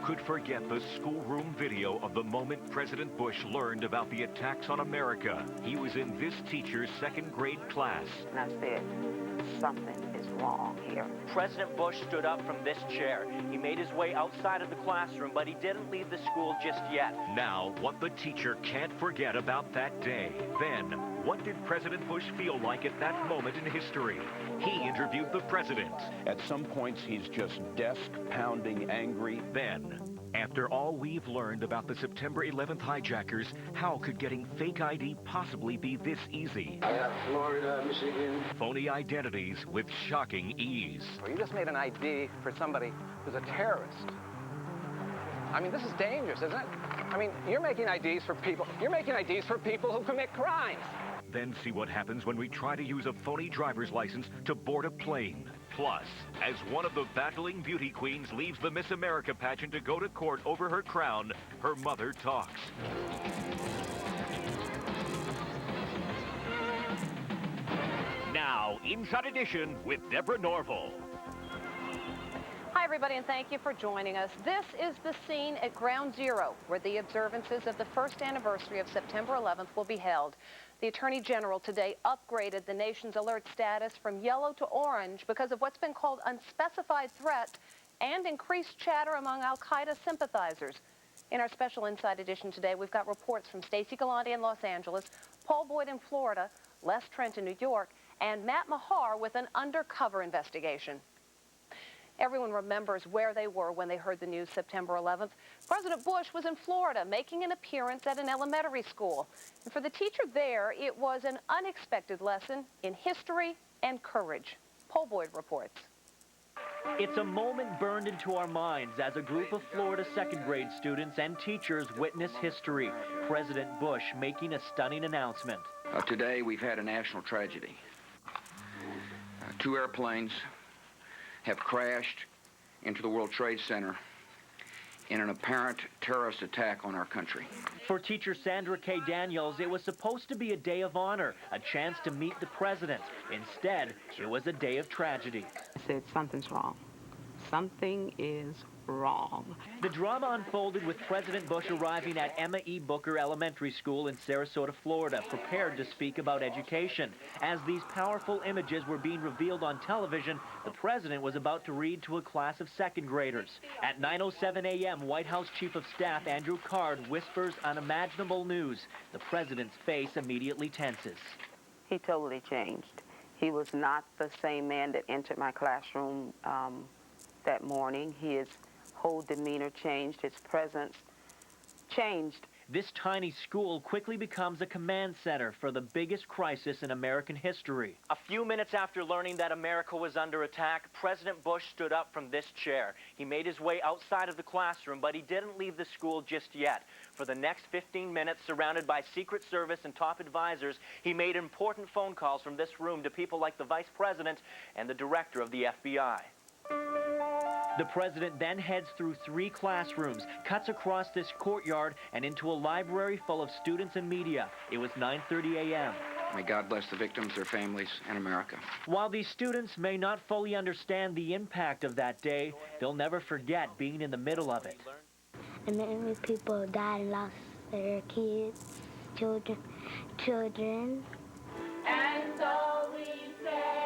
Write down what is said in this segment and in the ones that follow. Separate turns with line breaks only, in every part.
could forget the schoolroom video of the moment President Bush learned about the attacks on America? He was in this teacher's second grade class.
And I said, something is wrong here.
President Bush stood up from this chair. He made his way outside of the classroom, but he didn't leave the school just yet.
Now, what the teacher can't forget about that day. Then, what did President Bush feel like at that moment in history? He interviewed the president.
At some points, he's just desk-pounding angry.
Then, after all we've learned about the September 11th hijackers, how could getting fake ID possibly be this easy?
I got Florida, Michigan.
Phony identities with shocking ease.
You just made an ID for somebody who's a terrorist. I mean, this is dangerous, isn't it? I mean, you're making IDs for people who commit crimes.
Then see what happens when we try to use a phony driver's license to board a plane. Plus, as one of the battling beauty queens leaves the Miss America pageant to go to court over her crown, her mother talks. Now, Inside Edition with Deborah Norville.
Hi, everybody, and thank you for joining us. This is the scene at Ground Zero, where the observances of the first anniversary of September 11th will be held. The Attorney General today upgraded the nation's alert status from yellow to orange because of what's been called unspecified threat and increased chatter among al-Qaeda sympathizers. In our special Inside Edition today, we've got reports from Stacey Galante in Los Angeles, Paul Boyd in Florida, Les Trent in New York, and Matt Mahar with an undercover investigation. Everyone remembers where they were when they heard the news September 11th. President Bush was in Florida making an appearance at an elementary school. And for the teacher there, it was an unexpected lesson in history and courage. Paul Boyd reports.
It's a moment burned into our minds as a group of Florida second grade students and teachers witness history. President Bush making a stunning announcement.
Today we've had a national tragedy. Two airplanes have crashed into the World Trade Center in an apparent terrorist attack on our country.
For teacher Sandra K. Daniels, it was supposed to be a day of honor, a chance to meet the president. Instead, it was a day of tragedy.
I said, something's wrong. Something is wrong.
The drama unfolded with President Bush arriving at Emma E. Booker Elementary School in Sarasota, Florida, prepared to speak about education. As these powerful images were being revealed on television, the president was about to read to a class of second graders. At 9:07 a.m., White House Chief of Staff Andrew Card whispers unimaginable news. The president's face immediately tenses.
He totally changed. He was not the same man that entered my classroom that morning. His whole demeanor changed. His presence changed.
This tiny school quickly becomes a command center for the biggest crisis in American history. A few minutes after learning that America was under attack, President Bush stood up from this chair. He made his way outside of the classroom, but he didn't leave the school just yet. For the next 15 minutes, surrounded by Secret Service and top advisors, he made important phone calls from this room to people like the Vice President and the Director of the FBI. The president then heads through 3 classrooms, cuts across this courtyard, and into a library full of students and media. It was 9:30 a.m.
May God bless the victims, their families, and America.
While these students may not fully understand the impact of that day, they'll never forget being in the middle of it.
And many people died and lost their kids, children.
And so we say.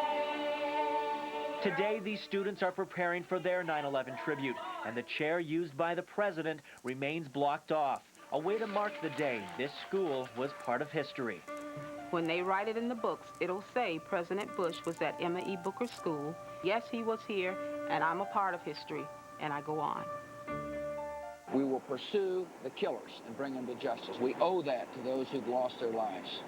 Today, these students are preparing for their 9/11 tribute, and the chair used by the president remains blocked off. A way to mark the day this school was part of history.
When they write it in the books, it'll say President Bush was at Emma E. Booker School. Yes, he was here, and I'm a part of history, and I go on.
We will pursue the killers and bring them to justice. We owe that to those who've lost their lives.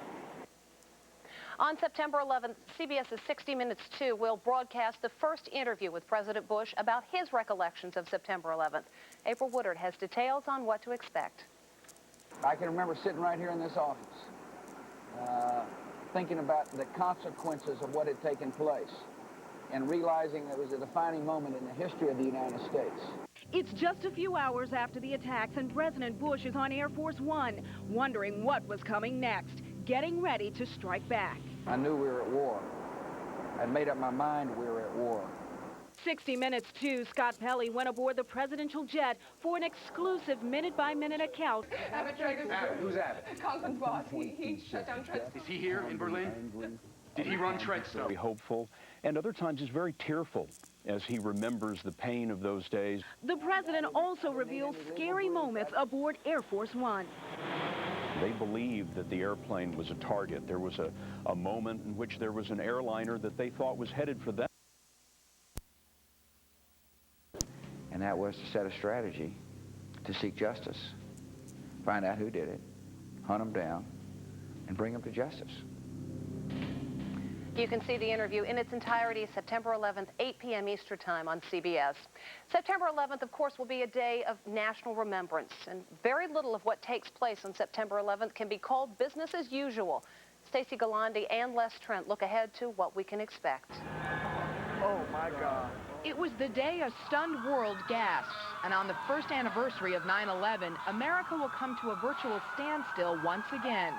On September 11th, CBS's 60 Minutes 2 will broadcast the first interview with President Bush about his recollections of September 11th. April Woodard has details on what to expect.
I can remember sitting right here in this office, thinking about the consequences of what had taken place and realizing it was a defining moment in the history of the United States.
It's just a few hours after the attacks, and President Bush is on Air Force One, wondering what was coming next, getting ready to strike back.
I knew we were at war. I'd made up my mind we were at war.
60 Minutes 2, Scott Pelley went aboard the presidential jet for an exclusive minute-by-minute account.
Who's Abbott?
Conklin's boss. He shut down Treadstone.
Is he here in Berlin? Did he run Treadstone? Very hopeful, and other times is very tearful as he remembers the pain of those days.
The president also reveals scary moments aboard Air Force One.
They believed that the airplane was a target. There was a moment in which there was an airliner that they thought was headed for them.
And that was to set a strategy to seek justice, find out who did it, hunt them down, and bring them to justice.
You can see the interview in its entirety September 11th, 8 p.m. Eastern Time on CBS. September 11th, of course, will be a day of national remembrance, and very little of what takes place on September 11th can be called business as usual. Stacey Galandi and Les Trent look ahead to what we can expect.
Oh, my God.
It was the day a stunned world gasped, and on the first anniversary of 9/11, America will come to a virtual standstill once again.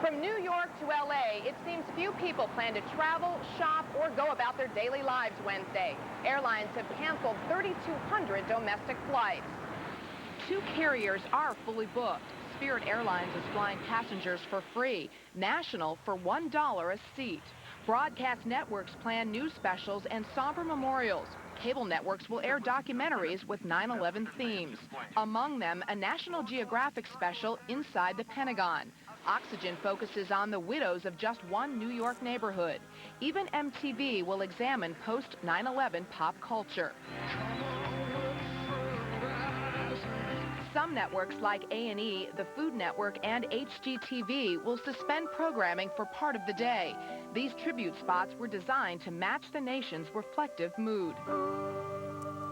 From New York to L.A., it seems few people plan to travel, shop, or go about their daily lives Wednesday. Airlines have canceled 3,200 domestic flights.
2 carriers are fully booked. Spirit Airlines is flying passengers for free, National for $1 a seat. Broadcast networks plan news specials and somber memorials. Cable networks will air documentaries with 9/11 themes. Among them, a National Geographic special, Inside the Pentagon. Oxygen focuses on the widows of just one New York neighborhood. Even MTV will examine post-9/11 pop culture. Some networks like A&E, the Food Network, and HGTV will suspend programming for part of the day. These tribute spots were designed to match the nation's reflective mood.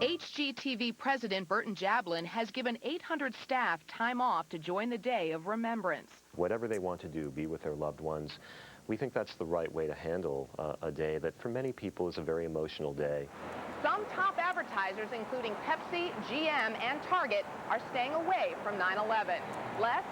HGTV President Burton Jablin has given 800 staff time off to join the day of remembrance.
Whatever they want to do, be with their loved ones, we think that's the right way to handle a day that for many people is a very emotional day.
Some top advertisers, including Pepsi, GM, and Target, are staying away from 9/11. Les?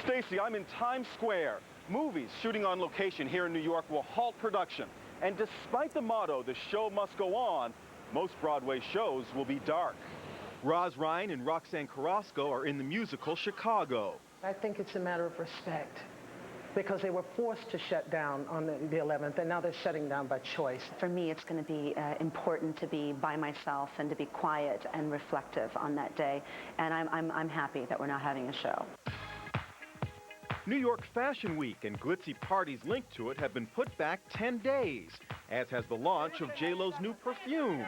Stacey, I'm in Times Square. Movies shooting on location here in New York will halt production. And despite the motto, the show must go on, most Broadway shows will be dark. Roz Ryan and Roxanne Carrasco are in the musical Chicago.
I think it's a matter of respect, because they were forced to shut down on the 11th, and now they're shutting down by choice.
For me, it's going to be important to be by myself and to be quiet and reflective on that day, and I'm happy that we're not having a show.
New York Fashion Week and glitzy parties linked to it have been put back 10 days, as has the launch of J-Lo's new perfume.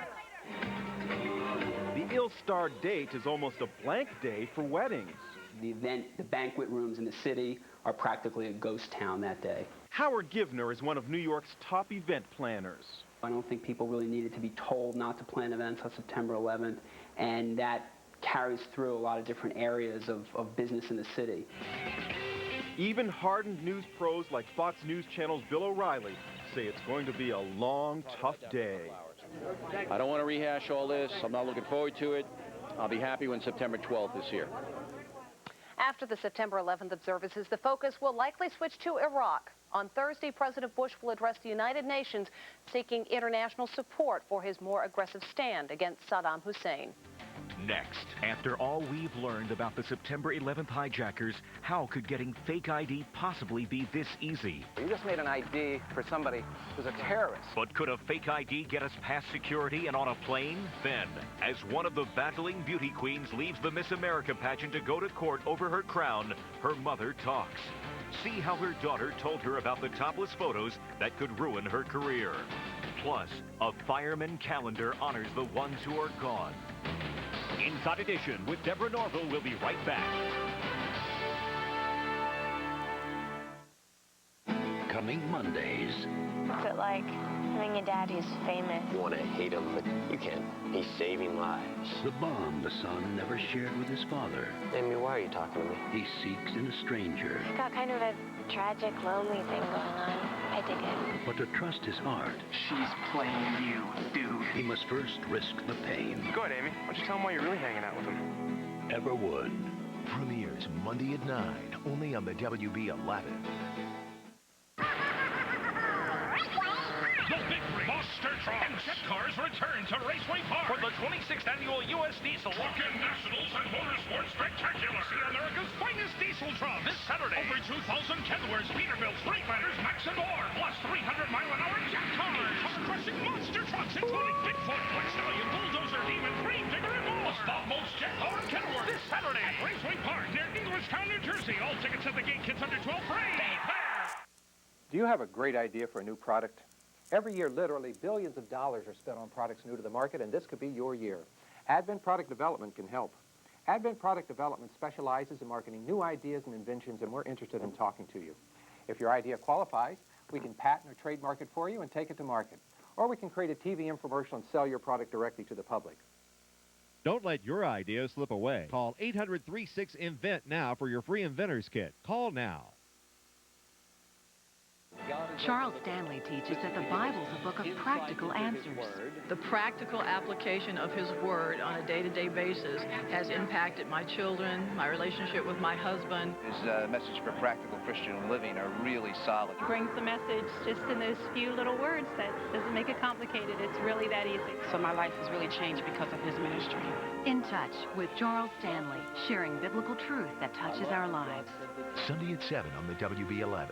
The ill-starred date is almost a blank day for weddings.
The event, the banquet rooms in the city are practically a ghost town that day.
Howard Givner is one of New York's top event planners.
I don't think people really needed to be told not to plan events on September 11th, and that carries through a lot of different areas of business in the city.
Even hardened news pros like Fox News Channel's Bill O'Reilly say it's going to be a long, tough day.
I don't want to rehash all this. I'm not looking forward to it. I'll be happy when September 12th is here.
After the September 11th observances, the focus will likely switch to Iraq. On Thursday, President Bush will address the United Nations seeking international support for his more aggressive stand against Saddam Hussein.
Next, after all we've learned about the September 11th hijackers, how could getting fake ID possibly be this easy?
You just made an ID for somebody who's a terrorist.
But could a fake ID get us past security and on a plane? Then, as one of the battling beauty queens leaves the Miss America pageant to go to court over her crown, her mother talks. See how her daughter told her about the topless photos that could ruin her career. Plus, a fireman calendar honors the ones who are gone. Inside Edition with Deborah Norville will be right back.
Coming Mondays.
What's it like having a dad who's famous?
You want to hate him, but you can't. He's saving lives. The bond the son never shared with his father. Amy, why are you talking to me? He seeks in a stranger.
He's got kind of a tragic, lonely thing going on. I dig it.
But to trust his heart,
she's playing you, dude.
he must first risk the pain.
Go ahead, Amy. Why don't you tell him why you're really hanging out with him?
Everwood.
Premieres Monday at 9, only on the WB11.
The Big Monster Truck jet cars return to Raceway Park for the 26th annual U.S. Diesel Walk-In Nationals and Motorsports Spectacular. See America's finest diesel trucks this Saturday. Over 2,000 Kenworths, Peterbilts, Freightliners, Max and more. Plus 300-mile-an-hour jet cars. Car-crushing monster trucks, including Bigfoot, Black Stallion, Bulldozer, Demon, Green Digger, and more. The Bob Most Jet Car and Kenworth this Saturday at Raceway Park near Englishtown, New Jersey. All tickets at the gate. Kids under 12 free. Be there.
Do you have a great idea for a new product? Every year, literally billions of dollars are spent on products new to the market, and this could be your year. Advent Product Development can help. Advent Product Development specializes in marketing new ideas and inventions, and we're interested in talking to you. If your idea qualifies, we can patent or trademark it for you and take it to market. Or we can create a TV infomercial and sell your product directly to the public.
Don't let your idea slip away. Call 800-36-INVENT now for your free inventor's kit. Call now.
Charles Stanley teaches that the Bible's a book of practical answers.
The practical application of his word on a day-to-day basis has impacted my children, my relationship with my husband.
His message for practical Christian living are really solid.
He brings the message just in those few little words that doesn't make it complicated. It's really that easy.
So my life has really changed because of his ministry.
In Touch with Charles Stanley, sharing biblical truth that touches our lives.
Sunday at 7 on the WB11.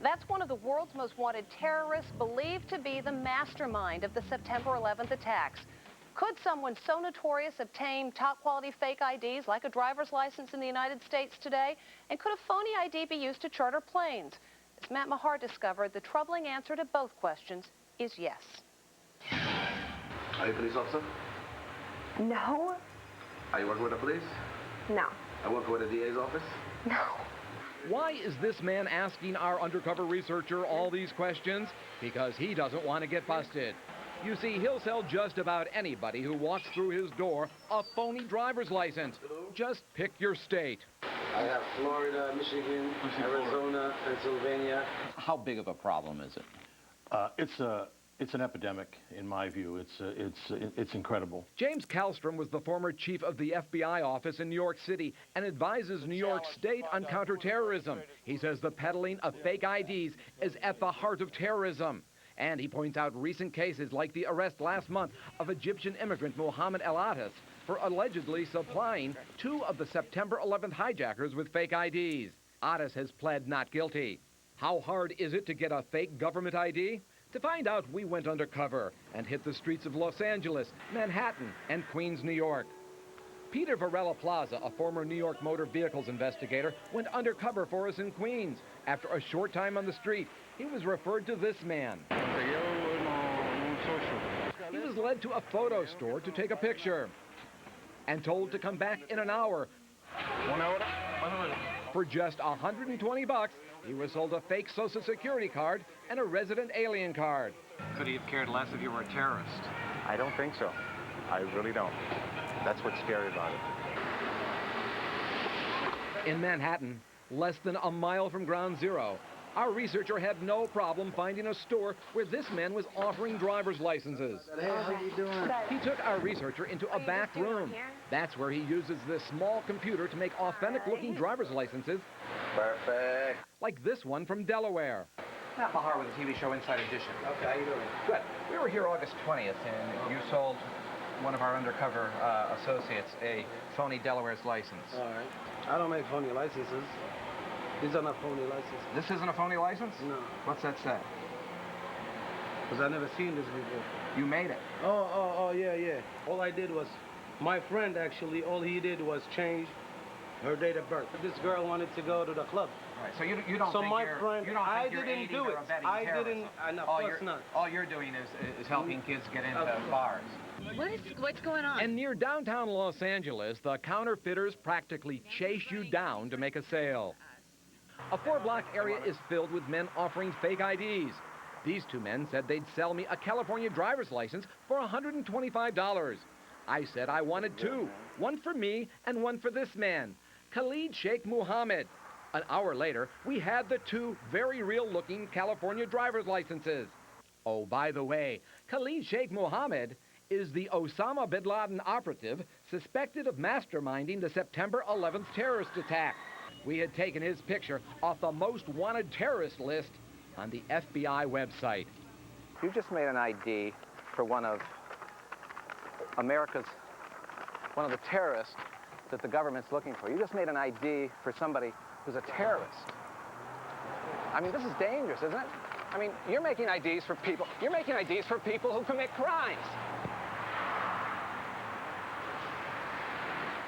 That's one of the world's most wanted terrorists, believed to be the mastermind of the September 11th attacks. Could someone so notorious obtain top-quality fake IDs like a driver's license in the United States today? And could a phony ID be used to charter planes? As Matt Mahar discovered, the troubling answer to both questions is yes.
Are you a police officer?
No.
Are you working with the police?
No.
I work with the DA's office?
No.
Why is this man asking our undercover researcher all these questions? Because he doesn't want to get busted. You see, he'll sell just about anybody who walks through his door a phony driver's license. Just pick your state.
I have Florida, Michigan, Arizona, Pennsylvania.
How big of a problem is it? It's an epidemic, in my view. It's incredible.
James Kallstrom was the former chief of the FBI office in New York City and advises New York State on counterterrorism. He says the peddling of fake IDs is at the heart of terrorism. And he points out recent cases like the arrest last month of Egyptian immigrant Mohammed El-Atis for allegedly supplying 2 of the September 11th hijackers with fake IDs. Atis has pled not guilty. How hard is it to get a fake government ID? To find out, we went undercover and hit the streets of Los Angeles, Manhattan, and Queens, New York. Peter Varela Plaza, a former New York motor vehicles investigator, went undercover for us in Queens. After a short time on the street, he was referred to this man. He was led to a photo store to take a picture and told to come back in an hour. 1 hour? For just $120, he was sold a fake Social Security card and a resident alien card.
Could he have cared less if you were a terrorist?
I don't think so. I really don't. That's what's scary about it.
In Manhattan, less than a mile from Ground Zero, our researcher had no problem finding a store where this man was offering driver's licenses.
Hey, how you doing?
He took our researcher into a back room. That's where he uses this small computer to make authentic-looking driver's licenses.
Perfect.
Like this one from Delaware.
Matt Mahar with the TV show Inside Edition.
Okay, how you doing?
Good. We were here August 20th, and you sold one of our undercover associates a phony Delaware's license.
All right. I don't make phony licenses. These are not phony licenses.
This isn't a phony license?
No.
What's that say?
Because I've never seen this before.
You made it.
Oh, yeah. All I did was, my friend actually, all he did was change her date of birth. This girl wanted to go to the club.
Right, so you don't
so
think
my
you're,
friend,
you don't think
I
you're
didn't
aiding
do
or
it.
abetting
I
terrorism.
didn't, of course not.
All you're doing is helping kids get into bars.
What's going on?
And near downtown Los Angeles, the counterfeiters practically chase you down to make a sale. A 4-block area is filled with men offering fake IDs. These 2 men said they'd sell me a California driver's license for $125. I said I wanted 2, one for me and one for this man, Khalid Sheikh Mohammed. An hour later, we had the 2 very real-looking California driver's licenses. Oh, by the way, Khalid Sheikh Mohammed is the Osama bin Laden operative suspected of masterminding the September 11th terrorist attack. We had taken his picture off the most wanted terrorist list on the FBI website.
You just made an ID for one of the terrorists that the government's looking for. You just made an ID for somebody who's a terrorist. I mean, this is dangerous, isn't it? I mean, you're making IDs for people who commit crimes.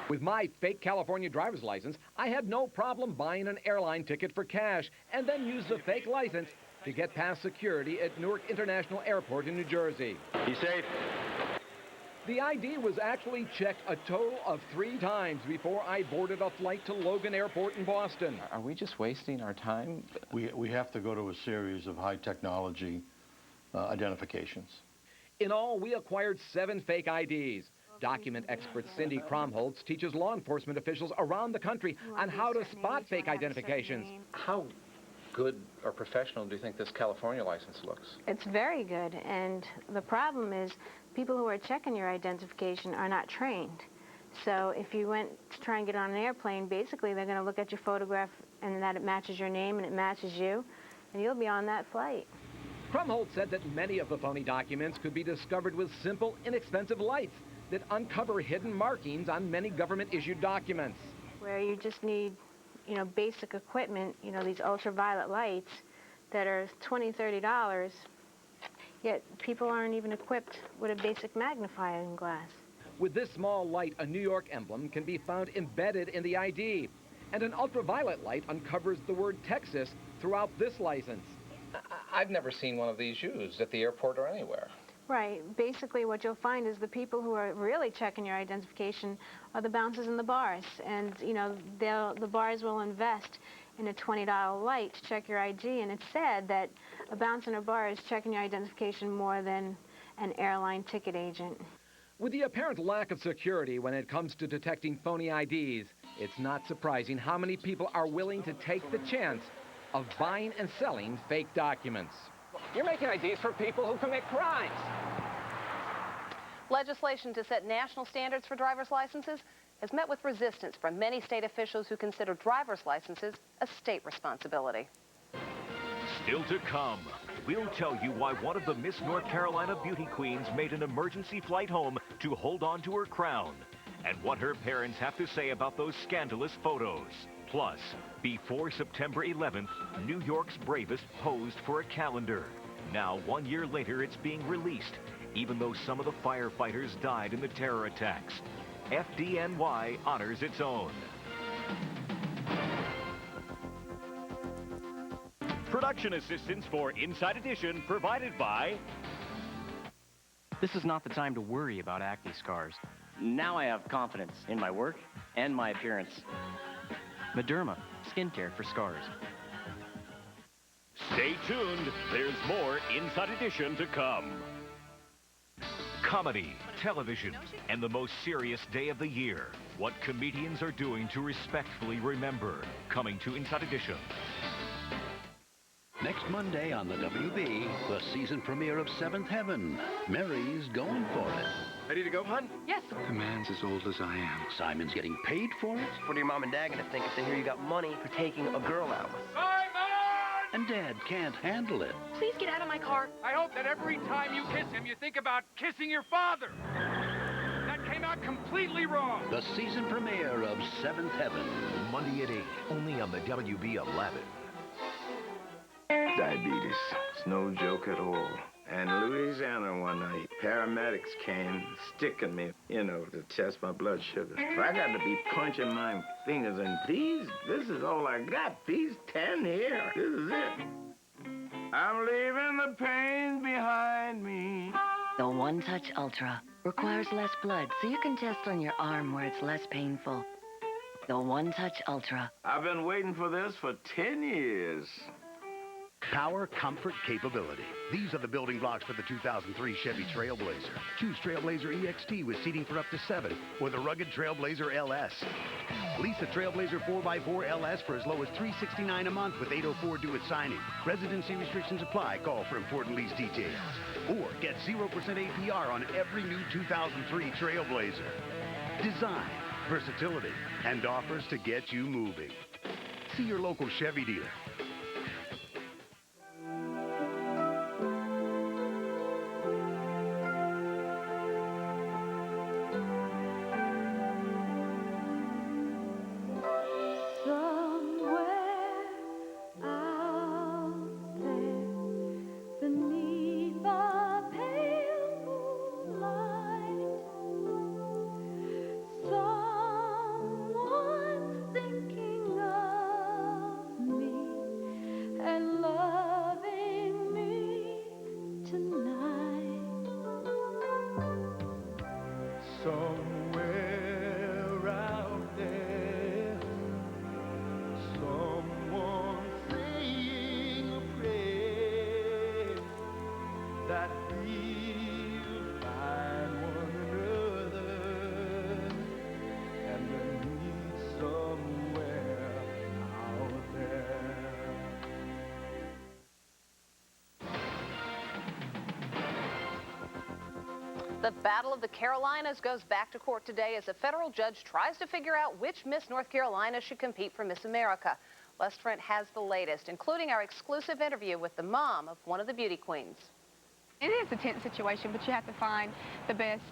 With my fake California driver's license, I had no problem buying an airline ticket for cash and then used the fake license to get past security at Newark International Airport in New Jersey.
Be safe.
The ID was actually checked a total of 3 times before I boarded a flight to Logan Airport in Boston.
Are we just wasting our time?
We have to go to a series of high technology identifications.
In all, we acquired 7 fake IDs. Document expert Cindy Kromholtz teaches law enforcement officials around the country on how to spot fake identifications.
How good or professional do you think this California license looks?
It's very good, and the problem is people who are checking your identification are not trained. So if you went to try and get on an airplane, basically they're going to look at your photograph and that it matches your name and it matches you, and you'll be on that flight.
Kromholtz said that many of the phony documents could be discovered with simple, inexpensive lights that uncover hidden markings on many government-issued documents.
Where you just need, basic equipment, these ultraviolet lights that are $20, $30, yet people aren't even equipped with a basic magnifying glass.
With this small light, a New York emblem can be found embedded in the ID, and an ultraviolet light uncovers the word Texas throughout this license.
I've never seen one of these used at the airport or anywhere.
Right. Basically, what you'll find is the people who are really checking your identification are the bouncers in the bars. And, the bars will invest in a $20 light to check your ID. And it's said that a bouncer in a bar is checking your identification more than an airline ticket agent.
With the apparent lack of security when it comes to detecting phony IDs, it's not surprising how many people are willing to take the chance of buying and selling fake documents.
You're making IDs for people who commit crimes.
Legislation to set national standards for driver's licenses has met with resistance from many state officials who consider driver's licenses a state responsibility.
Still to come, we'll tell you why one of the Miss North Carolina beauty queens made an emergency flight home to hold on to her crown, and what her parents have to say about those scandalous photos. Plus, before September 11th, New York's bravest posed for a calendar. Now, 1 year later, it's being released, even though some of the firefighters died in the terror attacks. FDNY honors its own. Production assistance for Inside Edition provided by...
This is not the time to worry about acne scars. Now I have confidence in my work and my appearance. Mederma, skincare for scars.
Stay tuned. There's more Inside Edition to come. Comedy, television, and the most serious day of the year. What comedians are doing to respectfully remember. Coming to Inside Edition.
Next Monday on the WB, the season premiere of Seventh Heaven. Mary's going for it.
Ready to go, hon?
Yes.
The man's as old as I am. Simon's getting paid for it.
What are your mom and dad gonna think if they hear you got money for taking a girl out?
And Dad can't handle it.
Please get out of my car.
I hope that every time you kiss him, you think about kissing your father. That came out completely wrong.
The season premiere of Seventh Heaven. Monday at 8, only on the WB11.
Diabetes. It's no joke at all. And in Louisiana one night, paramedics came sticking me, to test my blood sugar. I got to be punching my fingers, and this is all I got. These 10 here, this is it. I'm leaving the pain behind me.
The One Touch Ultra requires less blood, so you can test on your arm where it's less painful. The One Touch Ultra.
I've been waiting for this for 10 years.
Power, comfort, capability. These are the building blocks for the 2003 Chevy Trailblazer. Choose Trailblazer EXT with seating for up to 7, or the rugged Trailblazer LS. Lease a Trailblazer 4x4 LS for as low as $369 a month with 804 due at signing. Residency restrictions apply. Call for important lease details. Or get 0% APR on every new 2003 Trailblazer. Design, versatility, and offers to get you moving. See your local Chevy dealer.
Somewhere out there, someone saying a prayer that we'll find one another and meet somewhere out there.
The Battle of the Carolinas goes back to court today as a federal judge tries to figure out which Miss North Carolina should compete for Miss America. Les Trent has the latest, including our exclusive interview with the mom of one of the beauty queens.
It is a tense situation, but you have to find the best.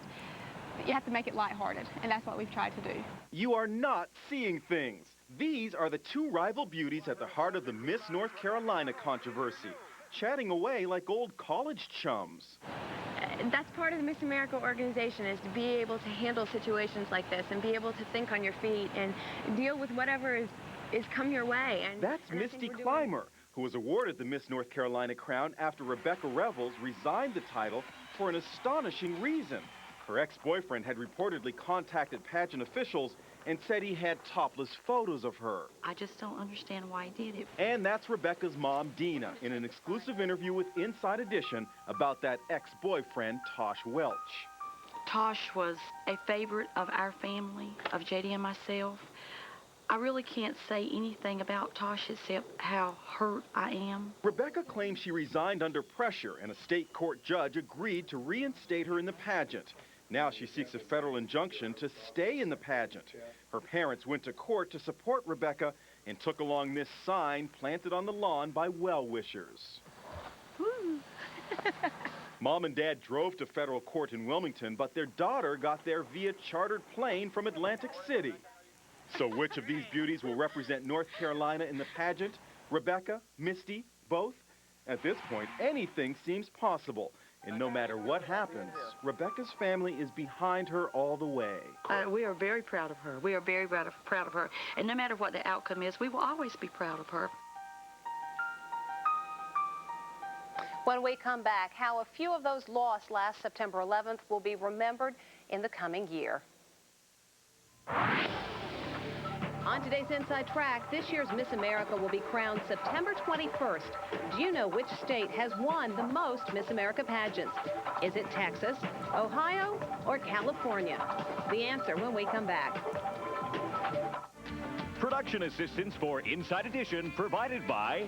You have to make it lighthearted, and that's what we've tried to do.
You are not seeing things. These are the two rival beauties at the heart of the Miss North Carolina controversy, chatting away like old college chums.
That's part of the Miss America organization, is to be able to handle situations like this and be able to think on your feet and deal with whatever is come your way. And
that's Misty Clymer, who was awarded the Miss North Carolina crown after Rebecca Revels resigned the title for an astonishing reason. Her ex-boyfriend had reportedly contacted pageant officials and said he had topless photos of her.
I just don't understand why he did it.
And that's Rebecca's mom, Dina, in an exclusive interview with Inside Edition about that ex-boyfriend, Tosh Welch.
Tosh was a favorite of our family, of JD and myself. I really can't say anything about Tosh except how hurt I am.
Rebecca claims she resigned under pressure, and a state court judge agreed to reinstate her in the pageant. Now she seeks a federal injunction to stay in the pageant. Her parents went to court to support Rebecca and took along this sign planted on the lawn by well-wishers. Mom and Dad drove to federal court in Wilmington, but their daughter got there via chartered plane from Atlantic City. So which of these beauties will represent North Carolina in the pageant? Rebecca, Misty, both? At this point, anything seems possible. And no matter what happens, Rebecca's family is behind her all the way.
We are very proud of her. We are very proud of her. And no matter what the outcome is, we will always be proud of her.
When we come back, how a few of those lost last September 11th will be remembered in the coming year. On today's Inside Track, this year's Miss America will be crowned September 21st. Do you know which state has won the most Miss America pageants? Is it Texas, Ohio, or California? The answer when we come back.
Production assistance for Inside Edition provided by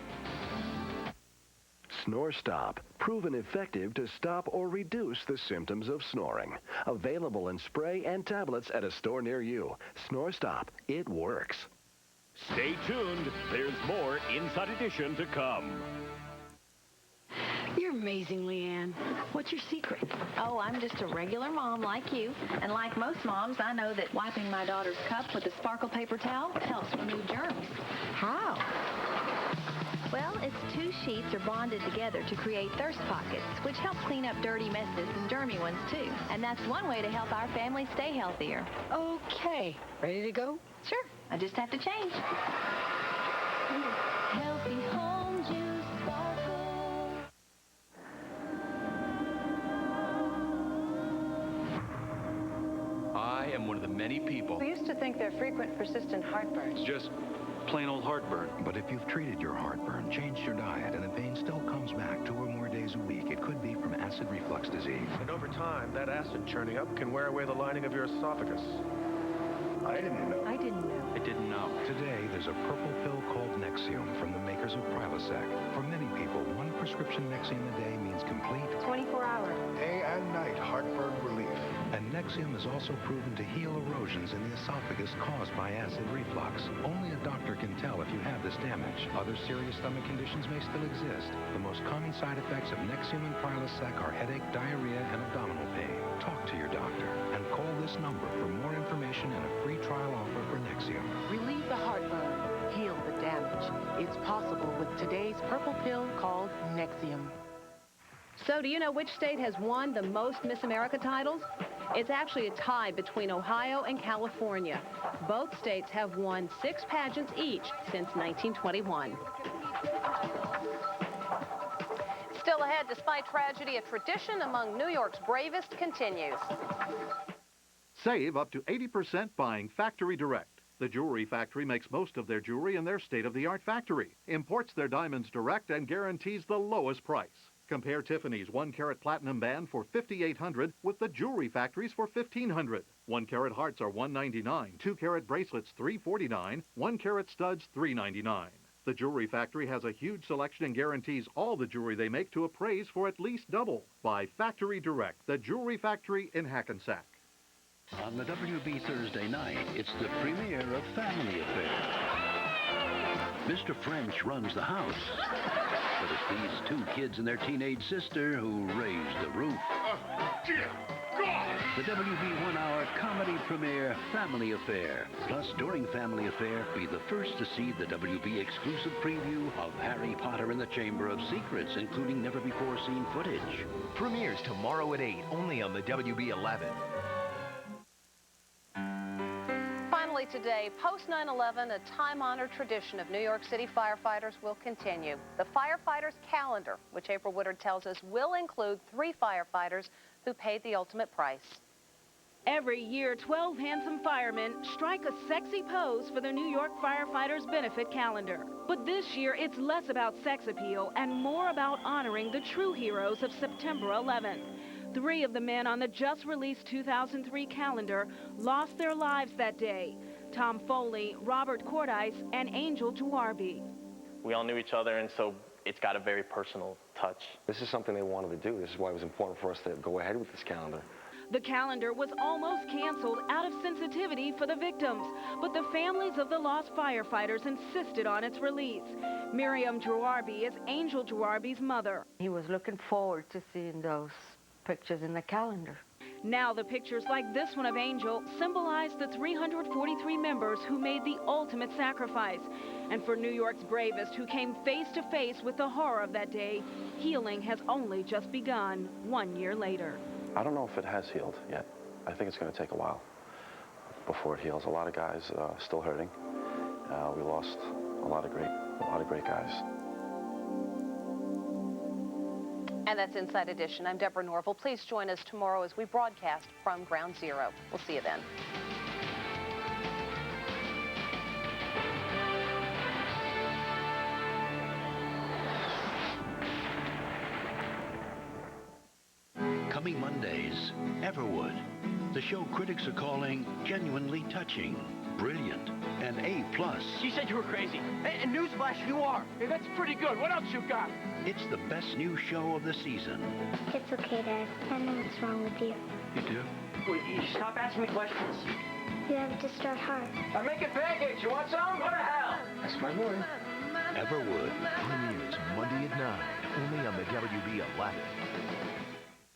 Snore Stop, proven effective to stop or reduce the symptoms of snoring. Available in spray and tablets at a store near you. Snore Stop, it works.
Stay tuned. There's more Inside Edition to come.
You're amazing, Leanne. What's your secret?
Oh, I'm just a regular mom like you. And like most moms, I know that wiping my daughter's cup with a sparkle paper towel helps remove germs. How? Well, its two sheets are bonded together to create thirst pockets, which helps clean up dirty messes and germy ones, too. And that's one way to help our family stay healthier.
Okay. Ready to go?
Sure. I just have to change.
Healthy home juice sparkle.
I am one of the many people.
We used to think they're frequent, persistent heartburn.
It's just plain old heartburn.
But if you've treated your heartburn, changed your diet, and the pain still comes back 2 or more days a week, it could be from acid reflux disease.
And over time, that acid churning up can wear away the lining of your esophagus.
I didn't know.
I didn't know.
I didn't know.
Today, there's a purple pill called Nexium from the makers of Prilosec. For many people, one prescription Nexium a day means complete
24-hour.
Day and night heartburn relief.
And Nexium is also proven to heal erosions in the esophagus caused by acid reflux. Only a doctor can tell if you have this damage. Other serious stomach conditions may still exist. The most common side effects of Nexium and Prilosec are headache, diarrhea, and abdominal pain. Talk to your doctor and call this number for more information and a free trial offer for Nexium.
Relieve the heartburn. Heal the damage. It's possible with today's purple pill called Nexium.
So do you know which state has won the most Miss America titles? It's actually a tie between Ohio and California. Both states have won 6 pageants each since 1921. Still ahead, despite tragedy, a tradition among New York's bravest continues.
Save up to 80% buying factory direct. The Jewelry Factory makes most of their jewelry in their state-of-the-art factory, imports their diamonds direct, and guarantees the lowest price. Compare Tiffany's 1-carat platinum band for $5,800 with the Jewelry Factory's for $1,500. 1-carat hearts are $199, 2-carat bracelets $349, 1-carat studs $399. The Jewelry Factory has a huge selection and guarantees all the jewelry they make to appraise for at least double. Buy factory direct. The Jewelry Factory in Hackensack.
On the WB Thursday night, it's the premiere of Family Affair. Mr. French runs the house, but it's these two kids and their teenage sister who raise the roof.
Dear God!
The WB one-hour comedy premiere, Family Affair. Plus, during Family Affair, be the first to see the WB exclusive preview of Harry Potter and the Chamber of Secrets, including never-before-seen footage.
Premieres tomorrow at 8, only on the WB11.
Finally today, post 9/11, a time-honored tradition of New York City firefighters will continue. The Firefighters Calendar, which April Woodard tells us will include 3 firefighters who paid the ultimate price.
Every year, 12 handsome firemen strike a sexy pose for the New York Firefighters Benefit Calendar. But this year, it's less about sex appeal and more about honoring the true heroes of September 11th. 3 of the men on the just-released 2003 calendar lost their lives that day. Tom Foley, Robert Cordice, and Angel Juarbi.
We all knew each other, and so it's got a very personal touch.
This is something they wanted to do. This is why it was important for us to go ahead with this calendar.
The calendar was almost canceled out of sensitivity for the victims, but the families of the lost firefighters insisted on its release. Miriam Juarbi is Angel Juarbi's mother.
He was looking forward to seeing those pictures in the calendar.
Now the pictures like this one of Angel symbolize the 343 members who made the ultimate sacrifice. And for New York's bravest who came face to face with the horror of that day, healing has only just begun 1 year later.
I don't know if it has healed yet. I think it's going to take a while before it heals. A lot of guys still hurting. We lost a lot of great guys.
And that's Inside Edition. I'm Deborah Norville. Please join us tomorrow as we broadcast from Ground Zero. We'll see you then.
Coming Mondays, Everwood. The show critics are calling genuinely touching, brilliant, and A+.
She said you were crazy. And newsflash, you are. Hey, that's pretty good. What else you got?
It's the best new show of the season.
It's okay, Dad. I know what's wrong with you.
You do?
Will you stop asking me questions?
You have to start hard.
I'm making pancakes. You want some? Go to hell.
That's my boy.
Everwood.
Premieres Monday at 9, only on the WB11.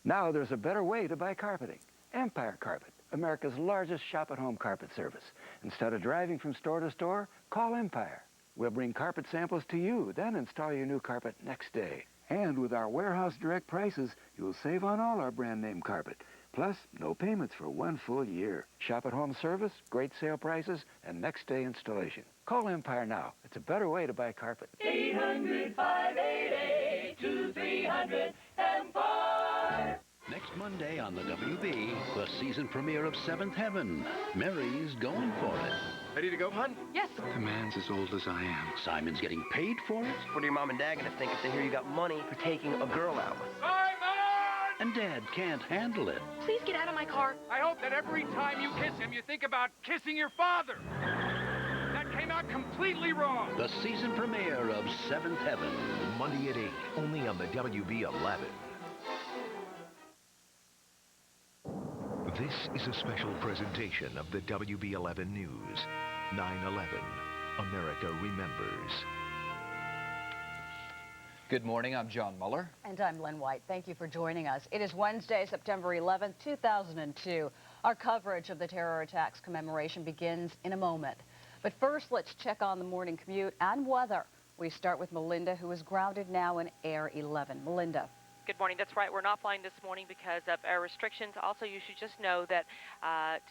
Now there's a better way to buy carpeting. Empire Carpet, America's largest shop-at-home carpet service. Instead of driving from store to store, call Empire. We'll bring carpet samples to you, then install your new carpet next day. And with our warehouse direct prices, you'll save on all our brand name carpet. Plus, no payments for 1 full year. Shop-at-home service, great sale prices, and next-day installation. Call Empire now. It's a better way to buy carpet.
800-588-2300 Empire.
Next Monday on the WB, the season premiere of Seventh Heaven. Mary's going for it.
Ready to go, hon?
Yes.
The man's as old as I am. Simon's getting paid for it.
What are your mom and dad going to think if they hear you got money for taking a girl out?
And Dad can't handle it.
Please get out of my car.
I hope that every time you kiss him, you think about kissing your father. That came out completely wrong.
The season premiere of Seventh Heaven.
Monday at 8, only on the WB11. This is a special presentation of the WB11 News. 9/11. America remembers.
Good morning, I'm John Muller.
And I'm Lynn White. Thank you for joining us. It is Wednesday, September 11th, 2002. Our coverage of the terror attacks commemoration begins in a moment. But first, let's check on the morning commute and weather. We start with Melinda, who is grounded now in Air 11. Melinda.
Good morning. That's right. We're not flying this morning because of our restrictions. Also, you should just know that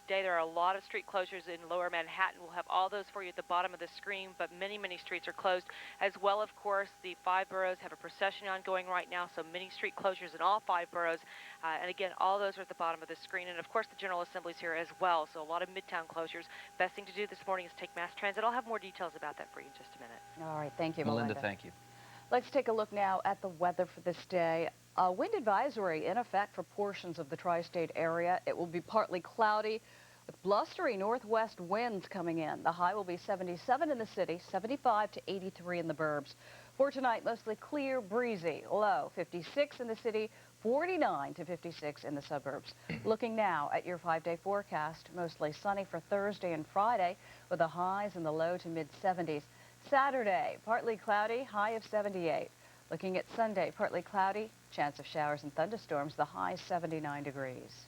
today there are a lot of street closures in lower Manhattan. We'll have all those for you at the bottom of the screen, but many, many streets are closed. As well, of course, the 5 boroughs have a procession ongoing right now, so many street closures in all 5 boroughs. And again, all those are at the bottom of the screen. And, of course, the General Assembly's here as well, so a lot of Midtown closures. Best thing to do this morning is take mass transit. I'll have more details about that for you in just a minute.
All right. Thank you,
Melinda, thank you.
Let's take a look now at the weather for this day. A wind advisory in effect for portions of the tri-state area. It will be partly cloudy with blustery northwest winds coming in. The high will be 77 in the city, 75 to 83 in the burbs. For tonight, mostly clear, breezy. Low 56 in the city, 49 to 56 in the suburbs. Looking now at your 5-day forecast, mostly sunny for Thursday and Friday with the highs in the low to mid 70s. Saturday, partly cloudy, high of 78. Looking at Sunday, partly cloudy, chance of showers and thunderstorms, the high 79 degrees.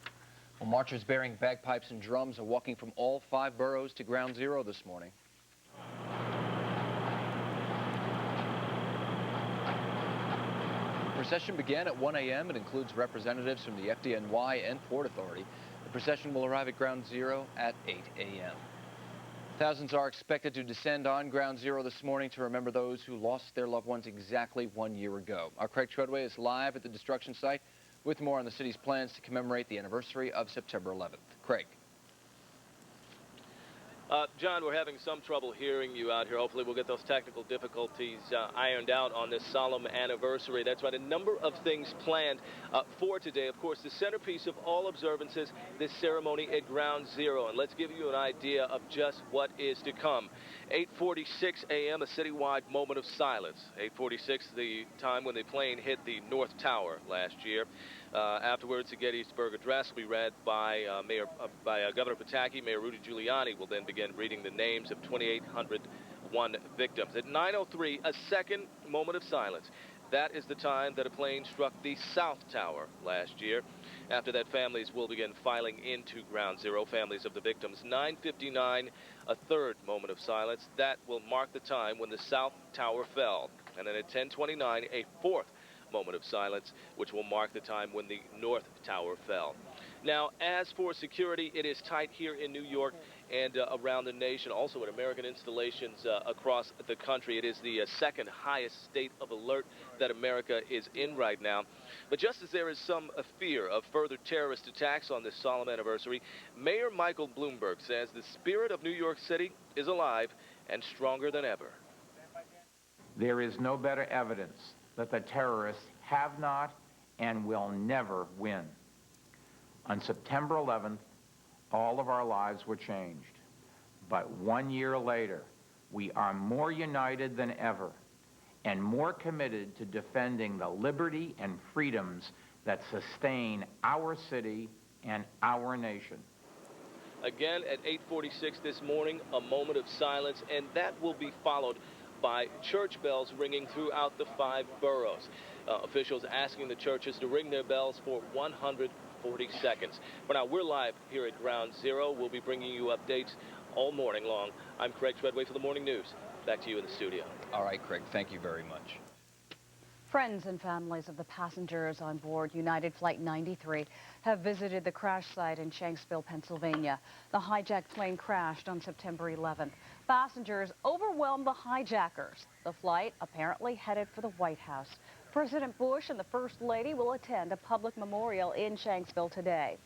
Well, marchers bearing bagpipes and drums are walking from all 5 boroughs to Ground Zero this morning. The procession began at 1 a.m. It includes representatives from the FDNY and Port Authority. The procession will arrive at Ground Zero at 8 a.m. Thousands are expected to descend on Ground Zero this morning to remember those who lost their loved ones exactly 1 year ago. Our Craig Treadway is live at the destruction site with more on the city's plans to commemorate the anniversary of September 11th. Craig.
John, we're having some trouble hearing you out here. Hopefully we'll get those technical difficulties ironed out on this solemn anniversary. That's right, a number of things planned for today. Of course, the centerpiece of all observances, this ceremony at Ground Zero. And let's give you an idea of just what is to come. 8:46 a.m., a citywide moment of silence. 8:46, the time when the plane hit the North Tower last year. Afterwards, the Gettysburg Address will be read by Governor Pataki. Mayor Rudy Giuliani will then begin reading the names of 2,801 victims. At 9:03, a second moment of silence. That is the time that a plane struck the South Tower last year. After that, families will begin filing into Ground Zero, families of the victims. 9:59, a third moment of silence. That will mark the time when the South Tower fell. And then at 10:29, a fourth moment of silence, which will mark the time when the North Tower fell. Now, as for security, it is tight here in New York and around the nation, also at American installations across the country. It is the second highest state of alert that America is in right now. But just as there is some fear of further terrorist attacks on this solemn anniversary, Mayor Michael Bloomberg says the spirit of New York City is alive and stronger than ever.
There is no better evidence that the terrorists have not and will never win. On September 11th, all of our lives were changed. But 1 year later, we are more united than ever and more committed to defending the liberty and freedoms that sustain our city and our nation.
Again, at 8:46 this morning, a moment of silence, and that will be followed by church bells ringing throughout the 5 boroughs. Officials asking the churches to ring their bells for 140 seconds. For now, we're live here at Ground Zero. We'll be bringing you updates all morning long. I'm Craig Treadway for the Morning News. Back to you in the studio.
All right, Craig, thank you very much.
Friends and families of the passengers on board United Flight 93 have visited the crash site in Shanksville, Pennsylvania. The hijacked plane crashed on September 11th. Passengers overwhelmed the hijackers. The flight apparently headed for the White House. President Bush and the First Lady will attend a public memorial in Shanksville today.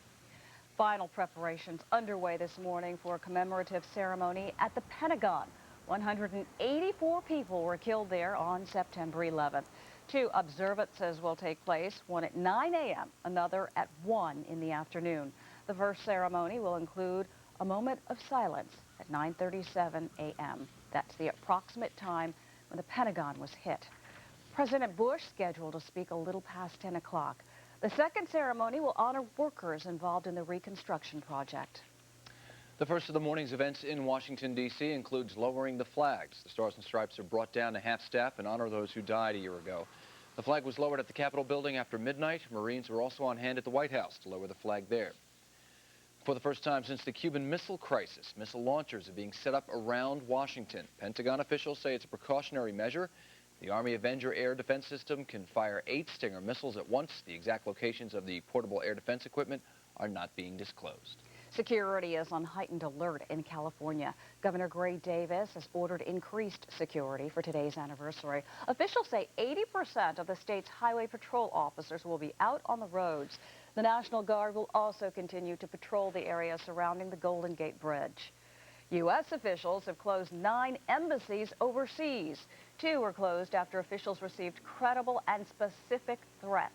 Final preparations underway this morning for a commemorative ceremony at the Pentagon. 184 people were killed there on September 11th. 2 observances will take place, one at 9 a.m., another at 1 in the afternoon. The first ceremony will include a moment of silence at 9:37 a.m. That's the approximate time when the Pentagon was hit. President Bush scheduled to speak a little past 10 o'clock. The second ceremony will honor workers involved in the reconstruction project.
The first of the morning's events in Washington, D.C. includes lowering the flags. The Stars and Stripes are brought down to half-staff and honor those who died a year ago. The flag was lowered at the Capitol building after midnight. Marines were also on hand at the White House to lower the flag there. For the first time since the Cuban Missile Crisis, missile launchers are being set up around Washington. Pentagon officials say it's a precautionary measure The Army Avenger air defense system can fire 8 Stinger missiles at once. The exact locations of the portable air defense equipment are not being disclosed.
Security is on heightened alert in California. Governor Gray Davis has ordered increased security for today's anniversary. Officials say 80% of the state's highway patrol officers will be out on the roads. The National Guard will also continue to patrol the area surrounding the Golden Gate Bridge. U.S. officials have closed 9 embassies overseas. 2 were closed after officials received credible and specific threats.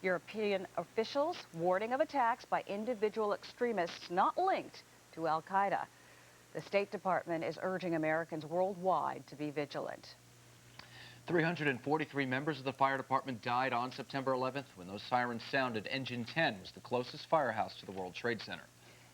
European officials warning of attacks by individual extremists not linked to al-Qaeda. The State Department is urging Americans worldwide to be vigilant.
343 members of the fire department died on September 11th. When those sirens sounded, Engine 10 was the closest firehouse to the World Trade Center.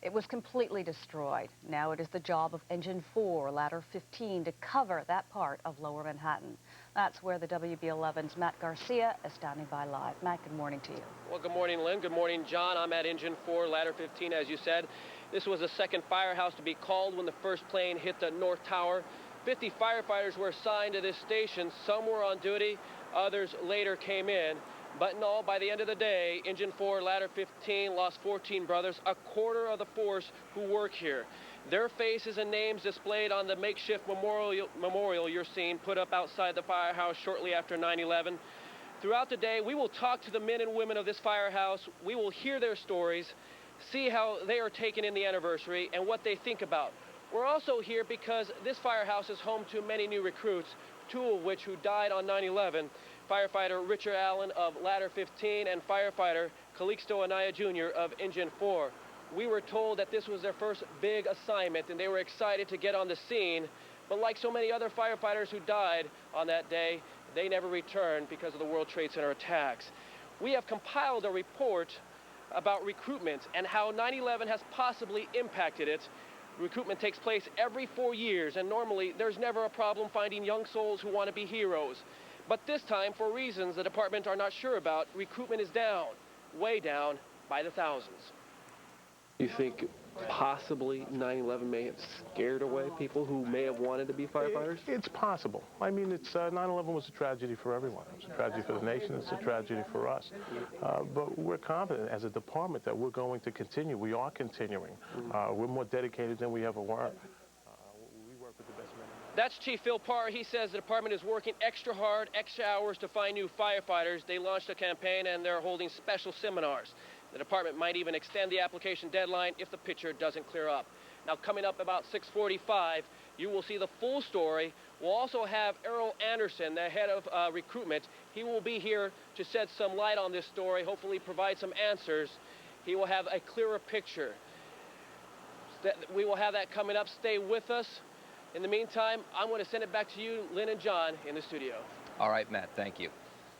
It was completely destroyed. Now it is the job of Engine 4, Ladder 15, to cover that part of Lower Manhattan. That's where the WB11's Matt Garcia is standing by live. Matt, good morning to you.
Well, good morning, Lynn. Good morning, John. I'm at Engine 4, Ladder 15, as you said. This was the second firehouse to be called when the first plane hit the North Tower. 50 firefighters were assigned to this station. Some were on duty, others later came in. But in all, by the end of the day, Engine 4, Ladder 15 lost 14 brothers, a quarter of the force who work here. Their faces and names displayed on the makeshift memorial you're seeing put up outside the firehouse shortly after 9/11. Throughout the day, we will talk to the men and women of this firehouse. We will hear their stories, see how they are taking in the anniversary and what they think about. We're also here because this firehouse is home to many new recruits, 2 of which who died on 9/11. Firefighter Richard Allen of Ladder 15 and firefighter Calixto Anaya Jr. of Engine 4. We were told that this was their first big assignment and they were excited to get on the scene. But like so many other firefighters who died on that day, they never returned because of the World Trade Center attacks. We have compiled a report about recruitment and how 9/11 has possibly impacted it. Recruitment takes place every 4 years, and normally there's never a problem finding young souls who want to be heroes. But this time, for reasons the department are not sure about, recruitment is down, way down, by the thousands.
You think possibly 9/11 may have scared away people who may have wanted to be firefighters?
It's possible. I mean, 9/11 was a tragedy for everyone. It was a tragedy for the nation. It's a tragedy for us. But we're confident as a department that we're going to continue. We are continuing. We're more dedicated than we ever were. We work with the best men.
That's Chief Phil Parr. He says the department is working extra hard, extra hours to find new firefighters. They launched a campaign and they're holding special seminars. The department might even extend the application deadline if the picture doesn't clear up. Now, coming up about 6:45, you will see the full story. We'll also have Errol Anderson, the head of recruitment. He will be here to shed some light on this story, hopefully provide some answers. He will have a clearer picture. We will have that coming up. Stay with us. In the meantime, I'm going to send it back to you, Lynn and John, in the studio.
All right, Matt, thank you.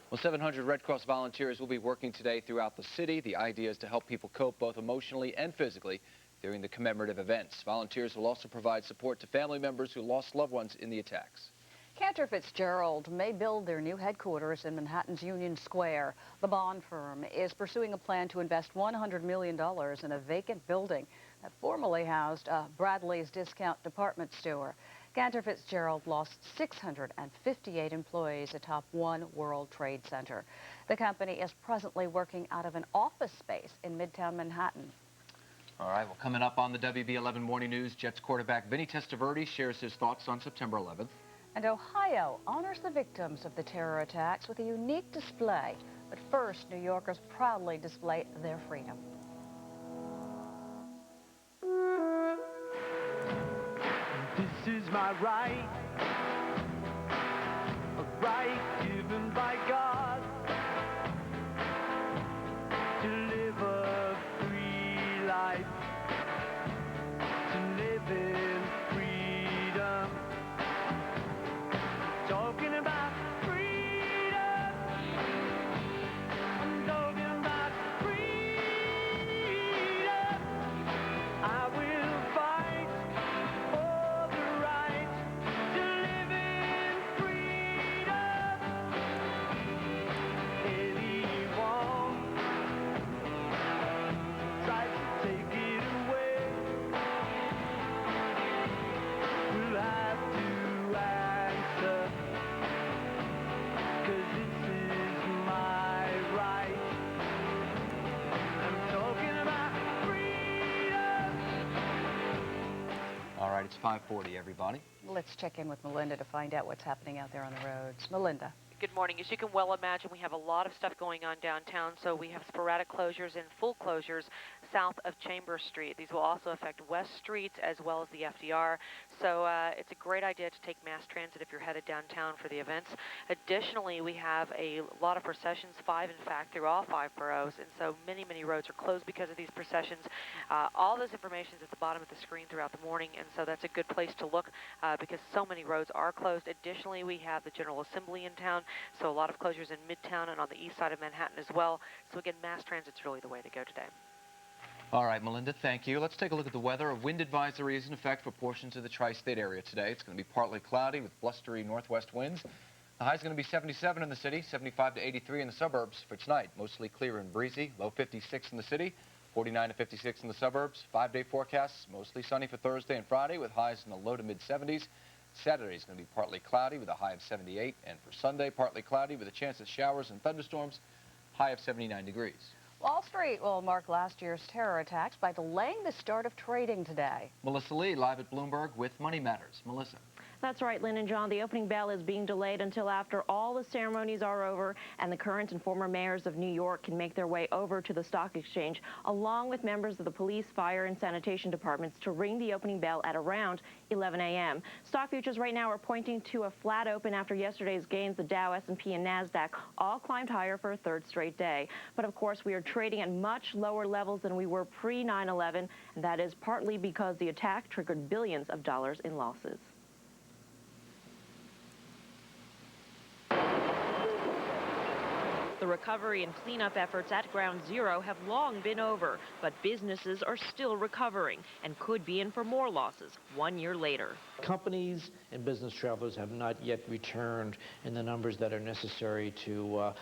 Well, 700 Red Cross volunteers will be working today throughout the city. The idea is to help people cope both emotionally and physically during the commemorative events. Volunteers will also provide support to family members who lost loved ones in the attacks.
Cantor Fitzgerald may build their new headquarters in Manhattan's Union Square. The bond firm is pursuing a plan to invest $100 million in a vacant building that formerly housed Bradley's discount department store. Cantor Fitzgerald lost 658 employees atop One World Trade Center. The company is presently working out of an office space in Midtown Manhattan.
All right, well, coming up on the WB11 Morning News, Jets quarterback Vinny Testaverde shares his thoughts on September 11th.
And Ohio honors the victims of the terror attacks with a unique display. But first, New Yorkers proudly display their freedom.
This is my right, a right given by God to live a free life, to live in freedom. Talking about freedom, I'm talking about freedom. I will fight for the right to live
All right, it's 5:40, everybody.
Let's check in with Melinda to find out what's happening out there on the roads. Melinda.
Good morning. As you can well imagine, we have a lot of stuff going on downtown, so we have sporadic closures and full closures south of Chambers Street. These will also affect West Street as well as the FDR, so it's a great idea to take mass transit if you're headed downtown for the events. Additionally, we have a lot of processions, 5 in fact, through all 5 boroughs, and so many, many roads are closed because of these processions. All this information is at the bottom of the screen throughout the morning, and so that's a good place to look because so many roads are closed. Additionally, we have the General Assembly in town, so a lot of closures in Midtown and on the east side of Manhattan as well. So again, mass transit's really the way to go today.
All right, Melinda, thank you. Let's take a look at the weather. A wind advisory is in effect for portions of the tri-state area today. It's going to be partly cloudy with blustery northwest winds. The high is going to be 77 in the city, 75 to 83 in the suburbs for tonight. Mostly clear and breezy, low 56 in the city, 49 to 56 in the suburbs. 5-day forecasts, mostly sunny for Thursday and Friday with highs in the low to mid-70s. Saturday is going to be partly cloudy with a high of 78, and for Sunday, partly cloudy with a chance of showers and thunderstorms, high of 79 degrees.
Wall Street will mark last year's terror attacks by delaying the start of trading today.
Melissa Lee, live at Bloomberg with Money Matters. Melissa.
That's right, Lynn and John. The opening bell is being delayed until after all the ceremonies are over and the current and former mayors of New York can make their way over to the stock exchange, along with members of the police, fire, and sanitation departments to ring the opening bell at around 11 a.m. Stock futures right now are pointing to a flat open after yesterday's gains. The Dow, S&P, and NASDAQ all climbed higher for a third straight day. But of course, we are trading at much lower levels than we were pre-9/11, and that is partly because the attack triggered billions of dollars in losses. The recovery and cleanup efforts at Ground Zero have long been over, but businesses are still recovering and could be in for more losses 1 year later.
Companies and business travelers have not yet returned in the numbers that are necessary to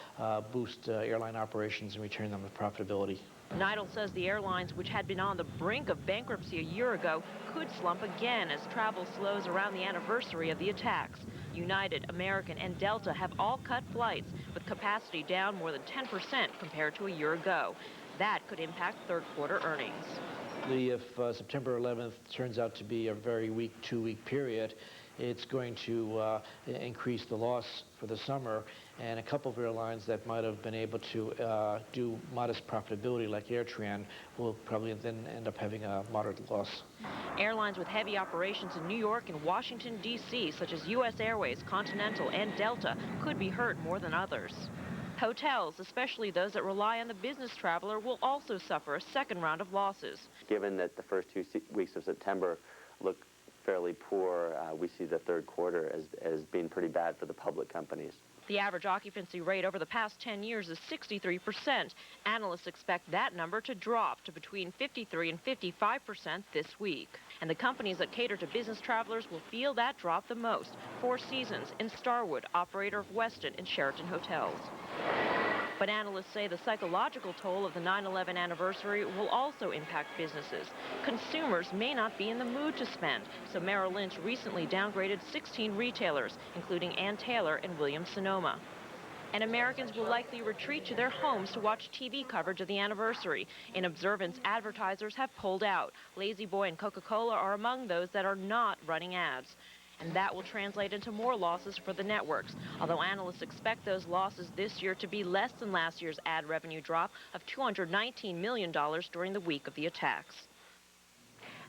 boost airline operations and return them to profitability.
Neidl says the airlines, which had been on the brink of bankruptcy a year ago, could slump again as travel slows around the anniversary of the attacks. United, American, and Delta have all cut flights, with capacity down more than 10% compared to a year ago. That could impact third-quarter earnings.
If September 11th turns out to be a very weak 2-week period, it's going to increase the loss for the summer, and a couple of airlines that might have been able to do modest profitability like AirTran will probably then end up having a moderate loss.
Airlines with heavy operations in New York and Washington, D.C., such as U.S. Airways, Continental, and Delta, could be hurt more than others. Hotels, especially those that rely on the business traveler, will also suffer a second round of losses.
Given that the first 2 weeks of September look fairly poor, we see the third quarter as being pretty bad for the public companies.
The average occupancy rate over the past 10 years is 63%. Analysts expect that number to drop to between 53 and 55% this week. And the companies that cater to business travelers will feel that drop the most. Four Seasons and Starwood, operator of Westin and Sheraton hotels. But analysts say the psychological toll of the 9/11 anniversary will also impact businesses. Consumers may not be in the mood to spend, so Merrill Lynch recently downgraded 16 retailers, including Ann Taylor and Williams-Sonoma. And Americans will likely retreat to their homes to watch TV coverage of the anniversary. In observance, advertisers have pulled out. Lazy Boy and Coca-Cola are among those that are not running ads. And that will translate into more losses for the networks, although analysts expect those losses this year to be less than last year's ad revenue drop of $219 million during the week of the attacks.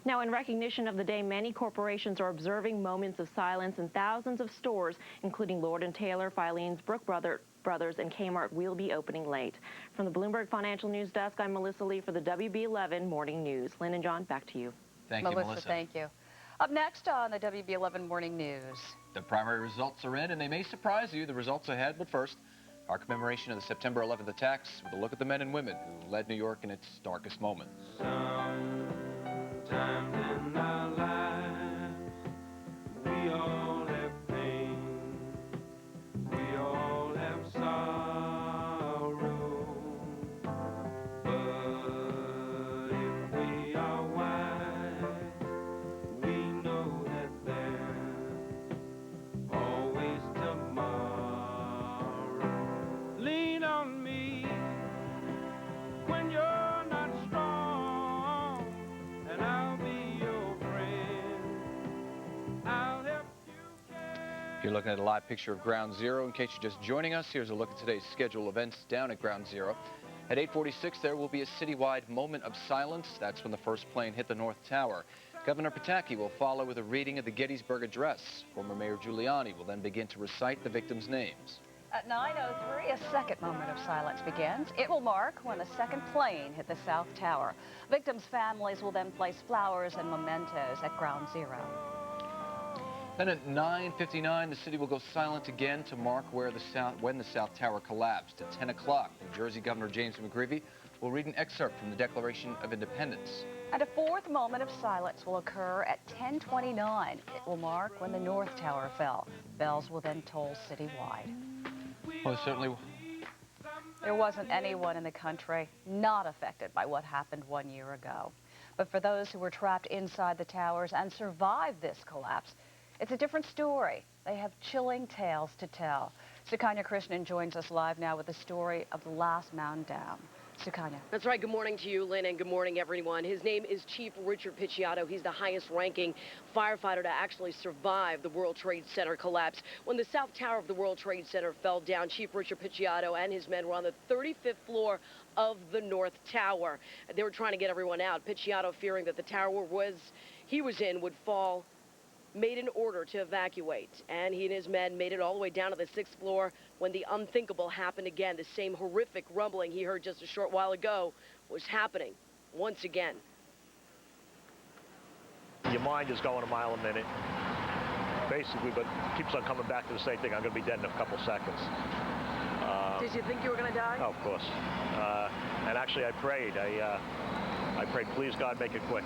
Now, in recognition of the day, many corporations are observing moments of silence, and thousands of stores, including Lord & Taylor, Filene's, Brooks Brothers, and Kmart, will be opening late. From the Bloomberg Financial News Desk, I'm Melissa Lee for the WB11 Morning News. Lynn and John, back to you.
Thank you, Melissa.
Thank you. Up next on the WB11 Morning News.
The primary results are in, and they may surprise you. The results ahead, but first, our commemoration of the September 11th attacks with a look at the men and women who led New York in its darkest moments.
Sometimes in our lives, we all have pain, we all have sorrow, but if we are wise, we know that there's always tomorrow. Lean on me when you're not strong.
You're looking at a live picture of Ground Zero. In case you're just joining us, here's a look at today's scheduled events down at Ground Zero. At 8:46, there will be a citywide moment of silence. That's when the first plane hit the North Tower. Governor Pataki will follow with a reading of the Gettysburg Address. Former Mayor Giuliani will then begin to recite the victims' names.
At 9:03, a second moment of silence begins. It will mark when the second plane hit the South Tower. Victims' families will then place flowers and mementos at Ground Zero.
Then at 9:59, the city will go silent again to mark when the South Tower collapsed. At 10 o'clock, New Jersey Governor James McGreevey will read an excerpt from the Declaration of Independence.
And a fourth moment of silence will occur at 10:29. It will mark when the North Tower fell. Bells will then toll citywide.
Well, certainly.
There wasn't anyone in the country not affected by what happened 1 year ago. But for those who were trapped inside the towers and survived this collapse, it's a different story. They have chilling tales to tell. Sukanya Krishnan joins us live now with the story of the last mound down. Sukanya.
That's right. Good morning to you, Lynn, and good morning, everyone. His name is Chief Richard Picciotto. He's the highest-ranking firefighter to actually survive the World Trade Center collapse. When the South Tower of the World Trade Center fell down, Chief Richard Picciotto and his men were on the 35th floor of the North Tower. They were trying to get everyone out. Picciotto, fearing that the tower he was in would fall, made an order to evacuate, and he and his men made it all the way down to the 6th floor when the unthinkable happened again. The same horrific rumbling he heard just a short while ago was happening once again.
Your mind is going a mile a minute, basically, but keeps on coming back to the same thing. I'm going to be dead in a couple seconds.
Did you think you were going to die?
Oh, of course. And actually, I prayed. I prayed, please, God, make it quick.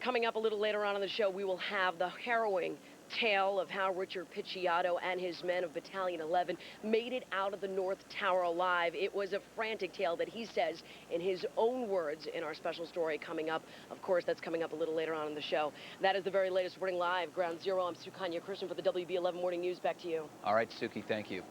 Coming up a little later on in the show, we will have the harrowing tale of how Richard Picciotto and his men of Battalion 11 made it out of the North Tower alive. It was a frantic tale that he says in his own words in our special story coming up. Of course, that's coming up a little later on in the show. That is the very latest reporting live. Ground Zero, I'm Sukanya Krishnan for the WB11 Morning News. Back to you.
All right, Suki, thank you.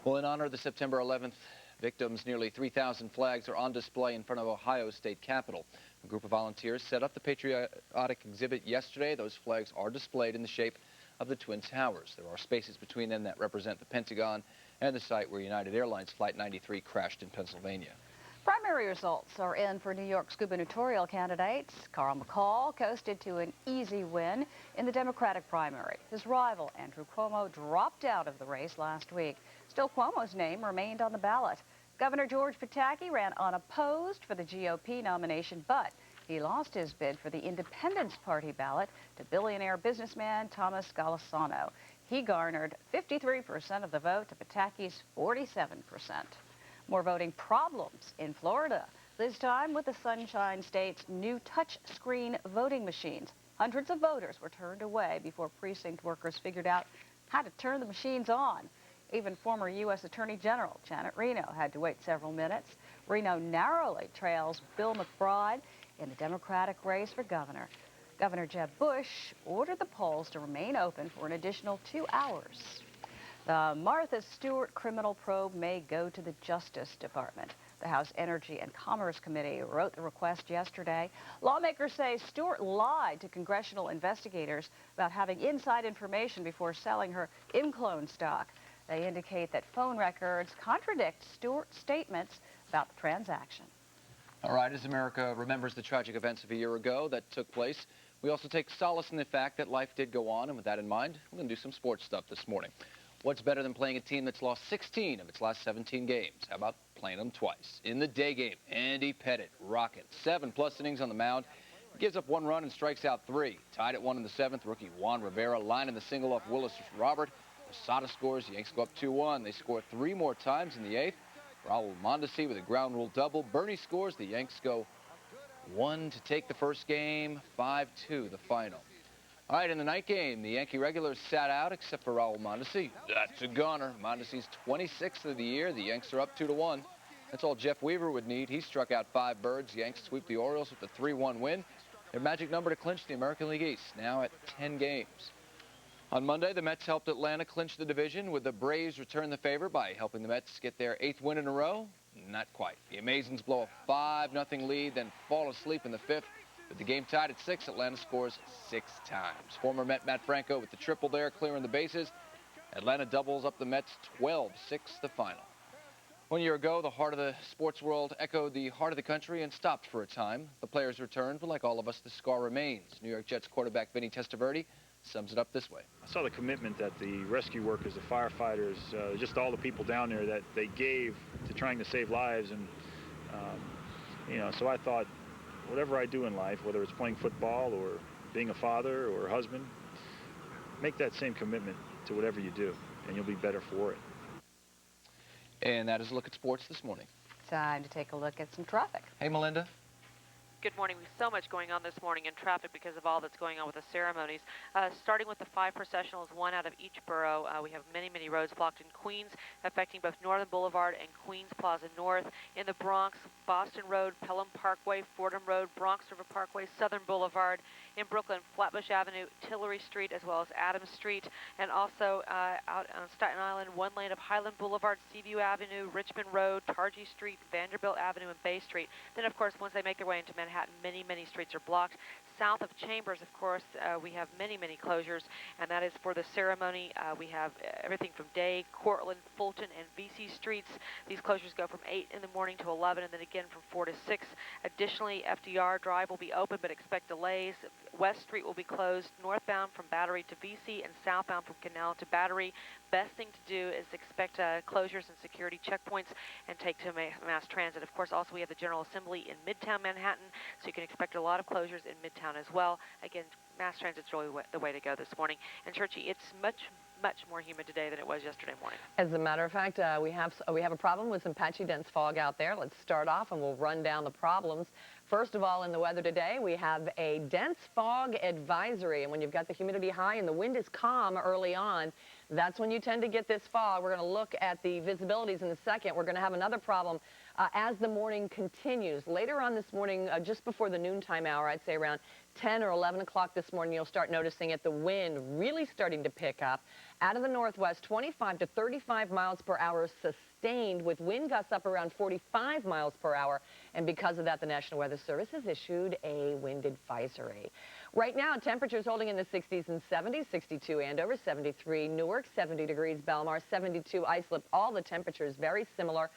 Well, in honor of the September 11th victims, nearly 3,000 flags are on display in front of Ohio's state capitol. A group of volunteers set up the patriotic exhibit yesterday. Those flags are displayed in the shape of the Twin Towers. There are spaces between them that represent the Pentagon and the site where United Airlines Flight 93 crashed in Pennsylvania.
Primary results are in for New York's gubernatorial candidates. Carl McCall coasted to an easy win in the Democratic primary. His rival, Andrew Cuomo, dropped out of the race last week. Still, Cuomo's name remained on the ballot. Governor George Pataki ran unopposed for the GOP nomination, but he lost his bid for the Independence Party ballot to billionaire businessman Thomas Golisano. He garnered 53% of the vote to Pataki's 47%. More voting problems in Florida, this time with the Sunshine State's new touch-screen voting machines. Hundreds of voters were turned away before precinct workers figured out how to turn the machines on. Even former U.S. Attorney General Janet Reno had to wait several minutes. Reno narrowly trails Bill McBride in the Democratic race for governor. Governor Jeb Bush ordered the polls to remain open for an additional 2 hours. The Martha Stewart criminal probe may go to the Justice Department. The House Energy and Commerce Committee wrote the request yesterday. Lawmakers say Stewart lied to congressional investigators about having inside information before selling her ImClone stock. They indicate that phone records contradict Stewart's statements about the transaction.
All right, as America remembers the tragic events of a year ago that took place, we also take solace in the fact that life did go on, and with that in mind, we're going to do some sports stuff this morning. What's better than playing a team that's lost 16 of its last 17 games? How about playing them twice? In the day game, Andy Pettitte, rocket, 7+ innings on the mound. He gives up 1 run and strikes out 3. Tied at 1 in the 7th, rookie Juan Rivera lining the single off Willis Robert. Posada scores, the Yanks go up 2-1. They score 3 more times in the 8th. Raul Mondesi with a ground rule double. Bernie scores, the Yanks go 1 to take the first game, 5-2 the final. All right, in the night game, the Yankee regulars sat out except for Raul Mondesi. That's a gunner. Mondesi's 26th of the year. The Yanks are up 2-1. That's all Jeff Weaver would need. He struck out 5 birds. The Yanks sweep the Orioles with a 3-1 win. Their magic number to clinch the American League East, now at 10 games. On Monday, the Mets helped Atlanta clinch the division, with the Braves return the favor by helping the Mets get their 8th win in a row. Not quite. The Amazons blow a 5-0 lead, then fall asleep in the 5th. With the game tied at 6, Atlanta scores 6 times. Former Met Matt Franco with the triple there, clearing the bases. Atlanta doubles up the Mets 12-6 the final. 1 year ago, the heart of the sports world echoed the heart of the country and stopped for a time. The players returned, but like all of us, the scar remains. New York Jets quarterback Vinny Testaverde sums it up this way.
I saw the commitment that the rescue workers, the firefighters, just all the people down there that they gave to trying to save lives. And, so I thought, whatever I do in life, whether it's playing football or being a father or a husband, make that same commitment to whatever you do, and you'll be better for it.
And that is a look at sports this morning.
Time to take a look at some traffic.
Hey, Melinda.
Good morning. We have so much going on this morning in traffic because of all that's going on with the ceremonies. Starting with the 5 processionals, 1 out of each borough. We have many, many roads blocked in Queens, affecting both Northern Boulevard and Queens Plaza North. In the Bronx, Boston Road, Pelham Parkway, Fordham Road, Bronx River Parkway, Southern Boulevard. In Brooklyn, Flatbush Avenue, Tillery Street, as well as Adams Street. And also out on Staten Island, 1 lane of Highland Boulevard, Seaview Avenue, Richmond Road, Targee Street, Vanderbilt Avenue, and Bay Street. Then, of course, once they make their way into Manhattan, many, many streets are blocked. South of Chambers, of course, we have many, many closures, and that is for the ceremony. We have everything from Day, Cortlandt, Fulton, and VC Streets. These closures go from 8 in the morning to 11, and then again from 4 to 6. Additionally, FDR Drive will be open, but expect delays. West Street will be closed northbound from Battery to VC and southbound from Canal to Battery. Best thing to do is expect closures and security checkpoints and take to mass transit. Of course, also we have the General Assembly in Midtown Manhattan, so you can expect a lot of closures in Midtown as well. Again, mass transit's really the way to go this morning. And Churchy, it's much more humid today than it was yesterday morning.
As a matter of fact, we have a problem with some patchy dense fog out there. Let's start off and we'll run down the problems. First of all, in the weather today, we have a dense fog advisory, and when you've got the humidity high and the wind is calm early on, that's when you tend to get this fog. We're going to look at the visibilities in a second. We're going to have another problem as the morning continues. Later on this morning, just before the noontime hour, I'd say around 10 or 11 o'clock this morning, you'll start noticing it, the wind really starting to pick up. Out of the northwest, 25 to 35 miles per hour sustained, with wind gusts up around 45 miles per hour. And because of that, the National Weather Service has issued a wind advisory. Right now, temperatures holding in the 60s and 70s, 62 Andover, 73 Newark, 70 degrees Belmar, 72 Islip. All the temperatures very similar.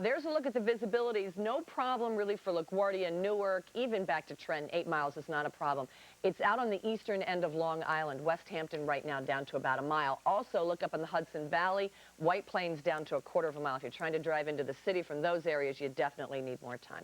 There's a look at the visibilities. No problem really for LaGuardia, Newark, even back to Trenton. 8 miles is not a problem. It's out on the eastern end of Long Island. West Hampton right now down to about a mile. Also look up in the Hudson Valley. White Plains down to a quarter of a mile. If you're trying to drive into the city from those areas, you definitely need more time.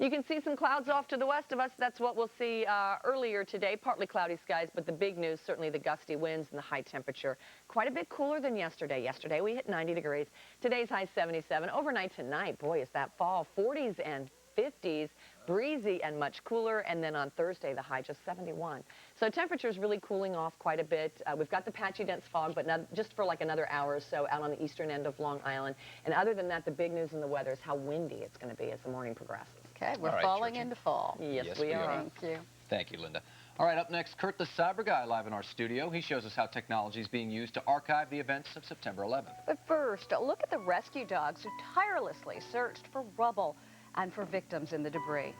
You can see some clouds off to the west of us. That's what we'll see earlier today. Partly cloudy skies, but the big news, certainly the gusty winds and the high temperature. Quite a bit cooler than yesterday. Yesterday we hit 90 degrees. Today's high 77. Overnight tonight, boy, is that fall. 40s and 50s, breezy and much cooler. And then on Thursday, the high just 71. So temperatures really cooling off quite a bit. We've got the patchy dense fog, but not just for like another hour or so out on the eastern end of Long Island. And other than that, the big news in the weather is how windy it's going to be as the morning progresses.
Okay, we're falling into fall.
Yes, we are.
Thank you.
Thank you, Linda. All right, up next, Kurt the Cyber Guy live in our studio. He shows us how technology is being used to archive the events of September 11th.
But first, look at the rescue dogs who tirelessly searced for rubble and for victims in the debris.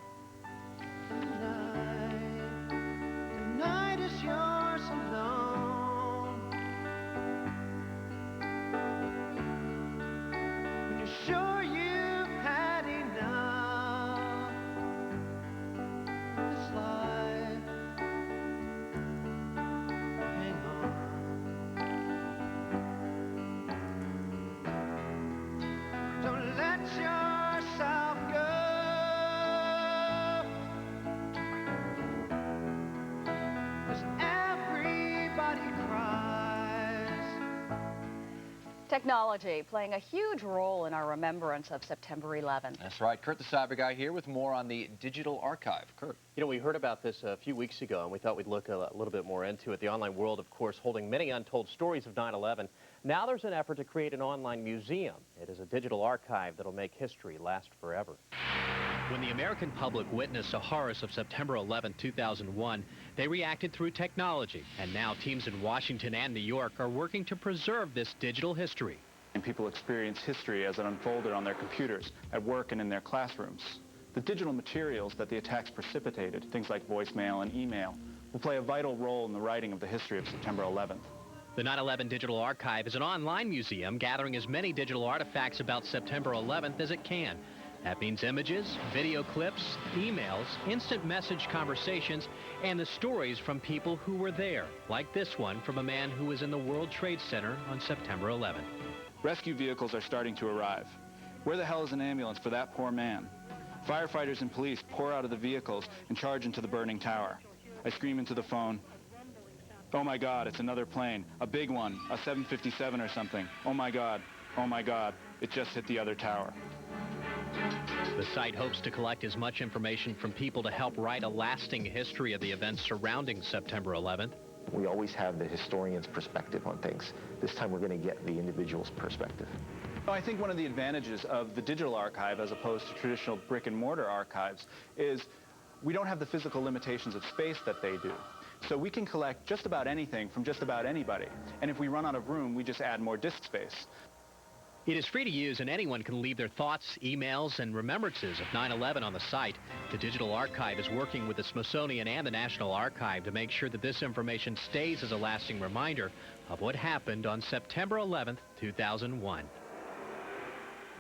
Night is yours alone. When you're sure you've had enough, this life, hang on. Don't let yourself go.
Technology playing a huge role in our remembrance of September 11th.
That's right. Kurt the Cyber Guy here with more on the digital archive. Kurt.
You know, we heard about this a few weeks ago, and we thought we'd look a little bit more into it. The online world, of course, holding many untold stories of 9/11. Now there's an effort to create an online museum. It is a digital archive that'll make history last forever.
When the American public witnessed the horrors of September 11, 2001, they reacted through technology. And now teams in Washington and New York are working to preserve this digital history.
And people experience history as it unfolded on their computers, at work and in their classrooms.
The digital materials that the attacks precipitated, things like voicemail and email, will play a vital role in the writing of the history of September 11th.
The 9/11 Digital Archive is an online museum gathering as many digital artifacts about September 11th as it can. That means images, video clips, emails, instant message conversations, and the stories from people who were there, like this one from a man who was in the World Trade Center on September 11th.
Rescue vehicles are starting to arrive. Where the hell is an ambulance for that poor man? Firefighters and police pour out of the vehicles and charge into the burning tower. I scream into the phone, "Oh my God, it's another plane, a big one, a 757 or something. Oh my God, it just hit the other tower."
The site hopes to collect as much information from people to help write a lasting history of the events surrounding September 11th.
We always have the historian's perspective on things. This time we're going to get the individual's perspective.
I think one of the advantages of the digital archive as opposed to traditional brick and mortar archives is we don't have the physical limitations of space that they do. So we can collect just about anything from just about anybody. And if we run out of room, we just add more disk space.
It is free to use, and anyone can leave their thoughts, emails, and remembrances of 9/11 on the site. The Digital Archive is working with the Smithsonian and the National Archive to make sure that this information stays as a lasting reminder of what happened on September 11th, 2001.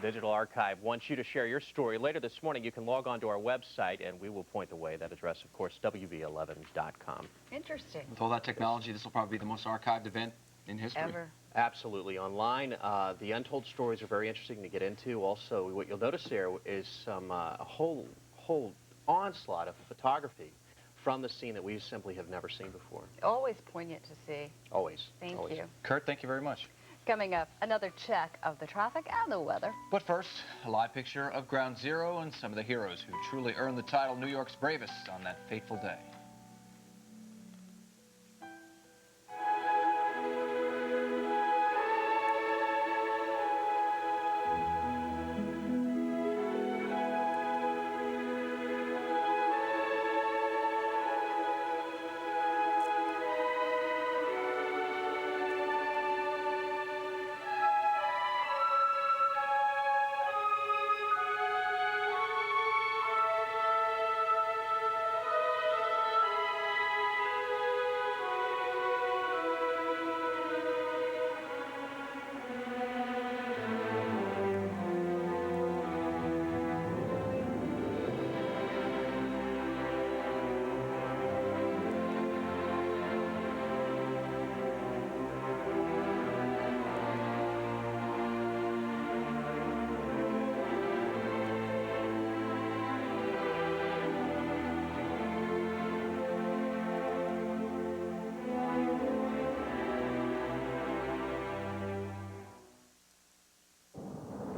Digital Archive wants you to share your story. Later this morning, you can log on to our website, and we will point the way. That address, of course, WB11.com.
Interesting.
With all that technology, this will probably be the most archived event in history.
Ever.
Absolutely. Online, the untold stories are very interesting to get into. Also, what you'll notice there is some a whole onslaught of photography from the scene that we simply have never seen before.
Always poignant to see.
Always.
Thank
always.
you.
Kurt, thank you very much.
Coming up, another check of the traffic and the weather.
But first, a live picture of Ground Zero and some of the heroes who truly earned the title New York's bravest on that fateful day.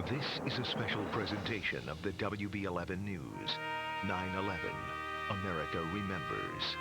This is a special presentation of the WB11 News. 9/11, America Remembers.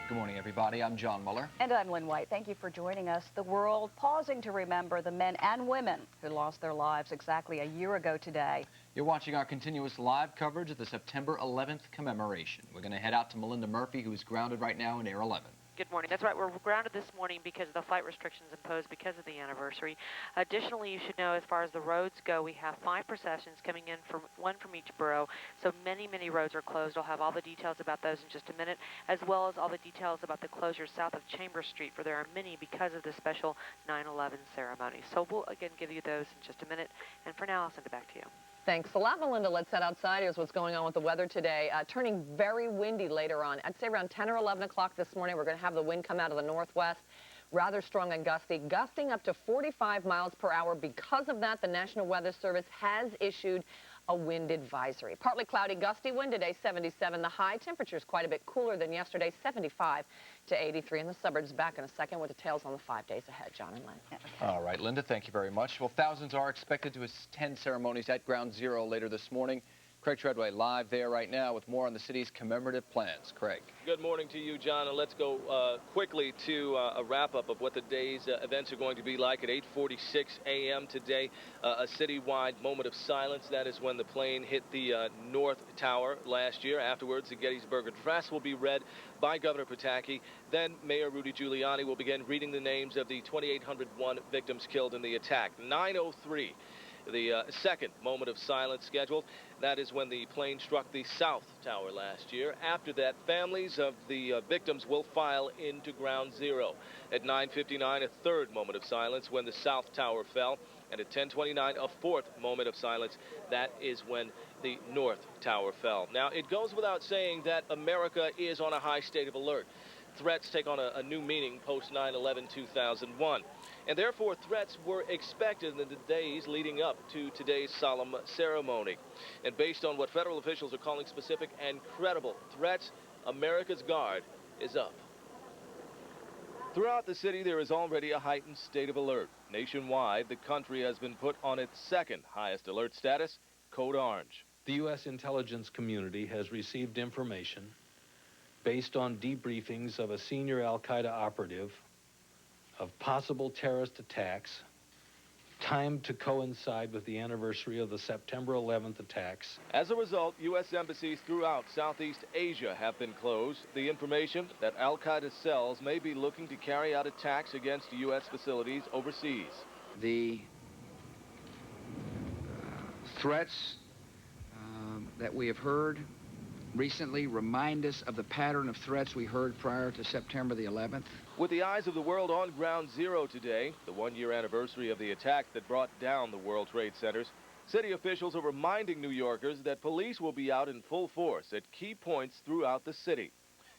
Good morning, everybody. I'm John Muller.
And I'm Lynn White. Thank you for joining us. The world pausing to remember the men and women who lost their lives exactly a year ago today.
You're watching our continuous live coverage of the September 11th commemoration. We're going to head out to Melinda Murphy, who is grounded right now in Air 11.
Good morning. That's right. We're grounded this morning because of the flight restrictions imposed because of the anniversary. Additionally, you should know as far as the roads go, we have 5 processions coming in, from one from each borough. So many roads are closed. I'll have all the details about those in just a minute, as well as all the details about the closures south of Chambers Street, for there are many because of the special 9/11 ceremony. So we'll again give you those in just a minute. And for now, I'll send it back to you.
Thanks a lot, Melinda. Let's head outside. Here's what's going on with the weather today. Turning very windy later on. I'd say around 10 or 11 o'clock this morning, we're going to have the wind come out of the northwest. Rather strong and gusty, gusting up to 45 miles per hour. Because of that, the National Weather Service has issued a wind advisory. Partly cloudy, gusty wind today, 77. The high temperature is quite a bit cooler than yesterday, 75 to 83 in the suburbs. Back in a second with details on the 5 days ahead. John and Lynn.
All right, Linda, thank you very much. Well, thousands are expected to attend ceremonies at Ground Zero later this morning. Craig Treadway live there right now with more on the city's commemorative plans. Craig.
Good morning to you, John, and let's go quickly to a wrap-up of what the day's events are going to be like at 8:46 a.m. today. A citywide moment of silence. That is when the plane hit the North Tower last year. Afterwards, the Gettysburg Address will be read by Governor Pataki. Then Mayor Rudy Giuliani will begin reading the names of the 2,801 victims killed in the attack. 9:03. The second moment of silence scheduled, that is when the plane struck the South Tower last year. After that, families of the victims will file into Ground Zero. At 9:59, a third moment of silence when the South Tower fell. And at 10:29, a fourth moment of silence. That is when the North Tower fell. Now, it goes without saying that America is on a high state of alert. Threats take on a new meaning post 9/11/2001. And therefore, threats were expected in the days leading up to today's solemn ceremony. And based on what federal officials are calling specific and credible threats, America's guard is up. Throughout the city, there is already a heightened state of alert. Nationwide, the country has been put on its second highest alert status, Code Orange.
The U.S. intelligence community has received information based on debriefings of a senior al-Qaeda operative of possible terrorist attacks timed to coincide with the anniversary of the September 11th attacks.
As a result, U.S. embassies throughout Southeast Asia have been closed. The information that al-Qaeda cells may be looking to carry out attacks against U.S. facilities overseas.
The threats that we have heard recently remind us of the pattern of threats we heard prior to September the 11th.
With the eyes of the world on Ground Zero today, the one-year anniversary of the attack that brought down the World Trade Centers, city officials are reminding New Yorkers that police will be out in full force at key points throughout the city.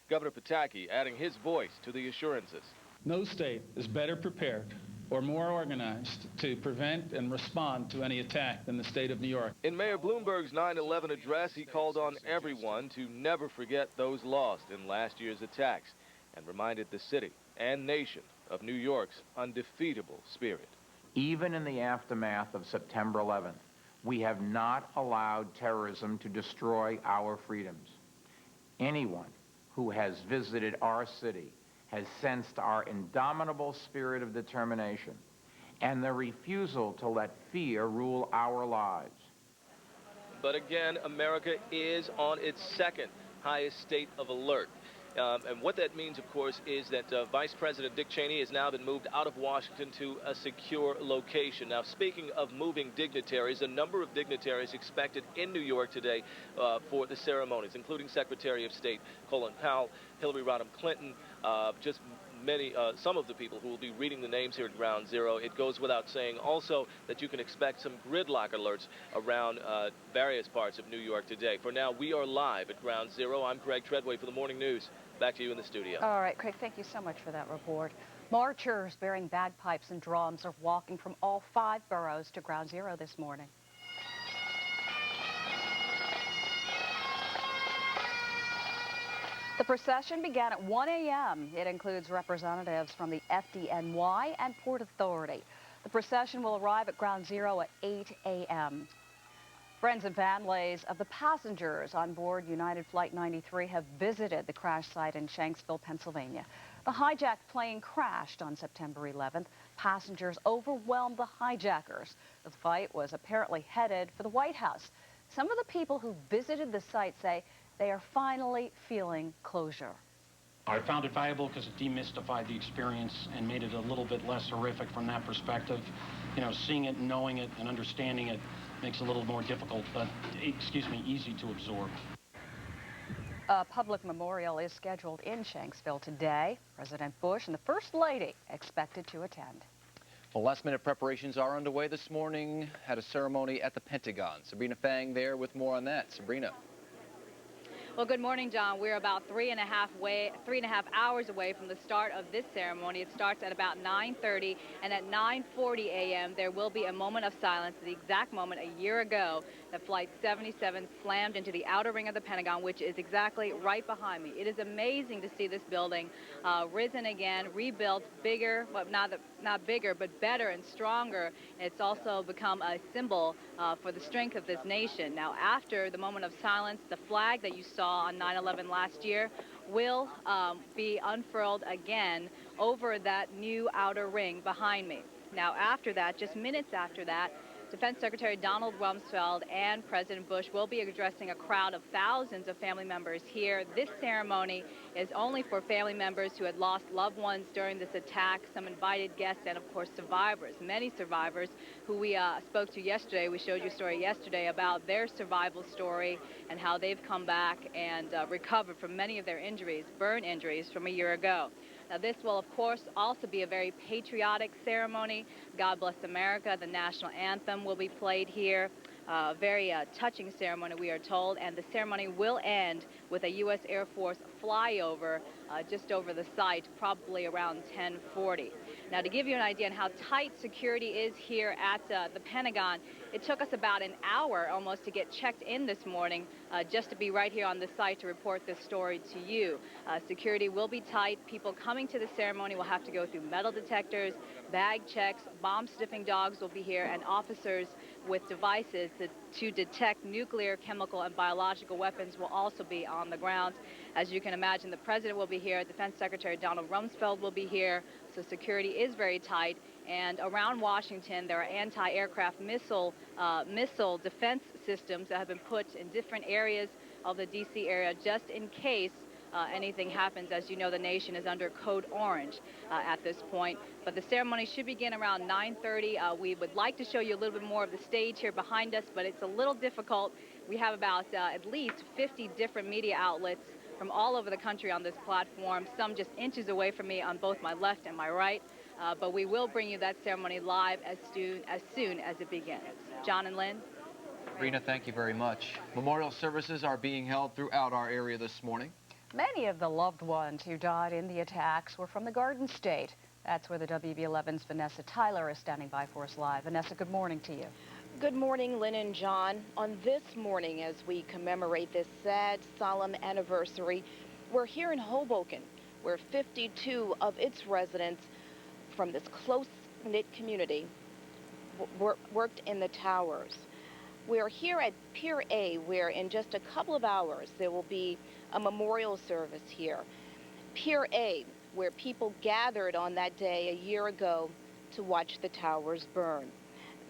Governor Pataki adding his voice to the assurances.
No state is better prepared or more organized to prevent and respond to any attack than the state of New York.
In Mayor Bloomberg's 9/11 address, he called on everyone to never forget those lost in last year's attacks and reminded the city and nation of New York's undefeatable spirit.
Even in the aftermath of September 11th, we have not allowed terrorism to destroy our freedoms. Anyone who has visited our city has sensed our indomitable spirit of determination and the refusal to let fear rule our lives.
But again, America is on its second highest state of alert. And what that means, of course, is that Vice President Dick Cheney has now been moved out of Washington to a secure location. Now, speaking of moving dignitaries, a number of dignitaries expected in New York today for the ceremonies, including Secretary of State Colin Powell, Hillary Rodham Clinton, just some of the people who will be reading the names here at Ground Zero. It goes without saying also that you can expect some gridlock alerts around various parts of New York today. For now, we are live at Ground Zero. I'm Craig Treadway for the Morning News. Back to you in the studio.
All right, Craig, thank you so much for that report. Marchers bearing bagpipes and drums are walking from all 5 boroughs to Ground Zero this morning. The procession began at 1 a.m. It includes representatives from the FDNY and Port Authority. The procession will arrive at Ground Zero at 8 a.m. Friends and families of the passengers on board United Flight 93 have visited the crash site in Shanksville, Pennsylvania. The hijacked plane crashed on September 11th. Passengers overwhelmed the hijackers. The flight was apparently headed for the White House. Some of the people who visited the site say they are finally feeling closure.
I found it valuable because it demystified the experience and made it a little bit less horrific from that perspective. You know, seeing it, knowing it, and understanding it makes it a little more difficult, but, easy to absorb.
A public memorial is scheduled in Shanksville today. President Bush and the First Lady expected to attend.
Well, last-minute preparations are underway this morning. Had a ceremony at the Pentagon. Sabrina Fang there with more on that. Sabrina.
Well, good morning, John. We're about 3.5 hours away from the start of this ceremony. It starts at about 9:30, and at 9:40 a.m. there will be a moment of silence, the exact moment a year ago that Flight 77 slammed into the outer ring of the Pentagon, which is exactly right behind me. It is amazing to see this building risen again, rebuilt, bigger, well, not bigger, but better and stronger. It's also become a symbol for the strength of this nation. Now, after the moment of silence, the flag that you saw on 9/11 last year will be unfurled again over that new outer ring behind me. Now, after that, just minutes after that, Defense Secretary Donald Rumsfeld and President Bush will be addressing a crowd of thousands of family members here. This ceremony is only for family members who had lost loved ones during this attack, some invited guests, and of course survivors. Many survivors who we spoke to yesterday. We showed you a story yesterday about their survival story and how they've come back and recovered from many of their injuries, burn injuries from a year ago. Now, this will, of course, also be a very patriotic ceremony. God Bless America, the national anthem, will be played here. Very touching ceremony, we are told, and the ceremony will end with a U.S. Air Force flyover just over the site, probably around 10:40. Now, to give you an idea on how tight security is here at the Pentagon, it took us about an hour almost to get checked in this morning just to be right here on the site to report this story to you. Security will be tight. People coming to the ceremony will have to go through metal detectors, bag checks, bomb-sniffing dogs will be here, and officers with devices to detect nuclear, chemical, and biological weapons will also be on the grounds. As you can imagine, the President will be here. Defense Secretary Donald Rumsfeld will be here. So security is very tight. And around Washington, there are anti-aircraft missile defense systems that have been put in different areas of the D.C. area just in case anything happens. As you know, the nation is under Code Orange at this point. But the ceremony should begin around 9:30. We would like to show you a little bit more of the stage here behind us, but it's a little difficult. We have about at least 50 different media outlets from all over the country on this platform, some just inches away from me on both my left and my right. But we will bring you that ceremony live as soon as it begins. John and Lynn?
Rena, thank you very much. Memorial services are being held throughout our area this morning.
Many of the loved ones who died in the attacks were from the Garden State. That's where the WB11's Vanessa Tyler is standing by for us live. Vanessa, good morning to you.
Good morning, Lynn and John. On this morning, as we commemorate this sad, solemn anniversary, we're here in Hoboken, where 52 of its residents from this close-knit community worked in the towers. We're here at Pier A, where in just a couple of hours there will be a memorial service here. Pier A, where people gathered on that day a year ago to watch the towers burn.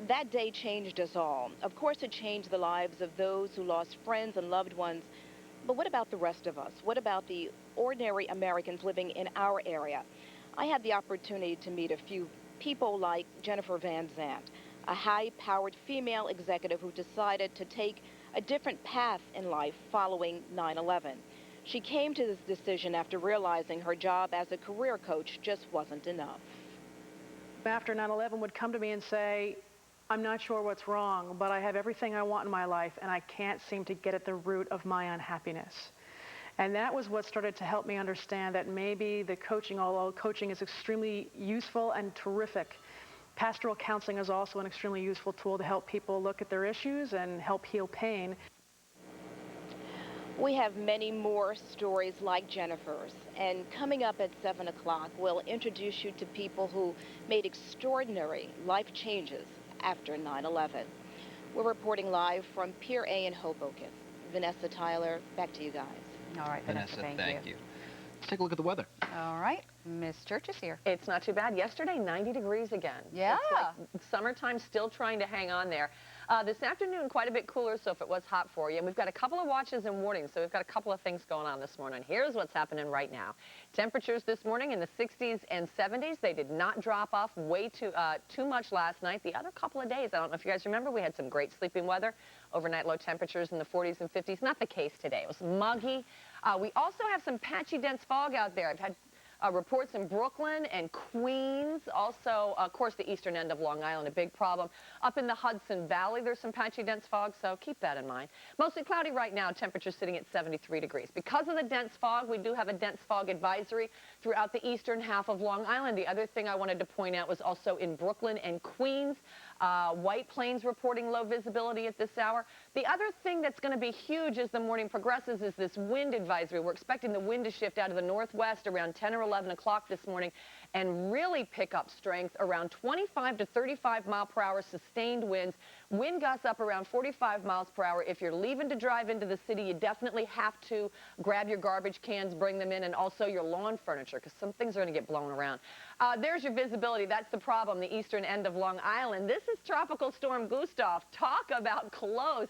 That day changed us all. Of course, it changed the lives of those who lost friends and loved ones. But what about the rest of us? What about the ordinary Americans living in our area? I had the opportunity to meet a few people like Jennifer Van Zandt, a high-powered female executive who decided to take a different path in life following 9/11. She came to this decision after realizing her job as a career coach just wasn't enough.
After 9/11 would come to me and say, I'm not sure what's wrong, but I have everything I want in my life, and I can't seem to get at the root of my unhappiness. And that was what started to help me understand that maybe the coaching, although coaching is extremely useful and terrific, pastoral counseling is also an extremely useful tool to help people look at their issues and help heal pain.
We have many more stories like Jennifer's, and coming up at 7 o'clock, we'll introduce you to people who made extraordinary life changes after 9/11. We're reporting live from Pier A in Hoboken. Vanessa Tyler, back to you guys.
All right, Vanessa,
thank you. Let's take a look at the weather.
All right, Miss Church is here.
It's not too bad. Yesterday, 90 degrees again.
Yeah.
It's like summertime, still trying to hang on there. This afternoon, quite a bit cooler, so if it was hot for you. And we've got a couple of watches and warnings, so we've got a couple of things going on this morning. Here's what's happening right now. Temperatures this morning in the 60s and 70s. They did not drop off way too much last night. The other couple of days, I don't know if you guys remember, we had some great sleeping weather. Overnight low temperatures in the 40s and 50s. Not the case today. It was muggy. We also have some patchy, dense fog out there. I've had reports in Brooklyn and Queens. Also, of course, the eastern end of Long Island, a big problem. Up in the Hudson Valley, there's some patchy, dense fog, so keep that in mind. Mostly cloudy right now, temperature sitting at 73 degrees. Because of the dense fog, we do have a dense fog advisory throughout the eastern half of Long Island. The other thing I wanted to point out was also in Brooklyn and Queens. White Plains reporting low visibility at this hour. The other thing that's going to be huge as the morning progresses is this wind advisory. We're expecting the wind to shift out of the northwest around 10 or 11 o'clock this morning and really pick up strength around 25 to 35 mile per hour sustained winds Wind gusts up around 45 miles per hour. If you're leaving to drive into the city, you definitely have to grab your garbage cans, bring them in, and also your lawn furniture, because some things are going to get blown around. There's your visibility. That's the problem, the eastern end of Long Island. This is Tropical Storm Gustav. Talk about close.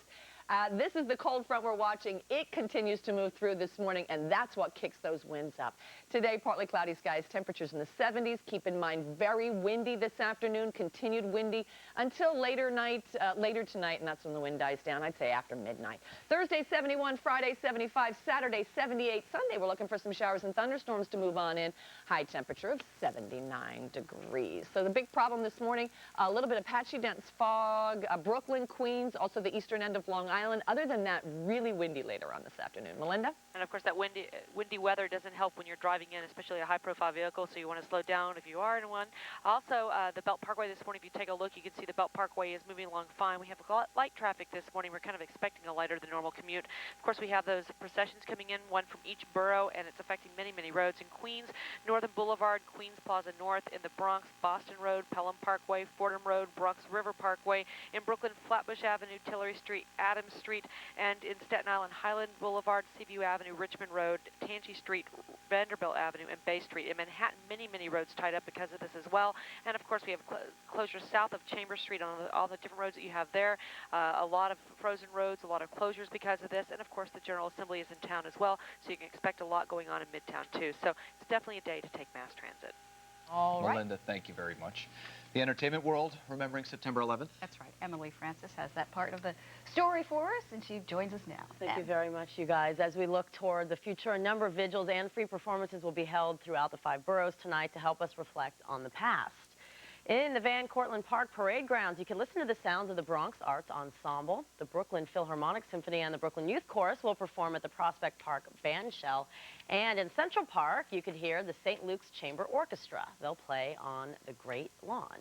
This is the cold front we're watching. It continues to move through this morning, and that's what kicks those winds up. Today, partly cloudy skies, temperatures in the 70s. Keep in mind, very windy this afternoon, continued windy until later tonight, and that's when the wind dies down, I'd say after midnight. Thursday, 71, Friday, 75, Saturday, 78. Sunday, we're looking for some showers and thunderstorms to move on in. High temperature of 79 degrees. So the big problem this morning, a little bit of patchy, dense fog, Brooklyn, Queens, also the eastern end of Long Island. Other than that, really windy later on this afternoon. Melinda?
And of course, that windy weather doesn't help when you're driving in, especially a high-profile vehicle, so you want to slow down if you are in one. Also, the Belt Parkway this morning, if you take a look, you can see the Belt Parkway is moving along fine. We have light traffic this morning. We're kind of expecting a lighter than normal commute. Of course, we have those processions coming in, one from each borough, and it's affecting many, many roads. In Queens, Northern Boulevard, Queens Plaza North. In the Bronx, Boston Road, Pelham Parkway, Fordham Road, Bronx River Parkway. In Brooklyn, Flatbush Avenue, Tillery Street, Adams Street, and in Staten Island, Highland Boulevard, Seaview Avenue, Richmond Road, Tangi Street, Vanderbilt Avenue, and Bay Street. In Manhattan, many, many roads tied up because of this as well. And of course, we have closures south of Chambers Street on all the different roads that you have there. A lot of frozen roads, a lot of closures because of this. And of course, the General Assembly is in town as well, so you can expect a lot going on in Midtown too. So it's definitely a day to take mass transit.
All right.
Melinda, thank you very much. The entertainment world, remembering September 11th.
That's right. Emily Francis has that part of the story for us, and she joins us now.
Thank you very much, you guys. As we look toward the future, a number of vigils and free performances will be held throughout the 5 boroughs tonight to help us reflect on the past. In the Van Cortlandt Park Parade Grounds, you can listen to the sounds of the Bronx Arts Ensemble. The Brooklyn Philharmonic Symphony and the Brooklyn Youth Chorus will perform at the Prospect Park Bandshell. And in Central Park, you could hear the St. Luke's Chamber Orchestra. They'll play on the Great Lawn.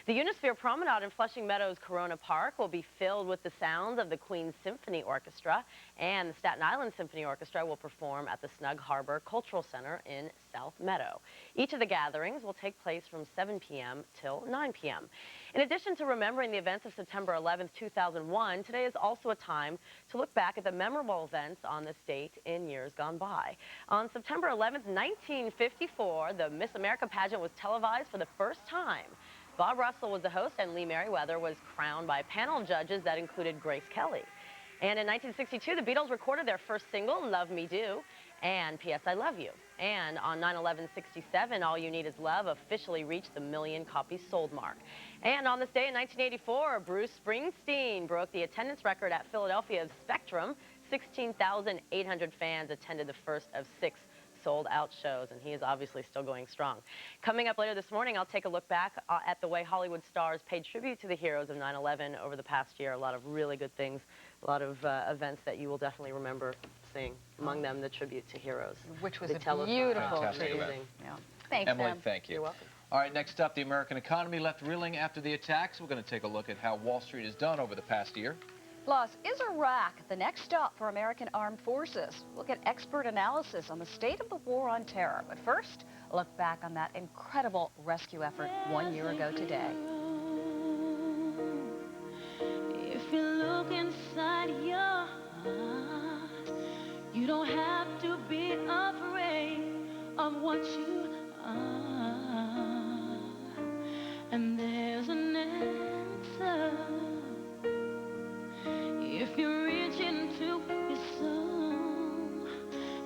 The Unisphere Promenade in Flushing Meadows Corona Park will be filled with the sounds of the Queen's Symphony Orchestra, and the Staten Island Symphony Orchestra will perform at the Snug Harbor Cultural Center in South Meadow. Each of the gatherings will take place from 7 p.m. till 9 p.m. In addition to remembering the events of September 11th, 2001, today is also a time to look back at the memorable events on this date in years gone by. On September 11th, 1954, the Miss America pageant was televised for the first time. Bob Russell was the host, and Lee Merriweather was crowned by a panel of judges that included Grace Kelly. And in 1962, the Beatles recorded their first single, Love Me Do, and P.S. I Love You. And on 9/11/67, All You Need Is Love officially reached the 1 million copies sold mark. And on this day in 1984, Bruce Springsteen broke the attendance record at Philadelphia's Spectrum. 16,800 fans attended the first of 6 sold-out shows, and he is obviously still going strong. Coming up later this morning, I'll take a look back at the way Hollywood stars paid tribute to the heroes of 9/11 over the past year. A lot of really good things, a lot of events that you will definitely remember seeing. Among them, the tribute to heroes.
Which was
the
a beautiful
Fantastic event.
amazing. Yeah. Thanks,
Emily,
Em.
thank you.
You're welcome.
All right, next up, the American economy left reeling after the attacks. We're going to take a look at how Wall Street has done over the past year.
Plus, is Iraq the next stop for American armed forces? Look at expert analysis on the state of the war on terror. But first, a look back on that incredible rescue effort 1 year ago today.
If you look inside your heart, you don't have to be afraid of what you are. And there's an answer. If you reach into your soul,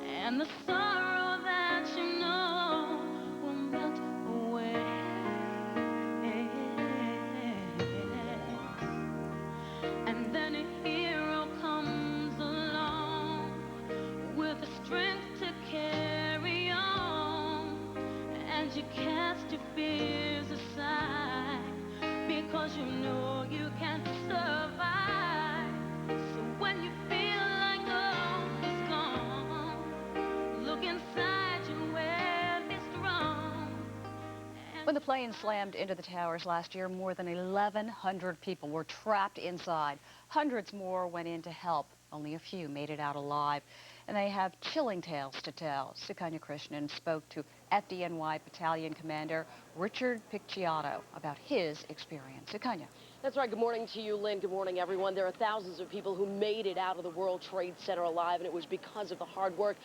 and the sorrow that you know will melt away, and then a hero comes along with the strength to carry on, and you cast your fears aside because you know you can survive.
When the plane slammed into the towers last year, more than 1,100 people were trapped inside. Hundreds more went in to help. Only a few made it out alive. And they have chilling tales to tell. Sukanya Krishnan spoke to
FDNY Battalion Commander Richard Picciotto about his experience. Sukanya.
That's right. Good morning to you, Lynn. Good morning, everyone. There are thousands of people who made it out of the World Trade Center alive, and it was because of the hard work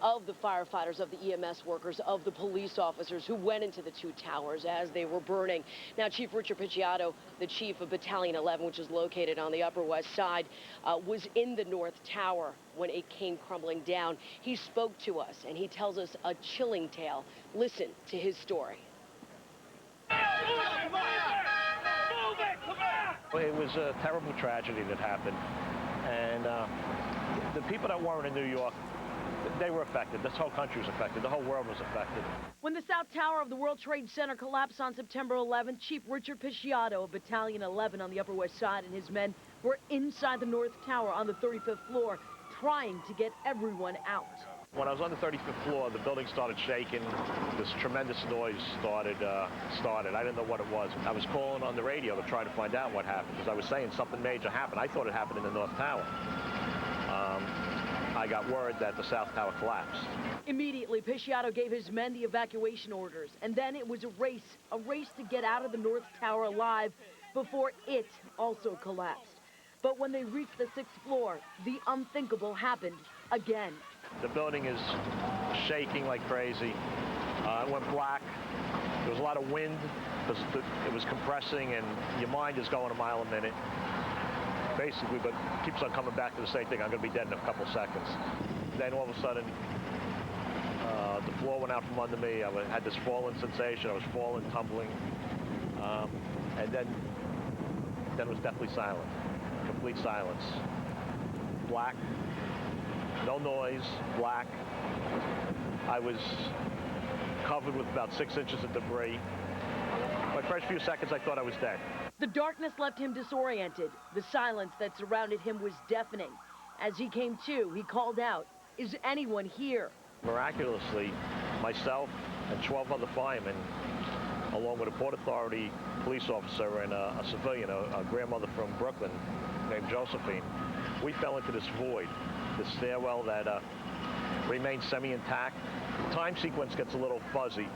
of the firefighters, of the EMS workers, of the police officers who went into the two towers as they were burning. Now, Chief Richard Picciotto, the chief of Battalion 11, which is located on the Upper West Side, was in the North Tower when it came crumbling down. He spoke to us, and he tells us a chilling tale. Listen to his story.
It was a terrible tragedy that happened, and the people that weren't in New York, they were affected. This whole country was affected. The whole world was affected.
When the South Tower of the World Trade Center collapsed on September 11th, Chief Richard Picciotto of Battalion 11 on the Upper West Side and his men were inside the North Tower on the 35th floor, trying to get everyone out.
When I was on the 35th floor, the building started shaking. This tremendous noise started. I didn't know what it was. I was calling on the radio to try to find out what happened because I was saying something major happened. I thought it happened in the North Tower. I got word that the South Tower collapsed.
Immediately, Picciotto gave his men the evacuation orders, and then it was a race to get out of the North Tower alive before it also collapsed. But when they reached the 6th floor, the unthinkable happened again.
The building is shaking like crazy. It went black. There was a lot of wind because it was compressing, and your mind is going a mile a minute, basically, but keeps on coming back to the same thing. I'm going to be dead in a couple seconds. Then all of a sudden, the floor went out from under me. I had this falling sensation. I was falling, tumbling, and then it was deathly silent, complete silence. Black. No noise, black. I was covered with about 6 inches of debris. My first few seconds, I thought I was dead.
The darkness left him disoriented. The silence that surrounded him was deafening. As he came to, he called out, "Is anyone here?"
Miraculously, myself and 12 other firemen, along with a Port Authority police officer and a civilian, a grandmother from Brooklyn named Josephine, we fell into this void. The stairwell that remained semi-intact. The time sequence gets a little fuzzy,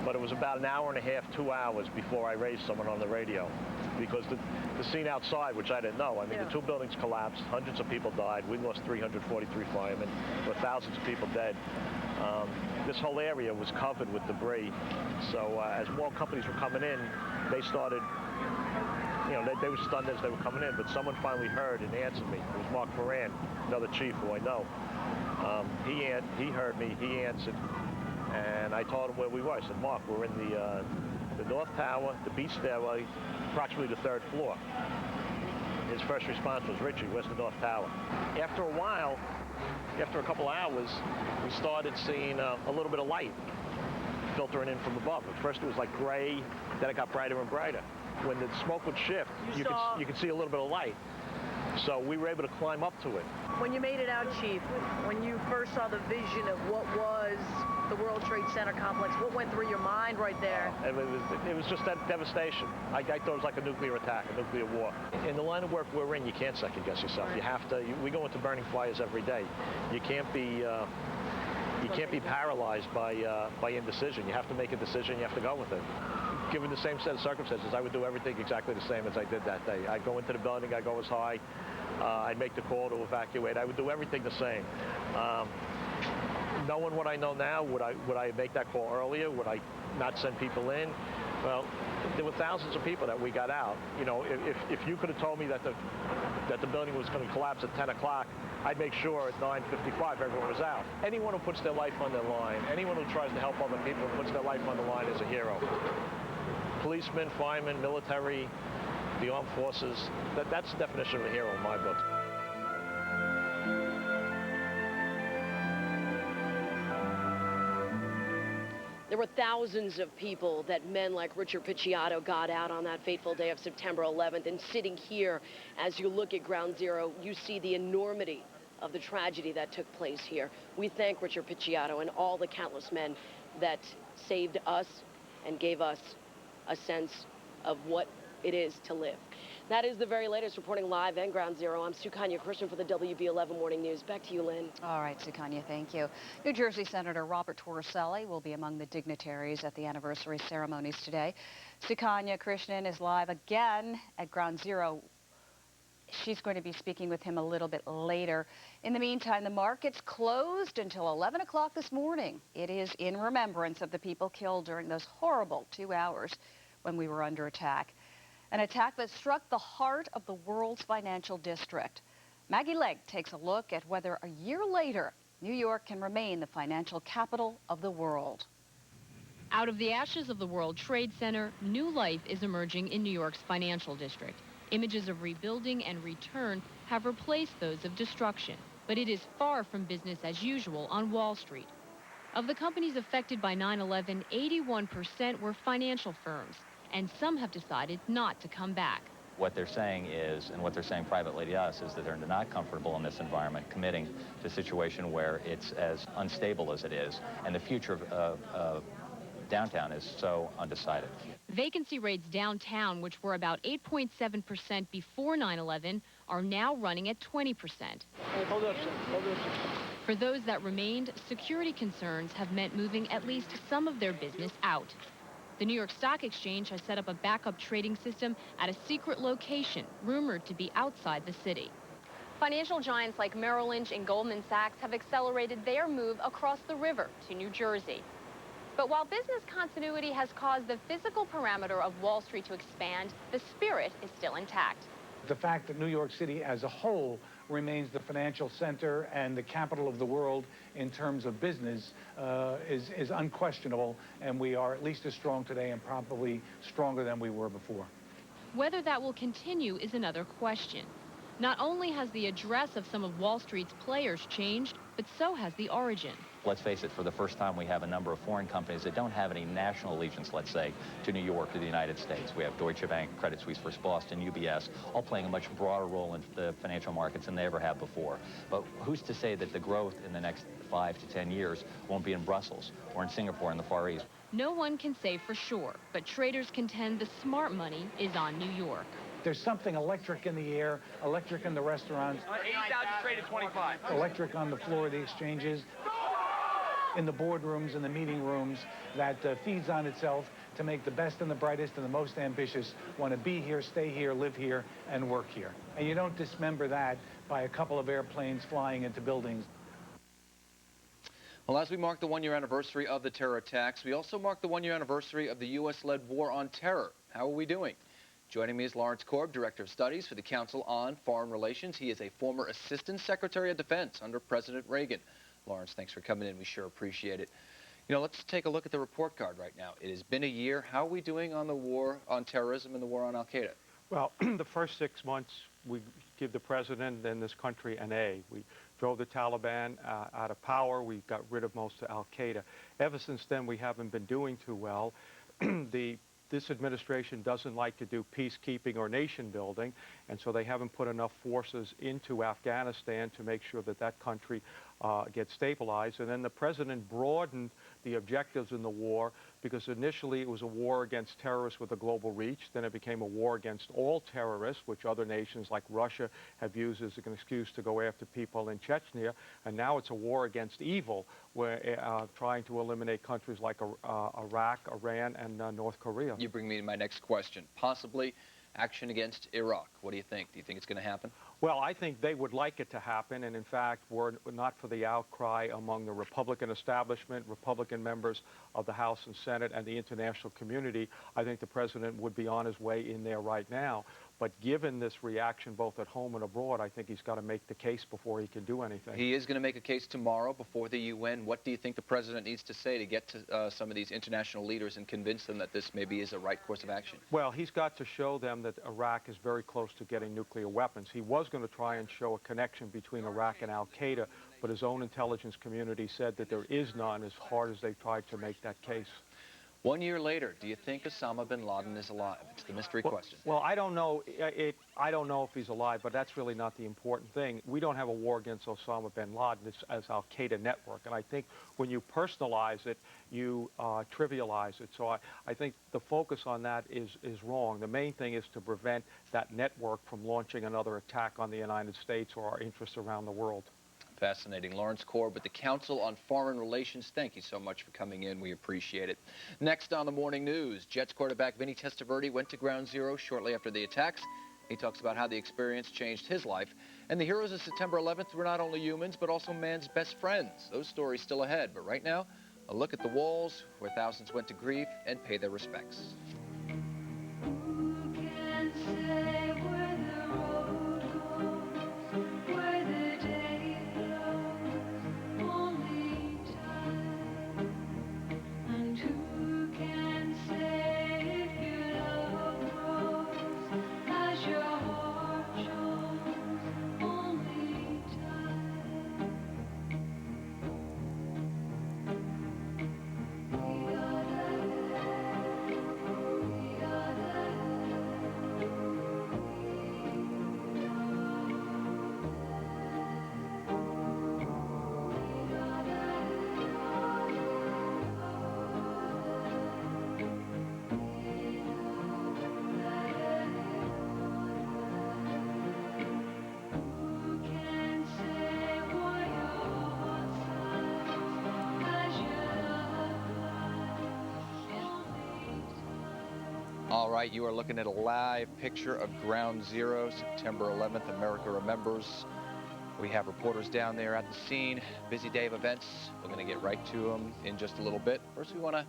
but it was about an hour and a half, 2 hours before I raised someone on the radio, because the scene outside, which I didn't know, I mean, the two buildings collapsed, hundreds of people died, we lost 343 firemen, there were thousands of people dead. This whole area was covered with debris, so as more companies were coming in, they started, you know, they were stunned as they were coming in, but someone finally heard and answered me. It was Mark Moran, another chief who I know. He heard me, he answered, and I told him where we were. I said, "Mark, we're in the North Tower, the beach stairway, approximately the 3rd floor." His first response was, "Richie, where's the North Tower?" After a while, after a couple hours, we started seeing a little bit of light filtering in from above. At first it was like gray, then it got brighter and brighter. When the smoke would shift, you could see a little bit of light. So we were able to climb up to it.
When you made it out, Chief, when you first saw the vision of what was the World Trade Center complex, what went through your mind right there?
It was just that devastation. I thought it was like a nuclear attack, a nuclear war. In the line of work we're in, you can't second guess yourself. You have to. We go into burning fires every day. You can't be paralyzed by indecision. You have to make a decision. You have to go with it. Given the same set of circumstances, I would do everything exactly the same as I did that day. I'd go into the building, I'd go as high, I'd make the call to evacuate. I would do everything the same. Knowing what I know now, would I make that call earlier? Would I not send people in? Well, there were thousands of people that we got out. You know, if you could have told me that the building was going to collapse at 10 o'clock, I'd make sure at 9:55 everyone was out. Anyone who puts their life on the line, anyone who tries to help other people and puts their life on the line is a hero. Policemen, firemen, military, the armed forces, that's the definition of a hero in my book.
There were thousands of people that men like Richard Picciotto got out on that fateful day of September 11th. And sitting here, as you look at Ground Zero, you see the enormity of the tragedy that took place here. We thank Richard Picciotto and all the countless men that saved us and gave us a sense of what it is to live. That is the very latest. Reporting live and Ground Zero, I'm Sukanya Christian for the WB11 Morning News. Back to you, Lynn.
All right, Sukanya, thank you. New Jersey Senator Robert Torricelli will be among the dignitaries at the anniversary ceremonies today. Sukanya Christian is live again at Ground Zero. She's going to be speaking with him a little bit later. In the meantime, the market's closed until 11 o'clock this morning. It is in remembrance of the people killed during those horrible 2 hours when we were under attack. An attack that struck the heart of the world's financial district. Maggie Legg takes a look at whether a year later, New York can remain the financial capital of the world.
Out of the ashes of the World Trade Center, new life is emerging in New York's financial district. Images of rebuilding and return have replaced those of destruction, but it is far from business as usual on Wall Street. Of the companies affected by 9/11, 81% were financial firms, and some have decided not to come back.
What they're saying is, and what they're saying privately to us, is that they're not comfortable in this environment, committing to a situation where it's as unstable as it is, and the future of downtown is so undecided.
Vacancy rates downtown, which were about 8.7% before 9/11, are now running at 20%.
Hey, hold up, sir. Hold up, sir.
For those that remained, security concerns have meant moving at least some of their business out. The New York Stock Exchange has set up a backup trading system at a secret location, rumored to be outside the city. Financial giants like Merrill Lynch and Goldman Sachs have accelerated their move across the river to New Jersey. But while business continuity has caused the physical parameter of Wall Street to expand, the spirit is still intact.
The fact that New York City as a whole remains the financial center and the capital of the world in terms of business is unquestionable, and we are at least as strong today and probably stronger than we were before.
Whether that will continue is another question. Not only has the address of some of Wall Street's players changed, but so has the origin.
Let's face it, for the first time we have a number of foreign companies that don't have any national allegiance, let's say, to New York or the United States. We have Deutsche Bank, Credit Suisse, First Boston, UBS, all playing a much broader role in the financial markets than they ever have before. But who's to say that the growth in the next 5 to 10 years won't be in Brussels or in Singapore in the Far East?
No one can say for sure, but traders contend the smart money is on New York.
There's something electric in the air, electric in the restaurants,
80,000 traded 25.
electric on the floor of the exchanges, in the boardrooms and the meeting rooms that feeds on itself to make the best and the brightest and the most ambitious want to be here, stay here, live here, and work here. And you don't dismember that by a couple of airplanes flying into buildings.
Well, as we mark the one-year anniversary of the terror attacks, we also mark the one-year anniversary of the U.S.-led war on terror. How are we doing? Joining me is Lawrence Korb, Director of Studies for the Council on Foreign Relations. He is a former Assistant Secretary of Defense under President Reagan. Lawrence, thanks for coming in. We sure appreciate it. You know, let's take a look at the report card right now. It has been a year. How are we doing on the war on terrorism and the war on al-Qaeda?
Well, the first 6 months, we give the president and this country an A. We drove the Taliban out of power. We got rid of most of al-Qaeda. Ever since then, we haven't been doing too well. This administration doesn't like to do peacekeeping or nation building, and so they haven't put enough forces into Afghanistan to make sure that that country gets stabilized. And then the president broadened the objectives in the war, because initially it was a war against terrorists with a global reach. Then it became a war against all terrorists, which other nations like Russia have used as an excuse to go after people in Chechnya. And now it's a war against evil, where trying to eliminate countries like Iraq, Iran, and North Korea.
You bring me to my next question. Possibly action against Iraq. What do you think? Do you think it's going to happen?
Well, I think they would like it to happen, and in fact, were not for the outcry among the Republican establishment, Republican members of the House and Senate, and the international community, I think the president would be on his way in there right now. But given this reaction both at home and abroad, I think he's got to make the case before he can do anything.
He is going to make a case tomorrow before the UN. What do you think the president needs to say to get to some of these international leaders and convince them that this maybe is a right course of action?
Well, he's got to show them that Iraq is very close to getting nuclear weapons. He was going to try and show a connection between Iraq and al-Qaeda, but his own intelligence community said that there is none, as hard as they tried to make that case.
1 year later, do you think Osama bin Laden is alive? It's the mystery question.
Well, I don't know. I don't know if he's alive, but that's really not the important thing. We don't have a war against Osama bin Laden. It's as Al-Qaeda network, and I think when you personalize it, you trivialize it. So I think the focus on that is wrong. The main thing is to prevent that network from launching another attack on the United States or our interests around the world.
Fascinating. Lawrence Korb with the Council on Foreign Relations. Thank you so much for coming in. We appreciate it. Next on the morning news, Jets quarterback Vinny Testaverde went to Ground Zero shortly after the attacks. He talks about how the experience changed his life. And the heroes of September 11th were not only humans, but also man's best friends. Those stories still ahead. But right now, a look at the walls where thousands went to grieve and pay their respects. All right, you are looking at a live picture of Ground Zero, September 11th. America remembers. We have reporters down there at the scene. Busy day of events. We're going to get right to them in just a little bit. First, we want to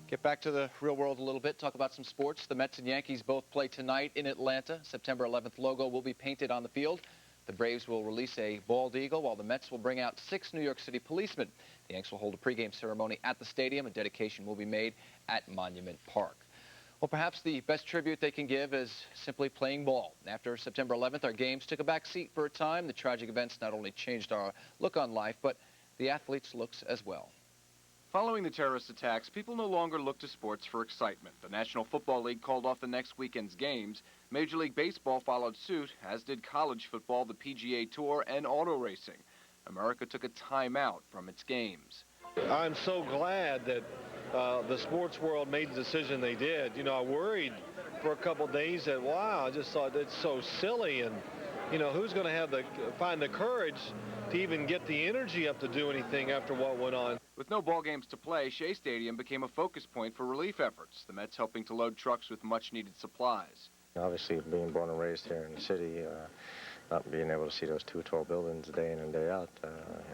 get back to the real world a little bit, talk about some sports. The Mets and Yankees both play tonight in Atlanta. September 11th logo will be painted on the field. The Braves will release a bald eagle, while the Mets will bring out 6 New York City policemen. The Yanks will hold a pregame ceremony at the stadium. A dedication will be made at Monument Park. Well, perhaps the best tribute they can give is simply playing ball. After September 11th, our games took a back seat for a time. The tragic events not only changed our look on life, but the athletes' looks as well.
Following the terrorist attacks, people no longer look to sports for excitement. The National Football League called off the next weekend's games. Major League Baseball followed suit, as did college football, the PGA Tour, and auto racing. America took a timeout from its games.
I'm so glad that the sports world made the decision they did. You know, I worried for a couple days that, wow, I just thought it's so silly, and, you know, who's going to find the courage to even get the energy up to do anything after what went on.
With no ball games to play, Shea Stadium became a focus point for relief efforts, the Mets helping to load trucks with much-needed supplies.
Obviously, being born and raised here in the city, not being able to see those two tall buildings day in and day out,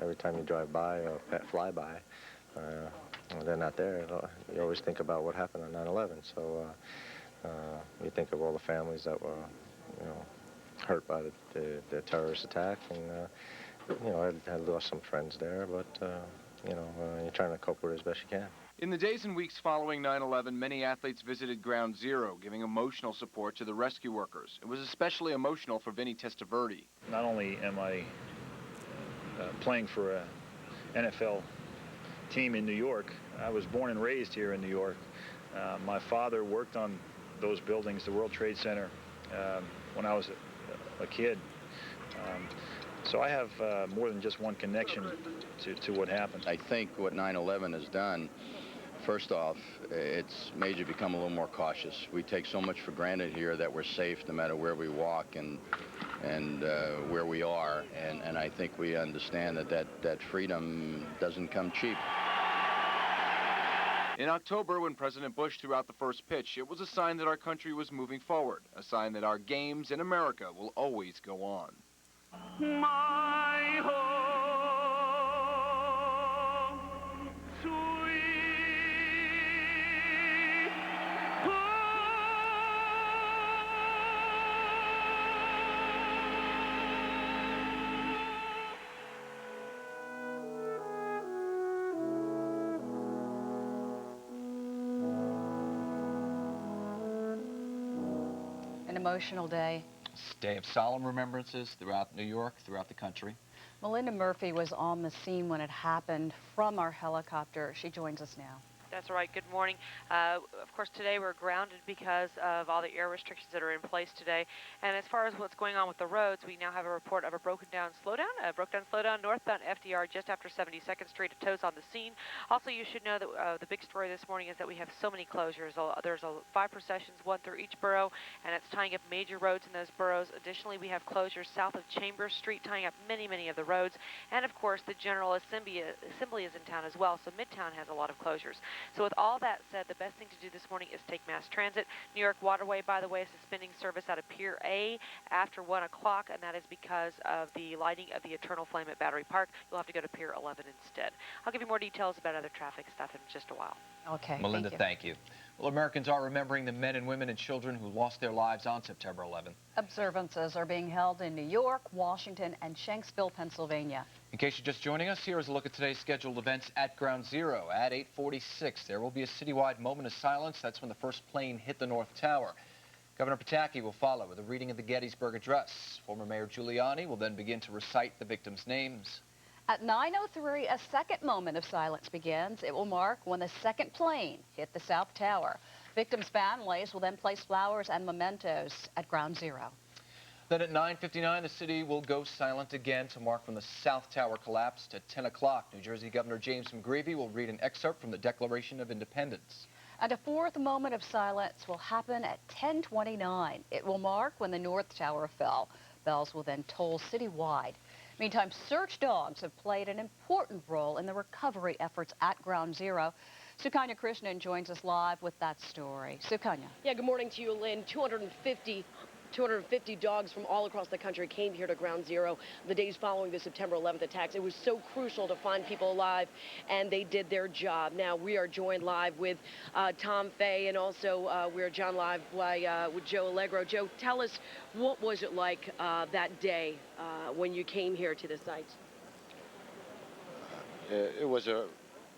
every time you drive by or fly by, they're not there. You always think about what happened on 9/11. So you think of all the families that were, you know, hurt by the terrorist attack, and you know, I lost some friends there, but you know, you're trying to cope with it as best you can.
In the days and weeks following 9/11, many athletes visited Ground Zero, giving emotional support to the rescue workers. It was especially emotional for Vinny Testaverde.
Not only am I playing for a NFL team in New York, I was born and raised here in New York. My father worked on those buildings, the World Trade Center, when I was a kid. So I have more than just one connection to what happened.
I think what 9/11 has done, first off, it's made you become a little more cautious. We take so much for granted here that we're safe no matter where we walk and where we are. And I think we understand that freedom doesn't come cheap.
In October, when President Bush threw out the first pitch, it was a sign that our country was moving forward, a sign that our games in America will always go on.
My home, sweet
An emotional day.
Day of solemn remembrances throughout New York, throughout the country.
Melinda Murphy was on the scene when it happened from our helicopter. She joins us now.
That's right. Good morning. Of course, today we're grounded because of all the air restrictions that are in place today. And as far as what's going on with the roads, we now have a report of a broken down slowdown northbound FDR just after 72nd Street. A tow's on the scene. Also, you should know that the big story this morning is that we have so many closures. There's 5 processions, 1 through each borough, and it's tying up major roads in those boroughs. Additionally, we have closures south of Chambers Street, tying up many of the roads. And of course, the General Assembly is in town as well, so Midtown has a lot of closures. So with all that said, the best thing to do this morning is take mass transit. New York Waterway, by the way, is suspending service out of Pier A after 1 o'clock, and that is because of the lighting of the Eternal Flame at Battery Park. You'll have to go to Pier 11 instead. I'll give you more details about other traffic stuff in just a while.
Okay,
Melinda, thank you. Well, Americans are remembering the men and women and children who lost their lives on September 11th.
Observances are being held in New York, Washington, and Shanksville, Pennsylvania.
In case you're just joining us, here is a look at today's scheduled events at Ground Zero. At 8:46, there will be a citywide moment of silence. That's when the first plane hit the North Tower. Governor Pataki will follow with a reading of the Gettysburg Address. Former Mayor Giuliani will then begin to recite the victims' names.
At 9:03, a second moment of silence begins. It will mark when the second plane hit the South Tower. Victims' families will then place flowers and mementos at Ground Zero.
Then at 9:59, the city will go silent again to mark when the South Tower collapsed. At 10 o'clock, New Jersey Governor James McGreevey will read an excerpt from the Declaration of Independence.
And a fourth moment of silence will happen at 10:29. It will mark when the North Tower fell. Bells will then toll citywide. Meantime, search dogs have played an important role in the recovery efforts at Ground Zero. Sukanya Krishnan joins us live with that story. Sukanya.
Yeah, good morning to you, Lynn. 250 dogs from all across the country came here to Ground Zero the days following the September 11th attacks. It was so crucial to find people alive, and they did their job. Now, we are joined live with Tom Fay, and also we're joined live with Joe Allegro. Joe, tell us, what was it like that day when you came here to the site?
It was a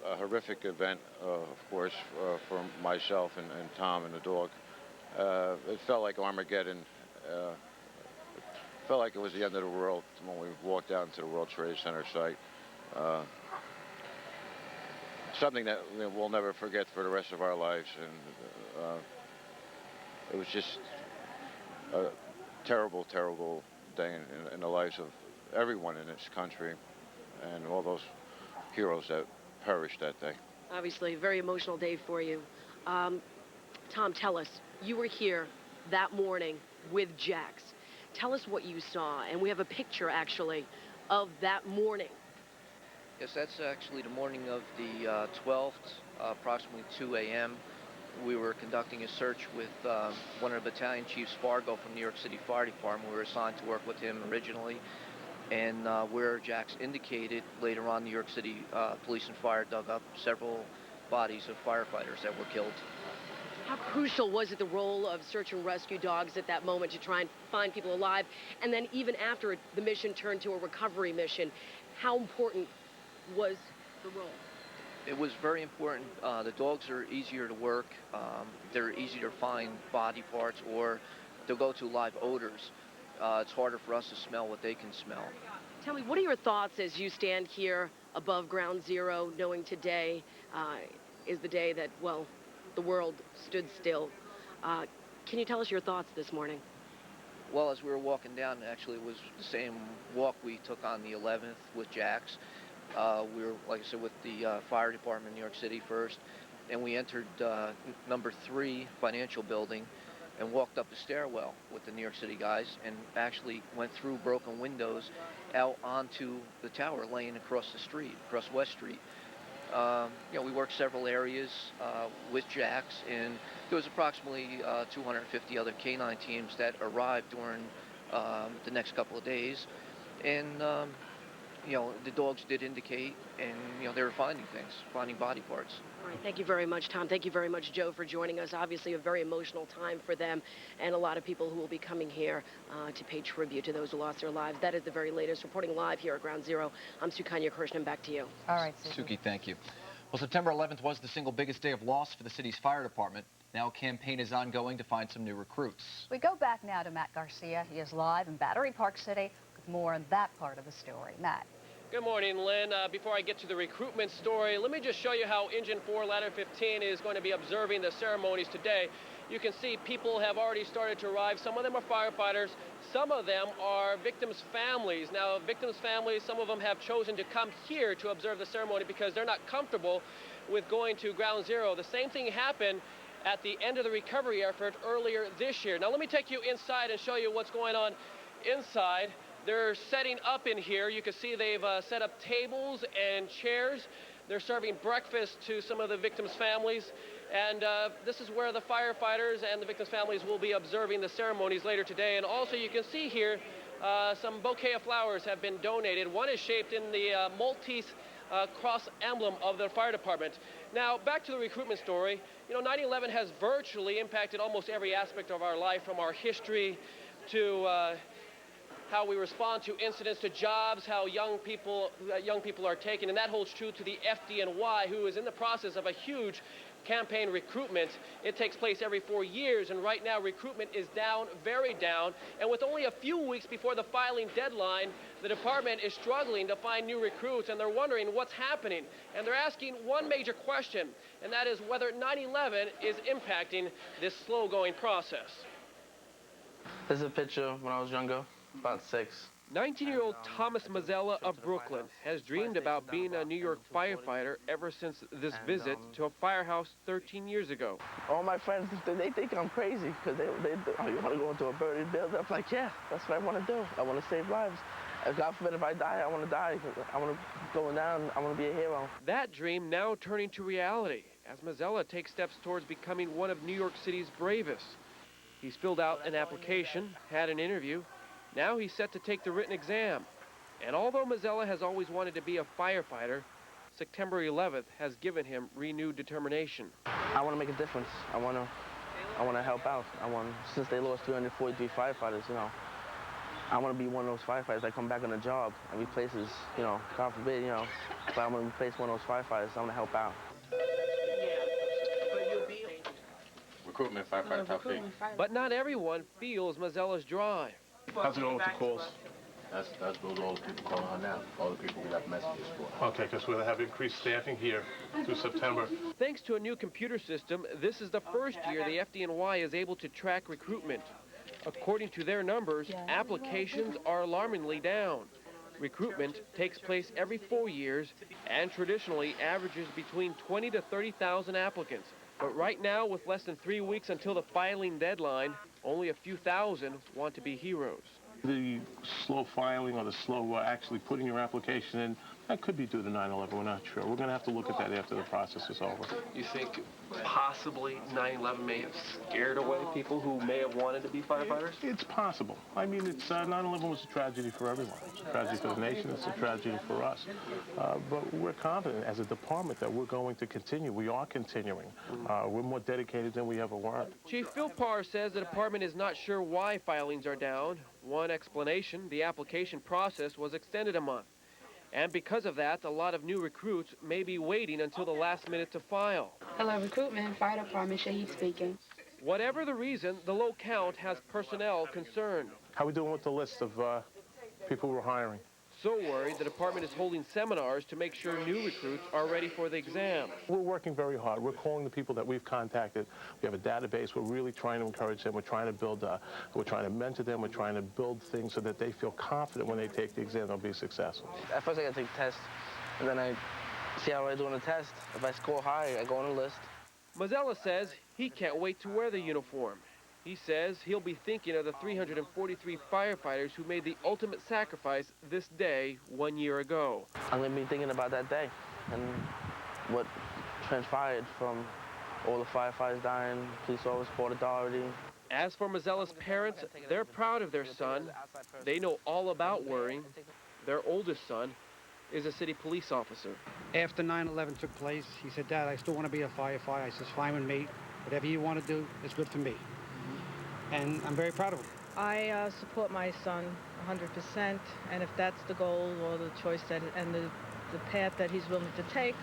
horrific event, of course, for myself and Tom and the dog. It felt like Armageddon. It felt like it was the end of the world when we walked out into the World Trade Center site. Something that we'll never forget for the rest of our lives. And it was just a terrible, terrible day in the lives of everyone in this country and all those heroes that perished that day.
Obviously, a very emotional day for you. Tom, tell us, you were here that morning with Jax. Tell us what you saw, and we have a picture, actually, of that morning.
Yes, that's actually the morning of the 12th, approximately 2 a.m. We were conducting a search with one of the battalion chiefs, Fargo, from New York City Fire Department. We were assigned to work with him originally, and where Jax indicated, later on, New York City Police and Fire dug up several bodies of firefighters that were killed.
How crucial was it, the role of search and rescue dogs at that moment to try and find people alive? And then even after the mission turned to a recovery mission, how important was the role?
It was very important. The dogs are easier to work. They're easier to find body parts or to go to live odors. It's harder for us to smell what they can smell.
Tell me, what are your thoughts as you stand here above Ground Zero, knowing today is the day that, well, the world stood still? Can you tell us your thoughts this morning?
Well, as we were walking down, actually, it was the same walk we took on the 11th with Jax. We were, like I said, with the fire department in New York City first, and we entered number 3 financial building and walked up the stairwell with the New York City guys and actually went through broken windows out onto the tower laying across the street, across West Street. You know, we worked several areas with Jax, and there was approximately 250 other K9 teams that arrived during the next couple of days. And, you know, the dogs did indicate, and, you know, they were finding things, finding body parts.
All right, thank you very much, Tom. Thank you very much, Joe, for joining us. Obviously a very emotional time for them and a lot of people who will be coming here to pay tribute to those who lost their lives. That is the very latest. Reporting live here at Ground Zero, I'm Sukanya Krishnan. Back to you.
All right,
Suki, thank you. Well, September 11th was the single biggest day of loss for the city's fire department. Now a campaign is ongoing to find some new recruits.
We go back now to Matt Garcia. He is live in Battery Park City with more on that part of the story. Matt.
Good morning, Lynn. Before I get to the recruitment story, let me just show you how Engine 4 Ladder 15 is going to be observing the ceremonies today. You can see people have already started to arrive. Some of them are firefighters. Some of them are victims' families. Now, victims' families, some of them have chosen to come here to observe the ceremony because they're not comfortable with going to Ground Zero. The same thing happened at the end of the recovery effort earlier this year. Now, let me take you inside and show you what's going on inside. They're setting up in here. You can see they've set up tables and chairs. They're serving breakfast to some of the victims' families. And this is where the firefighters and the victims' families will be observing the ceremonies later today. And also you can see here some bouquet of flowers have been donated. One is shaped in the Maltese cross emblem of the fire department. Now, back to the recruitment story. You know, 9/11 has virtually impacted almost every aspect of our life, from our history to how we respond to incidents, to jobs, how young people are taken. And that holds true to the FDNY, who is in the process of a huge campaign recruitment. It takes place every 4 years, and right now recruitment is down, very down. And with only a few weeks before the filing deadline, the department is struggling to find new recruits, and they're wondering what's happening. And they're asking one major question, and that is whether 9/11 is impacting this slow-going process.
This is a picture when I was younger, about 6.
19-year-old Thomas Mazzella of Brooklyn has dreamed about being a New York firefighter ever since this visit to a firehouse 13 years ago.
All my friends, they think I'm crazy because they oh, you want to go into a burning building? I'm like, yeah, that's what I want to do. I want to save lives. And God forbid if I die, I want to die. I want to go down. I want to be a hero.
That dream now turning to reality as Mazzella takes steps towards becoming one of New York City's bravest. He's filled out an application, had an interview. Now he's set to take the written exam. And although Mazzella has always wanted to be a firefighter, September 11th has given him renewed determination.
I want to make a difference. I want to help out. Since they lost 343 firefighters, you know, I want to be one of those firefighters that come back on the job and replaces, you know, God forbid, you know, if I'm going to replace one of those firefighters, I want to help out.
Recruitment firefighter top 8.
But not everyone feels Mazzella's drive.
How's it going with the calls?
That's what all the people calling on now. All the people we got messages for.
Okay, because we'll have increased staffing here through September.
Thanks to a new computer system, this is the first year the FDNY is able to track recruitment. According to their numbers, applications are alarmingly down. Recruitment takes place every 4 years and traditionally averages between 20 to 30,000 applicants. But right now, with less than 3 weeks until the filing deadline, only a few thousand want to be heroes.
The slow filing or the slow actually putting your application in, that could be due to 9/11. We're not sure. We're going to have to look at that after the process is over.
You think possibly 9/11 may have scared away people who may have wanted to be firefighters?
It's possible. I mean, 9/11 was a tragedy for everyone. It's a tragedy for the nation. It's a tragedy for us. But we're confident as a department that we're going to continue. We are continuing. We're more dedicated than we ever were.
Chief Phil Parr says the department is not sure why filings are down. One explanation, the application process was extended a month. And because of that, a lot of new recruits may be waiting until the last minute to file.
Hello, recruitment, fire department, Shaheed speaking.
Whatever the reason, the low count has personnel concerned.
How are we doing with the list of people we're hiring?
So worried, the department is holding seminars to make sure new recruits are ready for the exam.
We're working very hard. We're calling the people that we've contacted. We have a database. We're really trying to encourage them. We're trying to build, we're trying to mentor them. We're trying to build things so that they feel confident when they take the exam, they'll be successful.
At first I got to take the test, and then I see how I do on the test. If I score high, I go on the list.
Mazzella says he can't wait to wear the uniform. He says he'll be thinking of the 343 firefighters who made the ultimate sacrifice this day 1 year ago.
I'm going to be thinking about that day and what transpired from all the firefighters dying, police officers, Port Authority.
As for Mazzella's parents, they're proud of their son. They know all about worrying. Their oldest son is a city police officer.
After 9/11 took place, he said, Dad, I still want to be a firefighter. I said, fine with me. Whatever you want to do is good for me. And I'm very proud of him.
I support my son 100%, and if that's the goal or the choice and the path that he's willing to take,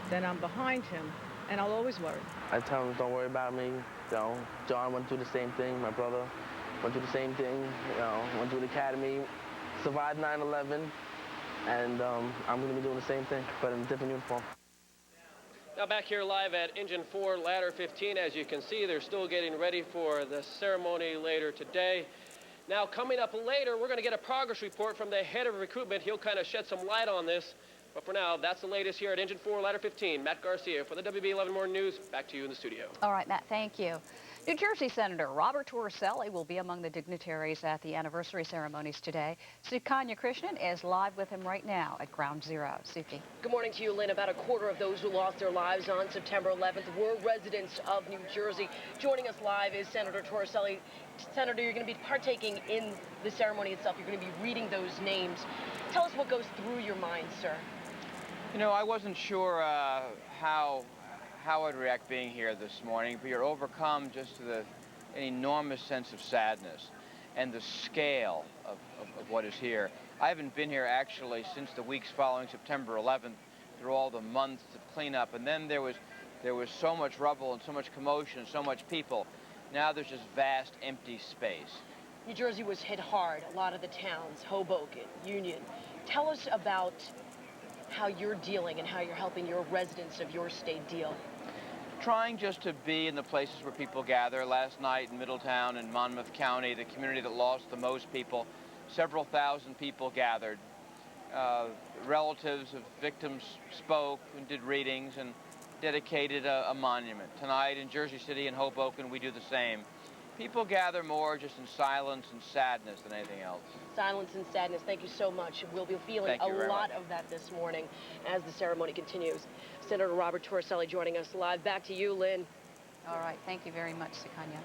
then I'm behind him, and I'll always worry.
I tell him, don't worry about me. You know, John went through the same thing. My brother went through the same thing. You know, went through the academy, survived 9/11, And I'm going to be doing the same thing, but in a different uniform.
Now back here live at Engine 4 Ladder 15, as you can see, they're still getting ready for the ceremony later today. Now coming up later, we're going to get a progress report from the head of recruitment. He'll kind of shed some light on this. But for now, that's the latest here at Engine 4 Ladder 15. Matt Garcia for the WB11 Morning News. Back to you in the studio.
All right, Matt, thank you. New Jersey Senator Robert Torricelli will be among the dignitaries at the anniversary ceremonies today. Sukanya Krishnan is live with him right now at Ground Zero. Suki.
Good morning to you, Lynn. About a quarter of those who lost their lives on September 11th were residents of New Jersey. Joining us live is Senator Torricelli. Senator, you're going to be partaking in the ceremony itself. You're going to be reading those names. Tell us what goes through your mind, sir.
You know, I wasn't sure how I'd react being here this morning, but you're overcome just to an enormous sense of sadness and the scale of what is here. I haven't been here actually since the weeks following September 11th, through all the months of cleanup, and then there was so much rubble and so much commotion and so much people. Now there's just vast empty space.
New Jersey was hit hard, a lot of the towns, Hoboken, Union. Tell us about how you're dealing and how you're helping your residents of your state deal.
Trying just to be in the places where people gather. Last night in Middletown and Monmouth County, the community that lost the most people, several thousand people gathered. Relatives of victims spoke and did readings and dedicated a monument. Tonight in Jersey City and Hoboken, we do the same. People gather more just in silence and sadness than anything else.
Silence and sadness. Thank you so much. We'll be feeling a lot of that this morning as the ceremony continues. Senator Robert Torricelli joining us live. Back to you, Lynn.
All right. Thank you very much, Sukanya.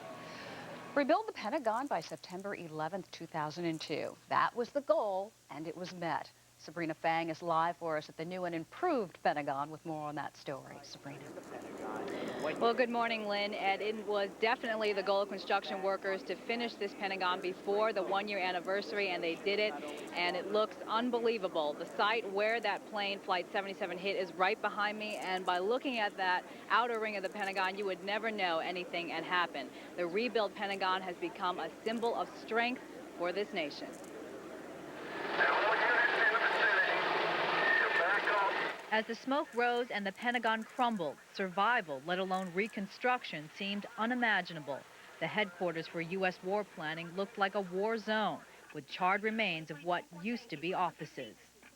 Rebuild the Pentagon by September 11th, 2002. That was the goal, and it was met. Sabrina Fang is live for us at the new and improved Pentagon with more on that story. Sabrina.
Well, good morning, Lynn. And it was definitely the goal of construction workers to finish this Pentagon before the one-year anniversary, and they did it, and it looks unbelievable. The site where that plane, Flight 77, hit is right behind me, and by looking at that outer ring of the Pentagon, you would never know anything had happened. The rebuilt Pentagon has become a symbol of strength for this nation. As the smoke rose and the Pentagon crumbled, survival, let alone reconstruction, seemed unimaginable. The headquarters for U.S. war planning looked like a war zone, with charred remains of what used to be offices.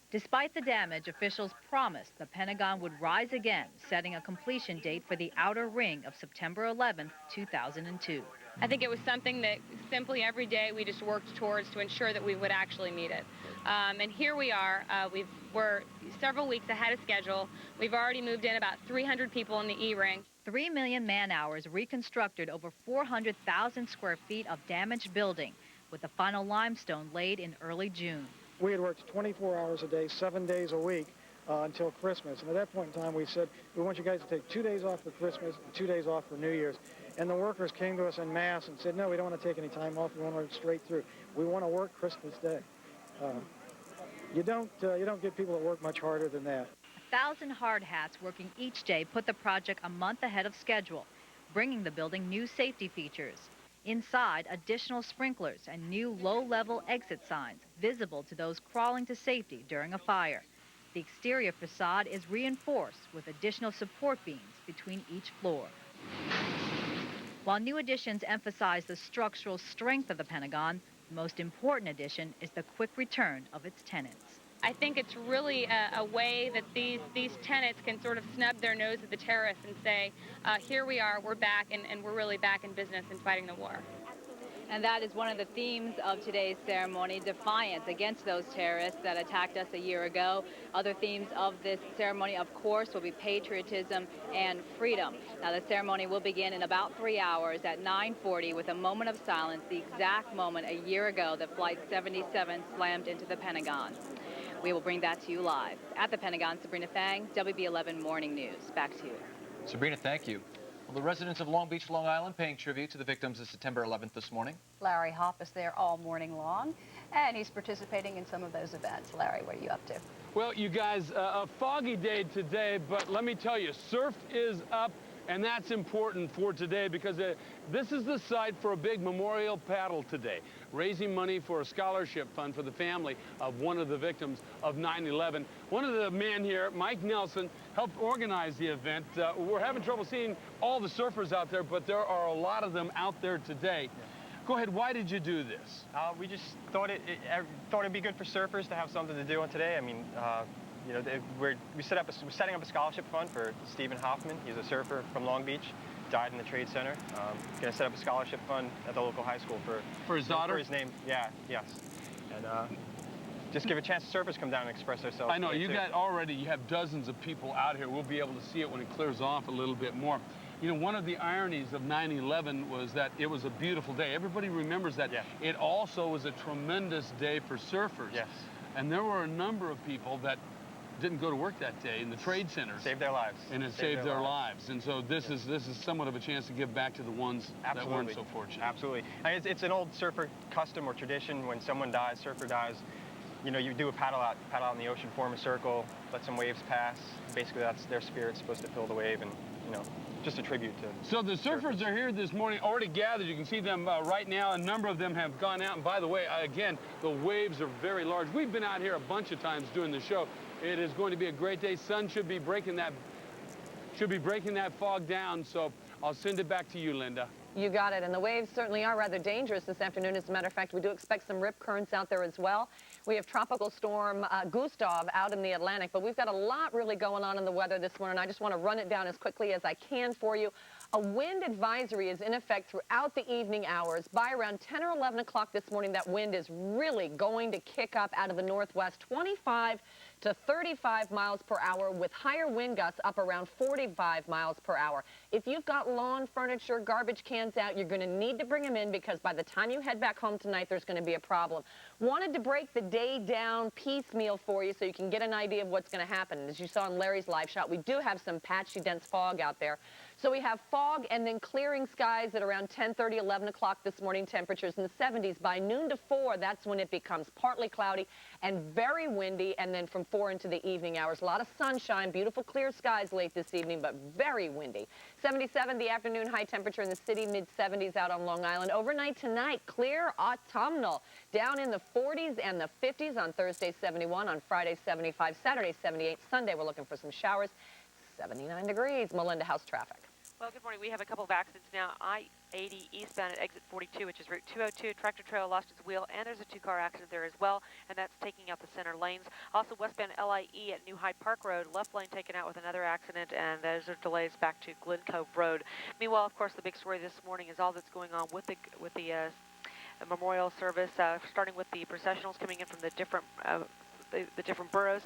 Despite the damage, officials promised the Pentagon would rise again, setting a completion date for the outer ring of September 11, 2002.
I think it was something that simply every day we just worked towards to ensure that we would actually meet it. And here we are. We're several weeks ahead of schedule. We've already moved in about 300 people in the E-ring.
3 million man-hours reconstructed over 400,000 square feet of damaged building, with the final limestone laid in early June.
We had worked 24 hours a day, 7 days a week until Christmas. And at that point in time, we said, we want you guys to take 2 days off for Christmas and 2 days off for New Year's. And the workers came to us en masse and said, no, we don't want to take any time off. We want to work straight through. We want to work Christmas Day. You don't get people that work much harder than that.
1,000 hard hats working each day put the project a month ahead of schedule, bringing the building new safety features. Inside, additional sprinklers and new low-level exit signs visible to those crawling to safety during a fire. The exterior facade is reinforced with additional support beams between each floor. While new additions emphasize the structural strength of the Pentagon, the most important addition is the quick return of its tenants.
I think it's really a way that these tenants can sort of snub their nose at the terrorists and say, here we are, we're back, and we're really back in business and fighting the war.
And that is one of the themes of today's ceremony, defiance against those terrorists that attacked us a year ago. Other themes of this ceremony, of course, will be patriotism and freedom. Now, the ceremony will begin in about 3 hours at 9:40 with a moment of silence, the exact moment a year ago that Flight 77 slammed into the Pentagon. We will bring that to you live. At the Pentagon, Sabrina Fang, WB11 Morning News. Back to you.
Sabrina, thank you. Well, the residents of Long Beach, Long Island, paying tribute to the victims of September 11th this morning.
Larry Hopp is there all morning long, and he's participating in some of those events. Larry, what are you up to?
Well, you guys, a foggy day today, but let me tell you, surf is up And that's important for today because this is the site for a big memorial paddle today, raising money for a scholarship fund for the family of one of the victims of 9/11. One of the men here, Mike Nelson, helped organize the event. We're having trouble seeing all the surfers out there, but there are a lot of them out there today. Go ahead, why did you do this?
We just thought it'd be good for surfers to have something to do on today. I mean, you know, we're setting up a scholarship fund for Stephen Hoffman. He's a surfer from Long Beach, died in the Trade Center. Going to set up a scholarship fund at the local high school
for his daughter.
For his name, yeah, yes, and just give a chance to surfers come down and express ourselves.
I know you have dozens of people out here. We'll be able to see it when it clears off a little bit more. You know, one of the ironies of 9/11 was that it was a beautiful day. Everybody remembers that.
Yeah.
It also was a tremendous day for surfers.
Yes.
And there were a number of people that didn't go to work that day in the trade centers.
Saved their lives.
And it saved their lives. And so this is somewhat of a chance to give back to the ones that weren't so fortunate.
Absolutely. I mean, it's an old surfer custom or tradition. When someone dies, surfer dies, you know, you do a paddle out in the ocean, form a circle, let some waves pass. Basically, that's their spirit supposed to fill the wave, and you know, just a tribute to.
So the surfers are here this morning, already gathered. You can see them right now. A number of them have gone out. And by the way, again, the waves are very large. We've been out here a bunch of times doing the show. It is going to be a great day. Sun should be breaking that fog down. So I'll send it back to you, Linda.
You got it. And the waves certainly are rather dangerous this afternoon. As a matter of fact, we do expect some rip currents out there as well. We have Tropical Storm Gustav out in the Atlantic, but we've got a lot really going on in the weather this morning. I just want to run it down as quickly as I can for you. A wind advisory is in effect throughout the evening hours. By around 10 or 11 o'clock this morning, that wind is really going to kick up out of the northwest, 25 to 35 miles per hour, with higher wind gusts up around 45 miles per hour. If you've got lawn furniture, garbage cans out, you're going to need to bring them in, because by the time you head back home tonight, there's going to be a problem. Wanted to break the day down piecemeal for you so you can get an idea of what's going to happen. As you saw in Larry's live shot, we do have some patchy, dense fog out there. So we have fog and then clearing skies at around 10:30, 11 o'clock this morning. Temperatures in the 70s. By noon to 4, that's when it becomes partly cloudy and very windy, and then from 4 into the evening hours. A lot of sunshine, beautiful clear skies late this evening, but very windy. 77, the afternoon high temperature in the city, mid-70s out on Long Island. Overnight tonight, clear autumnal, down in the 40s and the 50s on Thursday, 71, on Friday, 75, Saturday, 78, Sunday, we're looking for some showers, 79 degrees. Melinda, how's traffic?
Well, good morning. We have a couple of accidents now. I-80 eastbound at exit 42, which is Route 202. Tractor trailer lost its wheel, and there's a two-car accident there as well, and that's taking out the center lanes. Also, westbound LIE at New Hyde Park Road, left lane taken out with another accident, and those are delays back to Glen Cove Road. Meanwhile, of course, the big story this morning is all that's going on with the memorial service, starting with the processionals coming in from the different boroughs.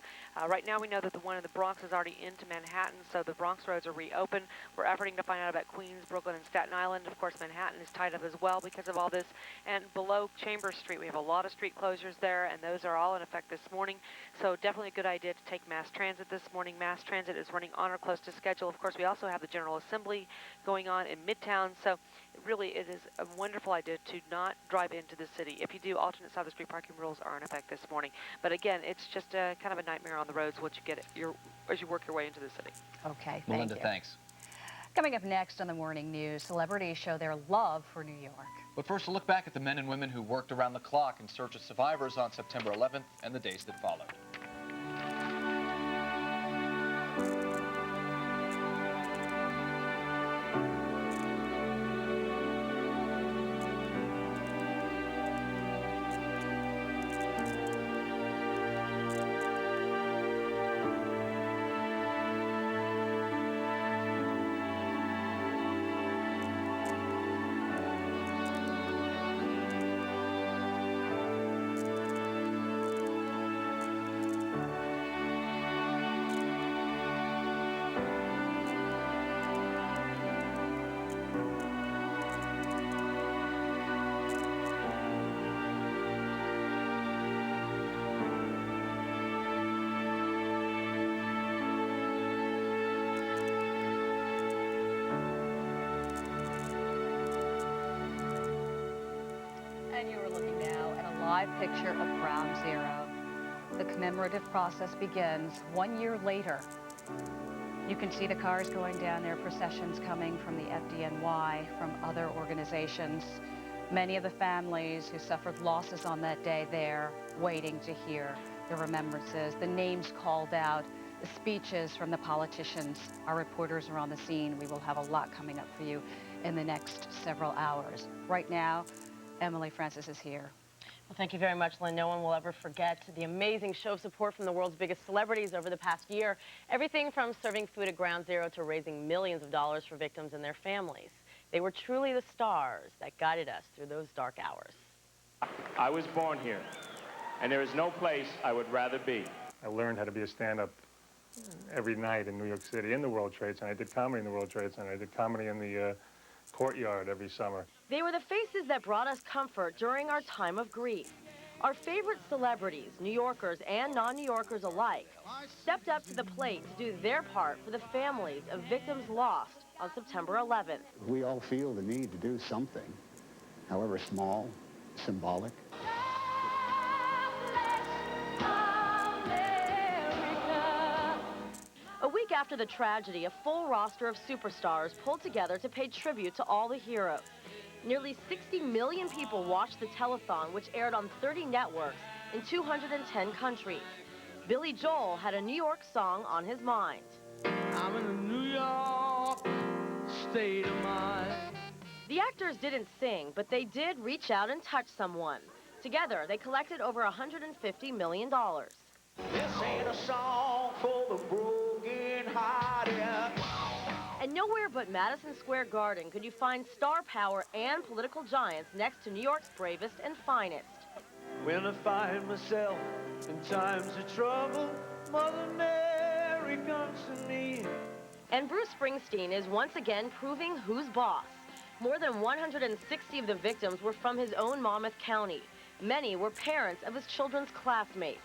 Right now we know that the one in the Bronx is already into Manhattan, so the Bronx roads are reopened. We're efforting to find out about Queens, Brooklyn, and Staten Island. Of course, Manhattan is tied up as well because of all this. And below Chambers Street, we have a lot of street closures there, and those are all in effect this morning. So definitely a good idea to take mass transit this morning. Mass transit is running on or close to schedule. Of course, we also have the General Assembly going on in Midtown, so really it is a wonderful idea to not drive into the city. If you do, alternate side of the street parking rules are in effect this morning. But again, it's just a kind of a nightmare on the roads once you get it, as you work your way into the city.
Okay, thank
Melinda,
you.
thanks.
Coming up next on the morning news, celebrities show their love for New York.
But first, a look back at the men and women who worked around the clock in search of survivors on September 11th and the days that followed.
And you are looking now at a live picture of Ground Zero. The commemorative process begins 1 year later. You can see the cars going down there, processions coming from the FDNY, from other organizations. Many of the families who suffered losses on that day there, waiting to hear the remembrances, the names called out, the speeches from the politicians. Our reporters are on the scene. We will have a lot coming up for you in the next several hours. Right now, Emily Francis is here.
Well, thank you very much, Lynn. No one will ever forget the amazing show of support from the world's biggest celebrities over the past year. Everything from serving food at Ground Zero to raising millions of dollars for victims and their families. They were truly the stars that guided us through those dark hours.
I was born here, and there is no place I would rather be. I learned how to be a stand-up every night in New York City in the World Trade Center. I did comedy in the World Trade Center. I did comedy in the Courtyard every summer.
They were the faces that brought us comfort during our time of grief. Our favorite celebrities, New Yorkers and non-New Yorkers alike, stepped up to the plate to do their part for the families of victims lost on September 11th.
We all feel the need to do something, however small, symbolic.
A week after the tragedy, a full roster of superstars pulled together to pay tribute to all the heroes. Nearly 60 million people watched the telethon, which aired on 30 networks in 210 countries. Billy Joel had a New York song on his mind. I'm in a New York state of mind. The actors didn't sing, but they did reach out and touch someone. Together, they collected over $150 million.
This ain't a song for the broken-hearted.
And nowhere but Madison Square Garden could you find star power and political giants next to New York's bravest and finest.
When I find myself in times of trouble, Mother Mary comes to me.
And Bruce Springsteen is once again proving who's boss. More than 160 of the victims were from his own Monmouth County. Many were parents of his children's classmates.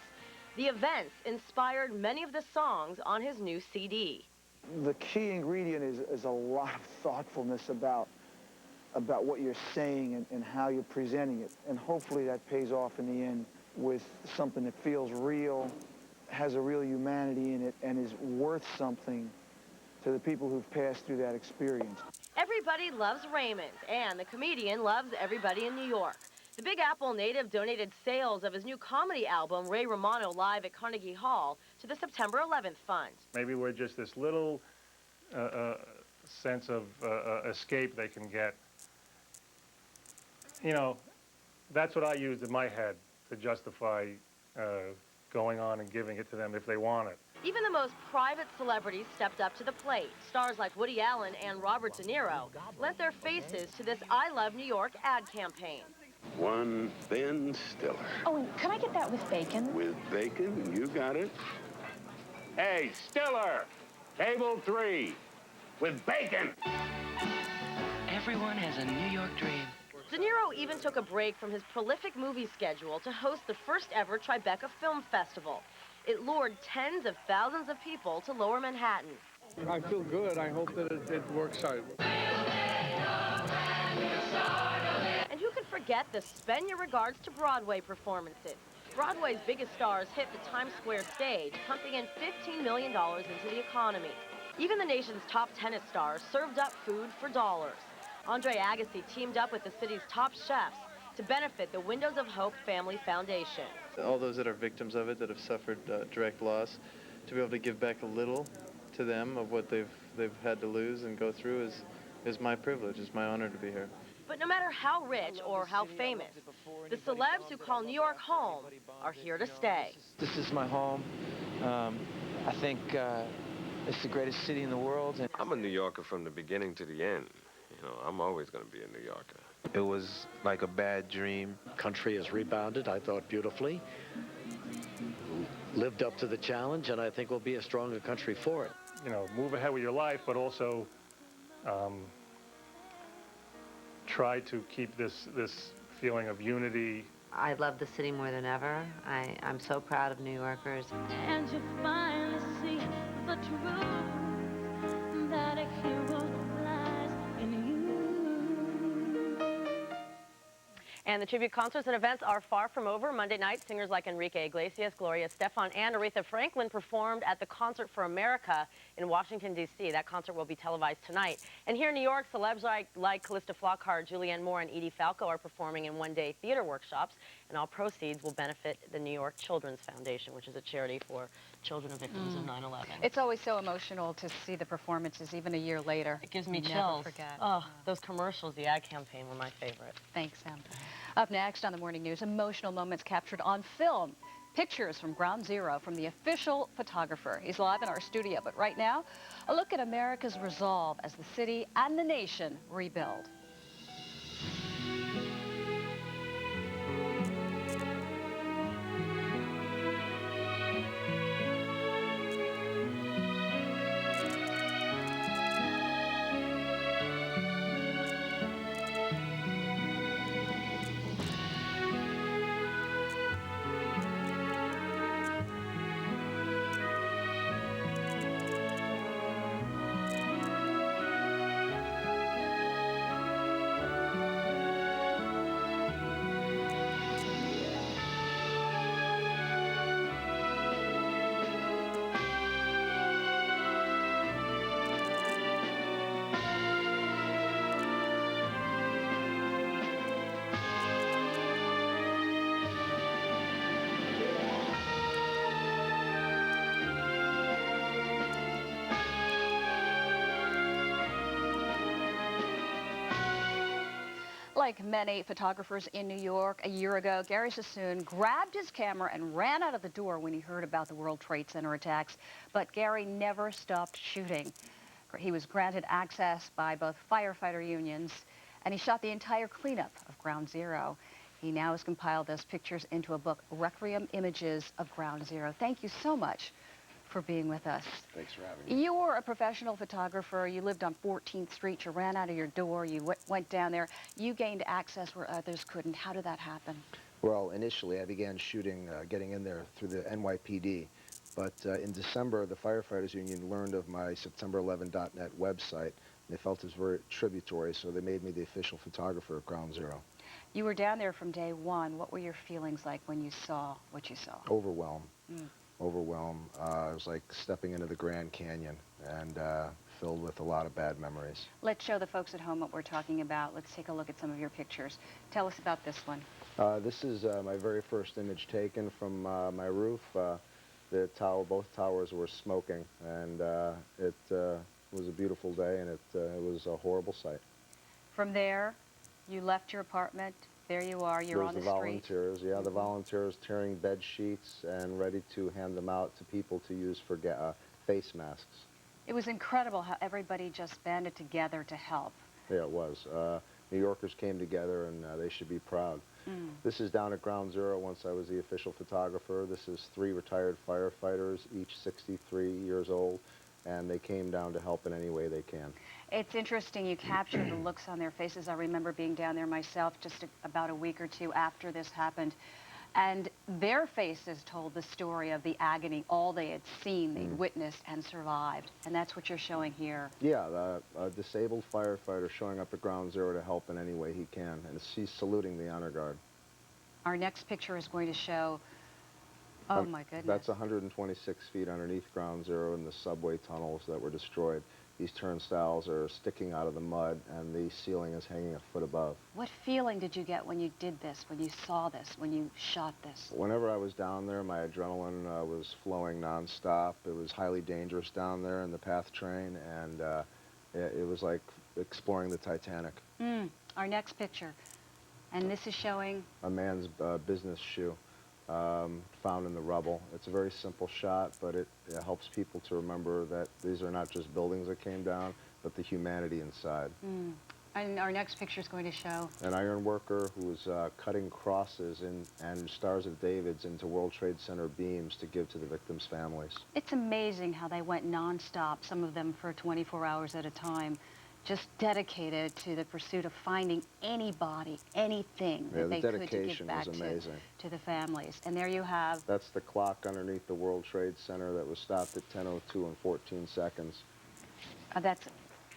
The events inspired many of the songs on his new CD.
The key ingredient is a lot of thoughtfulness about what you're saying and how you're presenting it. And hopefully that pays off in the end with something that feels real, has a real humanity in it, and is worth something to the people who've passed through that experience.
Everybody loves Raymond, and the comedian loves everybody in New York. The Big Apple native donated sales of his new comedy album, Ray Romano Live at Carnegie Hall, to the September 11th Fund.
Maybe we're just this little sense of escape they can get. You know, that's what I used in my head to justify going on and giving it to them if they want it.
Even the most private celebrities stepped up to the plate. Stars like Woody Allen and Robert De Niro lent their faces to this I Love New York ad campaign.
One thin Stiller.
Oh, and could I get that with bacon?
With bacon, you got it. Hey, Stiller, table 3, with bacon.
Everyone has a New York dream.
De Niro even took a break from his prolific movie schedule to host the first ever Tribeca Film Festival. It lured tens of thousands of people to Lower Manhattan.
I feel good. I hope that it works out.
And who could forget the Spend Your Regards to Broadway performances? Broadway's biggest stars hit the Times Square stage, pumping in $15 million into the economy. Even the nation's top tennis stars served up food for dollars. Andre Agassi teamed up with the city's top chefs to benefit the Windows of Hope Family Foundation.
All those that are victims of it, that have suffered direct loss, to be able to give back a little to them of what they've had to lose and go through is my privilege. It's my honor to be here.
But no matter how rich or how famous, the celebs who call New York home are here to stay.
This is my home. I think it's the greatest city in the world. And
I'm a New Yorker from the beginning to the end. You know, I'm always going to be a New Yorker.
it was like a bad dream.
Country has rebounded, I thought, beautifully. Lived up to the challenge, and I think we'll be a stronger country for it.
You know, move ahead with your life, but also try to keep this feeling of unity.
I love the city more than ever. I'm so proud of New Yorkers.
And you finally see the truth that a hero lies in you.
And the tribute concerts and events are far from over. Monday night, singers like Enrique Iglesias, Gloria Estefan, and Aretha Franklin performed at the Concert for America in Washington, D.C. That concert will be televised tonight. And here in New York, celebs like Callista Flockhart, Julianne Moore, and Edie Falco are performing in one-day theater workshops. And all proceeds will benefit the New York Children's Foundation, which is a charity for children of victims of 9/11.
It's always so emotional to see the performances, even a year later.
It gives me
Never
chills.
forget.
Oh, those commercials, the ad campaign were my favorite.
Thanks, Sam. Up next on the Morning News, emotional moments captured on film. Pictures from Ground Zero from the official photographer. He's live in our studio, but right now, a look at America's resolve as the city and the nation rebuild. Like many photographers in New York a year ago, Gary Sassoon grabbed his camera and ran out of the door when he heard about the World Trade Center attacks. But Gary never stopped shooting. He was granted access by both firefighter unions, and he shot the entire cleanup of Ground Zero. He now has compiled those pictures into a book, Requiem Images of Ground Zero. Thank you so much for being with us.
Thanks for having me.
You're a professional photographer. You lived on 14th Street. You ran out of your door. You went down there. You gained access where others couldn't. How did that happen?
Well, initially I began shooting, getting in there through the NYPD. But in December, the Firefighters Union learned of my September11.net website. They felt it was very tributary, so they made me the official photographer of Ground Zero.
You were down there from day one. What were your feelings like when you saw what you saw?
Overwhelmed. Overwhelmed. It was like stepping into the Grand Canyon and filled with a lot of bad memories.
Let's show the folks at home what we're talking about. Let's take a look at some of your pictures. Tell us about this one.
This is my very first image taken from my roof. Both towers were smoking, and it was a beautiful day, and it was a horrible sight.
From there, you left your apartment. There you are. You're on the street.
Volunteers, yeah, the volunteers tearing bed sheets and ready to hand them out to people to use for face masks.
It was incredible how everybody just banded together to help.
Yeah, it was. New Yorkers came together, and they should be proud. This is down at Ground Zero once I was the official photographer. This is 3 retired firefighters, each 63 years old, and they came down to help in any way they can.
It's interesting you captured the looks on their faces. I remember being down there myself just about a week or two after this happened. And their faces told the story of the agony, all they had seen, they'd witnessed and survived. And that's what you're showing here.
Yeah, a disabled firefighter showing up at Ground Zero to help in any way he can. And he's saluting the honor guard.
Our next picture is going to show, oh my goodness.
That's 126 feet underneath Ground Zero in the subway tunnels that were destroyed. These turnstiles are sticking out of the mud, and the ceiling is hanging a foot above.
What feeling did you get when you did this, when you saw this, when you shot this?
Whenever I was down there, my adrenaline was flowing nonstop. It was highly dangerous down there in the PATH train, and it was like exploring the Titanic.
Our next picture, and this is showing?
A man's business shoe. Found in the rubble. It's a very simple shot, but it helps people to remember that these are not just buildings that came down, but the humanity inside.
And our next picture is going to show?
An iron worker who was cutting crosses and Stars of Davids into World Trade Center beams to give to the victims' families.
It's amazing how they went nonstop, some of them for 24 hours at a time, just dedicated to the pursuit of finding any body, anything that they could to give back to the families. And there you have...
That's the clock underneath the World Trade Center that was stopped at 10:02 and 14 seconds.
That's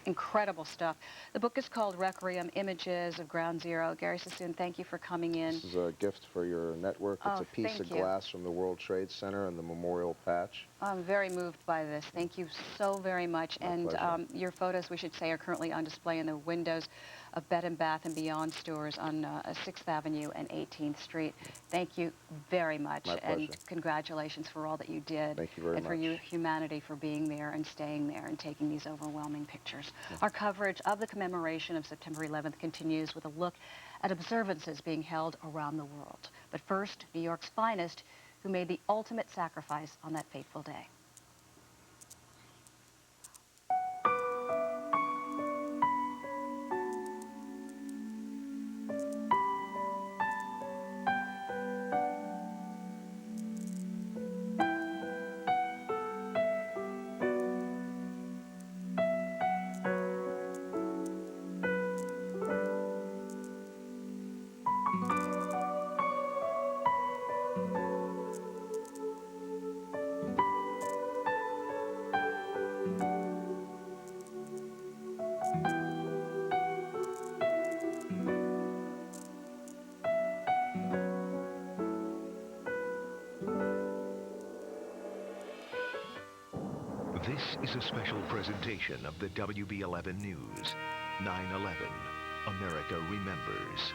incredible stuff. The book is called Requiem, Images of Ground Zero. Gary Sassoon, thank you for coming in.
This is a gift for your network. It's a piece of glass from the World Trade Center and the memorial patch.
I'm very moved by this. Thank you so very much.
My
your photos, we should say, are currently on display in the windows of Bed & Bath & Beyond stores on 6th Avenue and 18th Street. Thank you very much.
My pleasure.
And congratulations for all that you did.
Thank you very much.
And for humanity for being there and staying there and taking these overwhelming pictures. Our coverage of the commemoration of September 11th continues with a look at observances being held around the world. But first, New York's finest, who made the ultimate sacrifice on that fateful day.
This is a special presentation of the WB11 News. 9/11, America remembers.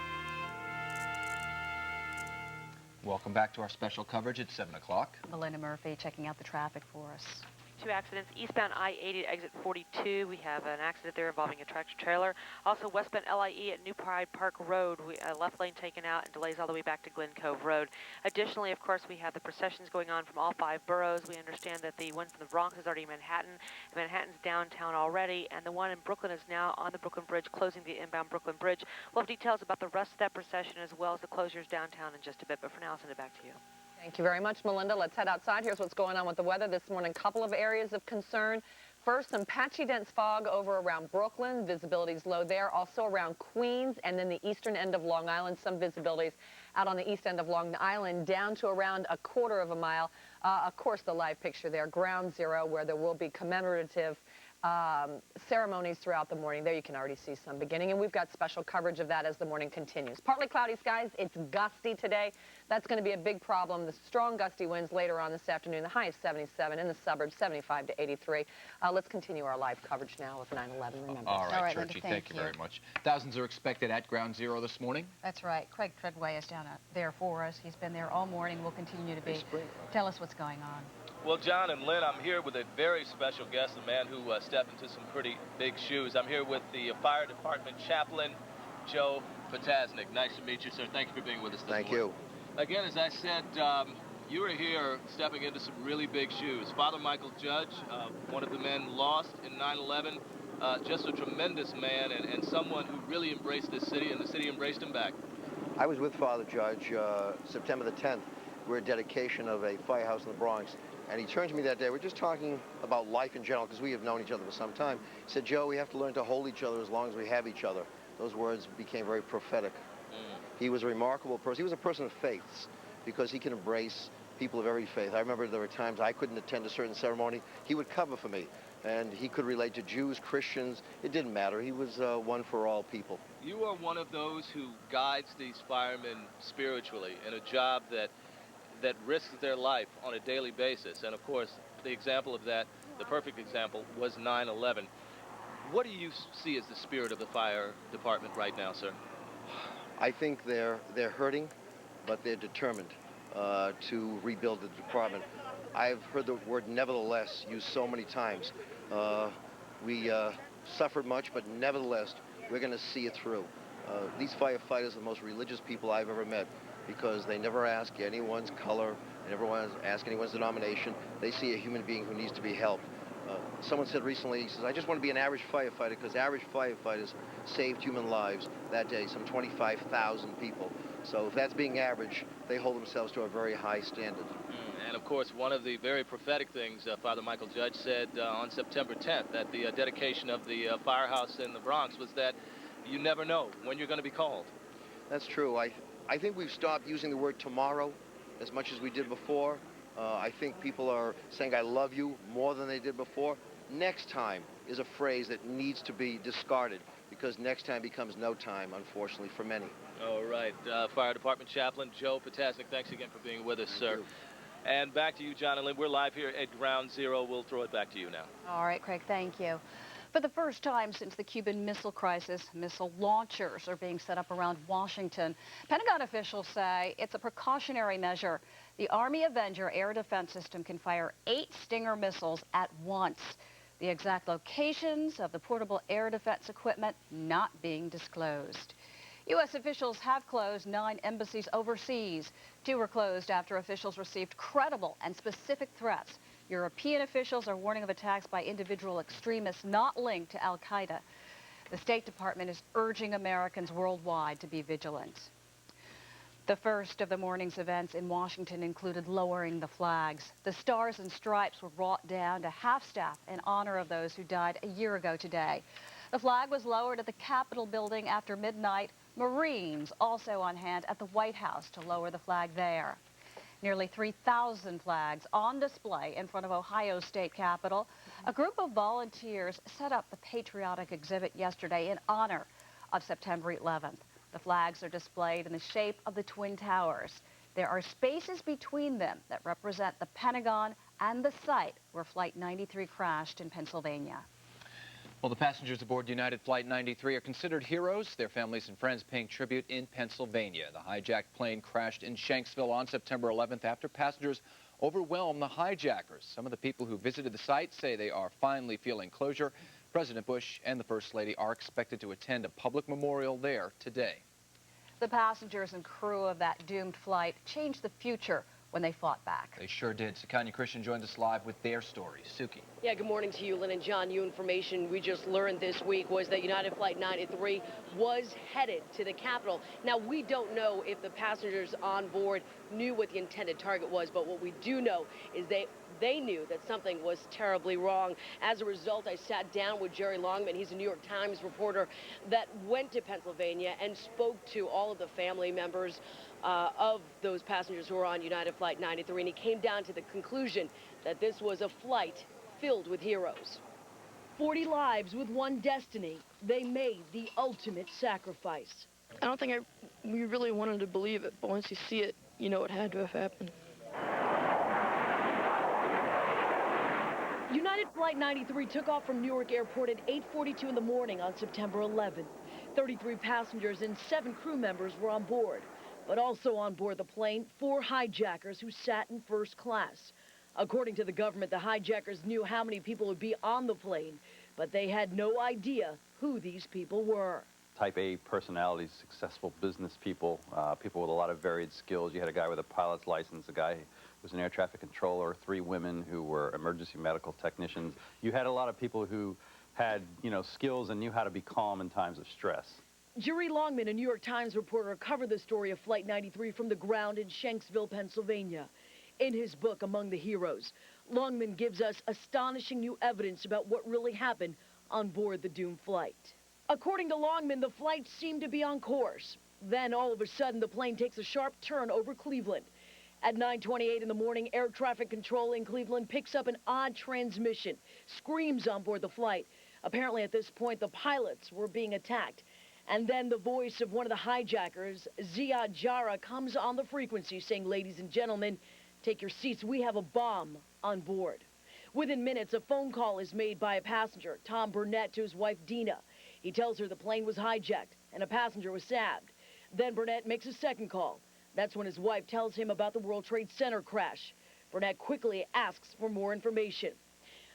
Welcome back to our special coverage at 7 o'clock.
Melinda Murphy checking out the traffic for us.
2 accidents. Eastbound I-80 at exit 42. We have an accident there involving a tractor trailer. Also westbound LIE at New Pride Park Road. Left lane taken out and delays all the way back to Glen Cove Road. Additionally, of course, we have the processions going on from all 5 boroughs. We understand that the one from the Bronx is already in Manhattan. Manhattan's downtown already, and the one in Brooklyn is now on the Brooklyn Bridge, closing the inbound Brooklyn Bridge. We'll have details about the rest of that procession as well as the closures downtown in just a bit, but for now, I'll send it back to you.
Thank you very much, Melinda. Let's head outside. Here's what's going on with the weather this morning. Couple of areas of concern. First, some patchy dense fog over around Brooklyn. Visibility's low there. Also around Queens and then the eastern end of Long Island. Some visibilities out on the east end of Long Island down to around a quarter of a mile. Of course, the live picture there, Ground Zero, where there will be commemorative ceremonies throughout the morning. There you can already see some beginning, and we've got special coverage of that as the morning continues. Partly cloudy skies. It's gusty today. That's going to be a big problem. The strong gusty winds later on this afternoon. The high of 77 in the suburbs, 75 to 83. Let's continue our live coverage now with 9/11 Remembers.
All right, Churchy, thank you very much. Thousands are expected at Ground Zero this morning.
That's right. Craig Treadway is down there for us. He's been there all morning. Will continue to be. Tell us what's going on.
Well, John and Lynn, I'm here with a very special guest, a man who stepped into some pretty big shoes. I'm here with the fire department chaplain, Joe Potasnik. Nice to meet you, sir. Thank you for being with us this morning.
Thank you.
Again, as I said, you were here stepping into some really big shoes. Father Michael Judge, one of the men lost in 9/11, just a tremendous man and someone who really embraced this city, and the city embraced him back.
I was with Father Judge September the 10th. We're a dedication of a firehouse in the Bronx. And he turned to me that day. We're just talking about life in general because we have known each other for some time. He said, Joe, we have to learn to hold each other as long as we have each other. Those words became very prophetic. He was a remarkable person. He was a person of faiths because he can embrace people of every faith. I remember there were times I couldn't attend a certain ceremony. He would cover for me. And he could relate to Jews, Christians. It didn't matter. He was one for all people.
You are one of those who guides these firemen spiritually in a job that risks their life on a daily basis. And of course, the example of that, the perfect example, was 9/11. What do you see as the spirit of the fire department right now, sir?
I think they're hurting, but they're determined to rebuild the department. I've heard the word nevertheless used so many times. We suffered much, but nevertheless, we're going to see it through. These firefighters are the most religious people I've ever met, because they never ask anyone's color, they never ask anyone's denomination. They see a human being who needs to be helped. Someone said recently, he says, I just want to be an average firefighter because average firefighters saved human lives that day, some 25,000 people. So if that's being average, they hold themselves to a very high standard.
And of course, one of the very prophetic things Father Michael Judge said on September 10th at the dedication of the firehouse in the Bronx was that you never know when you're going to be called.
That's true. I think we've stopped using the word tomorrow as much as we did before. I think people are saying I love you more than they did before. Next time is a phrase that needs to be discarded because next time becomes no time, unfortunately, for many.
All right. Fire Department Chaplain Joe Potasnik, thanks again for being with us, sir.
You.
And back to you, John and Lynn. We're live here at Ground Zero. We'll throw it back to you now.
All right, Craig, thank you. For the first time since the Cuban Missile Crisis, missile launchers are being set up around Washington. Pentagon officials say it's a precautionary measure. The Army Avenger air defense system can fire 8 Stinger missiles at once. The exact locations of the portable air defense equipment not being disclosed. U.S. officials have closed 9 embassies overseas. 2 were closed after officials received credible and specific threats. European officials are warning of attacks by individual extremists not linked to al-Qaeda. The State Department is urging Americans worldwide to be vigilant. The first of the morning's events in Washington included lowering the flags. The Stars and Stripes were brought down to half-staff in honor of those who died a year ago today. The flag was lowered at the Capitol building after midnight. Marines also on hand at the White House to lower the flag there. Nearly 3,000 flags on display in front of Ohio's state capitol. A group of volunteers set up the patriotic exhibit yesterday in honor of September 11th. The flags are displayed in the shape of the Twin Towers. There are spaces between them that represent the Pentagon and the site where Flight 93 crashed in Pennsylvania.
Well, the passengers aboard United Flight 93 are considered heroes, their families and friends paying tribute in Pennsylvania. The hijacked plane crashed in Shanksville on September 11th after passengers overwhelmed the hijackers. Some of the people who visited the site say they are finally feeling closure. President Bush and the First Lady are expected to attend a public memorial there today.
The passengers and crew of that doomed flight changed the future when they fought back.
They sure did. Sakanya Christian joins us live with their story. Suki.
Yeah, good morning to you, Lynn and John. New information we just learned this week was that United Flight 93 was headed to the Capitol. Now, we don't know if the passengers on board knew what the intended target was, but what we do know is they knew that something was terribly wrong. As a result, I sat down with Jerry Longman. He's a New York Times reporter that went to Pennsylvania and spoke to all of the family members of those passengers who were on United Flight 93, and he came down to the conclusion that this was a flight filled with heroes. 40 lives with one destiny. They made the ultimate sacrifice.
I don't think we really wanted to believe it, but once you see it, you know it had to have happened.
United Flight 93 took off from Newark Airport at 8:42 in the morning on September 11th. 33 passengers and 7 crew members were on board. But also on board the plane, 4 hijackers who sat in first class. According to the government, the hijackers knew how many people would be on the plane, but they had no idea who these people were.
Type A personalities, successful business people, people with a lot of varied skills. You had a guy with a pilot's license, a guy who was an air traffic controller, 3 women who were emergency medical technicians. You had a lot of people who had, skills and knew how to be calm in times of stress.
Jerry Longman, a New York Times reporter, covered the story of Flight 93 from the ground in Shanksville, Pennsylvania. In his book, Among the Heroes, Longman gives us astonishing new evidence about what really happened on board the doomed flight. According to Longman, the flight seemed to be on course. Then, all of a sudden, the plane takes a sharp turn over Cleveland. At 9:28 in the morning, air traffic control in Cleveland picks up an odd transmission, screams on board the flight. Apparently, at this point, the pilots were being attacked. And then the voice of one of the hijackers, Ziad Jarrah, comes on the frequency saying, "Ladies and gentlemen, take your seats. We have a bomb on board." Within minutes, a phone call is made by a passenger, Tom Burnett, to his wife, Dina. He tells her the plane was hijacked and a passenger was stabbed. Then Burnett makes a second call. That's when his wife tells him about the World Trade Center crash. Burnett quickly asks for more information.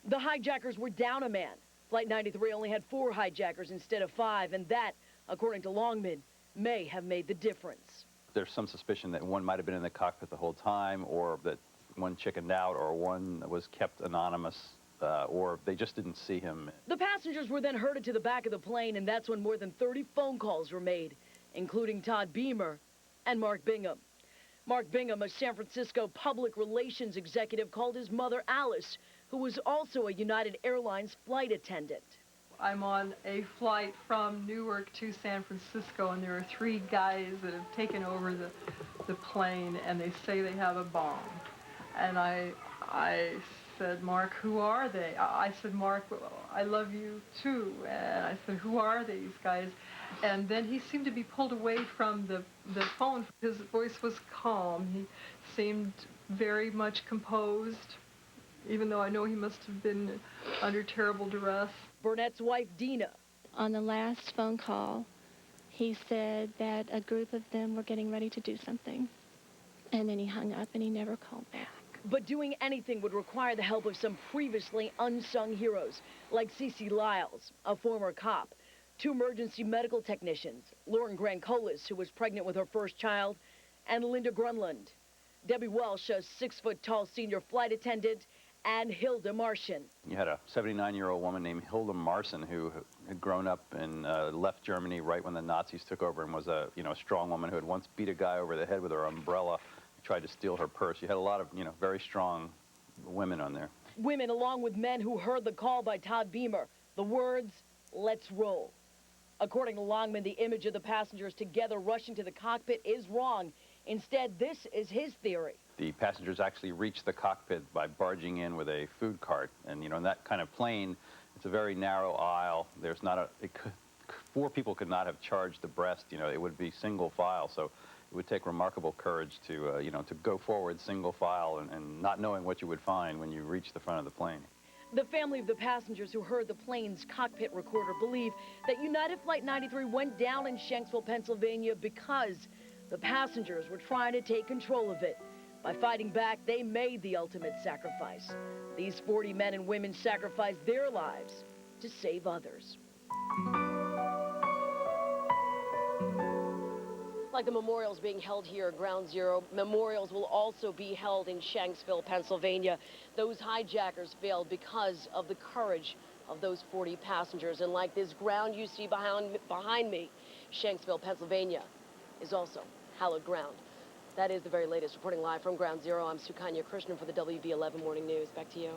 The hijackers were down a man. Flight 93 only had 4 hijackers instead of 5, and that, according to Longman, may have made the difference.
There's some suspicion that one might have been in the cockpit the whole time, or that one chickened out, or one was kept anonymous, or they just didn't see him.
The passengers were then herded to the back of the plane, and that's when more than 30 phone calls were made, including Todd Beamer and Mark Bingham. Mark Bingham, a San Francisco public relations executive, called his mother Alice, who was also a United Airlines flight attendant.
I'm on a flight from Newark to San Francisco, and there are 3 guys that have taken over the plane, and they say they have a bomb. And I said, Mark, who are they? I said, Mark, I love you too. And I said, who are these guys? And then he seemed to be pulled away from the phone. His voice was calm. He seemed very much composed, even though I know he must have been under terrible duress.
Burnett's wife, Dina.
On the last phone call, he said that a group of them were getting ready to do something. And then he hung up and he never called back.
But doing anything would require the help of some previously unsung heroes, like Cece Lyles, a former cop, 2 emergency medical technicians, Lauren Grancolis, who was pregnant with her first child, and Linda Grunland. Debbie Welsh, a 6-foot-tall senior flight attendant, and Hilda Martian.
You had a 79-year-old woman named Hilda Martian who had grown up and left Germany right when the Nazis took over and was a strong woman who had once beat a guy over the head with her umbrella, tried to steal her purse. You had a lot of very strong women on there.
Women along with men who heard the call by Todd Beamer. The words, "Let's roll." According to Longman, the image of the passengers together rushing to the cockpit is wrong. Instead, this is his theory.
The passengers actually reached the cockpit by barging in with a food cart. And, in that kind of plane, it's a very narrow aisle. There's not 4 people could not have charged abreast. It would be single file. So it would take remarkable courage to, to go forward single file and not knowing what you would find when you reach the front of the plane.
The family of the passengers who heard the plane's cockpit recorder believe that United Flight 93 went down in Shanksville, Pennsylvania because the passengers were trying to take control of it. By fighting back, they made the ultimate sacrifice. These 40 men and women sacrificed their lives to save others. Like the memorials being held here at Ground Zero, memorials will also be held in Shanksville, Pennsylvania. Those hijackers failed because of the courage of those 40 passengers. And like this ground you see behind me, Shanksville, Pennsylvania is also hallowed ground. That is the very latest. Reporting live from Ground Zero, I'm Sukanya Krishnan for the WB11 Morning News. Back to you.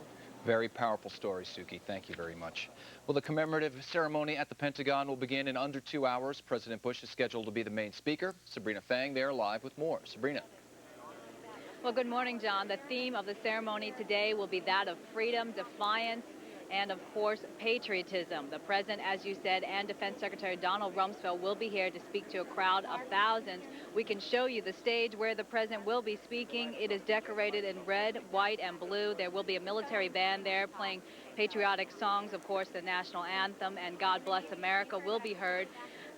Very powerful story, Suki. Thank you very much. Well, the commemorative ceremony at the Pentagon will begin in under 2 hours. President Bush is scheduled to be the main speaker. Sabrina Fang there live with more. Sabrina.
Well, good morning, John. The theme of the ceremony today will be that of freedom, defiance, and, of course, patriotism. The President, as you said, and Defense Secretary Donald Rumsfeld will be here to speak to a crowd of thousands. We can show you the stage where the President will be speaking. It is decorated in red, white, and blue. There will be a military band there playing patriotic songs. Of course, the national anthem and God Bless America will be heard.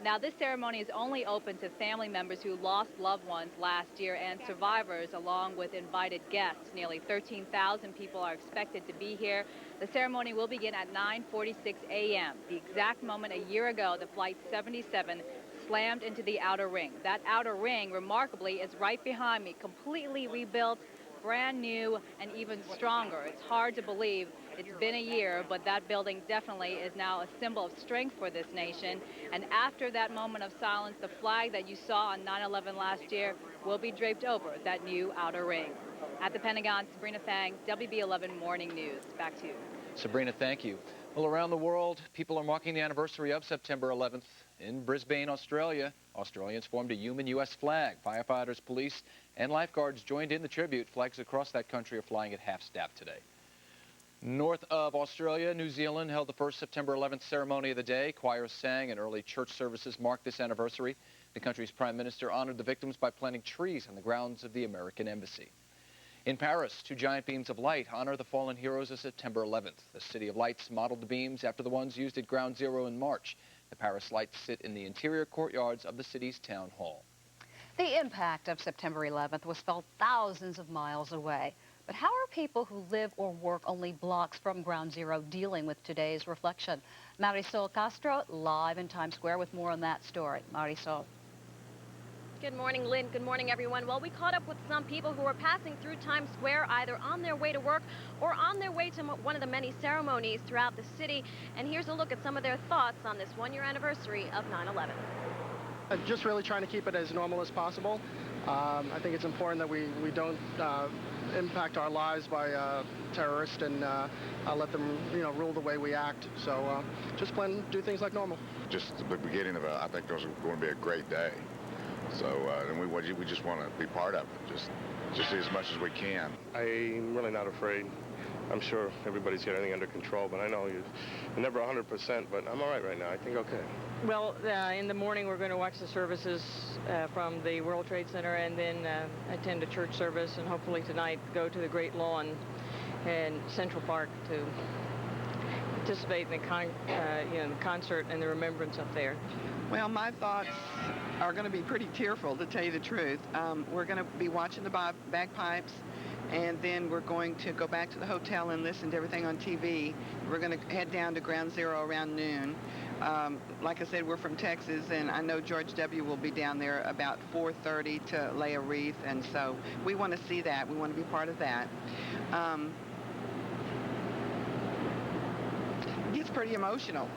Now, this ceremony is only open to family members who lost loved ones last year and survivors, along with invited guests. Nearly 13,000 people are expected to be here. The ceremony will begin at 9:46 a.m., the exact moment a year ago the Flight 77 slammed into the outer ring. That outer ring, remarkably, is right behind me, completely rebuilt, brand new, and even stronger. It's hard to believe it's been a year, but that building definitely is now a symbol of strength for this nation. And after that moment of silence, the flag that you saw on 9/11 last year will be draped over that new outer ring. At the Pentagon, Sabrina Fang, WB11 Morning News. Back to you.
Sabrina, thank you. Well, around the world, people are marking the anniversary of September 11th. In Brisbane, Australia, Australians formed a human U.S. flag. Firefighters, police, and lifeguards joined in the tribute. Flags across that country are flying at half-staff today. North of Australia, New Zealand held the first September 11th ceremony of the day. Choirs sang and early church services marked this anniversary. The country's prime minister honored the victims by planting trees on the grounds of the American embassy. In Paris, 2 giant beams of light honor the fallen heroes of September 11th. The City of Lights modeled the beams after the ones used at Ground Zero in March. The Paris lights sit in the interior courtyards of the city's town hall.
The impact of September 11th was felt thousands of miles away. But how are people who live or work only blocks from Ground Zero dealing with today's reflection? Marisol Castro live in Times Square with more on that story. Marisol.
Good morning, Lynn. Good morning, everyone. Well, we caught up with some people who were passing through Times Square either on their way to work or on their way to one of the many ceremonies throughout the city. And here's a look at some of their thoughts on this one-year anniversary of 9/11.
Just really trying to keep it as normal as possible. I think it's important that we don't impact our lives by terrorists and let them, rule the way we act. So just plan to do things like normal.
Just the beginning of it, I think there's going to be a great day. So and we just want to be part of it, just as much as we can.
I'm really not afraid.
I'm sure everybody's got everything under control, but I know you're never 100%, but I'm all right now. I think okay.
Well, in the morning we're going to watch the services from the World Trade Center and then attend a church service, and hopefully tonight go to the Great Lawn and Central Park to participate in the concert and the remembrance up there.
Well, my thoughts are going to be pretty tearful, to tell you the truth. We're going to be watching the bagpipes, and then we're going to go back to the hotel and listen to everything on TV. We're going to head down to Ground Zero around noon. Like I said, we're from Texas, and I know George W. will be down there about 4:30 to lay a wreath, and so we want to see that. We want to be part of that. It gets pretty emotional.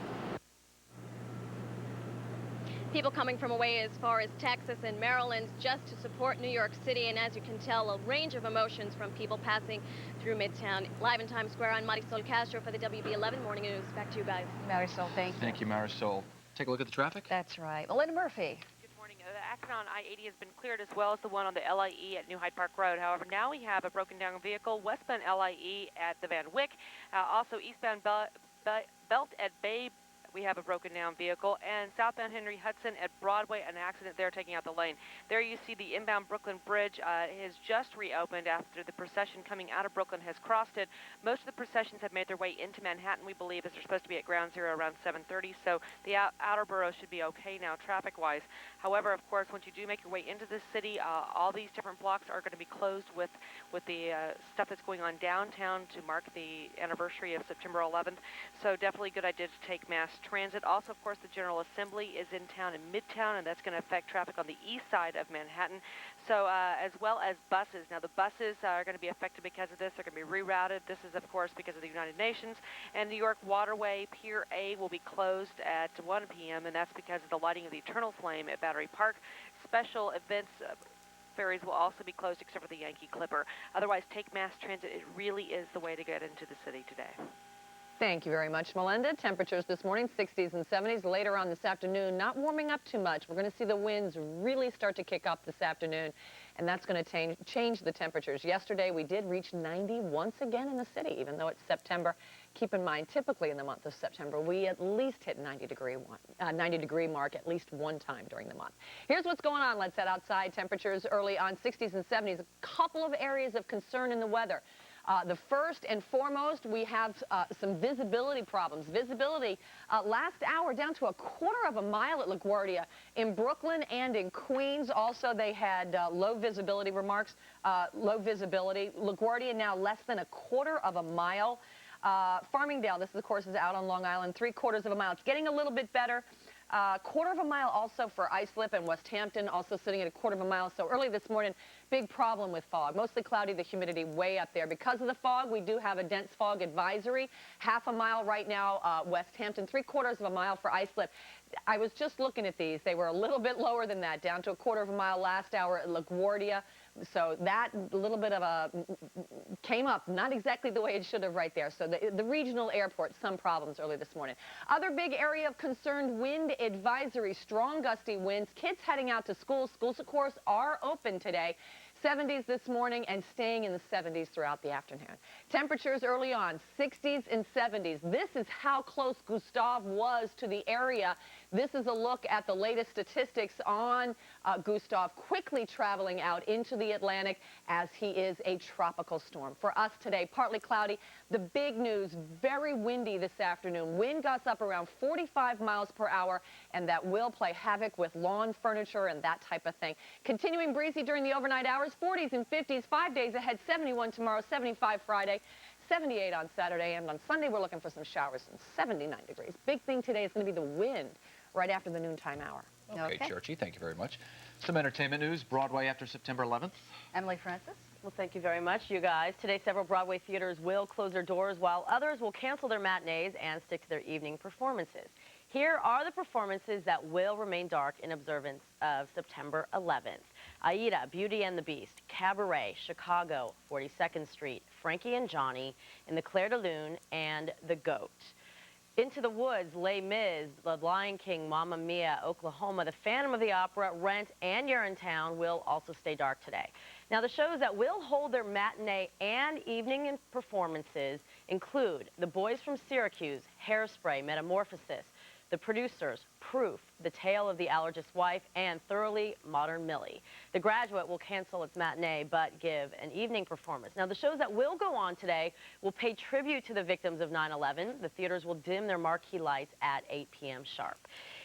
People coming from away as far as Texas and Maryland just to support New York City, and as you can tell, a range of emotions from people passing through Midtown. Live in Times Square, I'm Marisol Castro for the WB11 Morning News. Back to you guys.
Marisol, thank you.
Thank you, Marisol. Take a look at the traffic.
That's right. Melinda Murphy.
Good morning. The accident on I-80 has been cleared, as well as the one on the LIE at New Hyde Park Road. However, now we have a broken down vehicle westbound LIE at the Van Wyck. Also eastbound Belt at Bay. We have a broken down vehicle, and southbound Henry Hudson at Broadway, an accident there taking out the lane. There you see the inbound Brooklyn Bridge has just reopened after the procession coming out of Brooklyn has crossed it. Most of the processions have made their way into Manhattan, we believe, as they're supposed to be at Ground Zero around 7:30, so the outer boroughs should be okay now traffic-wise. However, of course, once you do make your way into the city, all these different blocks are going to be closed with the stuff that's going on downtown to mark the anniversary of September 11th, so definitely a good idea to take mass transit. Also, of course, the General Assembly is in town in Midtown, and that's going to affect traffic on the east side of Manhattan, so as well as buses. Now, the buses are going to be affected because of this. They're going to be rerouted. This is, of course, because of the United Nations, and New York Waterway Pier A will be closed at 1 p.m., and that's because of the lighting of the Eternal Flame at Battery Park. Special events ferries will also be closed except for the Yankee Clipper. Otherwise, take mass transit. It really is the way to get into the city today.
Thank you very much, Melinda. Temperatures this morning, 60s and 70s. Later on this afternoon, not warming up too much. We're going to see the winds really start to kick up this afternoon, and that's going to change the temperatures. Yesterday, we did reach 90 once again in the city, even though it's September. Keep in mind, typically in the month of September, we at least hit 90-degree mark at least one time during the month. Here's what's going on. Let's head outside. Temperatures early on, 60s and 70s. A couple of areas of concern in the weather. The first and foremost, we have some visibility problems. Visibility last hour down to a quarter of a mile at LaGuardia. In Brooklyn and in Queens, also they had low visibility remarks, low visibility. LaGuardia now less than a quarter of a mile. Farmingdale, this of course is out on Long Island, 3/4 of a mile. It's getting a little bit better. Quarter of a mile also for Islip and West Hampton, also sitting at a quarter of a mile. So early this morning, big problem with fog. Mostly cloudy, the humidity way up there. Because of the fog, we do have a dense fog advisory. Half a mile right now, West Hampton, 3/4 of a mile for Islip. I was just looking at these. They were a little bit lower than that, down to a quarter of a mile last hour at LaGuardia. So that little bit of a came up, not exactly the way it should have right there. So the regional airport, some problems early this morning. Other big area of concern, wind advisory, strong gusty winds. Kids heading out to school. Schools, of course, are open today. 70s this morning and staying in the 70s throughout the afternoon. Temperatures early on, 60s and 70s. This is how close Gustav was to the area. This is a look at the latest statistics on Gustav quickly traveling out into the Atlantic as he is a tropical storm. For us today, partly cloudy. The big news, very windy this afternoon. Wind gusts up around 45 miles per hour, and that will play havoc with lawn furniture and that type of thing. Continuing breezy during the overnight hours, 40s and 50s, 5 days ahead, 71 tomorrow, 75 Friday, 78 on Saturday, and on Sunday we're looking for some showers and 79 degrees. Big thing today is going to be the wind right after the noontime hour.
Okay, Churchy, thank you very much. Some entertainment news, Broadway after September 11th.
Emily Francis.
Well, thank you very much, you guys. Today, several Broadway theaters will close their doors, while others will cancel their matinees and stick to their evening performances. Here are the performances that will remain dark in observance of September 11th. Aida, Beauty and the Beast, Cabaret, Chicago, 42nd Street, Frankie and Johnny, In the Clair de Lune, and The Goat. Into the Woods, Les Mis, The Lion King, Mamma Mia, Oklahoma, The Phantom of the Opera, Rent, and Urinetown will also stay dark today. Now, the shows that will hold their matinee and evening performances include The Boys from Syracuse, Hairspray, Metamorphosis, The Producers, Proof, The Tale of the Allergist's Wife, and Thoroughly Modern Millie. The Graduate will cancel its matinee but give an evening performance. Now, the shows that will go on today will pay tribute to the victims of 9/11. The theaters will dim their marquee lights at 8 p.m. sharp.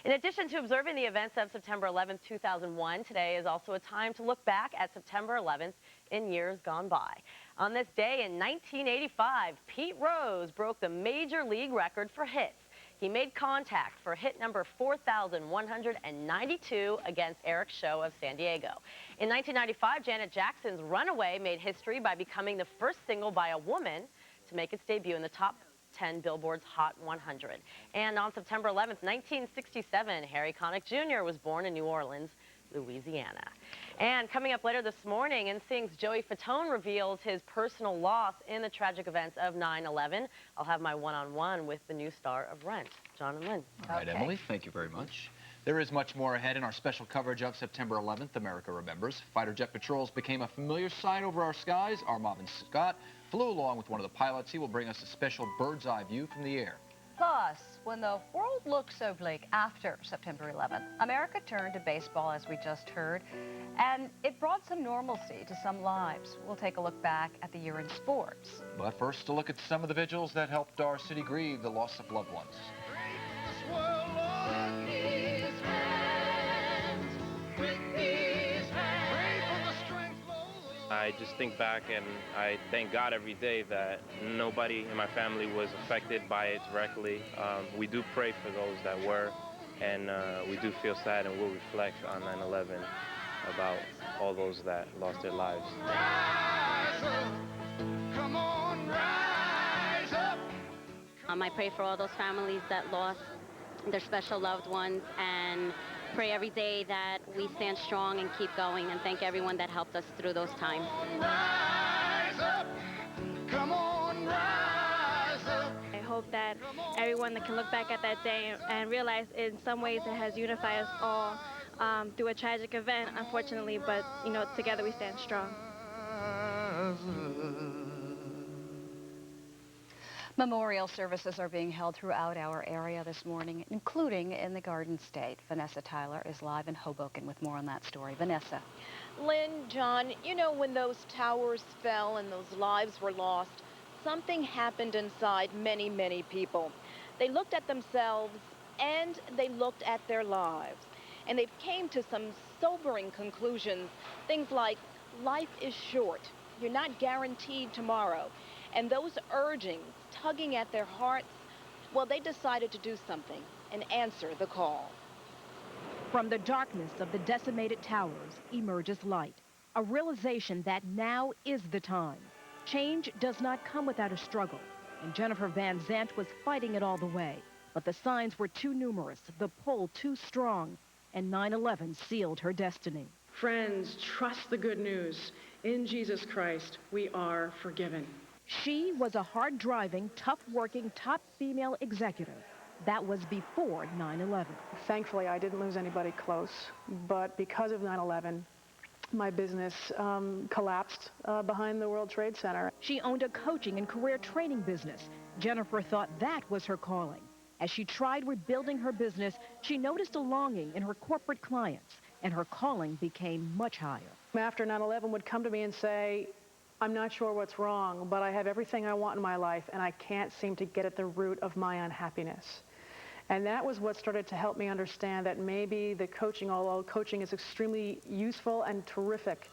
In addition to observing the events of September 11, 2001, today is also a time to look back at September 11th in years gone by. On this day in 1985, Pete Rose broke the Major League record for hits. He made contact for hit number 4,192 against Eric Show of San Diego. In 1995, Janet Jackson's Runaway made history by becoming the first single by a woman to make its debut in the top 10 Billboard's Hot 100. And on September 11th, 1967, Harry Connick Jr. was born in New Orleans, Louisiana. And coming up later this morning, NSYNC's Joey Fatone reveals his personal loss in the tragic events of 9/11. I'll have my one-on-one with the new star of Rent, John and Lynn.
All right, Emily, thank you very much. There is much more ahead in our special coverage of September 11th, America Remembers. Fighter jet patrols became a familiar sight over our skies. Our Marvin Scott flew along with one of the pilots. He will bring us a special bird's-eye view from the air.
Plus, when the world looked so bleak after September 11th, America turned to baseball, as we just heard, and it brought some normalcy to some lives. We'll take a look back at the year in sports.
But first, a look at some of the vigils that helped our city grieve the loss of loved ones.
I just think back and I thank God every day that nobody in my family was affected by it directly. We do pray for those that were, and we do feel sad, and we'll reflect on 9/11 about all those that lost their lives.
I pray for all those families that lost their special loved ones, and pray every day that we stand strong and keep going, and thank everyone that helped us through those times.
I hope that everyone that can look back at that day and realize in some ways it has unified us all through a tragic event, unfortunately, but you know, together we stand strong.
Memorial services are being held throughout our area this morning, including in the Garden State. Vanessa Tyler is live in Hoboken with more on that story. Vanessa.
Lynn, John, you know, when those towers fell and those lives were lost, something happened inside many, many people. They looked at themselves and they looked at their lives. And they came to some sobering conclusions. Things like, life is short. You're not guaranteed tomorrow. And those urgings tugging at their hearts, well, they decided to do something and answer the call.
From the darkness of the decimated towers emerges light, a realization that now is the time. Change does not come without a struggle, and Jennifer Van Zandt was fighting it all the way. But the signs were too numerous, the pull too strong, and 9/11 sealed her destiny.
Friends, trust the good news. In Jesus Christ, we are forgiven.
She was a hard-driving, tough-working, top female executive. That was before 9/11.
Thankfully, I didn't lose anybody close, but because of 9/11, my business collapsed behind the World Trade Center.
She owned a coaching and career training business. Jennifer thought that was her calling. As she tried rebuilding her business, she noticed a longing in her corporate clients, and her calling became much higher.
After 9/11 would come to me and say, I'm not sure what's wrong, but I have everything I want in my life, and I can't seem to get at the root of my unhappiness. And that was what started to help me understand that maybe the coaching, although coaching is extremely useful and terrific,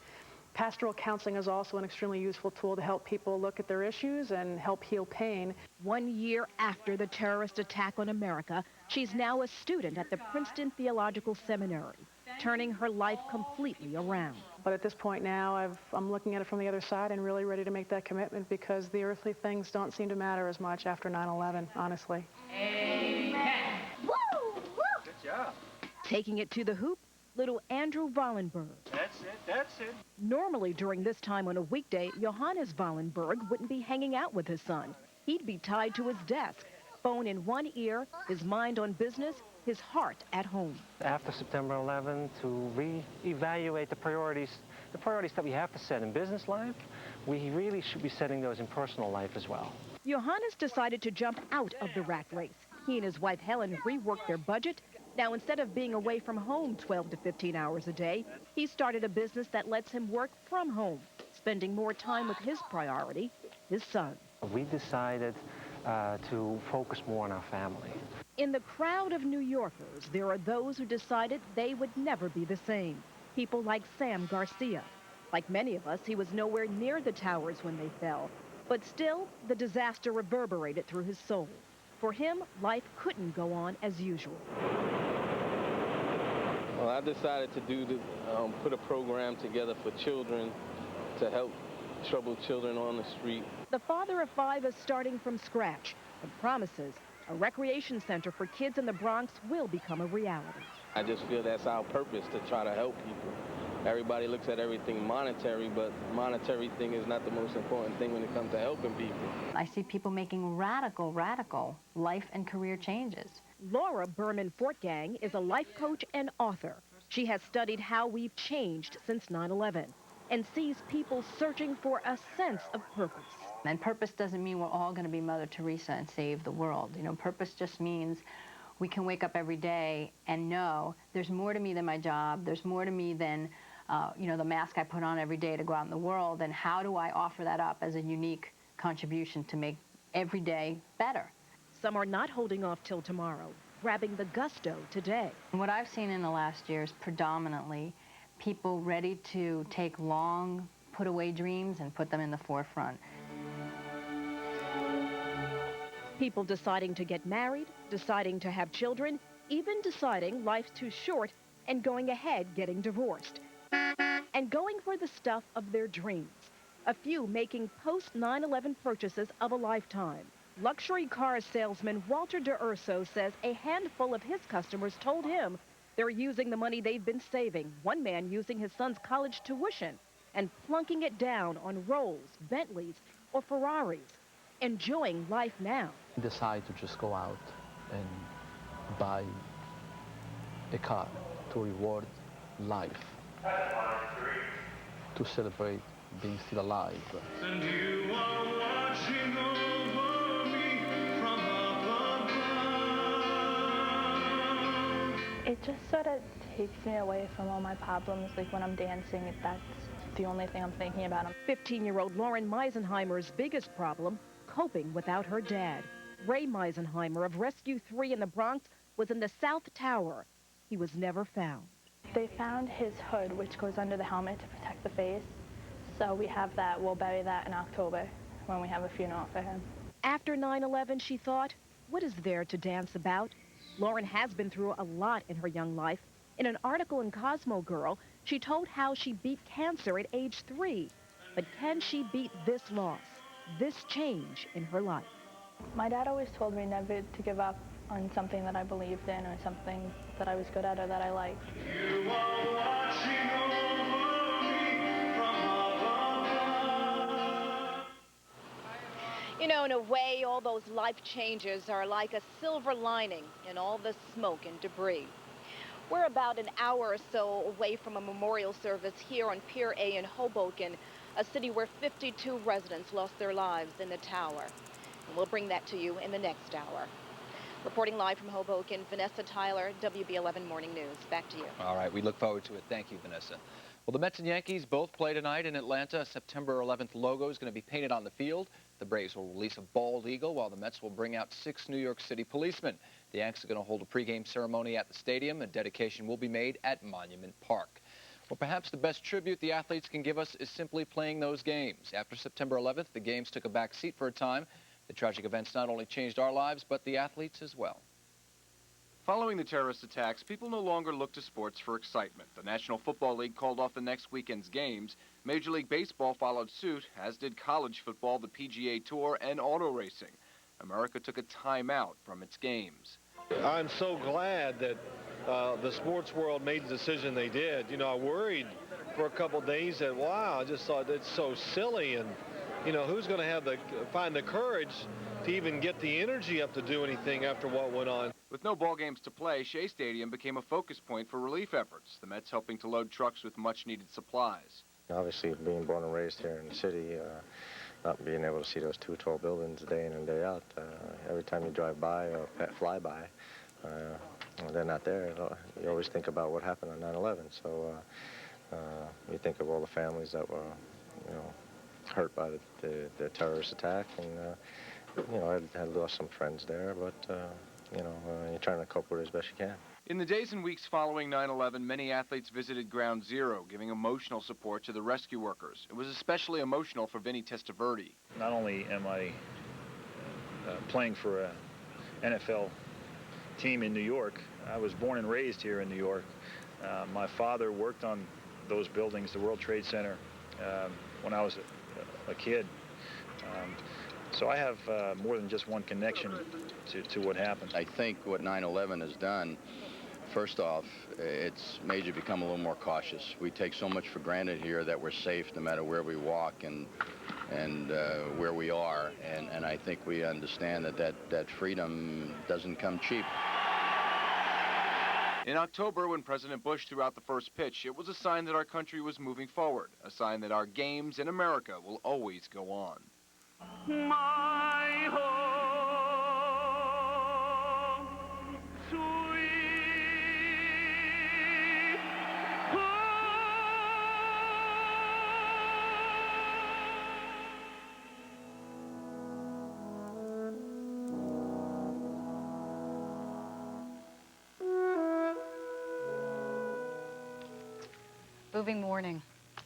pastoral counseling is also an extremely useful tool to help people look at their issues and help heal pain.
1 year after the terrorist attack on America, she's now a student at the Princeton Theological Seminary, turning her life completely around.
But at this point now, I'm looking at it from the other side and really ready to make that commitment because the earthly things don't seem to matter as much after 9/11, honestly.
Amen. Woo! Good job. Taking it to the hoop, little Andrew Wallenberg.
That's it, that's it.
Normally during this time on a weekday, Johannes Wallenberg wouldn't be hanging out with his son. He'd be tied to his desk, phone in one ear, his mind on business, his heart at home.
After September 11, to re-evaluate the priorities that we have to set in business life, we really should be setting those in personal life as well.
Johannes decided to jump out of the rat race. He and his wife Helen reworked their budget. Now, instead of being away from home 12 to 15 hours a day, he started a business that lets him work from home, spending more time with his priority, his son.
We decided to focus more on our family.
In the crowd of New Yorkers, there are those who decided they would never be the same. People like Sam Garcia. Like many of us, he was nowhere near the towers when they fell. But still, the disaster reverberated through his soul. For him, life couldn't go on as usual.
Well, I decided to put a program together for children to help troubled children on the street.
The father of 5 is starting from scratch and promises a recreation center for kids in the Bronx will become a reality.
I just feel that's our purpose, to try to help people. Everybody looks at everything monetary, but monetary thing is not the most important thing when it comes to helping people.
I see people making radical life and career changes.
Laura Berman Fortgang is a life coach and author. She has studied how we've changed since 9/11 and sees people searching for a sense of purpose.
And purpose doesn't mean we're all going to be Mother Teresa and save the world. You know, purpose just means we can wake up every day and know there's more to me than my job, there's more to me than the mask I put on every day to go out in the world, and how do I offer that up as a unique contribution to make every day better?
Some are not holding off till tomorrow, grabbing the gusto today.
And what I've seen in the last year is predominantly people ready to take long, put-away dreams and put them in the forefront.
People deciding to get married, deciding to have children, even deciding life's too short and going ahead getting divorced. And going for the stuff of their dreams. A few making post-9/11 purchases of a lifetime. Luxury car salesman Walter DeUrso says a handful of his customers told him they're using the money they've been saving, one man using his son's college tuition, and plunking it down on Rolls, Bentleys, or Ferraris, enjoying life now.
Decide to just go out and buy a car to reward life, to celebrate being still alive.
And you are watching over me from above.
It just sort of takes me away from all my problems. Like when I'm dancing, that's the only thing I'm thinking about.
15-year-old Lauren Meisenheimer's biggest problem, coping without her dad. Ray Meisenheimer of Rescue 3 in the Bronx was in the South Tower. He was never found.
They found his hood, which goes under the helmet to protect the face. So we have that. We'll bury that in October when we have a funeral for him.
After 9/11, she thought, what is there to dance about? Lauren has been through a lot in her young life. In an article in Cosmo Girl, she told how she beat cancer at age 3. But can she beat this loss, this change in her life?
My dad always told me never to give up on something that I believed in or something that I was good at or that I liked.
You are watching over me from above.
You know, in a way, all those life changes are like a silver lining in all the smoke and debris. We're about an hour or so away from a memorial service here on Pier A in Hoboken, a city where 52 residents lost their lives in the tower. And we'll bring that to you in the next hour. Reporting live from Hoboken, Vanessa Tyler, WB11 Morning News. Back to you.
All right, we look forward to it. Thank you, Vanessa. Well, the Mets and Yankees both play tonight in Atlanta. A September 11th logo is going to be painted on the field. The Braves will release a bald eagle, while the Mets will bring out 6 New York City policemen. The Yanks are going to hold a pregame ceremony at the stadium. A dedication will be made at Monument Park. Well, perhaps the best tribute the athletes can give us is simply playing those games. After September 11th, the games took a back seat for a time. The tragic events not only changed our lives, but the athletes as well.
Following the terrorist attacks, people no longer look to sports for excitement. The National Football League called off the next weekend's games. Major League Baseball followed suit, as did college football, the PGA Tour, and auto racing. America took a timeout from its games.
I'm so glad that the sports world made the decision they did. You know, I worried for a couple days that, wow, I just thought it's so silly, and you know, who's going to find the courage to even get the energy up to do anything after what went on.
With no ball games to play, Shea Stadium became a focus point for relief efforts, the Mets helping to load trucks with much-needed supplies.
Obviously, being born and raised here in the city, not being able to see those two tall buildings day in and day out, every time you drive by or fly by, they're not there. You always think about what happened on 9/11. So you think of all the families that were, hurt by the terrorist attack, and I had lost some friends there, but you're trying to cope with it as best you can.
In the days and weeks following 9/11, many athletes visited Ground Zero, giving emotional support to the rescue workers. It was especially emotional for Vinny Testaverde.
Not only am I playing for an NFL team in New York, I was born and raised here in New York. My father worked on those buildings, the World Trade Center, when I was a kid. So I have more than just one connection to what happened.
I think what 9/11 has done, first off, it's made you become a little more cautious. We take so much for granted here that we're safe no matter where we walk and where we are. And I think we understand that freedom doesn't come cheap.
In October, when President Bush threw out the first pitch, it was a sign that our country was moving forward, a sign that our games in America will always go on.
My home, sweet
Moving morning.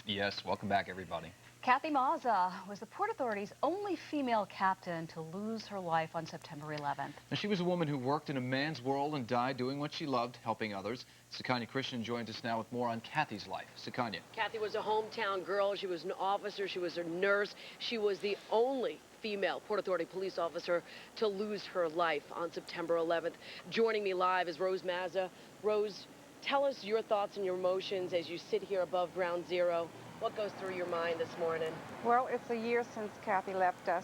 Yes, welcome back, everybody.
Kathy Mazza was the Port Authority's only female captain to lose her life on September 11th.
Now, she was a woman who worked in a man's world and died doing what she loved, helping others. Sakanya Christian joins us now with more on Kathy's life. Sakanya.
Kathy was a hometown girl. She was an officer. She was a nurse. She was the only female Port Authority police officer to lose her life on September 11th. Joining me live is Rose Mazza. Rose, tell us your thoughts and your emotions as you sit here above Ground Zero. What goes through your mind this morning?
Well, it's a year since Kathy left us,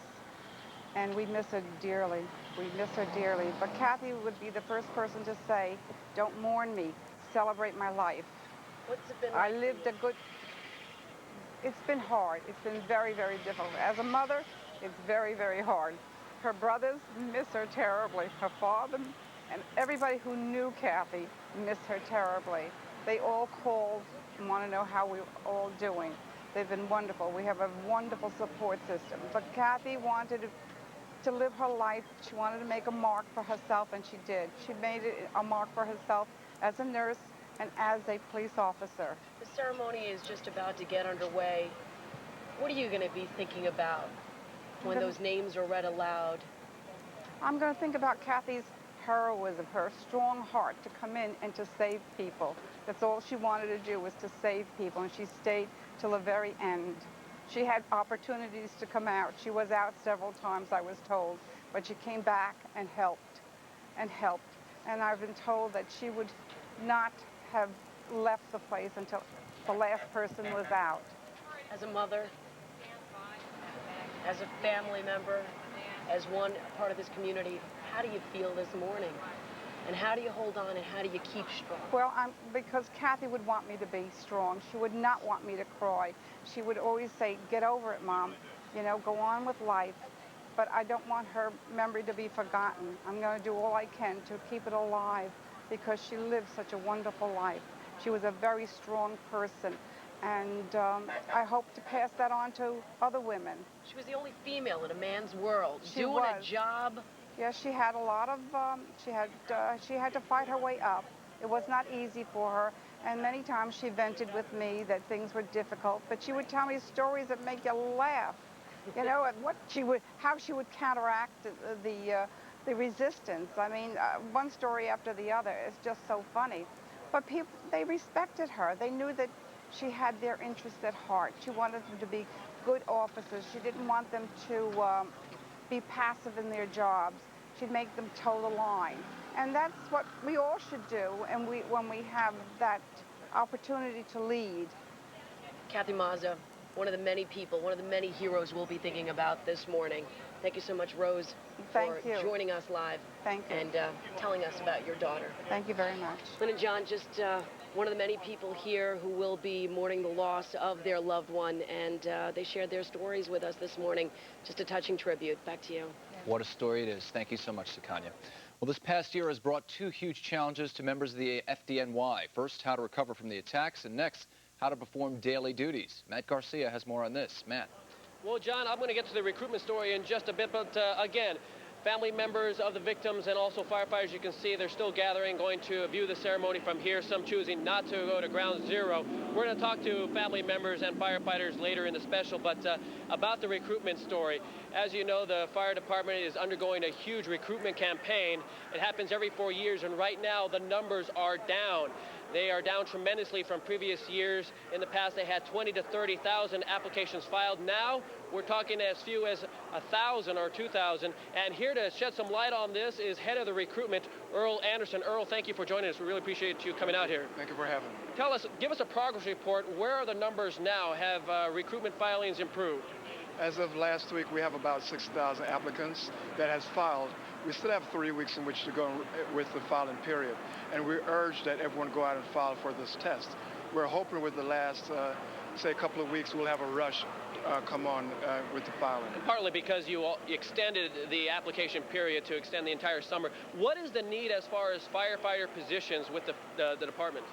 and we miss her dearly. We miss her dearly. But Kathy would be the first person to say, don't mourn me, celebrate my life.
What's it been like?
I lived a good... It's been hard. It's been very, very difficult. As a mother, it's very, very hard. Her brothers miss her terribly. Her father and everybody who knew Kathy missed her terribly. They all called and want to know how we're all doing. They've been wonderful. We have a wonderful support system. But Kathy wanted to live her life. She wanted to make a mark for herself, and she did. She made it a mark for herself as a nurse and as a police officer.
The ceremony is just about to get underway. What are you going to be thinking about when those names are read aloud?
I'm going to think about Kathy's heroism, her strong heart to come in and to save people. That's all she wanted to do, was to save people, and she stayed till the very end. She had opportunities to come out. She was out several times, I was told, but she came back and helped and helped. And I've been told that she would not have left the place until the last person was out.
As a mother, as a family member, as one part of this community, how do you feel this morning? And how do you hold on and how do you keep strong?
Well, because Kathy would want me to be strong. She would not want me to cry. She would always say, get over it, Mom. You know, go on with life. But I don't want her memory to be forgotten. I'm going to do all I can to keep it alive because she lived such a wonderful life. She was a very strong person. And I hope to pass that on to other women.
She was the only female in a man's world,
She
doing
was.
a job.
Yes, she had a lot of, she had to fight her way up. It was not easy for her, and many times she vented with me that things were difficult, but she would tell me stories that make you laugh, you know, and how she would counteract the resistance. I mean, one story after the other is just so funny. But people, they respected her. They knew that she had their interests at heart. She wanted them to be good officers. She didn't want them to be passive in their jobs. She'd make them toe the line. And that's what we all should do and when we have that opportunity to lead.
Kathy Mazza, one of the many people, one of the many heroes we'll be thinking about this morning. Thank you so much, Rose, for joining us live.
Thank you.
And telling us about your daughter.
Thank you very much.
Lynn and John, just one of the many people here who will be mourning the loss of their loved one, and they shared their stories with us this morning. Just a touching tribute. Back to you.
What a story it is. Thank you so much, Sukanya. Well, this past year has brought two huge challenges to members of the FDNY. First, how to recover from the attacks, and next, how to perform daily duties. Matt Garcia has more on this. Matt.
Well, John, I'm going to get to the recruitment story in just a bit, but again, family members of the victims and also firefighters, you can see they're still gathering, going to view the ceremony from here, some choosing not to go to Ground Zero. We're going to talk to family members and firefighters later in the special, but about the recruitment story. As you know, the fire department is undergoing a huge recruitment campaign. It happens every 4 years, and right now the numbers are down. They are down tremendously from previous years. In the past, they had 20 to 30,000 applications filed. Now, we're talking as few as 1,000 or 2,000. And here to shed some light on this is head of the recruitment, Earl Anderson. Earl, thank you for joining us. We really appreciate you coming out here.
Thank you for having me.
Tell us, give us a progress report. Where are the numbers now? Have recruitment filings improved?
As of last week, we have about 6,000 applicants that has filed. We still have 3 weeks in which to go with the filing period. And we urge that everyone go out and file for this test. We're hoping with the last, say, couple of weeks, we'll have a rush come on with the filing.
And partly because you extended the application period to extend the entire summer. What is the need as far as firefighter positions with the department?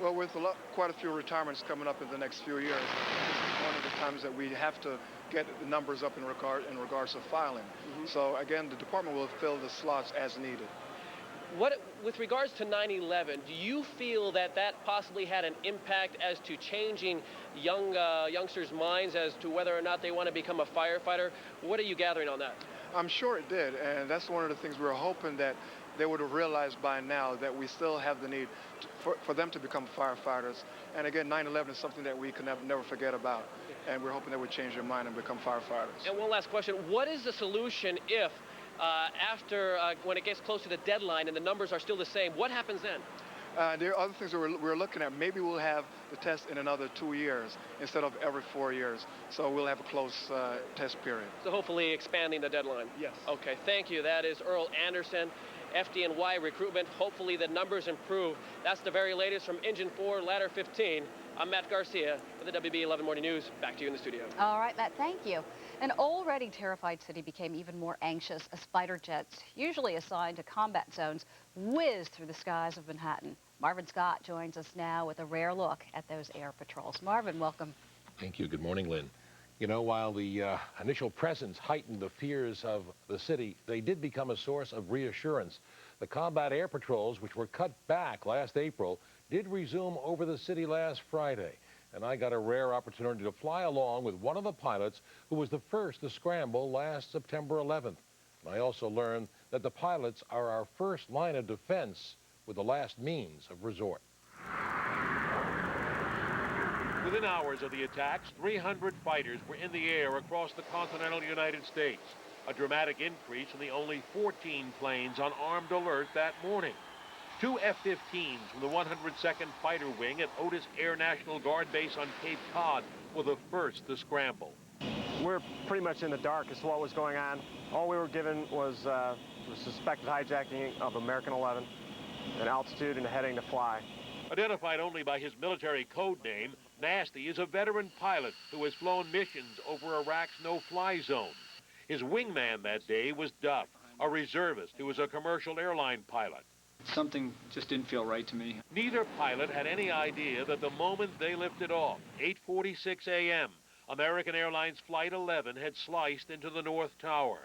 Well, with quite a few retirements coming up in the next few years, this is one of the times that we have to get the numbers up in regards to filing. So again, the department will fill the slots as needed.
With regards to 9/11, do you feel that possibly had an impact as to changing youngsters' minds as to whether or not they want to become a firefighter? What are you gathering on that?
I'm sure it did, and that's one of the things we were hoping that they would have realized by now, that we still have the need for them to become firefighters. And again, 9/11 is something that we can never forget about, and we're hoping they would change their mind and become firefighters.
And one last question, what is the solution if when it gets close to the deadline and the numbers are still the same, what happens then?
There are other things that we're looking at. Maybe we'll have the test in another 2 years instead of every 4 years. So we'll have a close test period.
So hopefully expanding the deadline.
Yes.
Okay, thank you. That is Earl Anderson, FDNY recruitment. Hopefully the numbers improve. That's the very latest from Engine 4, Ladder 15. I'm Matt Garcia with the WB11 Morning News. Back to you in the studio.
All right, Matt, thank you. An already terrified city became even more anxious as fighter jets, usually assigned to combat zones, whizzed through the skies of Manhattan. Marvin Scott joins us now with a rare look at those air patrols. Marvin, welcome.
Thank you. Good morning, Lynn. You know, while the initial presence heightened the fears of the city, they did become a source of reassurance. The combat air patrols, which were cut back last April, did resume over the city last Friday. And I got a rare opportunity to fly along with one of the pilots who was the first to scramble last September 11th. And I also learned that the pilots are our first line of defense with the last means of resort.
Within hours of the attacks, 300 fighters were in the air across the continental United States, a dramatic increase in the only 14 planes on armed alert that morning. 2 F-15s from the 102nd Fighter Wing at Otis Air National Guard Base on Cape Cod were the first to scramble.
We're pretty much in the dark as to what was going on. All we were given was the suspected hijacking of American 11, an altitude and a heading to fly.
Identified only by his military code name, Nasty is a veteran pilot who has flown missions over Iraq's no-fly zone. His wingman that day was Duff, a reservist who was a commercial airline pilot.
Something just didn't feel right to me.
Neither pilot had any idea that the moment they lifted off, 8:46 a.m., American Airlines Flight 11 had sliced into the North Tower.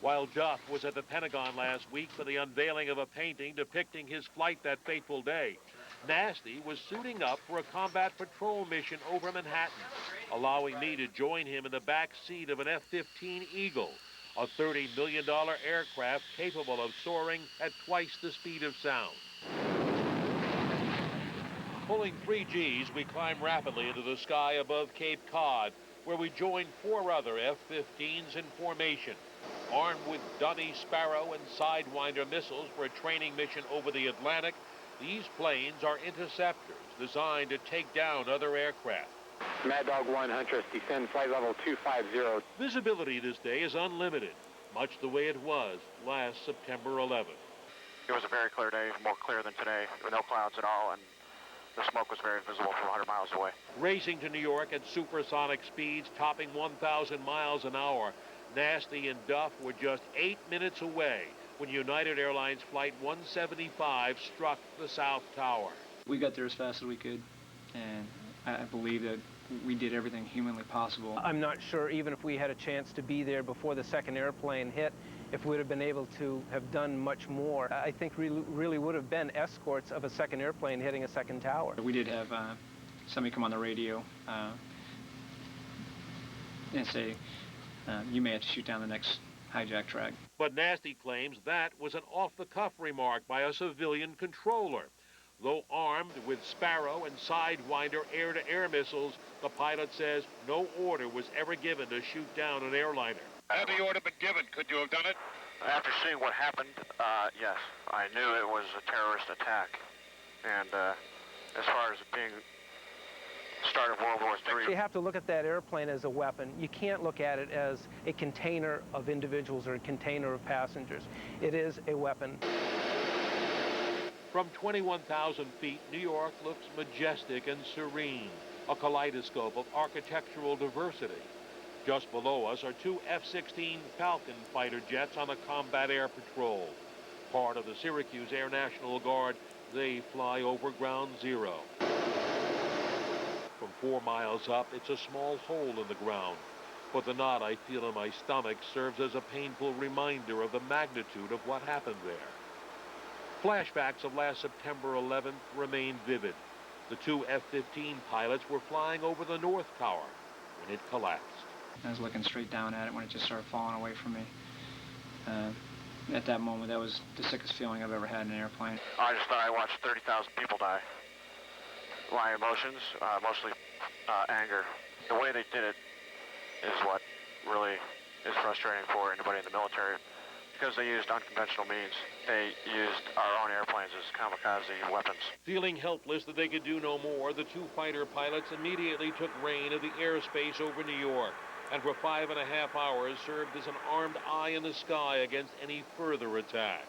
While Duff was at the Pentagon last week for the unveiling of a painting depicting his flight that fateful day, Nasty was suiting up for a combat patrol mission over Manhattan, allowing me to join him in the back seat of an F-15 Eagle, a $30 million aircraft capable of soaring at twice the speed of sound. Pulling 3 Gs, we climb rapidly into the sky above Cape Cod, where we join 4 other F-15s in formation. Armed with Dunny, Sparrow, and Sidewinder missiles for a training mission over the Atlantic, these planes are interceptors designed to take down other aircraft.
Mad Dog 1, Huntress, descend flight level 250.
Visibility this day is unlimited, much the way it was last September 11th.
It was a very clear day, more clear than today. There were no clouds at all, and the smoke was very visible from 100 miles away.
Racing to New York at supersonic speeds, topping 1,000 miles an hour, Nasty and Duff were just 8 minutes away when United Airlines Flight 175 struck the South Tower.
We got there as fast as we could, and I believe that we did everything humanly possible.
I'm not sure, even if we had a chance to be there before the second airplane hit, if we'd have been able to have done much more. I think really would have been escorts of a second airplane hitting a second tower.
We did have somebody come on the radio and say, you may have to shoot down the next hijack track.
But Nasty claims that was an off-the-cuff remark by a civilian controller. Though armed with Sparrow and Sidewinder air-to-air missiles, the pilot says no order was ever given to shoot down an airliner.
Had the order been given, could you have done it? After seeing what happened, yes. I knew it was a terrorist attack. And as far as it being the start of World War III.
You have to look at that airplane as a weapon. You can't look at it as a container of individuals or a container of passengers. It is a weapon.
From 21,000 feet, New York looks majestic and serene, a kaleidoscope of architectural diversity. Just below us are two F-16 Falcon fighter jets on a combat air patrol. Part of the Syracuse Air National Guard, they fly over Ground Zero. From 4 miles up, it's a small hole in the ground. But the knot I feel in my stomach serves as a painful reminder of the magnitude of what happened there. Flashbacks of last September 11th remain vivid. The two F-15 pilots were flying over the North Tower when it collapsed.
I was looking straight down at it when it just started falling away from me. At that moment, that was the sickest feeling I've ever had in an airplane.
I just thought I watched 30,000 people die. My emotions, mostly anger. The way they did it is what really is frustrating for anybody in the military. Because they used unconventional means. They used our own airplanes as kamikaze weapons.
Feeling helpless that they could do no more, the two fighter pilots immediately took reign of the airspace over New York, and for 5.5 hours served as an armed eye in the sky against any further attack.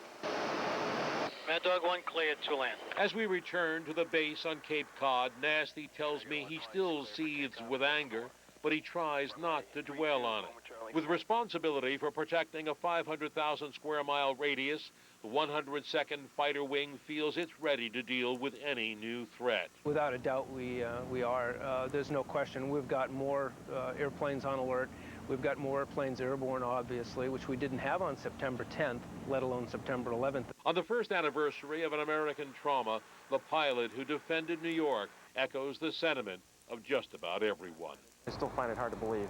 Mad Dog 1 cleared to land.
As we return to the base on Cape Cod, Nasty tells me he still seethes with anger, but he tries not to dwell on it. With responsibility for protecting a 500,000 square mile radius, the 102nd Fighter Wing feels it's ready to deal with any new threat.
Without a doubt, we are. There's no question. We've got more airplanes on alert. We've got more airplanes airborne, obviously, which we didn't have on September 10th, let alone September 11th.
On the first anniversary of an American trauma, the pilot who defended New York echoes the sentiment of just about everyone.
I still find it hard to believe.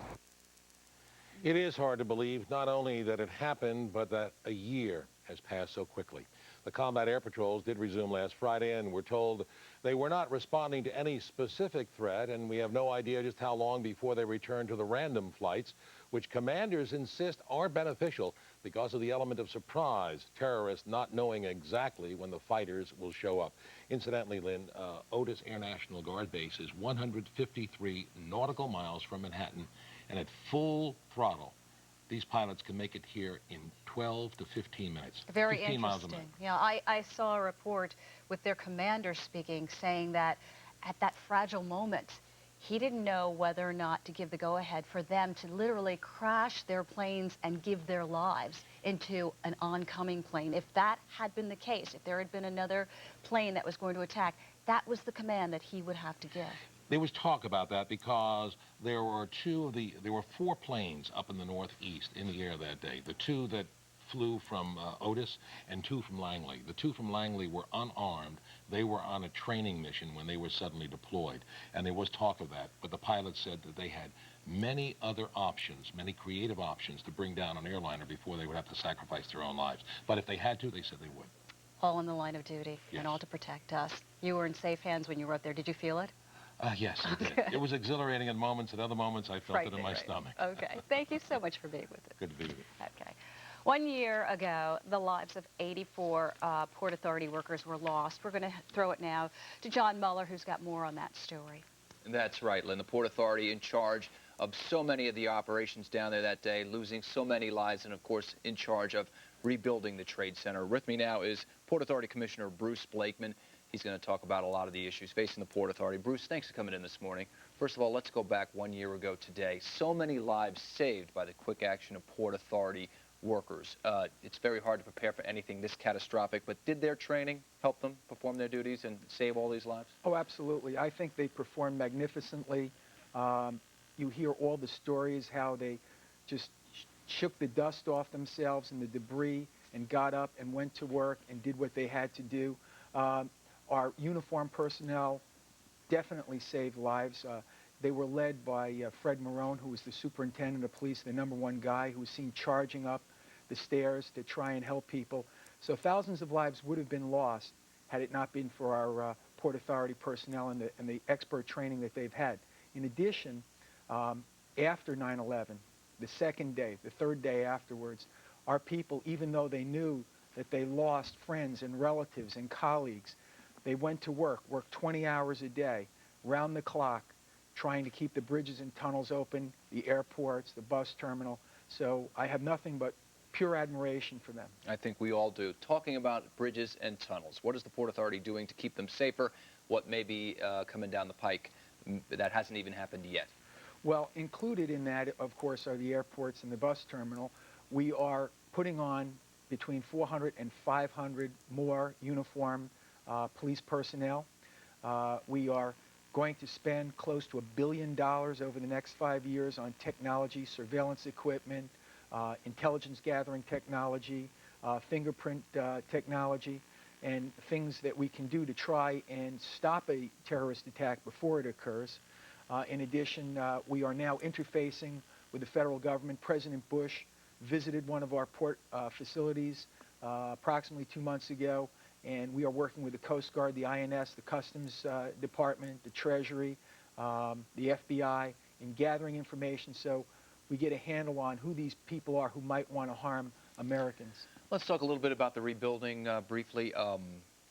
It is hard to believe not only that it happened, but that a year has passed so quickly. The combat air patrols did resume last Friday, and we're told they were not responding to any specific threat, and we have no idea just how long before they return to the random flights, which commanders insist are beneficial because of the element of surprise, terrorists not knowing exactly when the fighters will show up. Incidentally, Lynn, Otis Air National Guard Base is 153 nautical miles from Manhattan, and at full throttle, these pilots can make it here in 12 to 15 minutes.
Very
15 miles a
interesting.
minute.
Yeah, I saw a report with their commander speaking, saying that at that fragile moment, he didn't know whether or not to give the go-ahead for them to literally crash their planes and give their lives into an oncoming plane. If that had been the case, if there had been another plane that was going to attack, that was the command that he would have to give.
There was talk about that because there were 4 planes up in the northeast in the air that day. The 2 that flew from Otis and 2 from Langley. The 2 from Langley were unarmed. They were on a training mission when they were suddenly deployed. And there was talk of that. But the pilots said that they had many other options, many creative options to bring down an airliner before they would have to sacrifice their own lives. But if they had to, they said they would.
All in the line of duty,
Yes.
and all to protect us. You were in safe hands when you were up there. Did you feel it?
Yes, I did. It was exhilarating at moments. At other moments, I felt it in my stomach.
Okay. Thank you so much for being with us.
Good to be with you.
Okay. 1 year ago, the lives of 84 Port Authority workers were lost. We're going to throw it now to John Muller, who's got more on that story.
That's right, Lynn. The Port Authority in charge of so many of the operations down there that day, losing so many lives, and of course in charge of rebuilding the Trade Center. With me now is Port Authority Commissioner Bruce Blakeman. He's going to talk about a lot of the issues facing the Port Authority. Bruce, thanks for coming in this morning. First of all, let's go back 1 year ago today. So many lives saved by the quick action of Port Authority workers. It's very hard to prepare for anything this catastrophic, but did their training help them perform their duties and save all these lives?
Oh, absolutely. I think they performed magnificently. You hear all the stories, how they just shook the dust off themselves and the debris and got up and went to work and did what they had to do. Our uniformed personnel definitely saved lives. They were led by Fred Marone, who was the superintendent of police, the #1 guy who was seen charging up the stairs to try and help people. So thousands of lives would have been lost had it not been for our Port Authority personnel and the expert training that they've had. In addition, after 9/11, the second day, the third day afterwards, our people, even though they knew that they lost friends and relatives and colleagues, they went to work, worked 20 hours a day, round the clock, trying to keep the bridges and tunnels open, the airports, the bus terminal. So I have nothing but pure admiration for them.
I think we all do. Talking about bridges and tunnels, what is the Port Authority doing to keep them safer? What may be coming down the pike that hasn't even happened yet?
Well, included in that, of course, are the airports and the bus terminal. We are putting on between 400 and 500 more uniformed police personnel. We are going to spend close to $1 billion over the next 5 years on technology, surveillance equipment, intelligence gathering technology, fingerprint technology, and things that we can do to try and stop a terrorist attack before it occurs. In addition, we are now interfacing with the federal government. President Bush visited one of our port facilities approximately 2 months ago, and we are working with the Coast Guard, the INS, the Customs Department, the Treasury, the FBI, in gathering information so we get a handle on who these people are who might want to harm Americans.
Let's talk a little bit about the rebuilding briefly.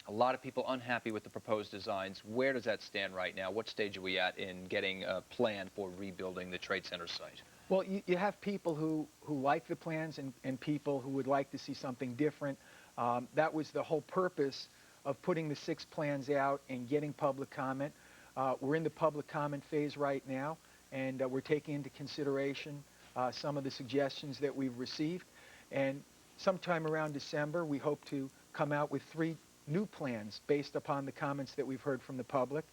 A lot of people unhappy with the proposed designs. Where does that stand right now? What stage are we at in getting a plan for rebuilding the Trade Center site?
Well, you have people who like the plans and people who would like to see something different. That was the whole purpose of putting the 6 plans out and getting public comment. We're in the public comment phase right now, and we're taking into consideration some of the suggestions that we've received. And sometime around December, we hope to come out with 3 new plans based upon the comments that we've heard from the public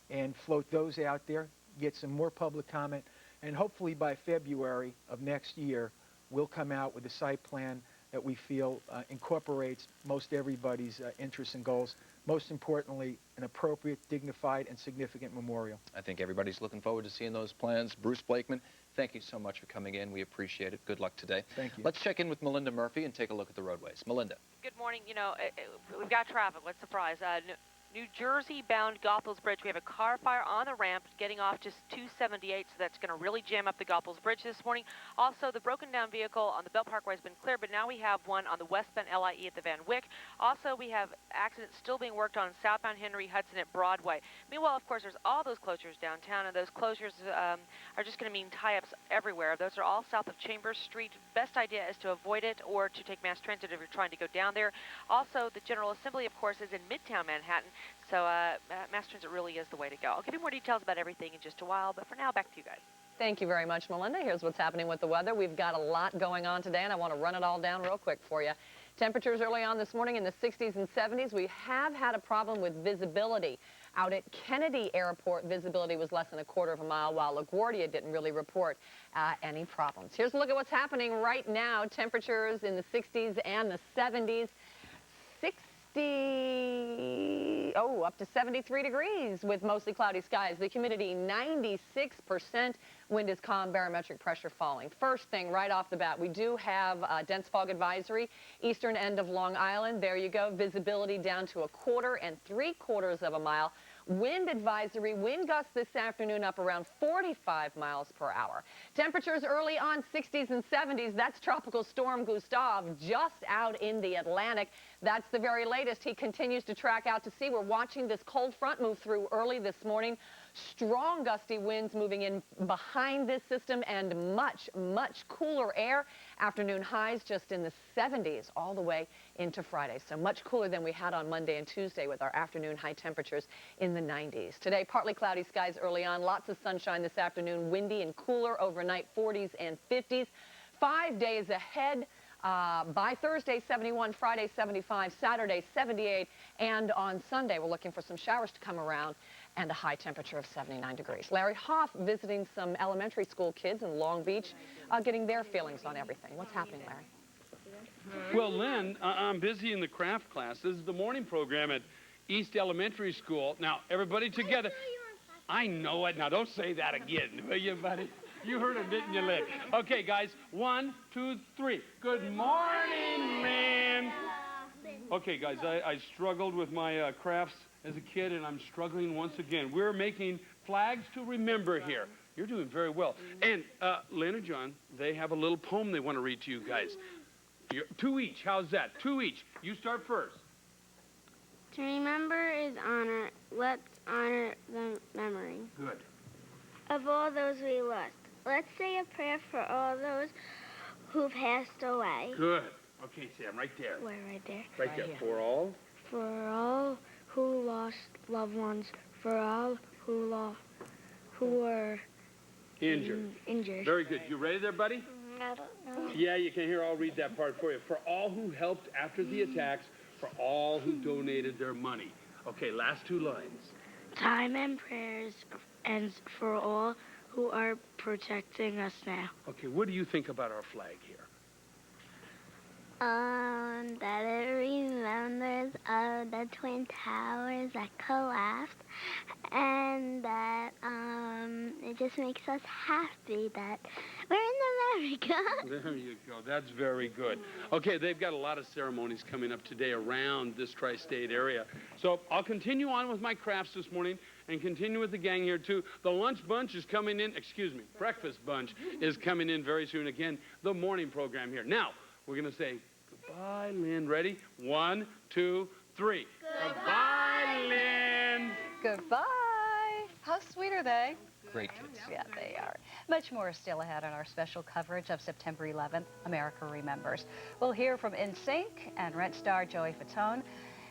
and float those out there, get some more public comment, and hopefully by February of next year, we'll come out with a site plan that we feel incorporates most everybody's interests and goals. Most importantly, an appropriate, dignified, and significant memorial.
I think everybody's looking forward to seeing those plans. Bruce Blakeman, thank you so much for coming in. We appreciate it. Good luck today.
Thank you.
Let's check in with Melinda Murphy and take a look at the roadways. Melinda.
Good morning. You know, we've got traffic. What a surprise. New Jersey-bound Goethals Bridge. We have a car fire on the ramp getting off just 278, so that's going to really jam up the Goethals Bridge this morning. Also, the broken-down vehicle on the Belt Parkway has been cleared, but now we have one on the westbound LIE at the Van Wyck. Also, we have accidents still being worked on southbound Henry Hudson at Broadway. Meanwhile, of course, there's all those closures downtown, and those closures are just going to mean tie-ups everywhere. Those are all south of Chambers Street. Best idea is to avoid it or to take mass transit if you're trying to go down there. Also, the General Assembly, of course, is in Midtown Manhattan. So mass transit really is the way to go. I'll give you more details about everything in just a while, but for now, back to you guys.
Thank you very much, Melinda. Here's what's happening with the weather. We've got a lot going on today, and I want to run it all down real quick for you. Temperatures early on this morning in the 60s and 70s. We have had a problem with visibility. Out at Kennedy Airport, visibility was less than a quarter of a mile, while LaGuardia didn't really report any problems. Here's a look at what's happening right now. Temperatures in the 60s and the 70s. Up to 73 degrees with mostly cloudy skies. The humidity 96%. Wind is calm, barometric pressure falling. First thing right off the bat, we do have a dense fog advisory, eastern end of Long Island. There you go. Visibility down to a quarter and 3/4 of a mile. Wind advisory, wind gusts this afternoon up around 45 miles per hour. Temperatures early on 60s and 70s. That's Tropical Storm Gustav just out in the Atlantic. That's the very latest. He continues to track out to sea. We're watching this cold front move through early this morning. Strong gusty winds moving in behind this system and much, much cooler air. Afternoon highs just in the 70s all the way into Friday. So much cooler than we had on Monday and Tuesday with our afternoon high temperatures in the 90s. Today, partly cloudy skies early on. Lots of sunshine this afternoon. Windy and cooler overnight 40s and 50s. 5 days ahead. By Thursday, 71, Friday, 75, Saturday, 78, and on Sunday, we're looking for some showers to come around and a high temperature of 79 degrees. Larry Hoff visiting some elementary school kids in Long Beach, getting their feelings on everything. What's happening, Larry?
Well, Lynn, I'm busy in the craft class. This is the morning program at East Elementary School. Now, everybody together. I know it. Now, don't say that again, will you, buddy? You heard it, didn't you, Lynn? Okay, guys, 1, 2, 3. Good morning, Lynn. Okay, guys, I struggled with my crafts as a kid, and I'm struggling once again. We're making flags to remember here. You're doing very well. And Lynn and John, they have a little poem they want to read to you guys. 2 each. How's that? 2 each. You start first.
To remember is honor. Let's honor the memory
Good.
of all those we lost. Let's say a prayer for all those who passed away.
Good. Okay, Sam, right there.
Where, right there?
Right there. For all.
For all who lost loved ones. For all who were
Injured.
Injured.
Very good. You ready there, buddy?
I don't know.
Yeah, you can hear. I'll read that part for you. For all who helped after the attacks. For all who donated their money. Okay, last 2 lines.
Time and prayers and for all who are protecting us now.
Okay, what do you think about our flag here?
That it remembers the Twin Towers that collapsed, and that it just makes us happy that we're in America.
There you go. That's very good. Okay, they've got a lot of ceremonies coming up today around this tri-state area. So I'll continue on with my crafts this morning and continue with the gang here too. The lunch bunch is coming in, breakfast bunch is coming in very soon. Again, the morning program here. Now, we're going to say goodbye, Lynn. Ready? 1, 2, 3. Goodbye, Lynn.
Goodbye. How sweet are they?
Great kids.
Yeah, they are. Much more still ahead on our special coverage of September 11th, America Remembers. We'll hear from NSYNC and Rent star Joey Fatone.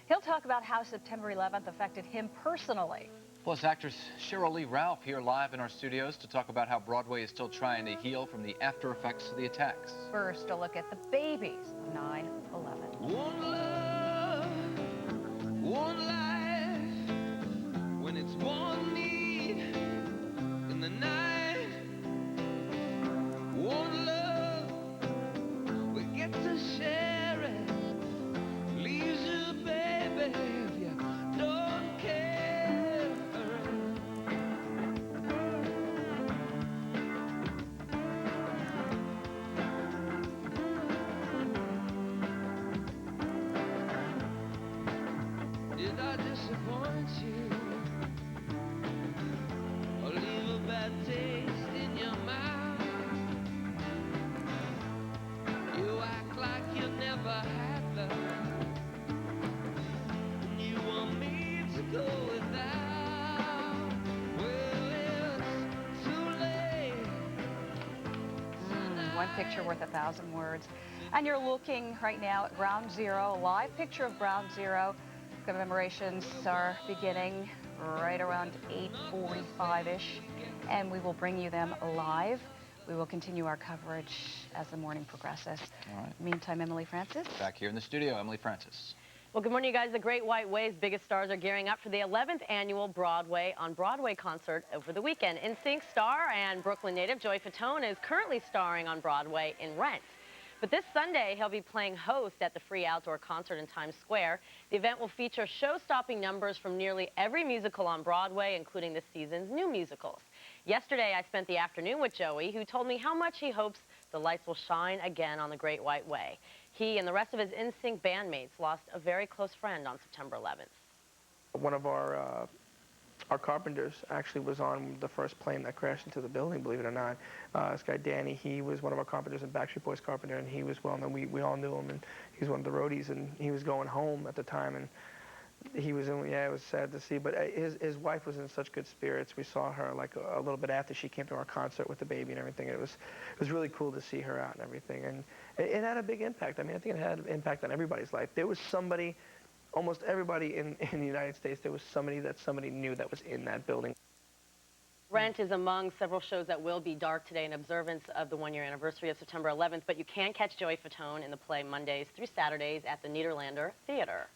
He'll talk about how September 11th affected him personally.
Plus, actress Cheryl Lee Ralph here live in our studios to talk about how Broadway is still trying to heal from the after effects of the attacks.
First, a look at the babies of 9/11.
One love, one life, when it's one need in the night. One love, we get to share it. Leaves you, baby, if you don't care. Did I disappoint you? Or leave a bad taste in your mouth? You act like you never had love, and you want me to go without. Well, it's too late.
One picture worth 1,000 words. And you're looking right now at Ground Zero, a live picture of Ground Zero. Commemorations are beginning right around 8:45-ish, and we will bring you them live. We will continue our coverage as the morning progresses.
All right.
Meantime, Emily Francis.
Back here in the studio, Emily Francis.
Well, good morning, you guys. The Great White Way's biggest stars are gearing up for the 11th annual Broadway on Broadway concert over the weekend. NSYNC star and Brooklyn native Joey Fatone is currently starring on Broadway in Rent. But this Sunday, he'll be playing host at the free outdoor concert in Times Square. The event will feature show-stopping numbers from nearly every musical on Broadway, including this season's new musicals. Yesterday, I spent the afternoon with Joey, who told me how much he hopes the lights will shine again on the Great White Way. He and the rest of his NSYNC bandmates lost a very close friend on September 11th.
One of our carpenters actually was on the first plane that crashed into the building, believe it or not. This guy Danny, he was one of our carpenters in Backstreet Boys carpenter, and he was well known. We all knew him, and he was one of the roadies, and he was going home at the time, and He was in, yeah, it was sad to see, but his wife was in such good spirits. We saw her like a little bit after she came to our concert with the baby and everything. It was really cool to see her out and everything, and it had a big impact. I mean, I think it had an impact on everybody's life. There was somebody, almost everybody in the United States, there was somebody that somebody knew that was in that building.
Rent is among several shows that will be dark today in observance of the one-year anniversary of September 11th, but you can catch Joey Fatone in the play Mondays through Saturdays at the Nederlander Theater.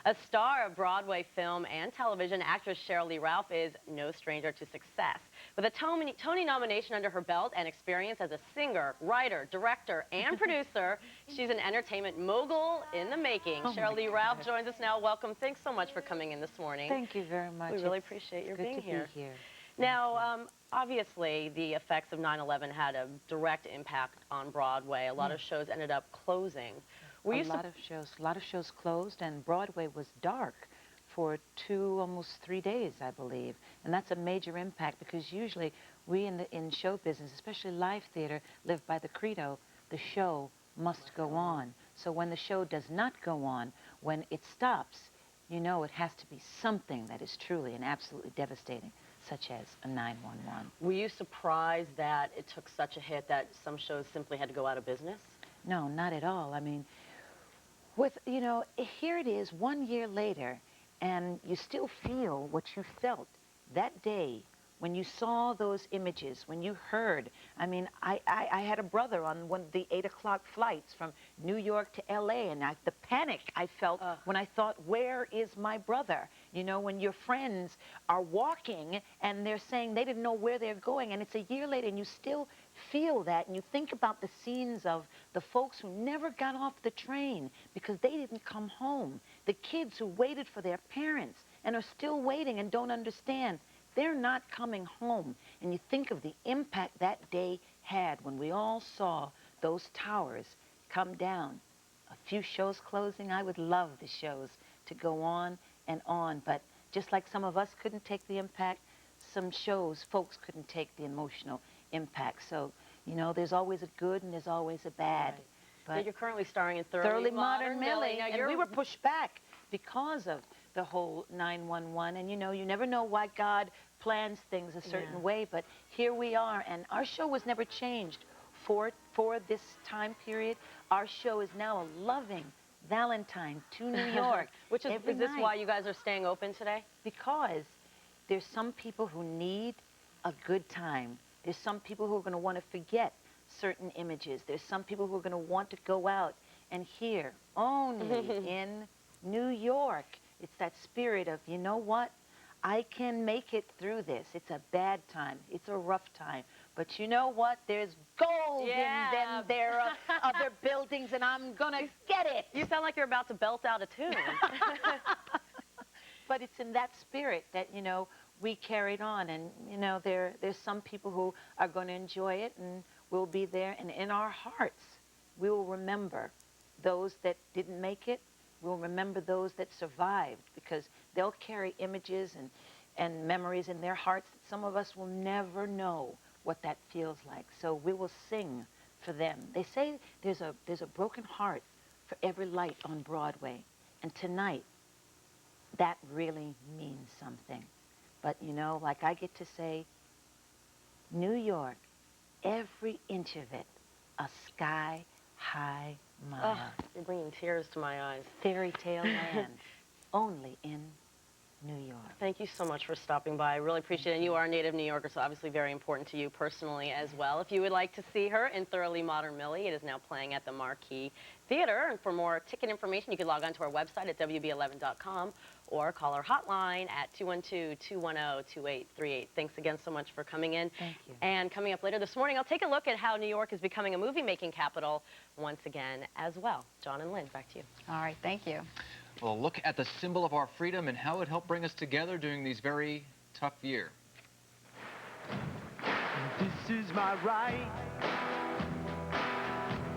A star of Broadway film and television, actress Sheryl Lee Ralph is no stranger to success. With a Tony nomination under her belt and experience as a singer, writer, director, and producer, she's an entertainment mogul in the making. Sheryl Lee Ralph joins us now. Welcome. Thanks so much for coming in this morning.
Thank you very much.
We really appreciate your being here.
Good to be here.
Now, obviously, the effects of 9/11 had a direct impact on Broadway. A lot of shows ended up closing.
A lot of shows closed, and Broadway was dark for almost 3 days, I believe. And that's a major impact because usually we in show business, especially live theater, live by the credo, the show must go on. So when the show does not go on, when it stops, you know it has to be something that is truly and absolutely devastating, such as a 911.
Were you surprised that it took such a hit that some shows simply had to go out of business?
No, not at all. I mean, here it is 1 year later, and you still feel what you felt that day when you saw those images, when you heard. I mean, I had a brother on one of the 8 o'clock flights from New York to L.A., and the panic I felt when I thought, where is my brother? You know, when your friends are walking and they're saying they didn't know where they're going, and it's a year later, and you still feel that, and you think about the scenes of the folks who never got off the train because they didn't come home, the kids who waited for their parents and are still waiting and don't understand. They're not coming home. And you think of the impact that day had when we all saw those towers come down. A few shows closing. I would love the shows to go on, but just like some of us couldn't take the impact, some shows, folks couldn't take the emotional impact. So, there's always a good and there's always a bad.
Right.
But
you're currently starring in Thoroughly Modern Millie.
And we were pushed back because of the whole 911. And you never know why God plans things a certain way, but here we are, and our show was never changed for this time period. Our show is now a loving Valentine to New York.
Is this why you guys are staying open today?
Because there's some people who need a good time. There's some people who are going to want to forget certain images. There's some people who are going to want to go out and hear only in New York. It's that spirit of, you know what? I can make it through this. It's a bad time. It's a rough time. But you know what? There's gold in them there other buildings, and I'm going to get it.
You sound like you're about to belt out a tune.
But it's in that spirit that, we carried on. And, there's some people who are going to enjoy it, and we'll be there. And in our hearts, we will remember those that didn't make it. We'll remember those that survived, because they'll carry images and memories in their hearts that some of us will never know what that feels like. So we will sing for them. They say there's a broken heart for every light on Broadway. And tonight, that really means something. But, like I get to say, New York, every inch of it, a sky-high mile.
Oh, you're bringing tears to my eyes.
Fairy tale land, only in New York.
Thank you so much for stopping by. I really appreciate it. And you are a native New Yorker, so obviously very important to you personally as well. If you would like to see her in Thoroughly Modern Millie, it is now playing at the Marquee Theater. And for more ticket information, you can log on to our website at WB11.com or call our hotline at 212-210-2838. Thanks again so much for coming in.
Thank you.
And coming up later this morning, I'll take a look at how New York is becoming a movie-making capital once again as well. John and Lynn, back to you.
All right, thank you.
Well, look at the symbol of our freedom and how it helped bring us together during these very tough year.
This is my right,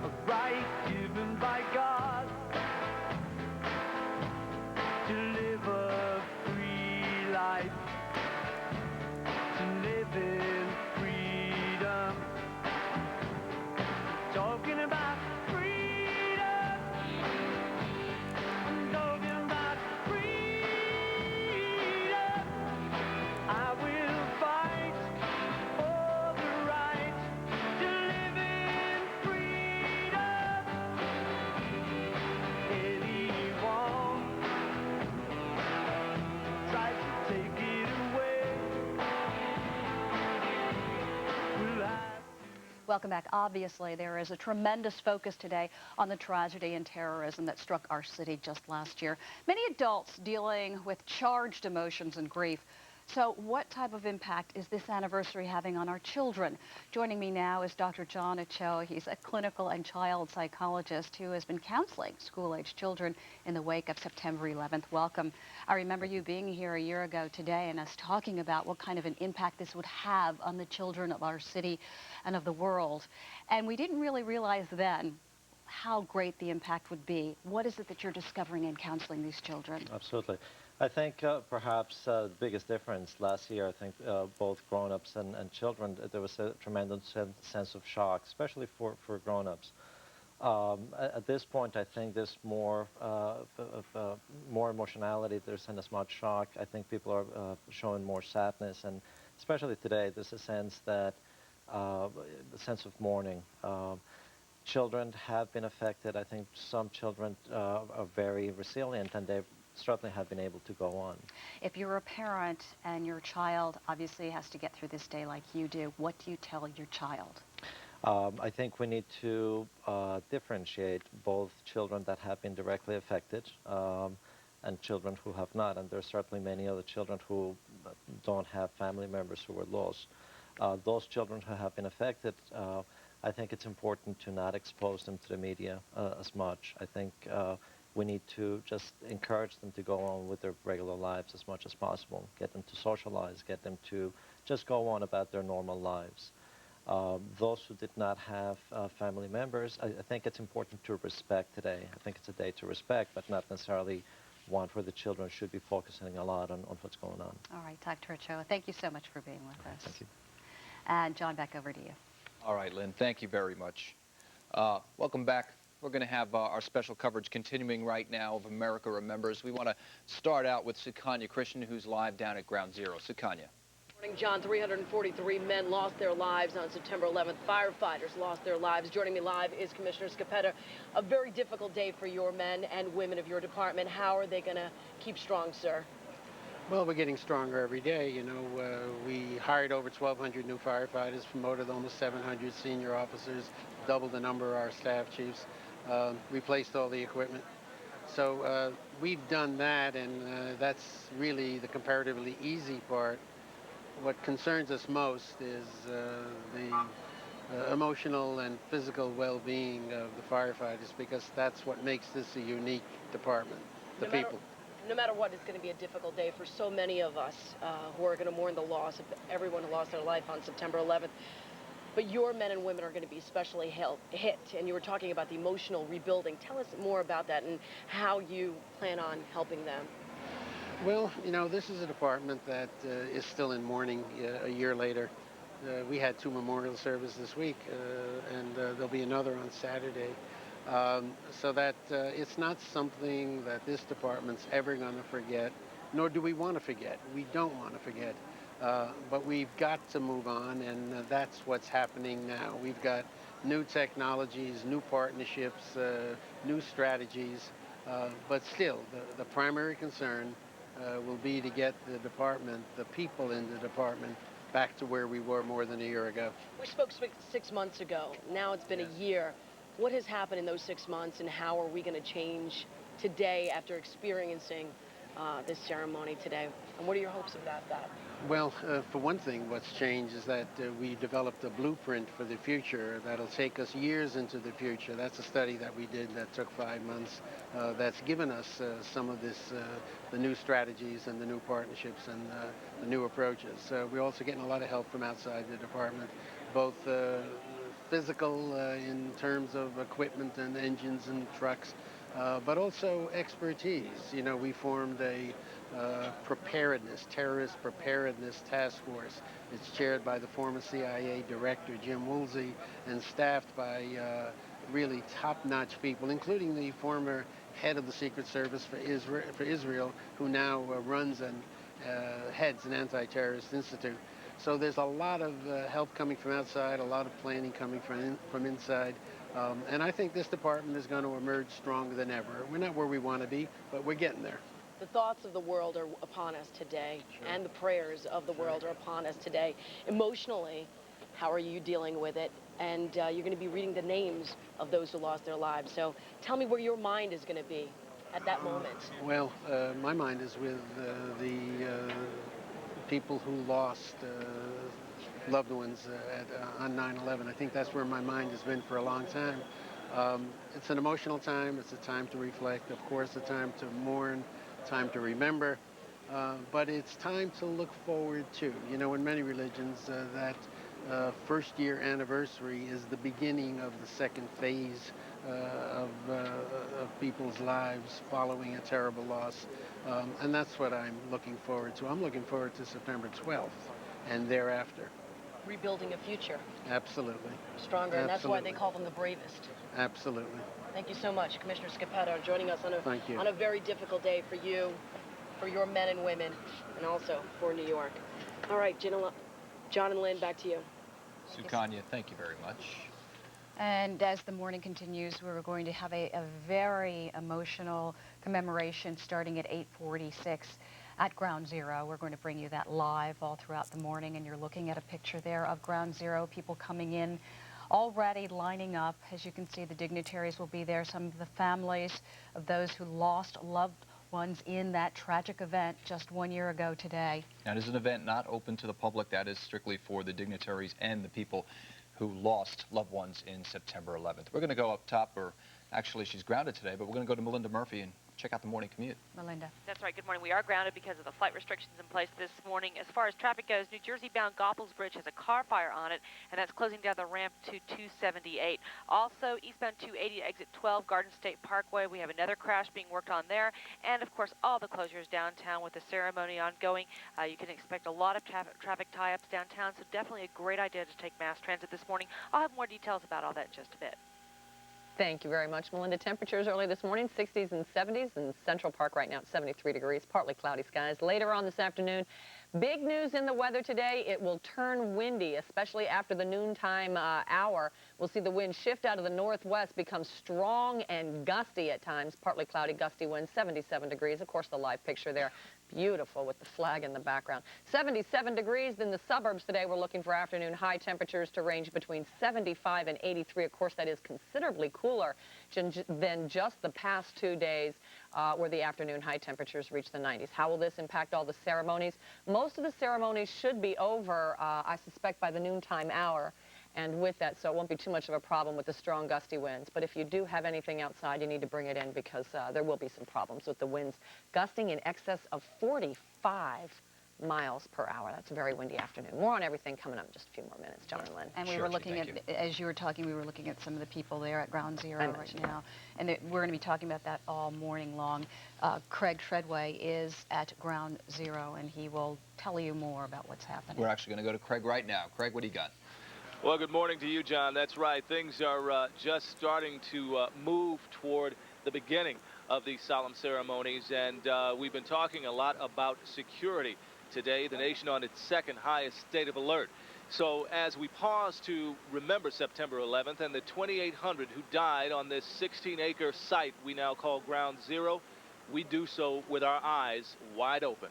a right given by God to live a free life, to live in freedom. Talking about freedom, I'm talking about freedom.
Welcome back. Obviously, there is a tremendous focus today on the tragedy and terrorism that struck our city just last year. Many adults dealing with charged emotions and grief. So what type of impact is this anniversary having on our children? Joining me now is Dr. John Ochoa. He's a clinical and child psychologist who has been counseling school-age children in the wake of September 11th. Welcome. I remember you being here a year ago today and us talking about what kind of an impact this would have on the children of our city and of the world. And we didn't really realize then how great the impact would be. What is it that you're discovering in counseling these children?
Absolutely. I think perhaps the biggest difference last year, I think both grown-ups and children, there was a tremendous sense of shock, especially for grown-ups. At this point, I think there's more more emotionality. There isn't as much shock. I think people are showing more sadness, and especially today, there's a sense that the sense of mourning. Children have been affected. I think some children are very resilient, and they've certainly have been able to go on.
If you're a parent and your child obviously has to get through this day like you do, what do you tell your child?
I think we need to differentiate both children that have been directly affected and children who have not. And there are certainly many other children who don't have family members who were lost. Those children who have been affected, I think it's important to not expose them to the media as much. I think we need to just encourage them to go on with their regular lives as much as possible, get them to socialize, get them to just go on about their normal lives. Those who did not have family members, I think it's important to respect today. I think it's a day to respect, but not necessarily one where the children should be focusing a lot on what's going on.
All right, Dr. Ochoa, thank you so much for being with us.
Thank you.
And John, back over to you.
All right, Lynn, thank you very much. Welcome back. We're going to have our special coverage continuing right now of America Remembers. We want to start out with Sukanya Christian, who's live down at Ground Zero. Sukanya.
Morning, John. 343 men lost their lives on September 11th. Firefighters lost their lives. Joining me live is Commissioner Scapetta. A very difficult day for your men and women of your department. How are they going to keep strong, sir?
Well, we're getting stronger every day. You know, we hired over 1,200 new firefighters, promoted almost 700 senior officers, doubled the number of our staff chiefs, replaced all the equipment. So we've done that, and that's really the comparatively easy part. What concerns us most is the emotional and physical well-being of the firefighters, because that's what makes this a unique department, the people.
No matter what, it's going to be a difficult day for so many of us who are going to mourn the loss of everyone who lost their life on September 11th. But your men and women are going to be especially hit, and you were talking about the emotional rebuilding. Tell us more about that and how you plan on helping them.
Well, you know, this is a department that is still in mourning a year later. We had 2 memorial services this week, and there'll be another on Saturday. So that it's not something that this department's ever going to forget, nor do we want to forget. We don't want to forget. But we've got to move on, and that's what's happening now. We've got new technologies, new partnerships, new strategies, but still, the primary concern will be to get the department, the people in the department, back to where we were more than a year ago.
We spoke 6 months ago. Now it's been a year. What has happened in those 6 months, and how are we going to change today after experiencing this ceremony today? And what are your hopes about that?
Well, for one thing, what's changed is that we developed a blueprint for the future that'll take us years into the future. That's a study that we did that took 5 months. That's given us some of this, the new strategies and the new partnerships and the new approaches. We're also getting a lot of help from outside the department, both physical in terms of equipment and engines and trucks, but also expertise. You know, we formed a terrorist preparedness task force. It's chaired by the former CIA director, Jim Woolsey, and staffed by really top-notch people, including the former head of the Secret Service for Israel, who now runs and heads an anti-terrorist institute. So there's a lot of help coming from outside, a lot of planning coming from inside. And I think this department is going to emerge stronger than ever. We're not where we want to be, but we're getting there.
The thoughts of the world are upon us today, and the prayers of the world are upon us today. Emotionally, How are you dealing with it? And you're going to be reading the names of those who lost their lives. So tell me where your mind is going to be at that moment.
Well, my mind is with the people who lost loved ones on 9/11. I think that's where my mind has been for a long time. It's an emotional time. It's a time to reflect, of course, a time to mourn, time to remember. But it's time to look forward to. You know, in many religions, that first-year anniversary is the beginning of the second phase of people's lives following a terrible loss. And that's what I'm looking forward to. I'm looking forward to September 12th and thereafter.
Rebuilding a future.
Absolutely.
Stronger, and that's why they call them the bravest.
Absolutely.
Thank you so much, Commissioner Scapetto, joining us
Thank you.
on a very difficult day for you, for your men and women, and also for New York. All right, John and Lynn, back to you.
Sukanya, thank you very much.
And as the morning continues, we're going to have a very emotional commemoration starting at 8:46 at Ground Zero. We're going to bring you that live all throughout the morning, and you're looking at a picture there of Ground Zero, people coming in, already lining up. As you can see, the dignitaries will be there, some of the families of those who lost loved ones in that tragic event just 1 year ago today.
That is an event not open to the public. That is strictly for the dignitaries and the people who lost loved ones in September 11th. We're going to go up top, or actually she's grounded today, but we're going to go to Melinda Murphy and check out the morning commute.
Melinda.
That's right. Good morning. We are grounded because of the flight restrictions in place this morning. As far as traffic goes, New Jersey-bound Goethals Bridge has a car fire on it, and that's closing down the ramp to 278. Also, eastbound 280 exit 12 Garden State Parkway. We have another crash being worked on there. And, of course, all the closures downtown with the ceremony ongoing. You can expect a lot of traffic tie-ups downtown, so definitely a great idea to take mass transit this morning. I'll have more details about all that in just a bit.
Thank you very much, Melinda. Temperatures early this morning, 60s and 70s, in Central Park right now at 73 degrees, partly cloudy skies. Later on this afternoon, big news in the weather today. It will turn windy, especially after the noontime hour. We'll see the wind shift out of the northwest, become strong and gusty at times. Partly cloudy, gusty winds, 77 degrees. Of course, the live picture there. Beautiful with the flag in the background. 77 degrees in the suburbs today. We're looking for afternoon high temperatures to range between 75 and 83. Of course, that is considerably cooler than just the past 2 days where the afternoon high temperatures reach the 90s. How will this impact all the ceremonies? Most of the ceremonies should be over, I suspect, by the noontime hour. And with that, so it won't be too much of a problem with the strong gusty winds. But if you do have anything outside, you need to bring it in because there will be some problems with the winds gusting in excess of 45 miles per hour. That's a very windy afternoon. More on everything coming up in just a few more minutes. John and Lynn.
And we were looking at, as you were talking, we were looking at some of the people there at Ground Zero right now. And we're going to be talking about that all morning long. Craig Treadway is at Ground Zero, and he will tell you more about what's happening.
We're actually going to go to Craig right now. Craig, what do you got?
Well, good morning to you, John. That's right. Things are just starting to move toward the beginning of these solemn ceremonies, and we've been talking a lot about security. Today, the nation on its second highest state of alert. So as we pause to remember September 11th and the 2,800 who died on this 16-acre site we now call Ground Zero, we do so with our eyes wide open.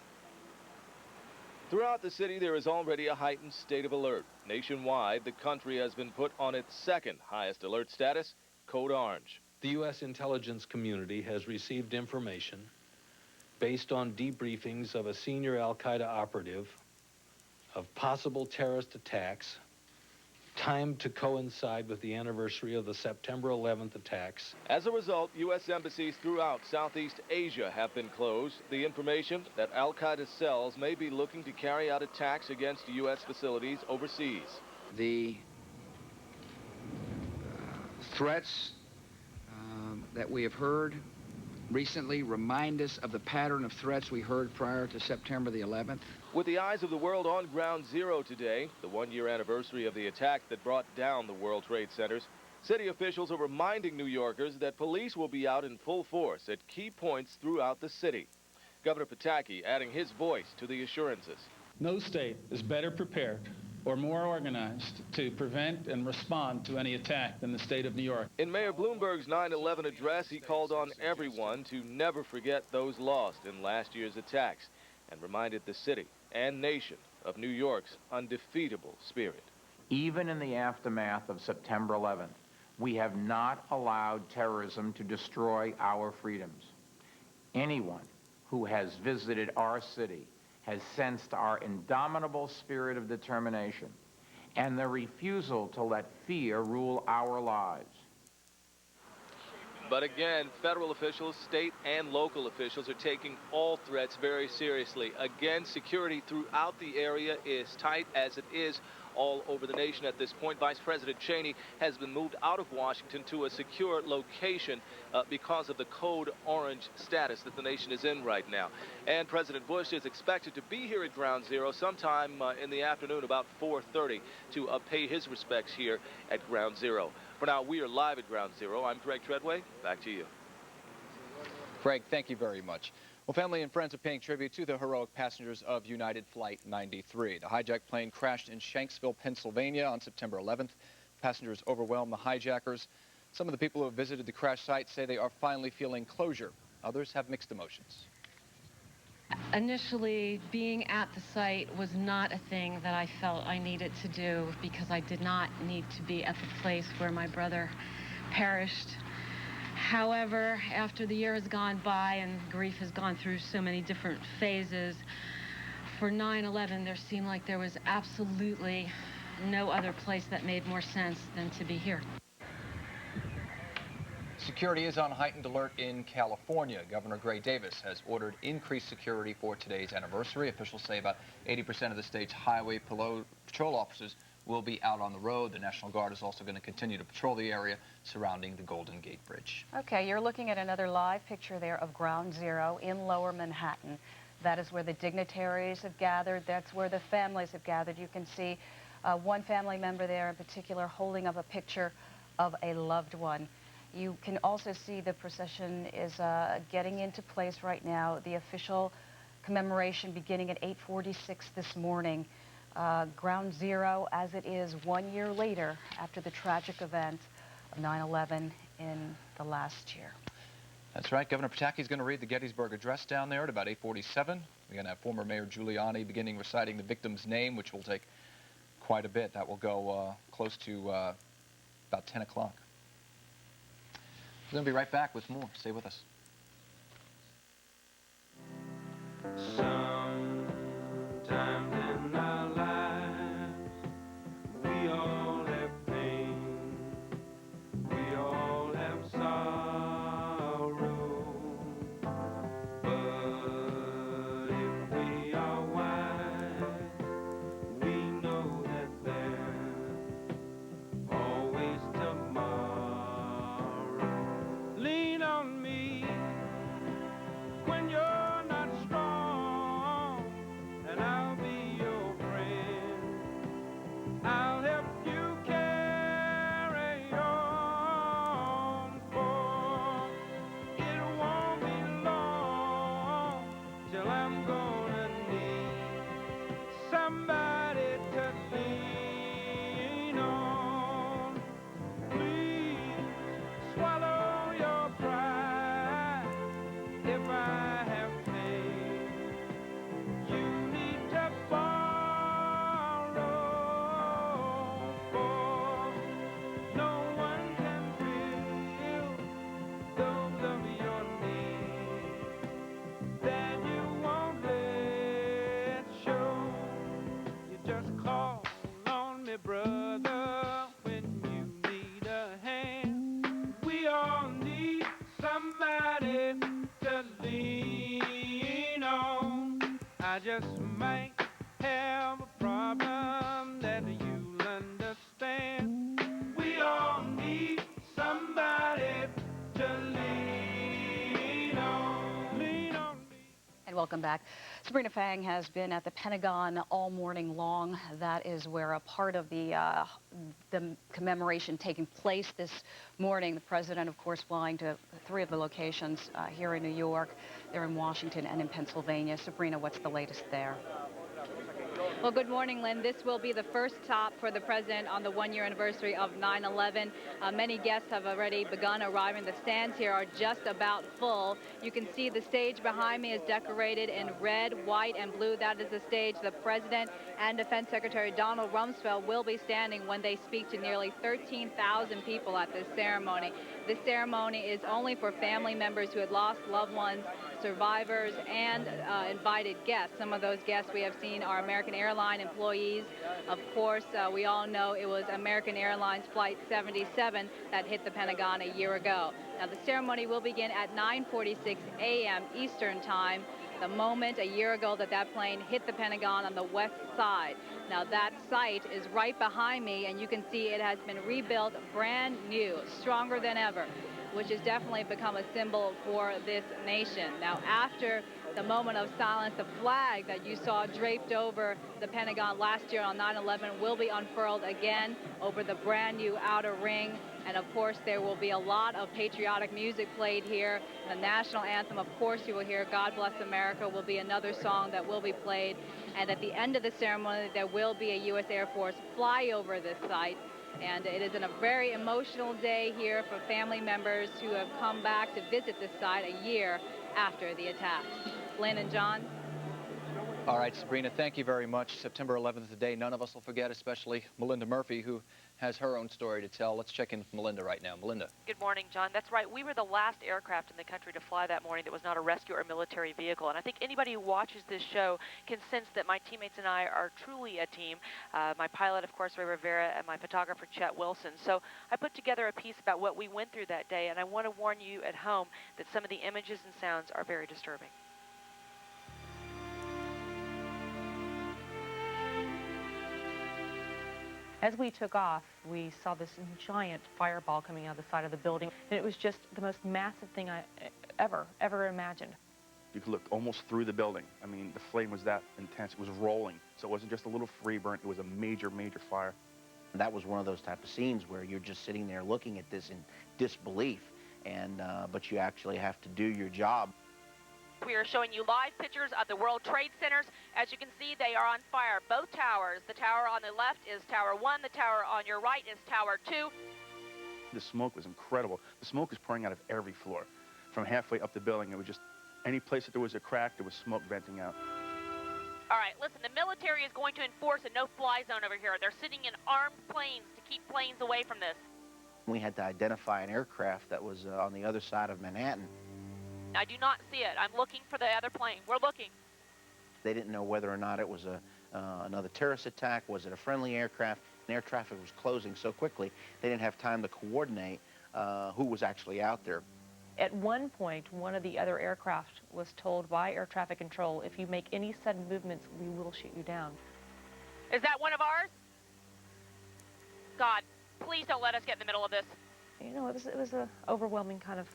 Throughout the city, there is already a heightened state of alert. Nationwide, the country has been put on its second highest alert status, Code Orange.
The U.S. intelligence community has received information based on debriefings of a senior al-Qaeda operative of possible terrorist attacks timed to coincide with the anniversary of the September 11th attacks.
As a result, U.S. embassies throughout Southeast Asia have been closed. The information that al-Qaeda cells may be looking to carry out attacks against U.S. facilities overseas.
The threats that we have heard recently remind us of the pattern of threats we heard prior to September the 11th.
With the eyes of the world on Ground Zero today, the one-year anniversary of the attack that brought down the World Trade Centers, city officials are reminding New Yorkers that police will be out in full force at key points throughout the city. Governor Pataki adding his voice to the assurances.
No state is better prepared or more organized to prevent and respond to any attack than the state of New York.
In Mayor Bloomberg's 9/11 address, he called on everyone to never forget those lost in last year's attacks and reminded the city and nation of New York's undefeatable spirit.
Even in the aftermath of September 11th, we have not allowed terrorism to destroy our freedoms. Anyone who has visited our city has sensed our indomitable spirit of determination and the refusal to let fear rule our lives.
But again, federal officials, state and local officials are taking all threats very seriously. Again, security throughout the area is tight, as it is all over the nation at this point. Vice President Cheney has been moved out of Washington to a secure location because of the code orange status that the nation is in right now. And President Bush is expected to be here at Ground Zero sometime in the afternoon, about 4:30, to pay his respects here at Ground Zero. For now, we are live at Ground Zero. I'm Greg Treadway. Back to you.
Greg, thank you very much. Well, family and friends are paying tribute to the heroic passengers of United Flight 93. The hijacked plane crashed in Shanksville, Pennsylvania on September 11th. Passengers overwhelmed the hijackers. Some of the people who have visited the crash site say they are finally feeling closure. Others have mixed emotions.
Initially, being at the site was not a thing that I felt I needed to do because I did not need to be at the place where my brother perished. However, after the year has gone by and grief has gone through so many different phases, for 9/11 there seemed like there was absolutely no other place that made more sense than to be here.
Security is on heightened alert in California. Governor Gray Davis has ordered increased security for today's anniversary. Officials say about 80% of the state's highway patrol officers will be out on the road. The National Guard is also going to continue to patrol the area surrounding the Golden Gate Bridge.
Okay, you're looking at another live picture there of Ground Zero in Lower Manhattan. That is where the dignitaries have gathered. That's where the families have gathered. You can see one family member there in particular holding up a picture of a loved one. You can also see the procession is getting into place right now. The official commemoration beginning at 8:46 this morning. Ground Zero as it is 1 year later after the tragic event of 9/11 in the last year.
That's right. Governor Pataki is going to read the Gettysburg Address down there at about 8:47. We're going to have former Mayor Giuliani beginning reciting the victim's name, which will take quite a bit. That will go close to about 10 o'clock. We're going to be right back with more. Stay with us.
Sometimes in our lives, we all have pain, we all have sorrow, but if we are wise, we know that there's always tomorrow. Lean on me when you're not strong, and I'll be your friend. I'll help you carry on, for it won't be long till I'm gonna need somebody to lean on. Please swallow your pride. If I have pain you need to borrow, for no one can fill those of your needs that you won't let show. You just call on me, brother, when you need a hand. We all need somebody to lean on. I just might have a problem that you'll understand. We all need somebody to lean on. Lean on me.
And welcome back. Sabrina Fang has been at the Pentagon all morning long. That is where a part of the commemoration taking place this morning. The president, of course, flying to 3 of the locations here in New York. They're in Washington and in Pennsylvania. Sabrina, what's the latest there?
Well, good morning, Lynn. This will be the first stop for the president on the one-year anniversary of 9/11. Many guests have already begun arriving. The stands here are just about full. You can see the stage behind me is decorated in red, white, and blue. That is the stage the president and Defense Secretary Donald Rumsfeld will be standing when they speak to nearly 13,000 people at this ceremony. This ceremony is only for family members who had lost loved ones, survivors, and invited guests. Some of those guests we have seen are American Airlines employees. Of course, we all know it was American Airlines Flight 77 that hit the Pentagon a year ago. Now, the ceremony will begin at 9:46 a.m. Eastern Time, the moment a year ago that that plane hit the Pentagon on the west side. Now, that site is right behind me, and you can see it has been rebuilt brand new, stronger than ever, which has definitely become a symbol for this nation. Now, after the moment of silence, the flag that you saw draped over the Pentagon last year on 9/11 will be unfurled again over the brand new outer ring. And of course, there will be a lot of patriotic music played here. The national anthem, of course, you will hear God Bless America will be another song that will be played. And at the end of the ceremony, there will be a U.S. Air Force flyover this site. And it is a very emotional day here for family members who have come back to visit this site a year after the attacks. Lynn and John.
All right, Sabrina, thank you very much. September 11th is a day none of us will forget, especially Melinda Murphy, who has her own story to tell. Let's check in with Melinda right now. Melinda.
Good morning, John. That's right. We were the last aircraft in the country to fly that morning that was not a rescue or military vehicle. And I think anybody who watches this show can sense that my teammates and I are truly a team. My pilot, of course, Ray Rivera, and my photographer, Chet Wilson. So I put together a piece about what we went through that day, and I want to warn you at home that some of the images and sounds are very disturbing.
As we took off, we saw this giant fireball coming out of the side of the building, and it was just the most massive thing I ever imagined.
You could look almost through the building. I mean, the flame was that intense. It was rolling. So it wasn't just a little free burn. It was a major, major fire.
That was one of those type of scenes where you're just sitting there looking at this in disbelief, and but you actually have to do your job.
We are showing you live pictures of the World Trade Centers. As you can see, they are on fire, both towers. The tower on the left is Tower 1. The tower on your right is Tower 2.
The smoke was incredible. The smoke was pouring out of every floor. From halfway up the building, it was just any place that there was a crack, there was smoke venting out.
All right, listen, the military is going to enforce a no-fly zone over here. They're sitting in armed planes to keep planes away from this.
We had to identify an aircraft that was on the other side of Manhattan.
I do not see it. I'm looking for the other plane. We're looking.
They didn't know whether or not it was another terrorist attack. Was it a friendly aircraft? And air traffic was closing so quickly, they didn't have time to coordinate who was actually out there.
At one point, one of the other aircraft was told by air traffic control, if you make any sudden movements, we will shoot you down.
Is that one of ours? God, please don't let us get in the middle of this.
You know, it was an overwhelming kind of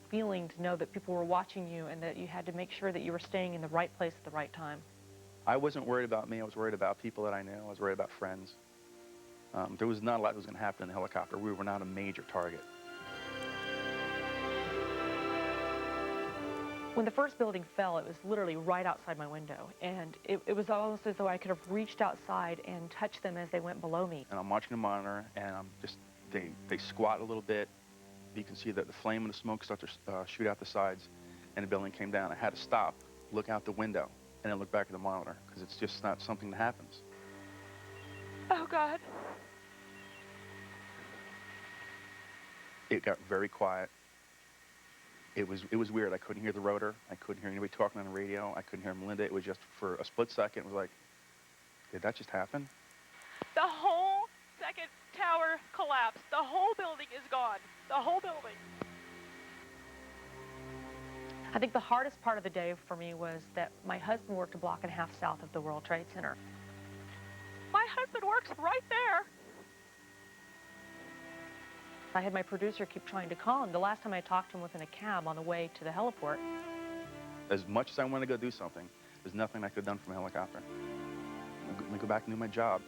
feeling to know that people were watching you and that you had to make sure that you were staying in the right place at the right time.
I wasn't worried about me. I was worried about people that I knew. I was worried about friends. There was not a lot that was going to happen in the helicopter. We were not a major target.
When the first building fell, it was literally right outside my window, and it was almost as though I could have reached outside and touched them as they went below me.
And I'm watching the monitor, and I'm just, they squat a little bit. You can see that the flame and the smoke start to shoot out the sides, and the building came down. I had to stop, look out the window, and then look back at the monitor, because it's just not something that happens.
Oh, God.
It got very quiet. It was weird. I couldn't hear the rotor. I couldn't hear anybody talking on the radio. I couldn't hear Melinda. It was just, for a split second, it was like, did that just happen?
The whole second tower collapsed. The whole building is gone. The whole building.
I think the hardest part of the day for me was that my husband worked a block and a half south of the World Trade Center.
My husband works right there.
I had my producer keep trying to call him. The last time I talked to him was in a cab on the way to the heliport.
As much as I wanted to go do something, there's nothing I could have done from a helicopter. Let me go back and do my job.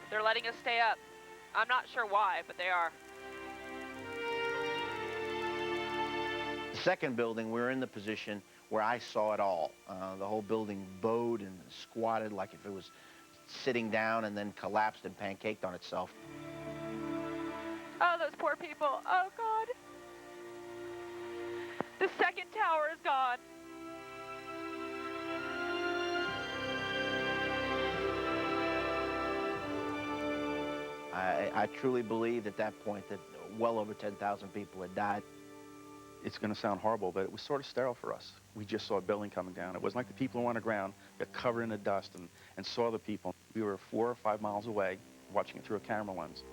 They're letting us stay up. I'm not sure why, but they are.
The second building, we were in the position where I saw it all. The whole building bowed and squatted like if it was sitting down and then collapsed and pancaked on itself.
Oh, those poor people. Oh, God. The second tower is gone.
I truly believed at that point that well over 10,000 people had died.
It's going to sound horrible, but it was sort of sterile for us. We just saw a building coming down. It wasn't like the people who were on the ground got covered in the dust and saw the people. We were 4 or 5 miles away watching it through a camera lens.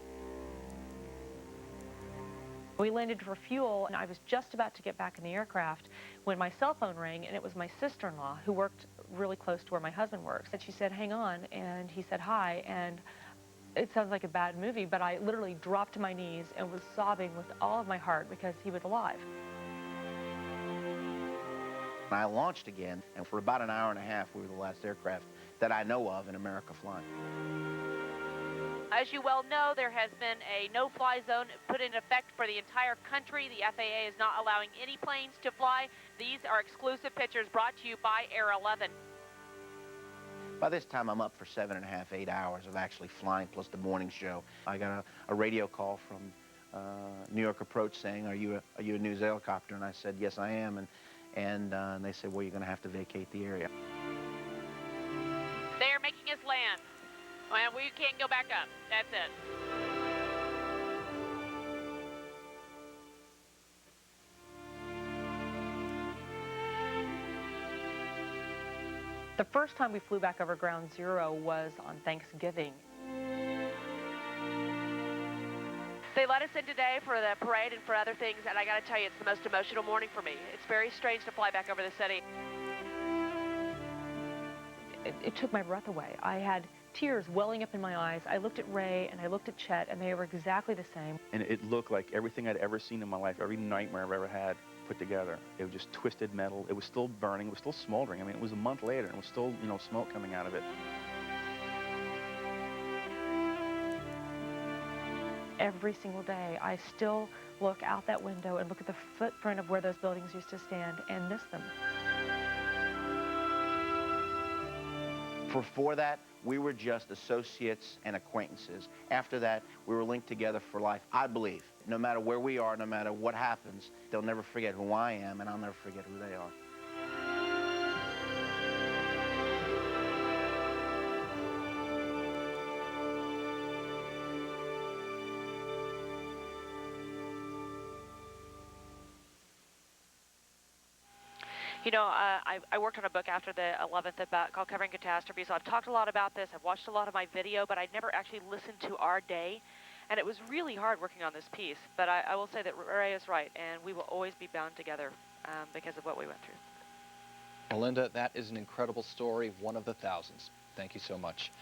We landed for fuel, and I was just about to get back in the aircraft when my cell phone rang, and it was my sister-in-law who worked really close to where my husband works. And she said, "Hang on," and he said, "Hi," and it sounds like a bad movie, but I literally dropped to my knees and was sobbing with all of my heart because he was alive.
I launched again, and for about an hour and a half, we were the last aircraft that I know of in America flying.
As you well know, there has been a no-fly zone put in effect for the entire country. The FAA is not allowing any planes to fly. These are exclusive pictures brought to you by Air 11.
By this time, I'm up for 7.5, 8 hours of actually flying, plus the morning show. I got a radio call from New York Approach saying, are you a news helicopter? And I said, yes, I am. And they said, well, you're going to have to vacate the area.
They are making us land. Well, we can't go back up. That's it.
The first time we flew back over Ground Zero was on Thanksgiving.
They let us in today for the parade and for other things, and I got to tell you, it's the most emotional morning for me. It's very strange to fly back over the city.
It took my breath away. I had tears welling up in my eyes. I looked at Ray and I looked at Chet, and they were exactly the same.
And it looked like everything I'd ever seen in my life, every nightmare I've ever had put together. It was just twisted metal. It was still burning. It was still smoldering. I mean, it was a month later, and it was still, you know, smoke coming out of it.
Every single day, I still look out that window and look at the footprint of where those buildings used to stand and miss them.
Before that, we were just associates and acquaintances. After that, we were linked together for life. I believe, no matter where we are, no matter what happens, they'll never forget who I am, and I'll never forget who they are.
You know, I worked on a book after the 11th called Covering Catastrophe, so I've talked a lot about this. I've watched a lot of my video, but I'd never actually listened to our day, and it was really hard working on this piece. But I will say that Ray is right, and we will always be bound together because of what we went through.
Melinda, that is an incredible story, one of the thousands. Thank you so much.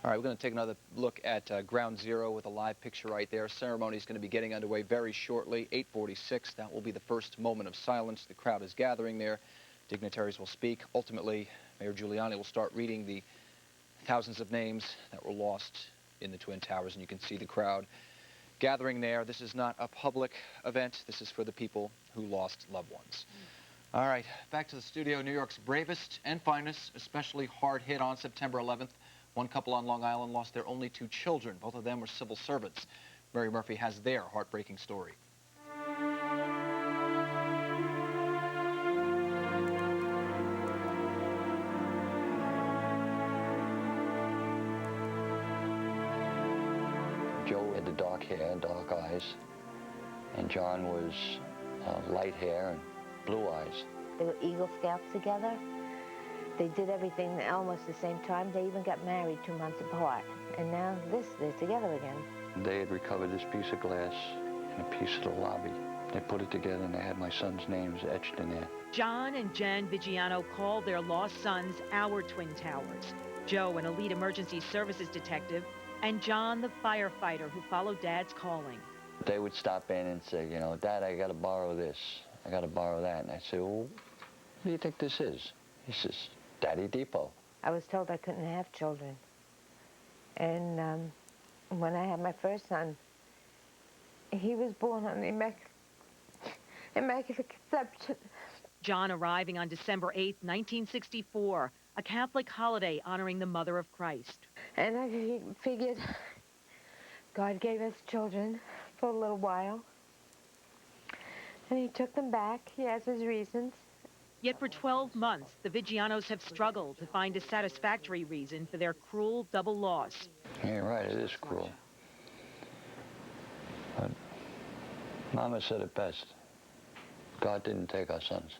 All right, we're going to take another look at Ground Zero with a live picture right there. Ceremony is going to be getting underway very shortly, 8:46. That will be the first moment of silence. The crowd is gathering there. Dignitaries will speak. Ultimately, Mayor Giuliani will start reading the thousands of names that were lost in the Twin Towers, and you can see the crowd gathering there. This is not a public event. This is for the people who lost loved ones. All right, back to the studio. New York's bravest and finest, especially hard hit on September 11th. One couple on Long Island lost their only 2 children. Both of them were civil servants. Mary Murphy has their heartbreaking story.
Joe had the dark hair and dark eyes, and John was light hair and blue eyes.
They were Eagle Scouts together. They did everything almost the same time. They even got married 2 months apart. And now they're together again.
They had recovered this piece of glass in a piece of the lobby. They put it together and they had my son's names etched in there.
John and Jan Vigiano called their lost sons our Twin Towers. Joe, an elite emergency services detective, and John, the firefighter who followed Dad's calling.
They would stop in and say, you know, Dad, I got to borrow this. I got to borrow that. And I'd say, well, what do you think this is? He says, Daddy Depot.
I was told I couldn't have children. And when I had my first son, he was born on the Immaculate Conception.
John arriving on December 8, 1964, a Catholic holiday honoring the Mother of Christ.
And I figured God gave us children for a little while. And he took them back. He has his reasons.
Yet for 12 months, the Vigianos have struggled to find a satisfactory reason for their cruel double loss.
You're right, it is cruel. But Mama said it best. God didn't take our sons.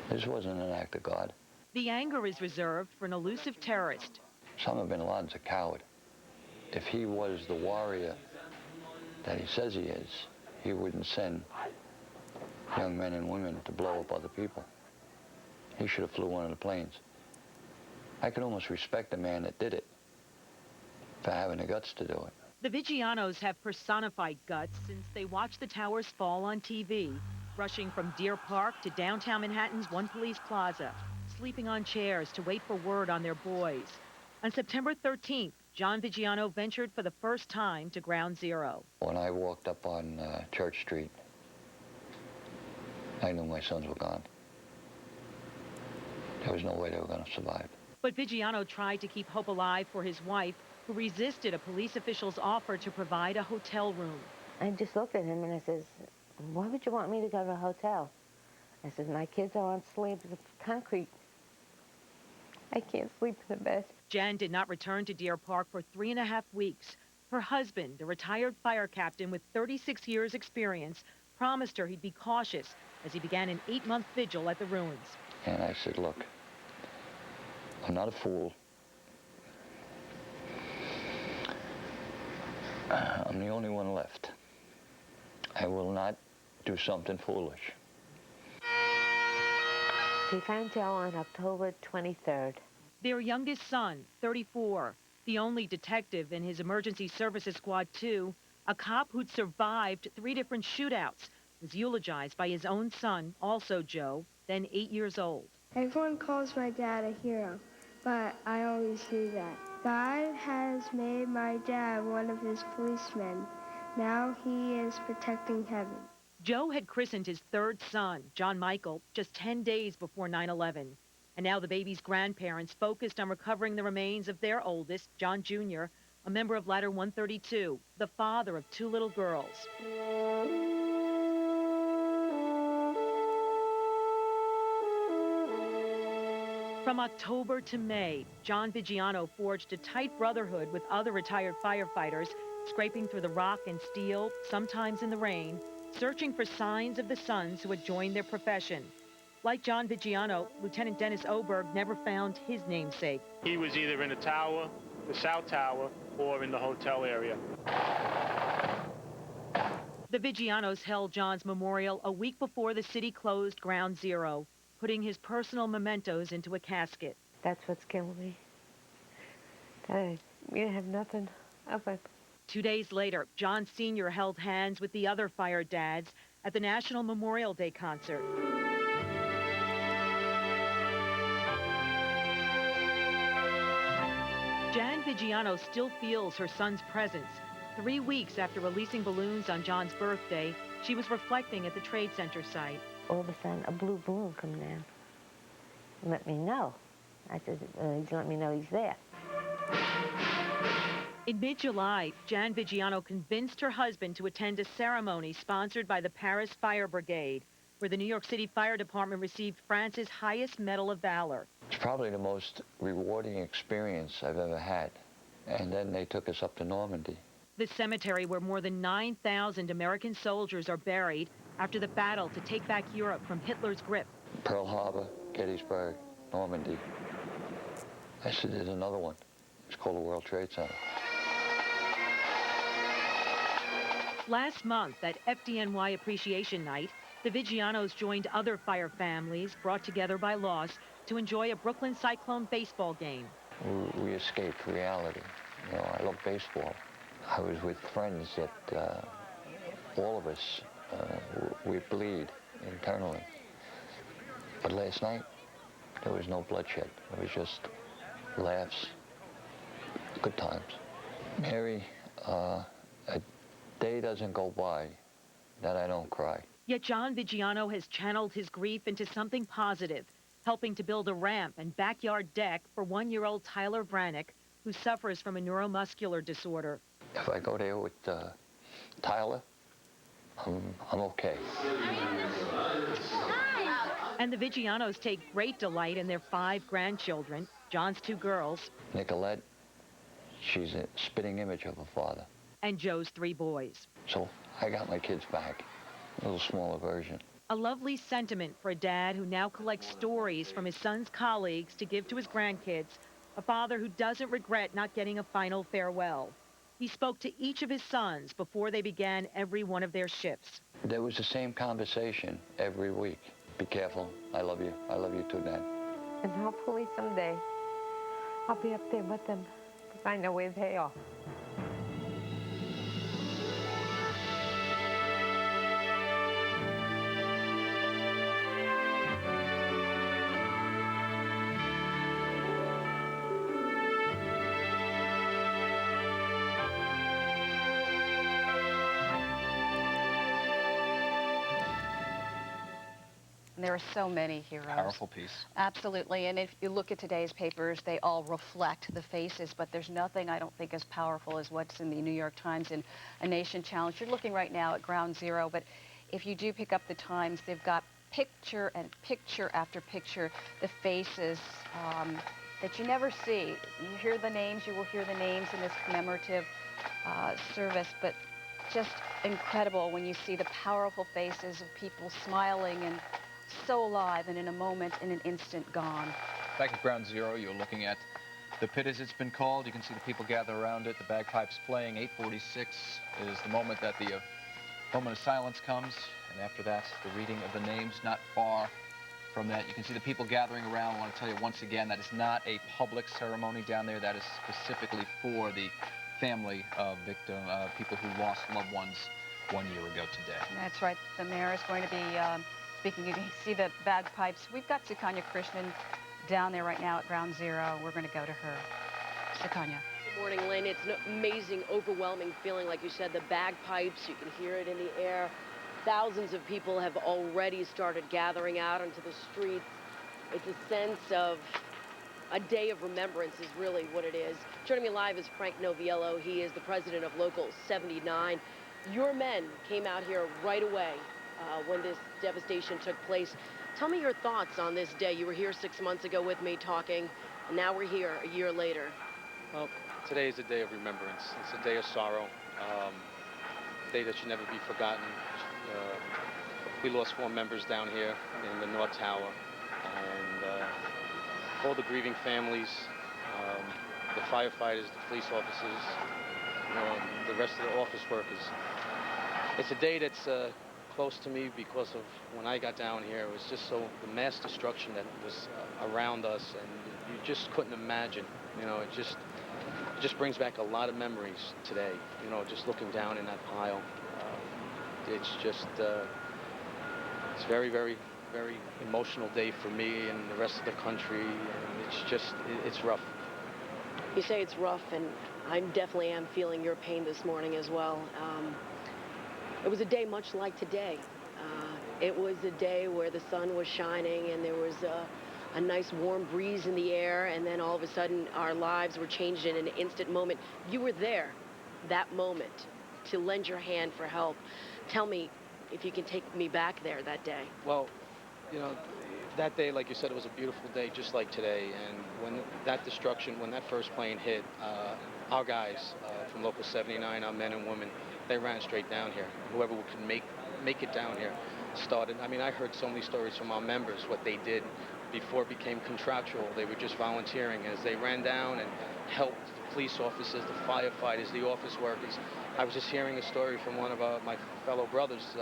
This wasn't an act of God.
The anger is reserved for an elusive terrorist.
Osama bin Laden's a coward. If he was the warrior that he says he is, he wouldn't send young men and women to blow up other people. He should have flew one of the planes. I can almost respect the man that did it for having the guts to do it.
The Vigianos have personified guts since they watched the towers fall on TV, rushing from Deer Park to downtown Manhattan's One Police Plaza, sleeping on chairs to wait for word on their boys. On September 13th, John Vigiano ventured for the first time to Ground Zero.
When I walked up on Church Street, I knew my sons were gone. There was no way they were going to survive.
But Vigiano tried to keep hope alive for his wife, who resisted a police official's offer to provide a hotel room.
I just looked at him and I says, why would you want me to go to a hotel? I said, my kids are on slabs of concrete. I can't sleep in the bed.
Jan did not return to Deer Park for 3.5 weeks. Her husband, a retired fire captain with 36 years' experience, promised her he'd be cautious as he began an 8-month vigil at the ruins.
And I said, look, I'm not a fool. I'm the only one left. I will not do something foolish.
He found Joe on October 23rd.
Their youngest son, 34, the only detective in his emergency services squad 2, a cop who'd survived 3 different shootouts, was eulogized by his own son, also Joe, then 8 years old.
Everyone calls my dad a hero, but I always do that. God has made my dad one of his policemen. Now he is protecting heaven.
Joe had christened his 3rd son, John Michael, just 10 days before 9/11. And now the baby's grandparents focused on recovering the remains of their oldest, John Jr., a member of Ladder 132, the father of 2 little girls. From October to May, John Vigiano forged a tight brotherhood with other retired firefighters, scraping through the rock and steel, sometimes in the rain, searching for signs of the sons who had joined their profession. Like John Vigiano, Lieutenant Dennis Oberg never found his namesake.
He was either in the tower, the South Tower, or in the hotel area.
The Vigianos held John's memorial a week before the city closed Ground Zero, putting his personal mementos into a casket.
That's what's killing me. You have nothing of it.
2 days later, John Sr. held hands with the other fire dads at the National Memorial Day concert. Jan Vigiano still feels her son's presence. 3 weeks after releasing balloons on John's birthday, she was reflecting at the Trade Center site.
All of a sudden, a blue balloon come down. Let me know. I said, he's let me know he's there.
In mid-July, Jan Vigiano convinced her husband to attend a ceremony sponsored by the Paris Fire Brigade, where the New York City Fire Department received France's highest Medal of Valor.
It's probably the most rewarding experience I've ever had. And then they took us up to Normandy.
The cemetery where more than 9,000 American soldiers are buried after the battle to take back Europe from Hitler's grip.
Pearl Harbor, Gettysburg, Normandy. I said, there's another one. It's called the World Trade Center.
Last month, at FDNY Appreciation Night, the Vigianos joined other fire families brought together by loss to enjoy a Brooklyn Cyclone baseball game.
We escaped reality. You know, I love baseball. I was with friends that all of us, we bleed internally. But last night, there was no bloodshed. It was just laughs, good times. Mary, a day doesn't go by that I don't cry.
Yet John Vigiano has channeled his grief into something positive, helping to build a ramp and backyard deck for 1-year-old Tyler Brannick, who suffers from a neuromuscular disorder.
If I go there with Tyler, I'm okay.
And the Vigianos take great delight in their 5 grandchildren, John's 2 girls,
Nicolette, she's a spitting image of her father.
and Joe's 3 boys.
So I got my kids back, a little smaller version.
A lovely sentiment for a dad who now collects stories from his son's colleagues to give to his grandkids, a father who doesn't regret not getting a final farewell. He spoke to each of his sons before they began every one of their shifts.
There was the same conversation every week. Be careful. I love you. I love you too, Dad.
And hopefully someday I'll be up there with them because I know where they are.
There are so many heroes.
Powerful piece.
Absolutely, and if you look at today's papers, they all reflect the faces, but there's nothing I don't think as powerful as what's in the New York Times and A Nation Challenge. You're looking right now at Ground Zero, but if you do pick up the Times, they've got picture and picture after picture, the faces that you never see. You hear the names, you will hear the names in this commemorative service, but just incredible when you see the powerful faces of people smiling and so alive, and in a moment, in an instant, gone.
Back at Ground Zero, you're looking at the pit as it's been called. You can see the people gather around it, the bagpipes playing. 8:46 is the moment that the moment of silence comes, and after that, the reading of the names. Not far from that, you can see the people gathering around. I want to tell you once again, that is not a public ceremony down there. That is specifically for the family of people who lost loved ones 1 year ago today.
That's right. The mayor is going to be speaking. You can see the bagpipes. We've got Sukanya Krishnan down there right now at Ground Zero. We're going to go to her. Sukanya.
Good morning, Lynn. It's an amazing, overwhelming feeling. Like you said, the bagpipes, you can hear it in the air. Thousands of people have already started gathering out onto the streets. It's a sense of a day of remembrance is really what it is. Joining me live is Frank Noviello. He is the president of Local 79. Your men came out here right away when this devastation took place. Tell me your thoughts on this day. You were here 6 months ago with me talking, and now we're here a year later.
Well, today is a day of remembrance. It's a day of sorrow, a day that should never be forgotten. We lost 4 members down here in the North Tower, and all the grieving families, the firefighters, the police officers, the rest of the office workers. It's a day that's close to me because of when I got down here. It was just so the mass destruction that was around us, and you just couldn't imagine. It just brings back a lot of memories today. Just looking down in that pile. It's just it's very, very, very emotional day for me and the rest of the country, and it's rough.
You say it's rough, and I definitely am feeling your pain this morning as well. It was a day much like today. It was a day where the sun was shining and there was a nice warm breeze in the air, and then all of a sudden our lives were changed in an instant moment. You were there that moment to lend your hand for help. Tell me if you can take me back there that day.
Well, that day, like you said, it was a beautiful day, just like today. And when that destruction, when that first plane hit, our guys from Local 79, our men and women, they ran straight down here. Whoever could make it down here started. I mean, I heard so many stories from our members, what they did before it became contractual. They were just volunteering as they ran down and helped the police officers, the firefighters, the office workers. I was just hearing a story from one of my fellow brothers,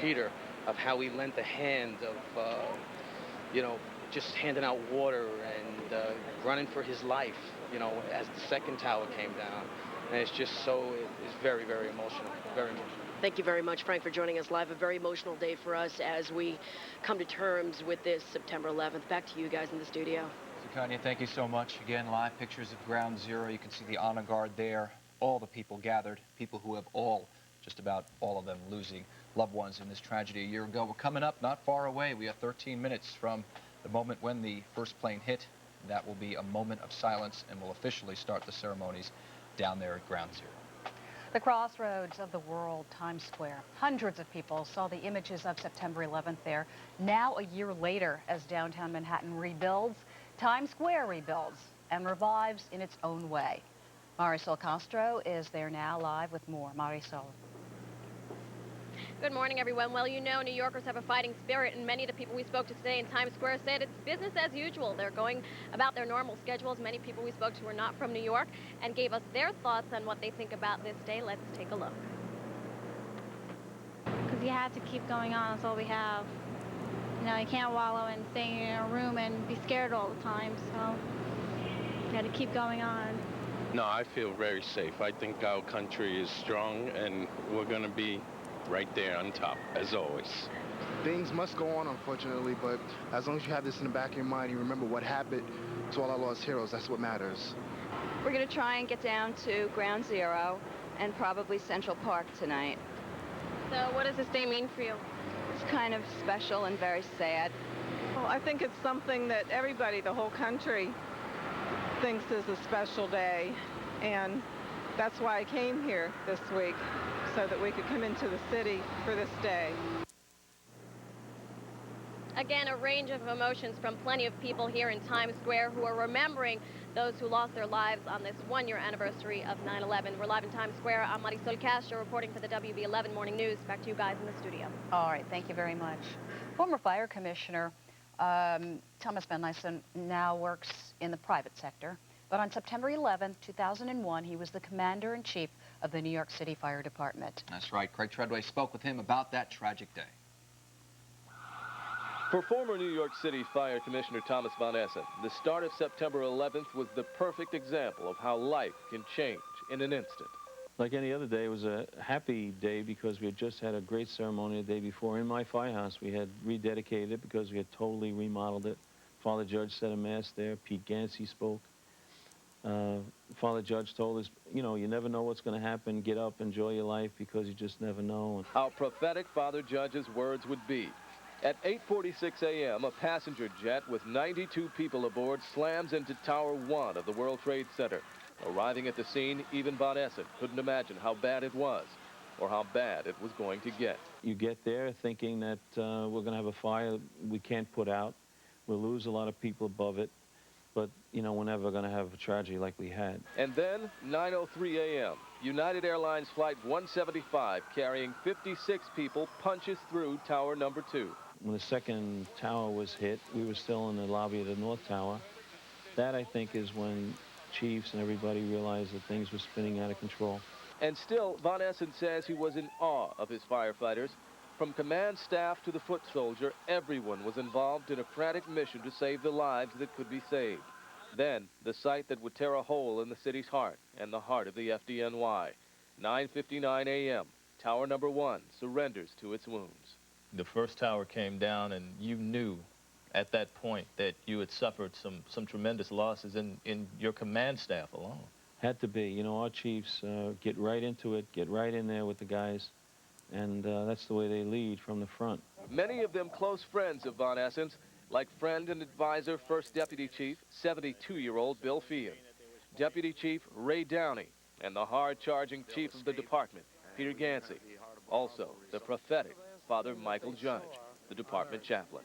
Peter, of how he lent a hand of, just handing out water and running for his life, as the second tower came down. And it's just it's very, very emotional, very emotional.
Thank you very much, Frank, for joining us live. A very emotional day for us as we come to terms with this September 11th. Back to you guys in the studio.
Sukanya, thank you so much. Again, live pictures of Ground Zero. You can see the honor guard there. All the people gathered, people who have just about all of them losing loved ones in this tragedy a year ago. We're coming up not far away. We have 13 minutes from the moment when the first plane hit. That will be a moment of silence, and we'll officially start the ceremonies down there at Ground Zero.
The crossroads of the world, Times Square. Hundreds of people saw the images of September 11th there. Now, a year later, as downtown Manhattan rebuilds, Times Square rebuilds and revives in its own way. Marisol Castro is there now live with more. Marisol.
Good morning, everyone. Well, you know, New Yorkers have a fighting spirit, and many of the people we spoke to today in Times Square said it's business as usual. They're going about their normal schedules. Many people we spoke to were not from New York and gave us their thoughts on what they think about this day. Let's take a look.
Because you have to keep going on. That's all we have. You know, you can't wallow in staying in a room and be scared all the time, so you got to keep going on.
No, I feel very safe. I think our country is strong, and we're going to be right there on top, as always.
Things must go on, unfortunately, but as long as you have this in the back of your mind, you remember what happened to all our lost heroes, that's what matters.
We're going to try and get down to Ground Zero and probably Central Park tonight.
So what does this day mean for you?
It's kind of special and very sad.
Well, I think it's something that everybody, the whole country, thinks is a special day, and that's why I came here this week, so that we could come into the city for this day.
Again, a range of emotions from plenty of people here in Times Square who are remembering those who lost their lives on this one-year anniversary of 9/11. We're live in Times Square. I'm Marisol Castro reporting for the WB11 Morning News. Back to you guys in the studio.
All right, thank you very much. Former Fire Commissioner Thomas Van Nyssen now works in the private sector. But on September 11th, 2001, he was the commander-in-chief of the New York City Fire Department.
That's right. Craig Treadway spoke with him about that tragic day.
For former New York City Fire Commissioner Thomas Van Nyssen, the start of September 11th was the perfect example of how life can change in an instant.
Like any other day, it was a happy day because we had just had a great ceremony the day before in my firehouse. We had rededicated it because we had totally remodeled it. Father Judge said a mass there. Pete Gansey spoke. Father Judge told us, you know, you never know what's going to happen. Get up, enjoy your life, because you just never know.
How prophetic Father Judge's words would be. At 8:46 a.m., a passenger jet with 92 people aboard slams into Tower 1 of the World Trade Center. Arriving at the scene, even Van Nyssen couldn't imagine how bad it was or how bad it was going to get.
You get there thinking that we're going to have a fire we can't put out. We'll lose a lot of people above it. But, you know, we're never going to have a tragedy like we had.
And then, 9:03 a.m., United Airlines Flight 175, carrying 56 people, punches through Tower number 2.
When the second tower was hit, we were still in the lobby of the North Tower. That, I think, is when chiefs and everybody realized that things were spinning out of control.
And still, Van Nyssen says he was in awe of his firefighters. From command staff to the foot soldier, everyone was involved in a frantic mission to save the lives that could be saved. Then, the sight that would tear a hole in the city's heart and the heart of the FDNY. 9:59 a.m., Tower number 1 surrenders to its wounds.
The first tower came down, and you knew at that point that you had suffered some tremendous losses in your command staff alone.
Had to be. You know, our chiefs get right into it, get right in there with the guys. And that's the way they lead from the front.
Many of them close friends of Van Nyssen's, like friend and advisor, First Deputy Chief, 72-year-old Bill Field, Deputy Chief Ray Downey, and the hard-charging chief of the department, Peter Gansey. Also, the prophetic Father Michael Judge, the department chaplain.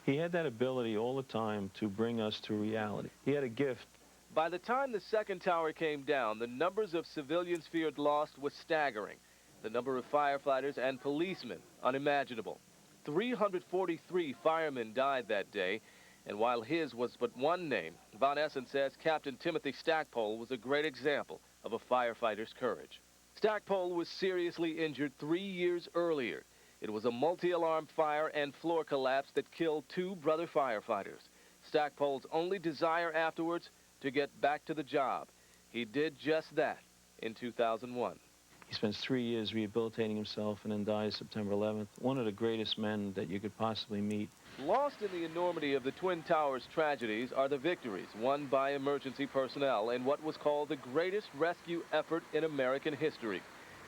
He had that ability all the time to bring us to reality. He had a gift.
By the time the second tower came down, the numbers of civilians feared lost was staggering. The number of firefighters and policemen, unimaginable. 343 firemen died that day, and while his was but one name, Van Nyssen says Captain Timothy Stackpole was a great example of a firefighter's courage. Stackpole was seriously injured 3 years earlier. It was a multi-alarm fire and floor collapse that killed 2 brother firefighters. Stackpole's only desire afterwards, to get back to the job. He did just that in 2001.
He spends 3 years rehabilitating himself and then dies September 11th. One of the greatest men that you could possibly meet.
Lost in the enormity of the Twin Towers tragedies are the victories won by emergency personnel in what was called the greatest rescue effort in American history.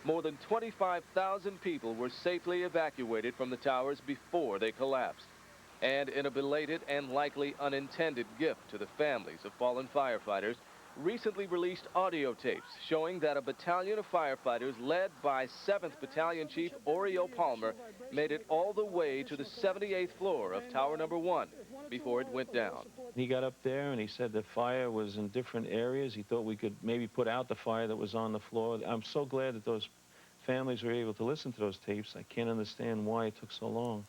More than 25,000 people were safely evacuated from the towers before they collapsed. And in a belated and likely unintended gift to the families of fallen firefighters, recently released audio tapes showing that a battalion of firefighters led by 7th Battalion Chief Oriel Palmer made it all the way to the 78th floor of Tower Number 1 before it went down.
He got up there and he said the fire was in different areas. He thought we could maybe put out the fire that was on the floor. I'm so glad that those families were able to listen to those tapes. I can't understand why it took so long.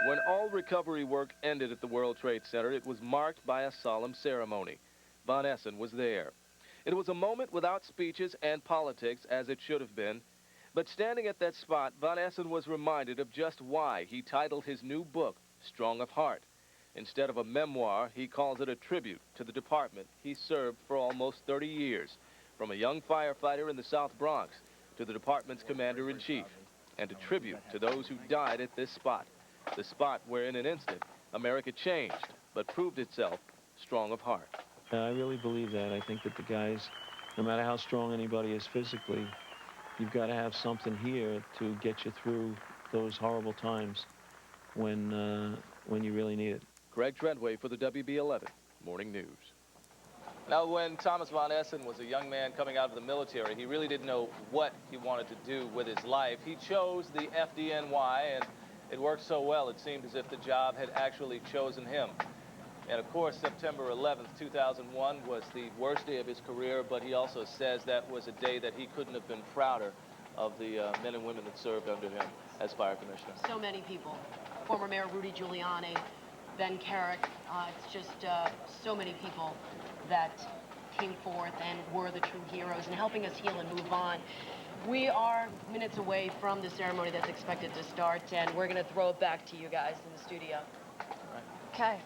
When all recovery work ended at the World Trade Center, it was marked by a solemn ceremony. Von Essen was there. It was a moment without speeches and politics, as it should have been. But standing at that spot, Von Essen was reminded of just why he titled his new book, Strong of Heart. Instead of a memoir, he calls it a tribute to the department he served for almost 30 years, from a young firefighter in the South Bronx to the department's commander-in-chief, and a tribute to those who died at this spot. The spot where in an instant, America changed, but proved itself strong of heart.
I really believe that. I think that the guys, no matter how strong anybody is physically, you've got to have something here to get you through those horrible times when you really need it.
Greg Treadway for the WB11 Morning News. Now, when Thomas Von Essen was a young man coming out of the military, he really didn't know what he wanted to do with his life. He chose the FDNY, and it worked so well, it seemed as if the job had actually chosen him. And of course, September 11th, 2001 was the worst day of his career, but he also says that was a day that he couldn't have been prouder of the men and women that served under him as fire commissioner.
So many people. Former Mayor Rudy Giuliani, Ben Carrick, it's just so many people that came forth and were the true heroes in helping us heal and move on. We are minutes away from the ceremony that's expected to start, and we're going to throw it back to you guys in the studio.
Okay.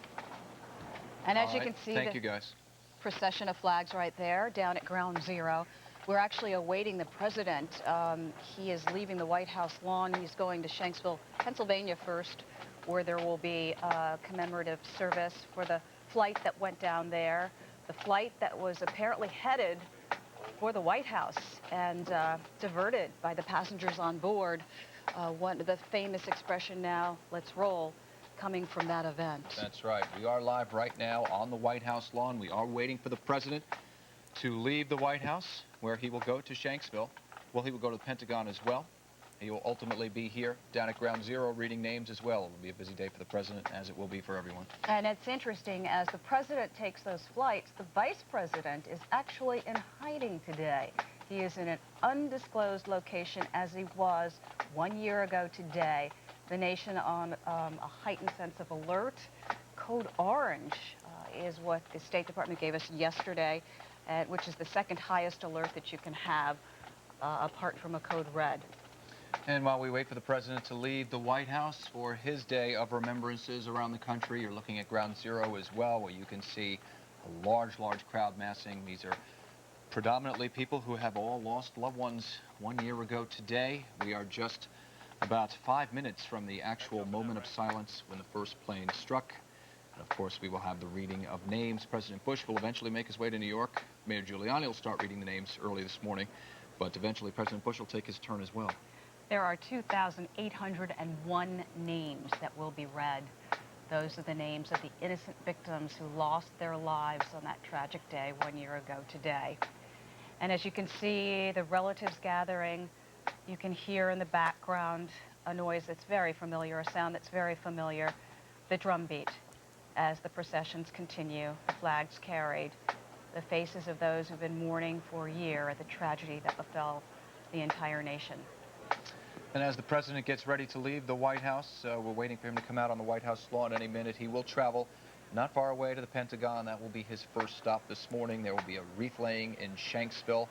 And as
All
you
right.
can see,
Thank
the
you, guys.
procession of flags right there down at Ground Zero. We're actually awaiting the president. He is leaving the White House lawn. He's going to Shanksville, Pennsylvania first, where there will be a commemorative service for the flight that went down there, the flight that was apparently headed for the White House and diverted by the passengers on board. One of the famous expression now, "Let's roll," coming from that event.
That's right. We are live right now on the White House lawn. We are waiting for the president to leave the White House, where he will go to Shanksville. Well, he will go to the Pentagon as well. He will ultimately be here down at Ground Zero reading names as well. It will be a busy day for the president, as it will be for everyone.
And it's interesting, as the president takes those flights, the vice president is actually in hiding today. He is in an undisclosed location, as he was 1 year ago today. The nation on a heightened sense of alert. Code Orange is what the State Department gave us yesterday, which is the second highest alert that you can have, apart from a Code Red.
And while we wait for the president to leave the White House for his day of remembrances around the country, you're looking at Ground Zero as well, where you can see a large crowd massing. These are predominantly people who have all lost loved ones 1 year ago today. We are just about 5 minutes from the actual moment of silence when the first plane struck. And of course, we will have the reading of names. President Bush will eventually make his way to New York. Mayor Giuliani will start reading the names early this morning, but eventually President Bush will take his turn as well.
There are 2,801 names that will be read. Those are the names of the innocent victims who lost their lives on that tragic day 1 year ago today. And as you can see, the relatives gathering, you can hear in the background a noise that's very familiar, a sound that's very familiar, the drum beat as the processions continue, the flags carried, the faces of those who've been mourning for a year at the tragedy that befell the entire nation.
And as the president gets ready to leave the White House, we're waiting for him to come out on the White House lawn any minute. He will travel not far away to the Pentagon. That will be his first stop this morning. There will be a wreath laying in Shanksville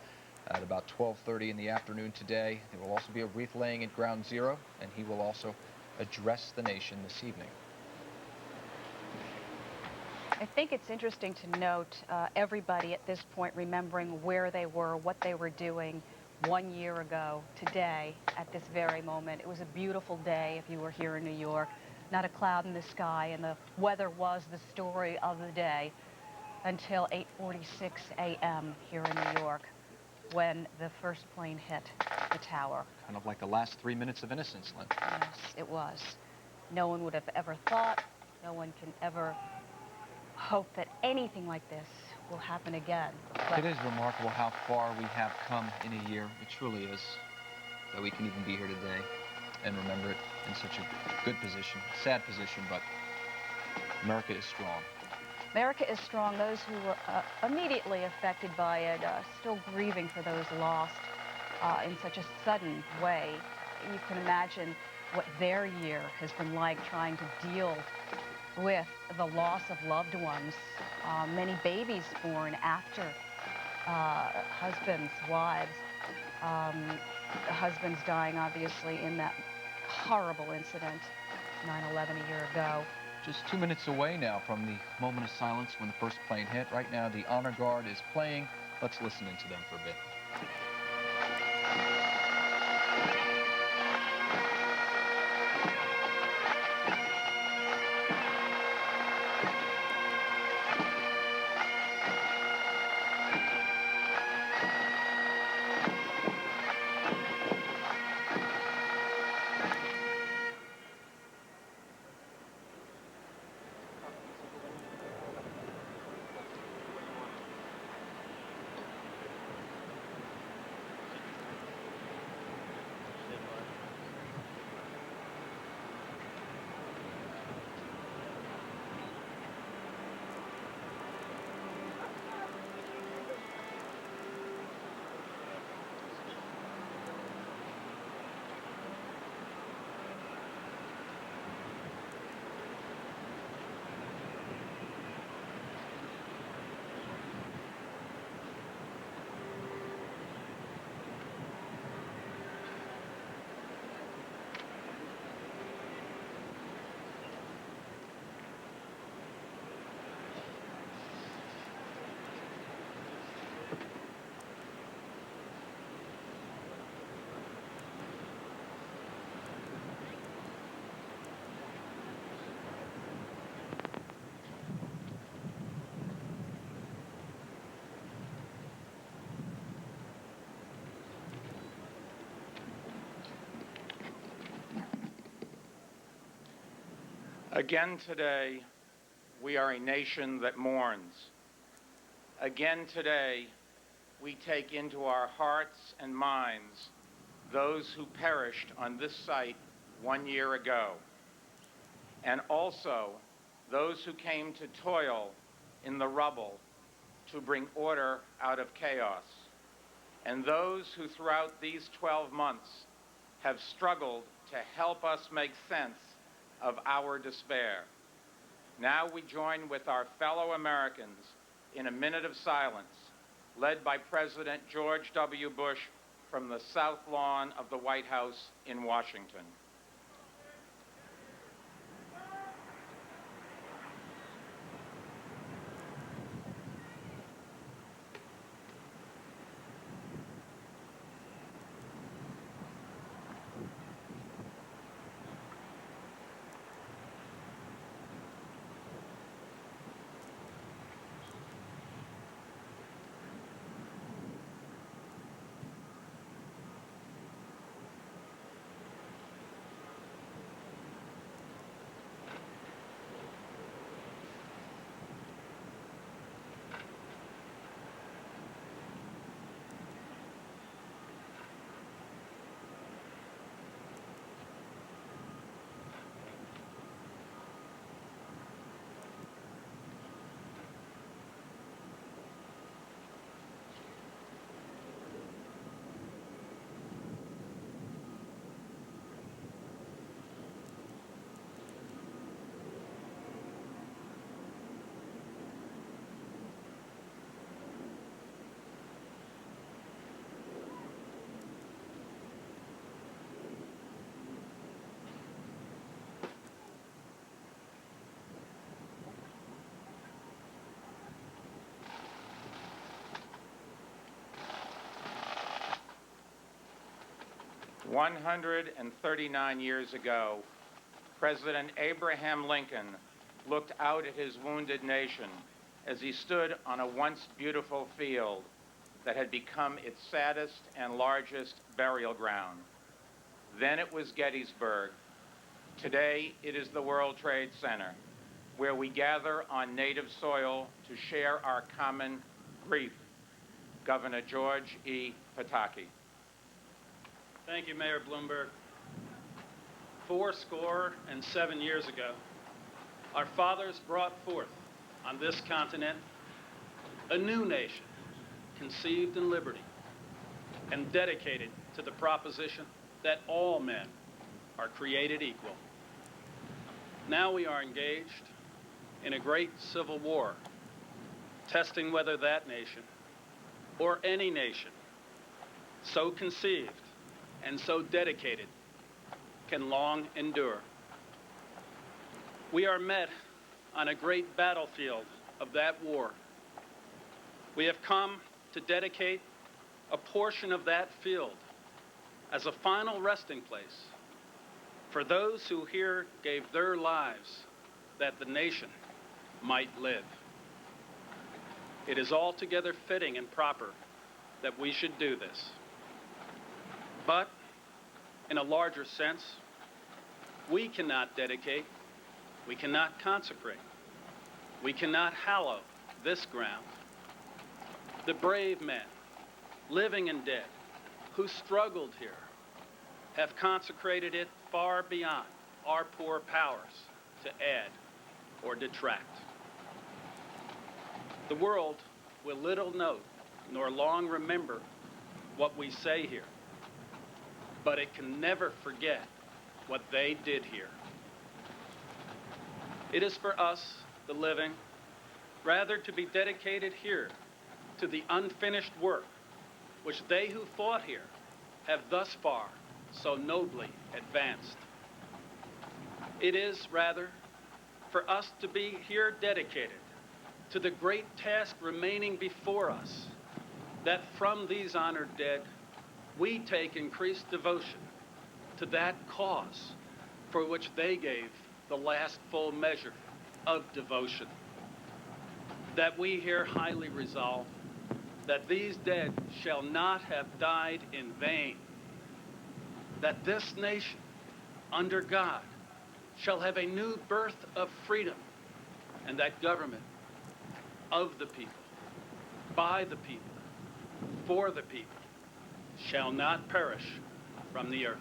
at about 12:30 in the afternoon today. There will also be a wreath laying at Ground Zero, and he will also address the nation this evening.
I think it's interesting to note everybody at this point remembering where they were, what they were doing 1 year ago today at this very moment. It was a beautiful day if you were here in New York. Not a cloud in the sky, and the weather was the story of the day until 8:46 a.m. here in New York when the first plane hit the tower.
Kind of like the last 3 minutes of innocence, Lynn.
Yes, it was. No one would have ever thought, no one can ever hope that anything like this will happen again.
It is remarkable how far we have come in a year. It truly is. That we can even be here today and remember it in such a good position, sad position, but America is strong.
America is strong. Those who were immediately affected by it, still grieving for those lost in such a sudden way. You can imagine what their year has been like, trying to deal with the loss of loved ones. Many babies born after husbands, wives, husbands dying, obviously, in that horrible incident, 9/11 a year ago.
Just 2 minutes away now from the moment of silence when the first plane hit. Right now, the Honor Guard is playing. Let's listen into them for a bit.
Again today, we are a nation that mourns. Again today, we take into our hearts and minds those who perished on this site 1 year ago, and also those who came to toil in the rubble to bring order out of chaos, and those who throughout these 12 months have struggled to help us make sense of our despair. Now we join with our fellow Americans in a minute of silence, led by President George W. Bush from the South Lawn of the White House in Washington. "139 years ago, President Abraham Lincoln looked out at his wounded nation as he stood on a once beautiful field that had become its saddest and largest burial ground. Then it was Gettysburg. Today it is the World Trade Center, where we gather on native soil to share our common grief. Governor George E. Pataki.
Thank you, Mayor Bloomberg. 407 years ago, our fathers brought forth on this continent a new nation conceived in liberty and dedicated to the proposition that all men are created equal. Now we are engaged in a great civil war, testing whether that nation, or any nation, so conceived and so dedicated, can long endure. We are met on a great battlefield of that war. We have come to dedicate a portion of that field as a final resting place for those who here gave their lives that the nation might live. It is altogether fitting and proper that we should do this. But in a larger sense, we cannot dedicate, we cannot consecrate, we cannot hallow this ground. The brave men, living and dead, who struggled here, have consecrated it far beyond our poor powers to add or detract. The world will little note nor long remember what we say here, but it can never forget what they did here. It is for us, the living, rather to be dedicated here to the unfinished work which they who fought here have thus far so nobly advanced. It is, rather, for us to be here dedicated to the great task remaining before us, that from these honored dead, we take increased devotion to that cause for which they gave the last full measure of devotion. That we here highly resolve that these dead shall not have died in vain, that this nation, under God, shall have a new birth of freedom, and that government of the people, by the people, for the people, shall not perish from the earth.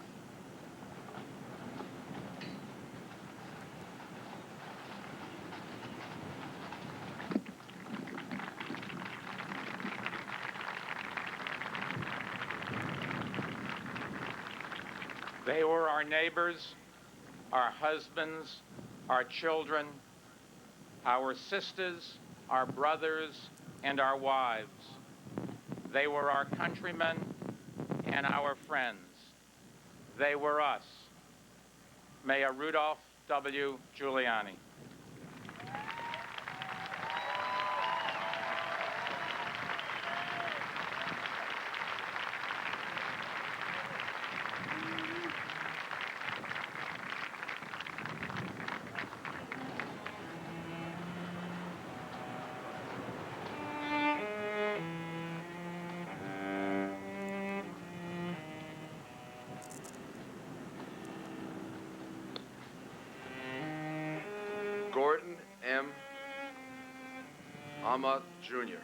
They were our neighbors, our husbands, our children, our sisters, our brothers, and our wives. They were our countrymen and our friends. They were us. Mayor Rudolph W. Giuliani.
Gordon M. Ahmad Jr.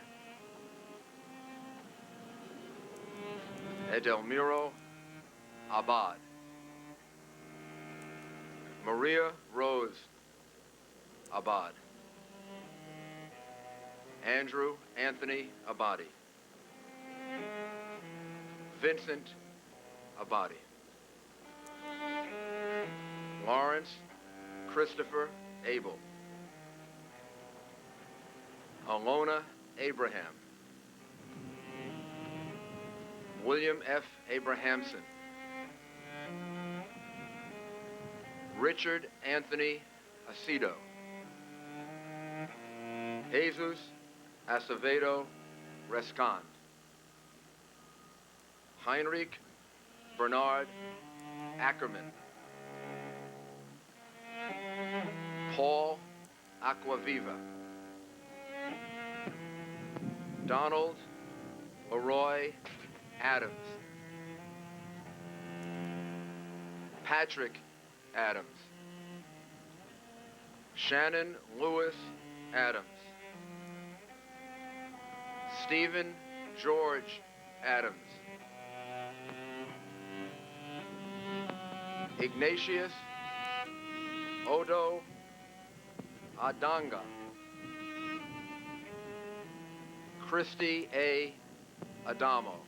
Edelmiro Abad. Maria Rose Abad. Andrew Anthony Abadi. Vincent Abadi. Lawrence Christopher Abel. Alona Abraham. William F. Abrahamson. Richard Anthony Acedo. Jesus Acevedo Rescond. Heinrich Bernard Ackerman. Paul Aquaviva, Donald Leroy Adams, Patrick Adams, Shannon Lewis Adams, Stephen George Adams, Ignatius Odo Adanga, Christy A. Adamo,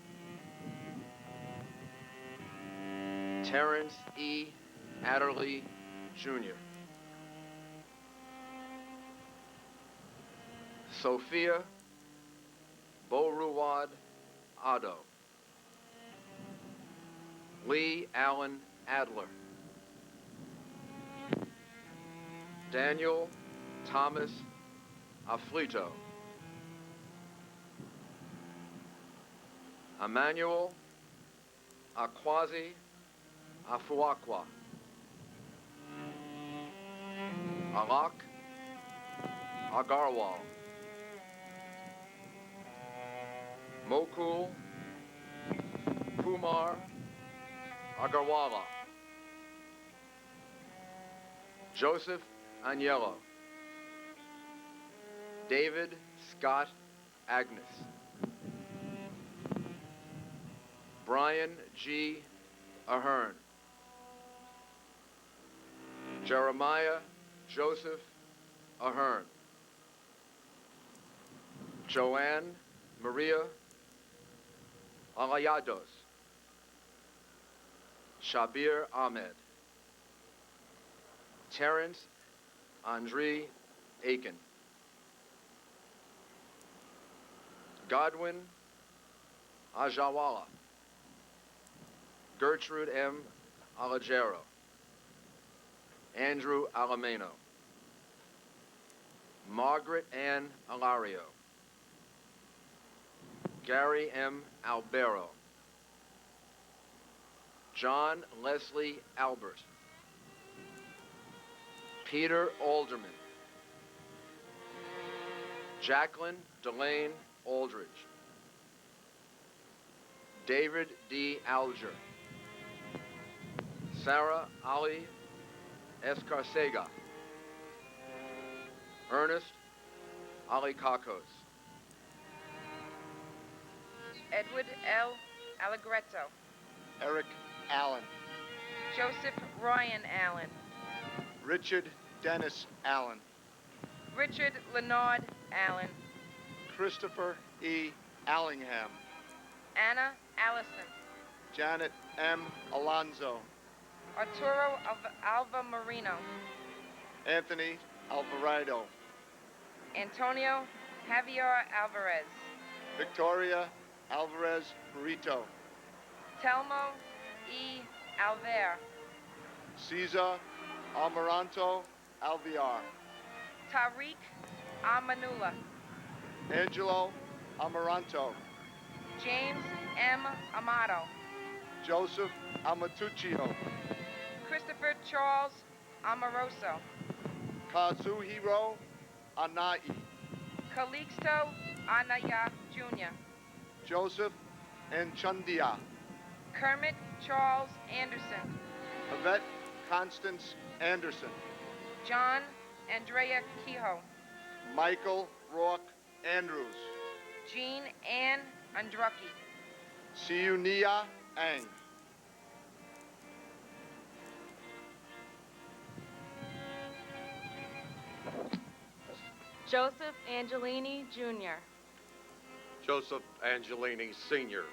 Terrence E. Adderley, Jr., Sophia Boruwad Addo, Lee Allen Adler, Daniel Thomas Afflito, Emmanuel Akwazi Afuakwa, Alak Agarwal, Mokul Kumar Agarwala, Joseph Agnello, David Scott Agnes, Brian G. Ahern, Jeremiah Joseph Ahern, Joanne Maria Alayados, Shabir Ahmed, Terrence Andre Aiken, Godwin Ajawala, Gertrude M. Alagero, Andrew Alameno, Margaret Ann Alario, Gary M. Albero, John Leslie Albert, Peter Alderman, Jacqueline Delane Aldridge, David D. Alger, Sarah Ali Escarcega, Ernest Ali Kakos,
Edward L. Allegretto,
Eric Allen,
Joseph Ryan Allen,
Richard Dennis Allen,
Richard Leonard Allen,
Christopher E. Allingham,
Anna Allison,
Janet M. Alonzo,
Arturo Alva Marino,
Anthony Alvarado,
Antonio Javier Alvarez,
Victoria Alvarez Burrito,
Telmo E. Alver,
Cesar Almaranto Alviar,
Tariq Amanula,
Angelo Amaranto,
James M. Amato,
Joseph Amatuccio,
Christopher Charles Amoroso,
Kazuhiro Anai,
Calixto Anaya Jr.,
Joseph Enchandia,
Kermit Charles Anderson,
Yvette Constance Anderson,
John Andrea Kehoe,
Michael Rourke Andrews,
Jean Ann Andrucki,
Siunia Ang,
Joseph Angelini Jr.,
Joseph Angelini Sr.,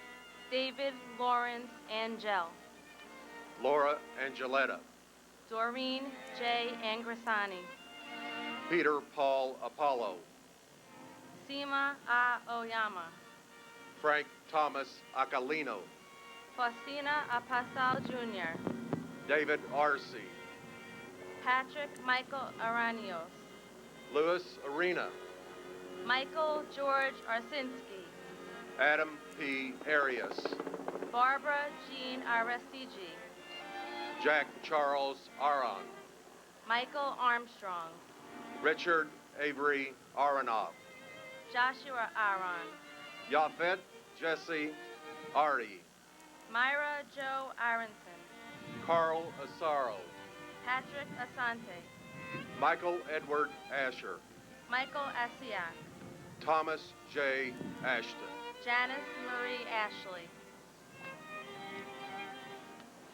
David Lawrence Angel,
Laura Angeletta,
Doreen J. Angrisani,
Peter Paul Apollo,
Sima A. Oyama,
Frank Thomas Acalino,
Faustina Apasal Jr.,
David Arce,
Patrick Michael Aranios,
Louis Arena,
Michael George Arsinski,
Adam P. Arias,
Barbara Jean Arestigi,
Jack Charles Aron,
Michael Armstrong,
Richard Avery Aronoff,
Joshua Aaron,
Yafet Jesse Artie,
Myra Joe Aronson,
Carl Asaro,
Patrick Asante,
Michael Edward Asher,
Michael Asiak,
Thomas J. Ashton,
Janice Marie Ashley,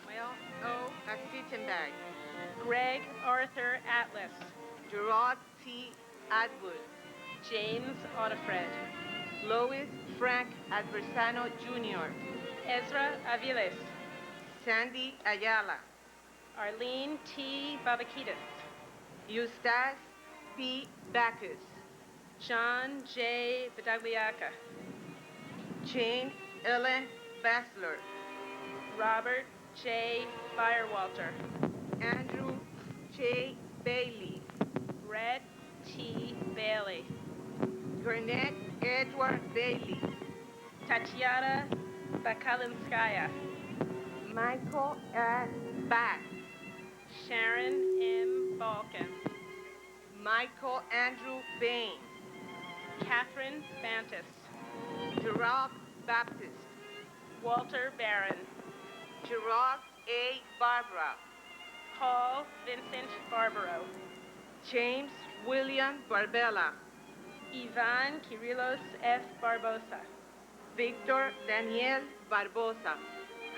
Will O. Sittenberg,
Greg Arthur Atlas,
Gerard T. Atwood,
James Otafred,
Lois Frank Adversano Jr.,
Ezra Aviles,
Sandy Ayala,
Arlene T. Babakitas,
Eustace P. Bacchus,
John J. Badagliaca,
Jane Ellen Bassler,
Robert J. Firewalter,
Andrew J. Bailey,
Brett T. Bailey,
Garnett Edward Bailey,
Tatiana Bakalinskaya,
Michael S. Bass,
Sharon M. Balkan,
Michael Andrew Bain,
Catherine Bantis,
Gerard Baptist,
Walter Barron,
Gerard A. Barbara,
Paul Vincent Barbaro,
James William Barbella,
Ivan Kirillos F. Barbosa,
Victor Daniel Barbosa,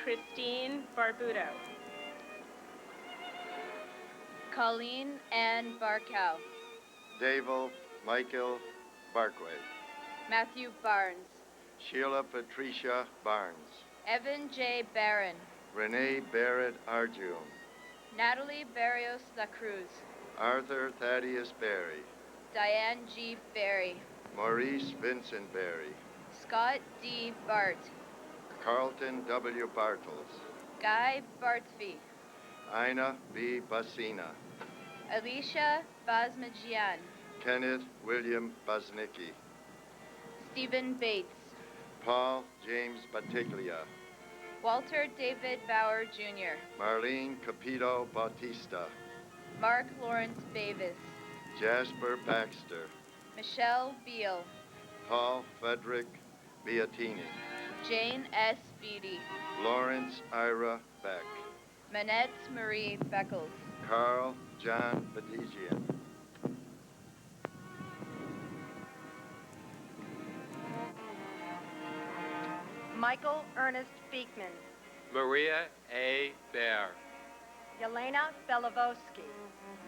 Christine Barbudo,
Colleen Ann Barkow,
Davo Michael Barkway,
Matthew Barnes,
Sheila Patricia Barnes,
Evan J. Barron,
Renee Barrett Arjun,
Natalie Barrios La Cruz,
Arthur Thaddeus Berry,
Diane G. Berry,
Maurice Vincent Berry,
Scott D. Bart,
Carlton W. Bartels,
Guy Bartfi,
Ina B. Basina,
Alicia Basmajian,
Kenneth William Basnicki,
Stephen Bates,
Paul James Batiglia,
Walter David Bauer Jr.,
Marlene Capito Bautista,
Mark Lawrence Bavis,
Jasper Baxter,
Michelle Beal,
Paul Frederick Beattini,
Jane S. Beatty,
Lawrence Ira Beck,
Manette Marie Beckles,
Carl John Badigian,
Michael Ernest Beekman,
Maria A. Bear,
Yelena Belavosky,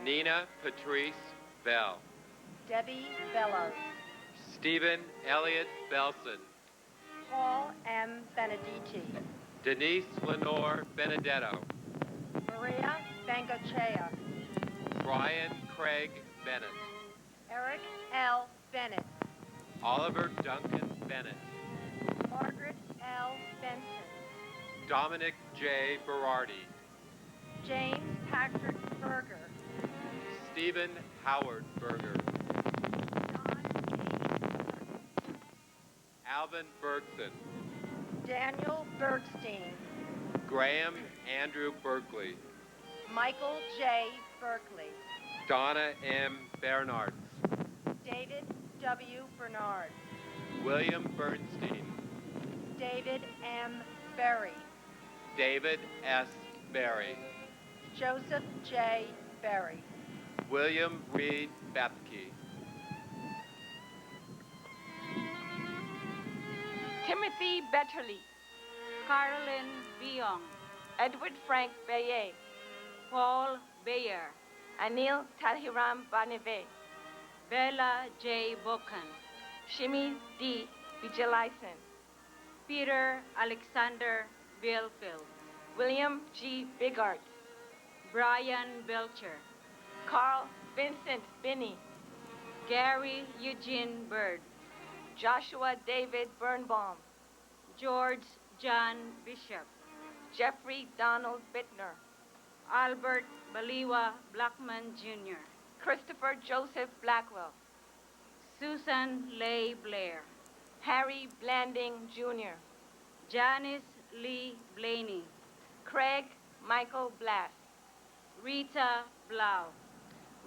Nina Patrice Bell,
Debbie Bellows,
Stephen Elliott Belson,
Paul M. Benedici,
Denise Lenore Benedetto,
Maria Bangachea,
Brian Craig Bennett,
Eric L. Bennett,
Oliver Duncan Bennett,
Margaret L. Benson,
Dominic J. Berardi,
James Patrick Berger,
Stephen Howard Berger, Alvin Bergson,
Daniel Bergstein,
Graham Andrew Berkeley,
Michael J. Berkeley,
Donna M. Bernards,
David W. Bernard,
William Bernstein,
David M. Berry,
David S. Berry,
Joseph J. Berry,
William Reed Bethke,
Timothy Betterly,
Carolyn Biong,
Edward Frank Baye,
Paul Bayer,
Anil Tahiram Baneve,
Bella J. Bokan,
Shimi D. Vijayalaisen,
Peter Alexander Billfield,
William G. Bigart,
Brian Belcher,
Carl Vincent Binney,
Gary Eugene Bird,
Joshua David Birnbaum,
George John Bishop,
Jeffrey Donald Bittner,
Albert Baliwa Blackman Jr.,
Christopher Joseph Blackwell,
Susan Leigh Blair,
Harry Blanding Jr.,
Janice Lee Blaney,
Craig Michael Blass,
Rita Blau,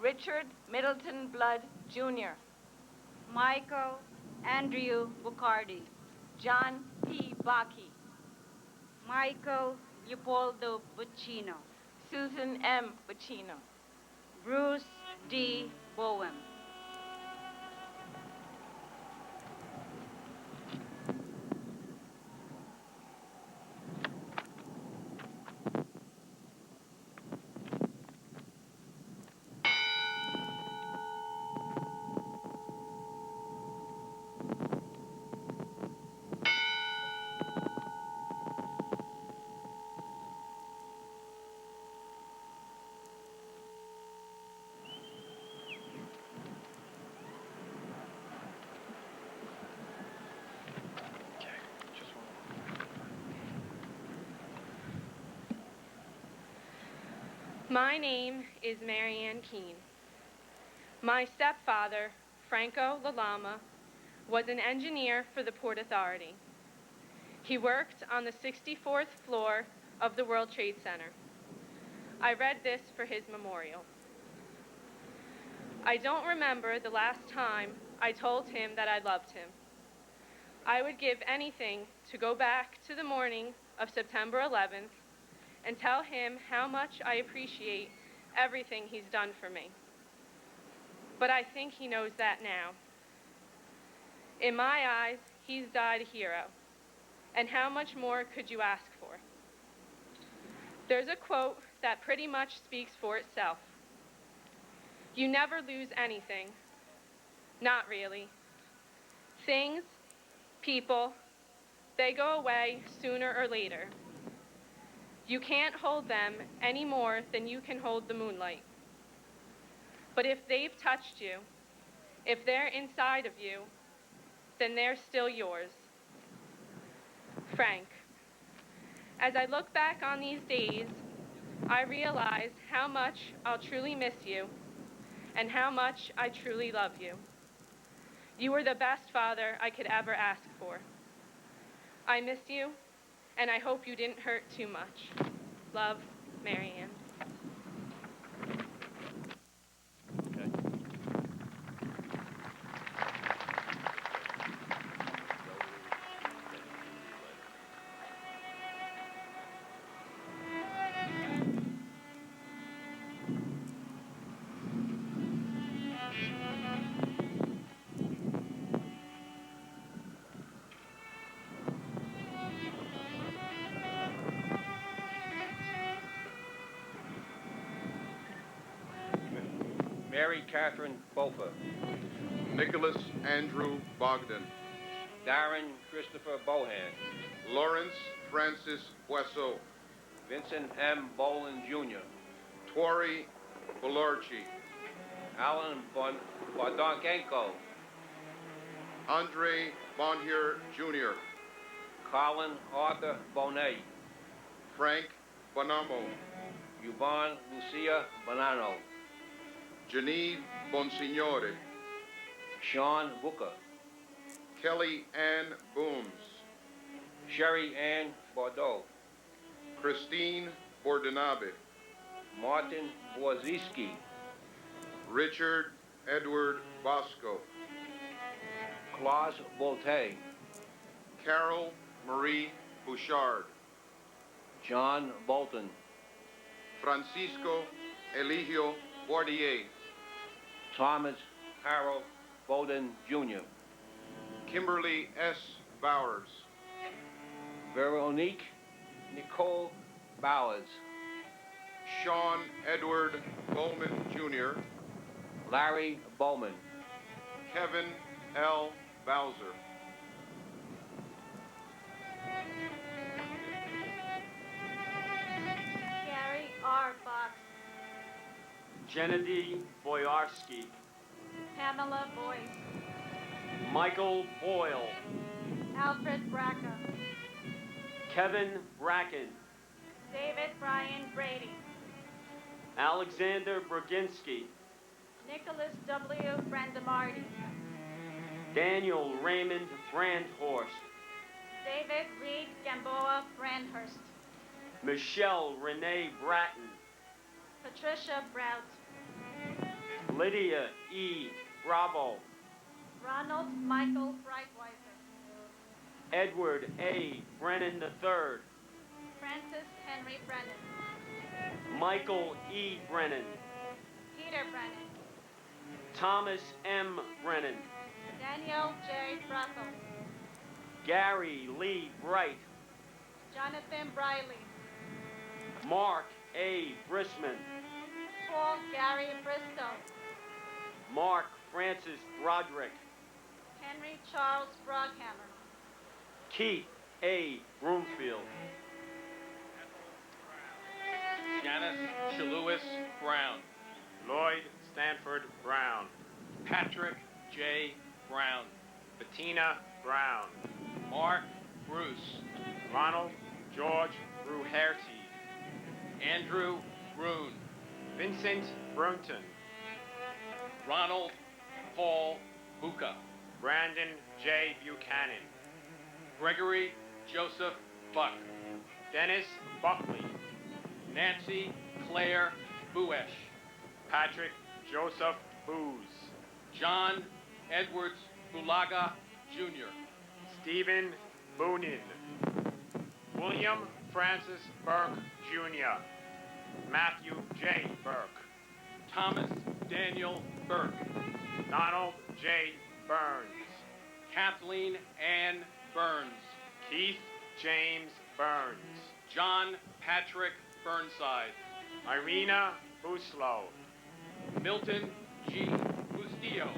Richard Middleton Blood, Jr.
Michael Andrew Bucardi.
John P. Baki.
Michael Leopoldo Buccino.
Susan M. Buccino.
Bruce D. Bowen.
My name is Marianne Keene. My stepfather, Franco Lalama, was an engineer for the Port Authority. He worked on the 64th floor of the World Trade Center. I read this for his memorial. I don't remember the last time I told him that I loved him. I would give anything to go back to the morning of September 11th and tell him how much I appreciate everything he's done for me. But I think he knows that now. In my eyes, he's died a hero. And how much more could you ask for? There's a quote that pretty much speaks for itself. You never lose anything. Not really. Things, people, they go away sooner or later. You can't hold them any more than you can hold the moonlight. But if they've touched you, if they're inside of you, then they're still yours. Frank, as I look back on these days, I realize how much I'll truly miss you and how much I truly love you. You were the best father I could ever ask for. I miss you, and I hope you didn't hurt too much. Love, Marianne.
Mary Catherine Bofa.
Nicholas Andrew Bogdan.
Darren Christopher Bohan.
Lawrence Francis Boisseau.
Vincent M. Bolin, Jr.
Tori Belorchi.
Alan Bondarchenko.
Andre Bonhier Jr.
Colin Arthur Bonet.
Frank Bonamo.
Yvonne Lucia Bonanno.
Janine Bonsignore.
Sean Booker.
Kelly Ann Booms.
Sherry Ann Bordeaux.
Christine Bordinabe.
Martin Borziski.
Richard Edward Bosco.
Claus Volte.
Carol Marie Bouchard.
John Bolton.
Francisco Eligio Bordier.
Thomas Harold Bowden, Jr.
Kimberly S. Bowers.
Veronique Nicole Bowers.
Sean Edward Bowman, Jr.
Larry Bowman.
Kevin L. Bowser.
Gary R. Box.
Gennady Boyarsky.
Pamela Boyce.
Michael Boyle.
Alfred Braca.
Kevin Bracken.
David Brian Brady.
Alexander Broginski.
Nicholas W. Brandemardi.
Daniel Raymond Brandhorst.
David Reed Gamboa Brandhurst.
Michelle Renee Bratton.
Patricia Brout.
Lydia E. Bravo,
Ronald Michael Breitweiser.
Edward A. Brennan III,
Francis Henry Brennan.
Michael E. Brennan,
Peter Brennan.
Thomas M. Brennan,
Daniel J. Brackle.
Gary Lee Bright,
Jonathan Briley.
Mark A. Brisman,
Paul Gary Bristow.
Mark Francis Broderick,
Henry Charles Brockhammer.
Keith A. Broomfield,
Janice Shalewis Brown. Lloyd Stanford Brown. Patrick J. Brown. Bettina Brown. Mark Bruce. Ronald George Bruherty. Andrew Brune. Vincent Brunton. Ronald Paul Buca. Brandon J. Buchanan. Gregory Joseph Buck. Dennis Buckley. Nancy Claire Buesch. Patrick Joseph Booz. John Edwards Bulaga Jr. Stephen Boonin. William Francis Burke Jr. Matthew J. Burke. Thomas Daniel Burke. Donald J. Burns. Kathleen Ann Burns. Keith James Burns. John Patrick Burnside. Irina Buslow. Milton G. Bustillo.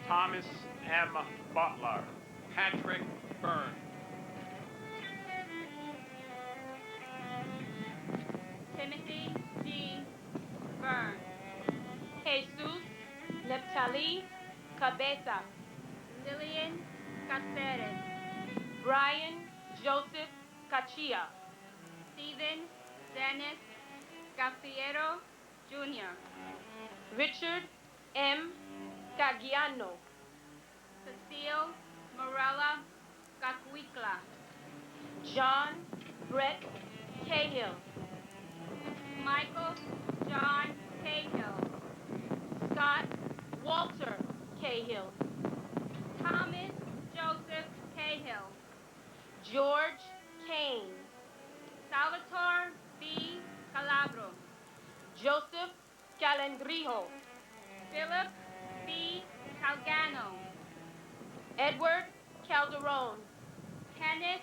Thomas M. Butler. Patrick Byrne.
Timothy D. Byrne. Jesus Neptali Cabeza. Lillian Caceres.
Brian Joseph Cachia.
Stephen Dennis Gafiero Jr.
Richard M. Cagiano.
Cecile Morella Cacuicla.
John Brett Cahill.
Michael John Cahill.
Scott Walter Cahill.
Thomas Joseph Cahill.
George Kane.
Salvatore B. Calabro.
Joseph Calendrijo.
Philip B. Calgano.
Edward Calderon.
Kenneth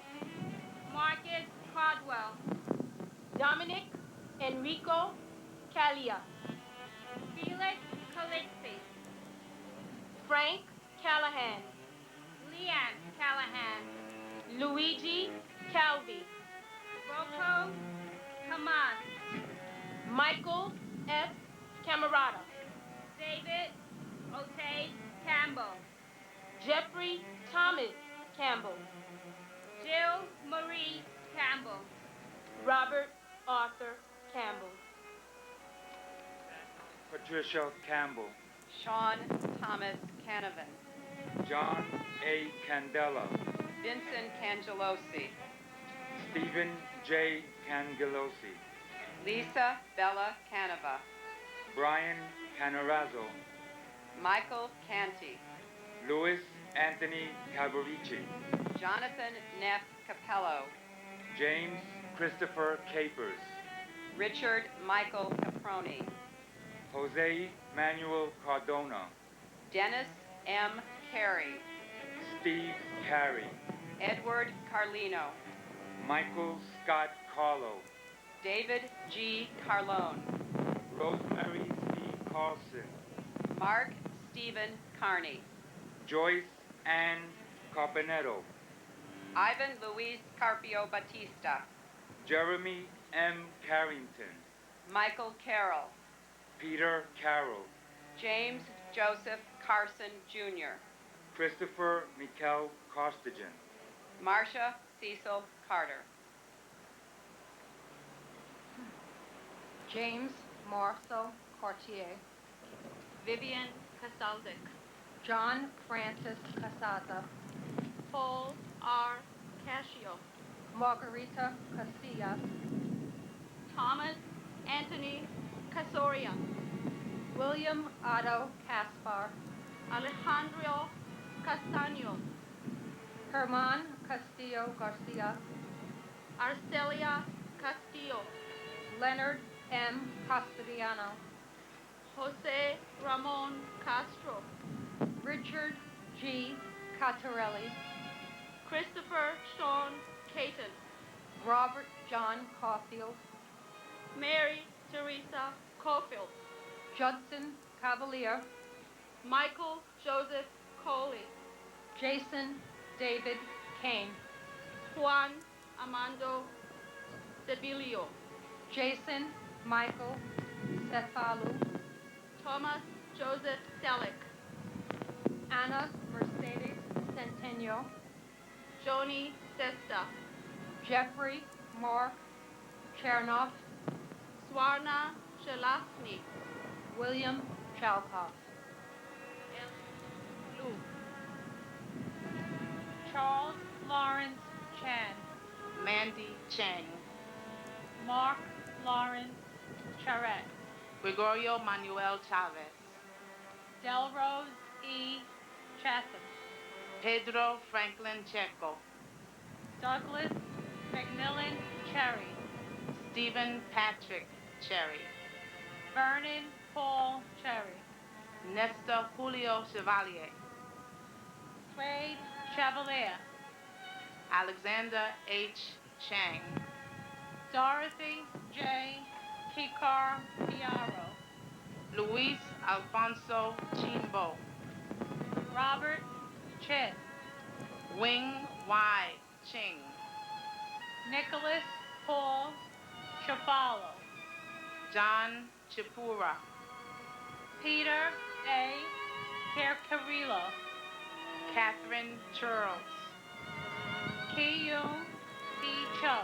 Marcus Caldwell.
Dominic Enrico Calia.
Felix Calixte.
Frank Callahan.
Leanne Callahan.
Luigi Calvi.
Rocco Camas.
Michael F. Camarada.
David Otay Campbell.
Jeffrey Thomas Campbell.
Jill Marie Campbell.
Robert Arthur Campbell.
Patricia Campbell.
Sean Thomas Canavan.
John A. Candela.
Vincent Cangelosi.
Stephen J. Cangelosi.
Lisa Bella Canova.
Brian Canarazzo.
Michael Canty.
Louis Anthony Calvarici.
Jonathan Neff Capello.
James Christopher Capers.
Richard Michael Caproni.
Jose Manuel Cardona.
Dennis M. Carey.
Steve Carey.
Edward Carlino.
Michael Scott Carlo.
David G. Carlone.
Rosemary C. Carlson.
Mark Stephen Carney.
Joyce Ann Carpenetto.
Ivan Luis Carpio Batista.
Jeremy M. Carrington.
Michael Carroll.
Peter Carroll.
James Joseph Carson Jr.
Christopher Mikel Costigan.
Marcia Cecil Carter.
James Marcel Cartier.
Vivian Casaldic.
John Francis Casada.
Paul R. Cascio.
Margarita Casillas.
Thomas Anthony Casoria.
William Otto Caspar,
Alejandro Castaño,
Herman Castillo Garcia,
Arcelia Castillo,
Leonard M. Castellano,
Jose Ramon Castro,
Richard G. Cattarelli,
Christopher Sean Caton,
Robert John Caulfield,
Mary Teresa Caulfield,
Judson Cavalier,
Michael Joseph Coley,
Jason David Kane,
Juan Amando Debilio,
Jason Michael Cefalu,
Thomas Joseph Selleck,
Anna Mercedes Centeno,
Joni Sesta,
Jeffrey Mark Chernoff,
Swarna Shelasny,
William Chalkoff,
Lu,
Charles Lawrence Chan,
Mandy Chang,
Mark Lawrence Charette,
Gregorio Manuel Chavez,
Delrose E. Chatham,
Pedro Franklin Checo,
Douglas McMillan Cherry,
Stephen Patrick Cherry,
Vernon Paul Cherry,
Nestor Julio Chevalier,
Quade Chevalier,
Alexander H. Chang,
Dorothy J. Kikar Piaro,
Luis Alfonso Chimbo,
Robert Chin,
Wing Y. Ching,
Nicholas Paul Chafalo,
John Chipura,
Peter A. Carcarillo,
Catherine Charles,
Kiyun P. Cho,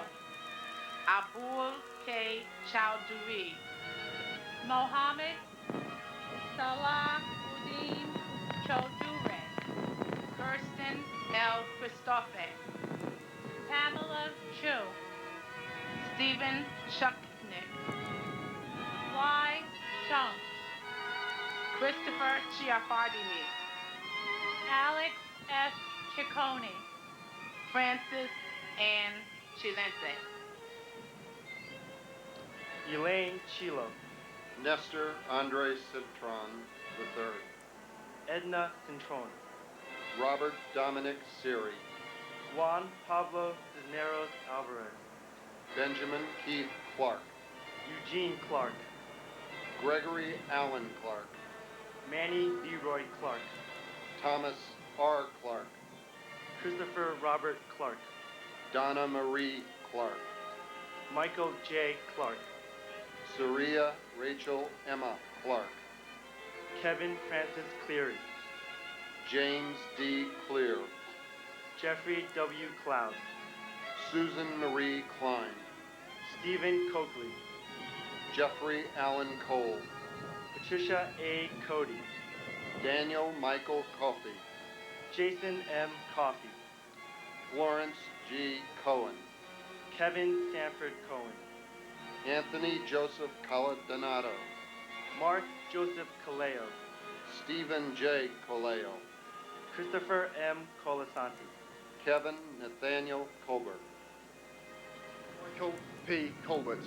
Abul K. Chowdhury,
Mohammed Salahuddin Chaudhuri,
Kirsten L. Christophe,
Pamela Chu,
Stephen Shucknick,
Y. Chung,
Christopher Chiafardini,
Alex S. Ciccone,
Francis Ann Chilente,
Elaine Chilo,
Nestor Andre Citron III,
Edna Cintron,
Robert Dominic Siri,
Juan Pablo Cisneros Alvarez,
Benjamin Keith Clark,
Eugene Clark,
Gregory Allen Clark,
Manny Leroy Clark,
Thomas R. Clark,
Christopher Robert Clark,
Donna Marie Clark,
Michael J. Clark,
Surya Rachel Emma Clark,
Kevin Francis Cleary,
James D. Clear,
Jeffrey W. Cloud,
Susan Marie Klein,
Stephen Coakley,
Jeffrey Allen Cole,
Patricia A. Cody,
Daniel Michael Coffey,
Jason M. Coffey,
Florence G. Cohen,
Kevin Sanford Cohen,
Anthony Joseph Caladonato,
Mark Joseph Caleo,
Stephen J. Coleo,
Christopher M. Colasanti,
Kevin Nathaniel Colbert,
Michael P. Colbert,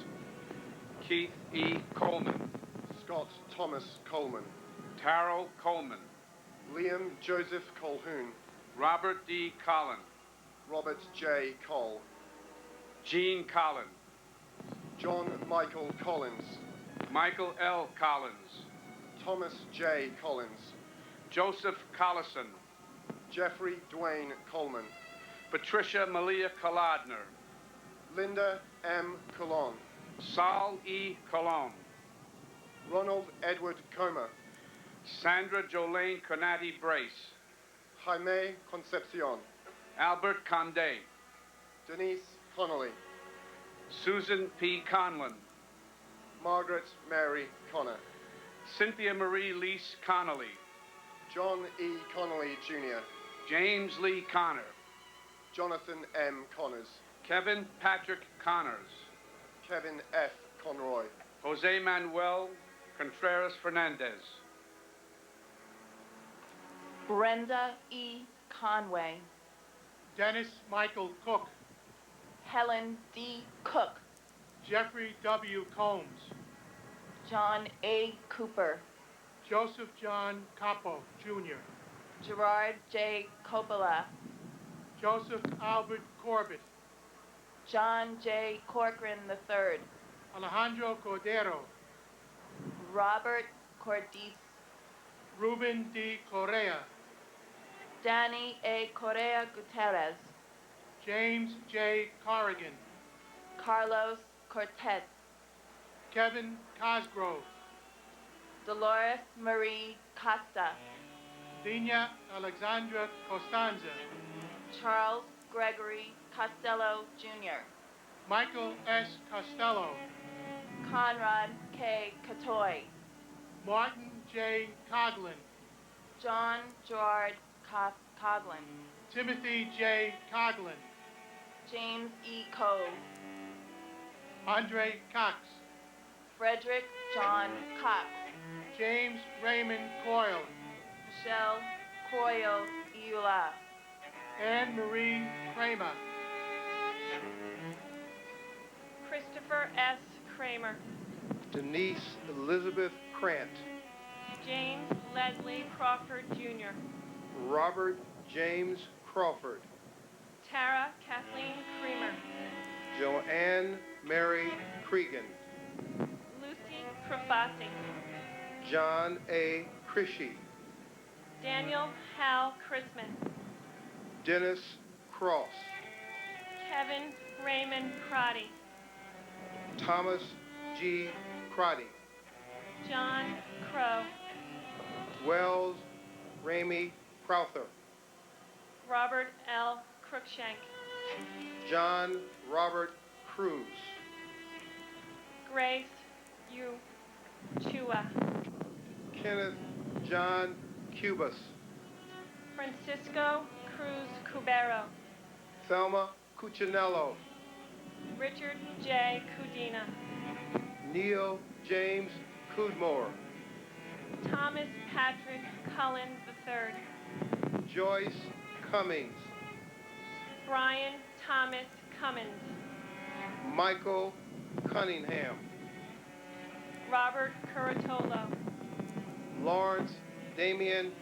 Keith E. Coleman,
Scott Thomas Coleman,
Taro Coleman,
Liam Joseph Colhoun,
Robert D. Collin,
Robert J. Cole,
Gene Collin,
John Michael Collins,
Michael L. Collins,
Thomas J. Collins,
Joseph Collison,
Jeffrey Dwayne Coleman,
Patricia Malia Kolodner,
Linda M. Colon,
Saul E. Colon,
Ronald Edward Comer,
Sandra Jolene Conati Brace,
Jaime Concepcion,
Albert Condé,
Denise Connolly,
Susan P. Conlon,
Margaret Mary Connor,
Cynthia Marie Lease Connolly,
John E. Connolly Jr.,
James Lee Connor,
Jonathan M. Connors,
Kevin Patrick Connors,
Kevin F. Conroy,
Jose Manuel
Contreras Fernandez.
Brenda E. Conway.
Dennis Michael Cook.
Helen D. Cook.
Jeffrey W. Combs.
John A. Cooper.
Joseph John Capo, Jr.
Gerard J. Coppola.
Joseph Albert Corbett.
John J. Corcoran III.
Alejandro Cordero.
Robert Cordiz.
Ruben D. Correa.
Danny A. Correa Gutierrez.
James J. Corrigan.
Carlos Cortez.
Kevin Cosgrove.
Dolores Marie Costa.
Dina Alexandra Costanza.
Charles Gregory Costello, Jr.
Michael S. Costello.
Conrad K. Catoy.
Martin J. Coughlin.
John Gerard Coughlin.
Timothy J. Coughlin.
James E. Cove.
Andre Cox.
Frederick John Cox.
James Raymond Coyle.
Michelle Coyle Eula.
Anne Marie Kramer.
Christopher S. Kramer.
Denise Elizabeth Krant.
James Leslie Crawford, Jr.
Robert James Crawford.
Tara Kathleen Creamer.
Joanne Mary Cregan.
Lucy Crofati.
John A. Krishy.
Daniel Hal Chrisman.
Dennis Cross.
Kevin Raymond Crotty.
Thomas G. Crotty.
John Crow.
Wells Ramey Crowther.
Robert L. Cruikshank.
John Robert Cruz.
Grace U. Chua.
Kenneth John Cubas.
Francisco Cruz Cubero.
Thelma Cuccinello.
Richard J. Cudina.
Neil James Cudmore.
Thomas Patrick Cullen III.
Joyce Cummings.
Brian Thomas Cummins.
Michael Cunningham.
Robert Curatolo.
Lawrence Damian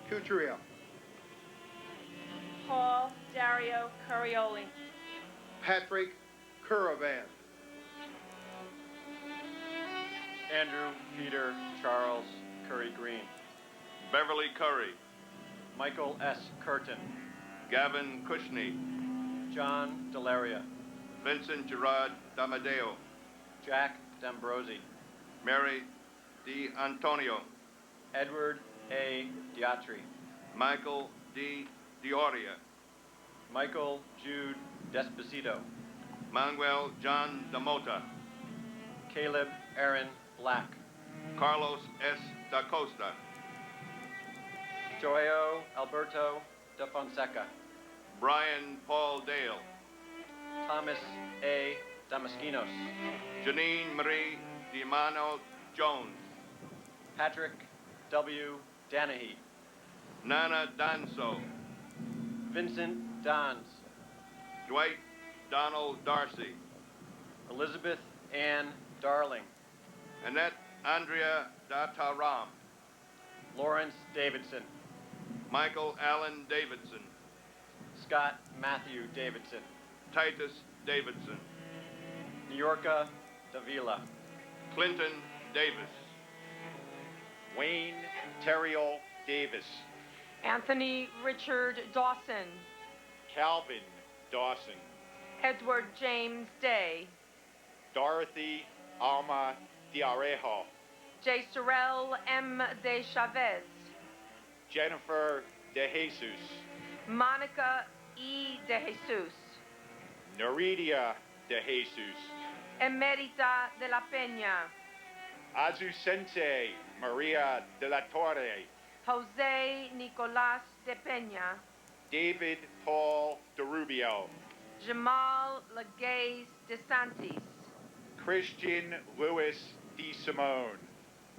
Couturier.
Paul Dario Curioli.
Patrick Curavan.
Andrew Peter Charles Curry Green.
Beverly Curry.
Michael S. Curtin.
Gavin Cushney.
John Delaria.
Vincent Gerard Damadeo.
Jack D'Ambrosi.
Mary D. Antonio.
Edward A. Diatri.
Michael D. Dioria.
Michael Jude Despacito.
Manuel John Damota.
Caleb Aaron Black.
Carlos S. Da Costa.
Joao Alberto da Fonseca.
Brian Paul Dale.
Thomas A. Damaskinos.
Janine Marie DiMano Jones.
Patrick W. Danahy.
Nana Danso.
Vincent Dons.
Dwight Donald Darcy.
Elizabeth Ann Darling.
Annette Andrea Dataram.
Lawrence Davidson.
Michael Allen Davidson.
Scott Matthew Davidson.
Titus Davidson.
New Yorka Davila.
Clinton Davis.
Wayne Terrill Davis.
Anthony Richard Dawson.
Calvin Dawson.
Edward James Day.
Dorothy Alma Diarejo.
J. Sorrell M. De Chavez.
Jennifer De Jesus.
Monica E. De Jesus.
Neridia De Jesus.
Emerita de la Peña.
Azucente Maria de la Torre.
Jose Nicolas de Peña.
David Paul de Rubio.
Jamal Legaze de Santis.
Christian Louis de Simone.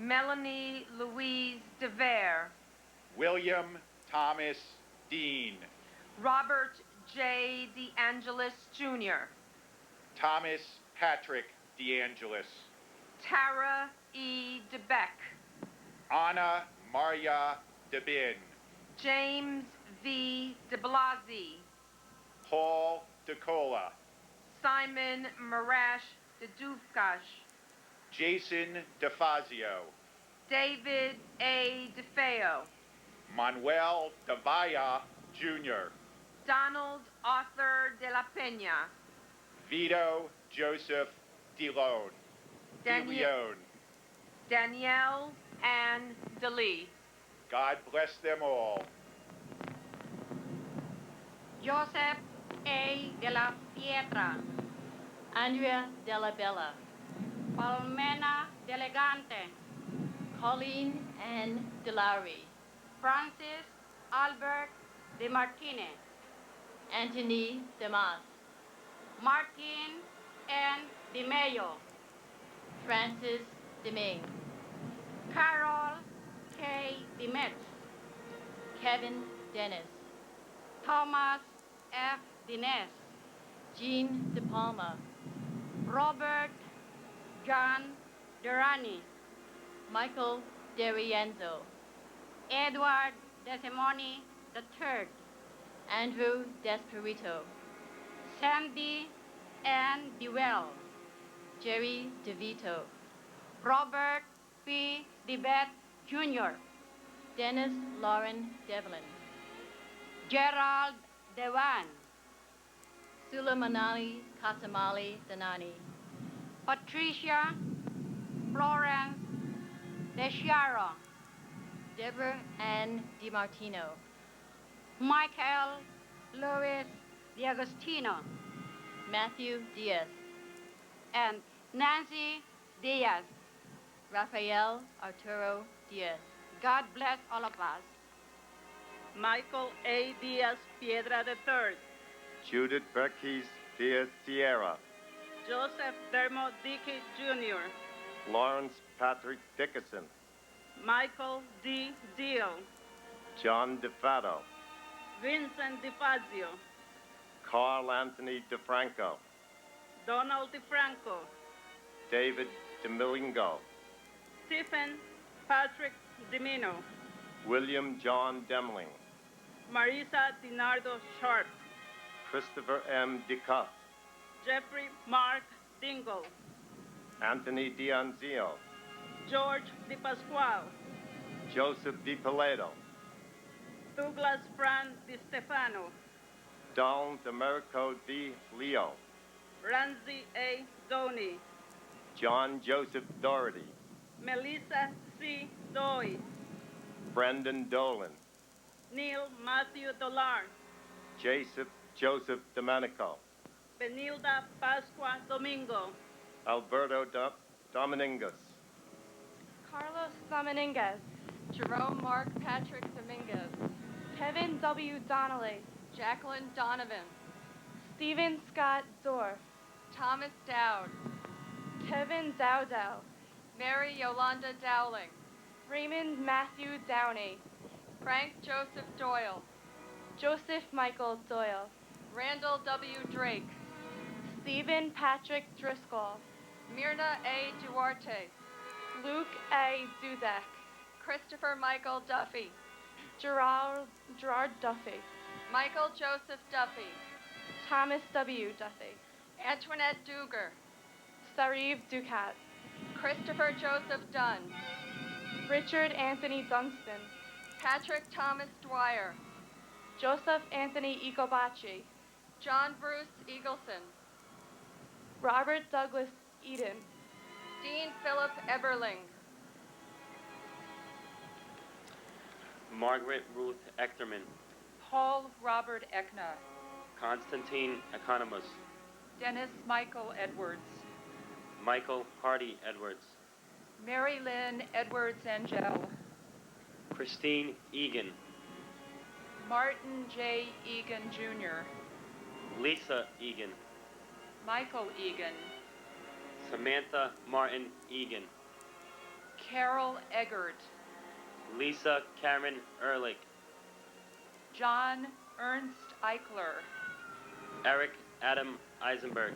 Melanie Louise DeVere,
William Thomas Dean,
Robert J. DeAngelis Jr.,
Thomas Patrick DeAngelis,
Tara E. DeBeck,
Anna Maria DeBin,
James V. DeBlasi,
Paul DeCola,
Simon Marash DeDufkash,
Jason DeFazio,
David A. DeFeo,
Manuel Davaya Jr.,
Donald Arthur de la Peña,
Vito Joseph DeLeon,
Danielle Ann DeLee.
God bless them all.
Joseph A. de la Pietra,
Andrea Della Bella,
Palmena Delegante,
Colleen N. DeLaury,
Francis Albert de Martinez,
Anthony Demas,
Martin N. Di Mayo,
Francis Deming,
Carol K. Dimetz,
Kevin Dennis,
Thomas F. Dines,
Jean De Palma,
Robert John Durrani,
Michael DeRienzo,
Edward Desimoni III,
Andrew Desperito,
Sandy N. Dewell,
Jerry DeVito,
Robert P. DeBeth Jr.,
Dennis Lauren Devlin,
Gerald Dewan,
Sulamanali Kasamali Danani,
Patricia Florence DeShiaro,
Deborah Ann DiMartino,
Michael Louis D'Agostino,
Matthew Diaz,
and Nancy Diaz.
Rafael Arturo Diaz.
God bless all of us.
Michael A. Diaz Piedra III,
Judith Berkes Diaz Sierra,
Joseph Dermo Dickey Jr.,
Lawrence Patrick Dickerson,
Michael D. Deal,
John DeFato,
Vincent DeFazio,
Carl Anthony DeFranco,
Donald DeFranco,
David DeMilingo,
Stephen Patrick Dimino,
William John Demling,
Marisa DiNardo Sharp,
Christopher M. DeCuff,
Jeffrey Mark Dingle,
Anthony D'Anzio,
George DiPasquale,
Joseph DiPilato,
Douglas Fran Di Stefano,
Don Demerico D. Leo,
Ramsey A. Doney,
John Joseph Doherty,
Melissa C. Doy,
Brendan Dolan,
Neil Matthew Dolar,
Joseph Domenico,
Benilda Pascua Domingo,
Alberto Dominguez,
Carlos Dominguez,
Jerome Mark Patrick Dominguez,
Kevin W. Donnelly,
Jacqueline Donovan,
Stephen Scott Dorff,
Thomas Dowd,
Kevin Dowdell,
Mary Yolanda Dowling,
Raymond Matthew Downey,
Frank Joseph Doyle,
Joseph Michael Doyle,
Randall W. Drake,
Stephen Patrick Driscoll,
Myrna A. Duarte,
Luke A. Dudek,
Christopher Michael Duffy,
Gerard Duffy,
Michael Joseph Duffy,
Thomas W. Duffy,
Antoinette Duger,
Sariv Ducat,
Christopher Joseph Dunn,
Richard Anthony Dunstan,
Patrick Thomas Dwyer,
Joseph Anthony Ecobachi,
John Bruce Eagleson,
Robert Douglas Eden,
Dean Philip Eberling,
Margaret Ruth Echterman,
Paul Robert Eckna,
Constantine Economos,
Dennis Michael Edwards,
Michael Hardy Edwards,
Mary Lynn Edwards Angel,
Christine Egan,
Martin J. Egan Jr.,
Lisa Egan,
Michael Egan,
Samantha Martin Egan,
Carol Eggert,
Lisa Karen Ehrlich,
John Ernst Eichler,
Eric Adam Eisenberg,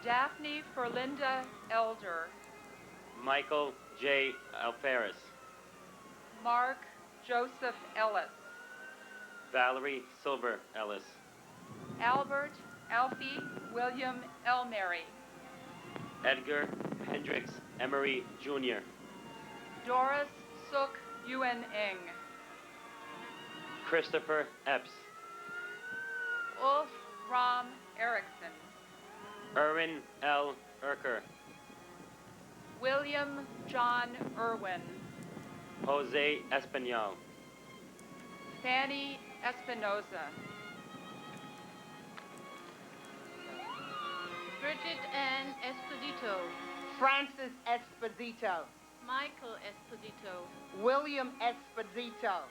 Daphne Ferlinda Elder,
Michael J. Alferez,
Mark Joseph Ellis,
Valerie Silver Ellis,
Albert Alfie William Elmary,
Edgar Hendricks Emery Jr.,
Doris Suk Yuen Eng,
Christopher Epps,
Ulf Ram Erickson,
Erwin L. Erker,
William John Irwin,
Jose Espinal,
Fanny Espinoza,
Bridget Ann Esposito,
Francis Esposito,
Michael Esposito,
William Esposito,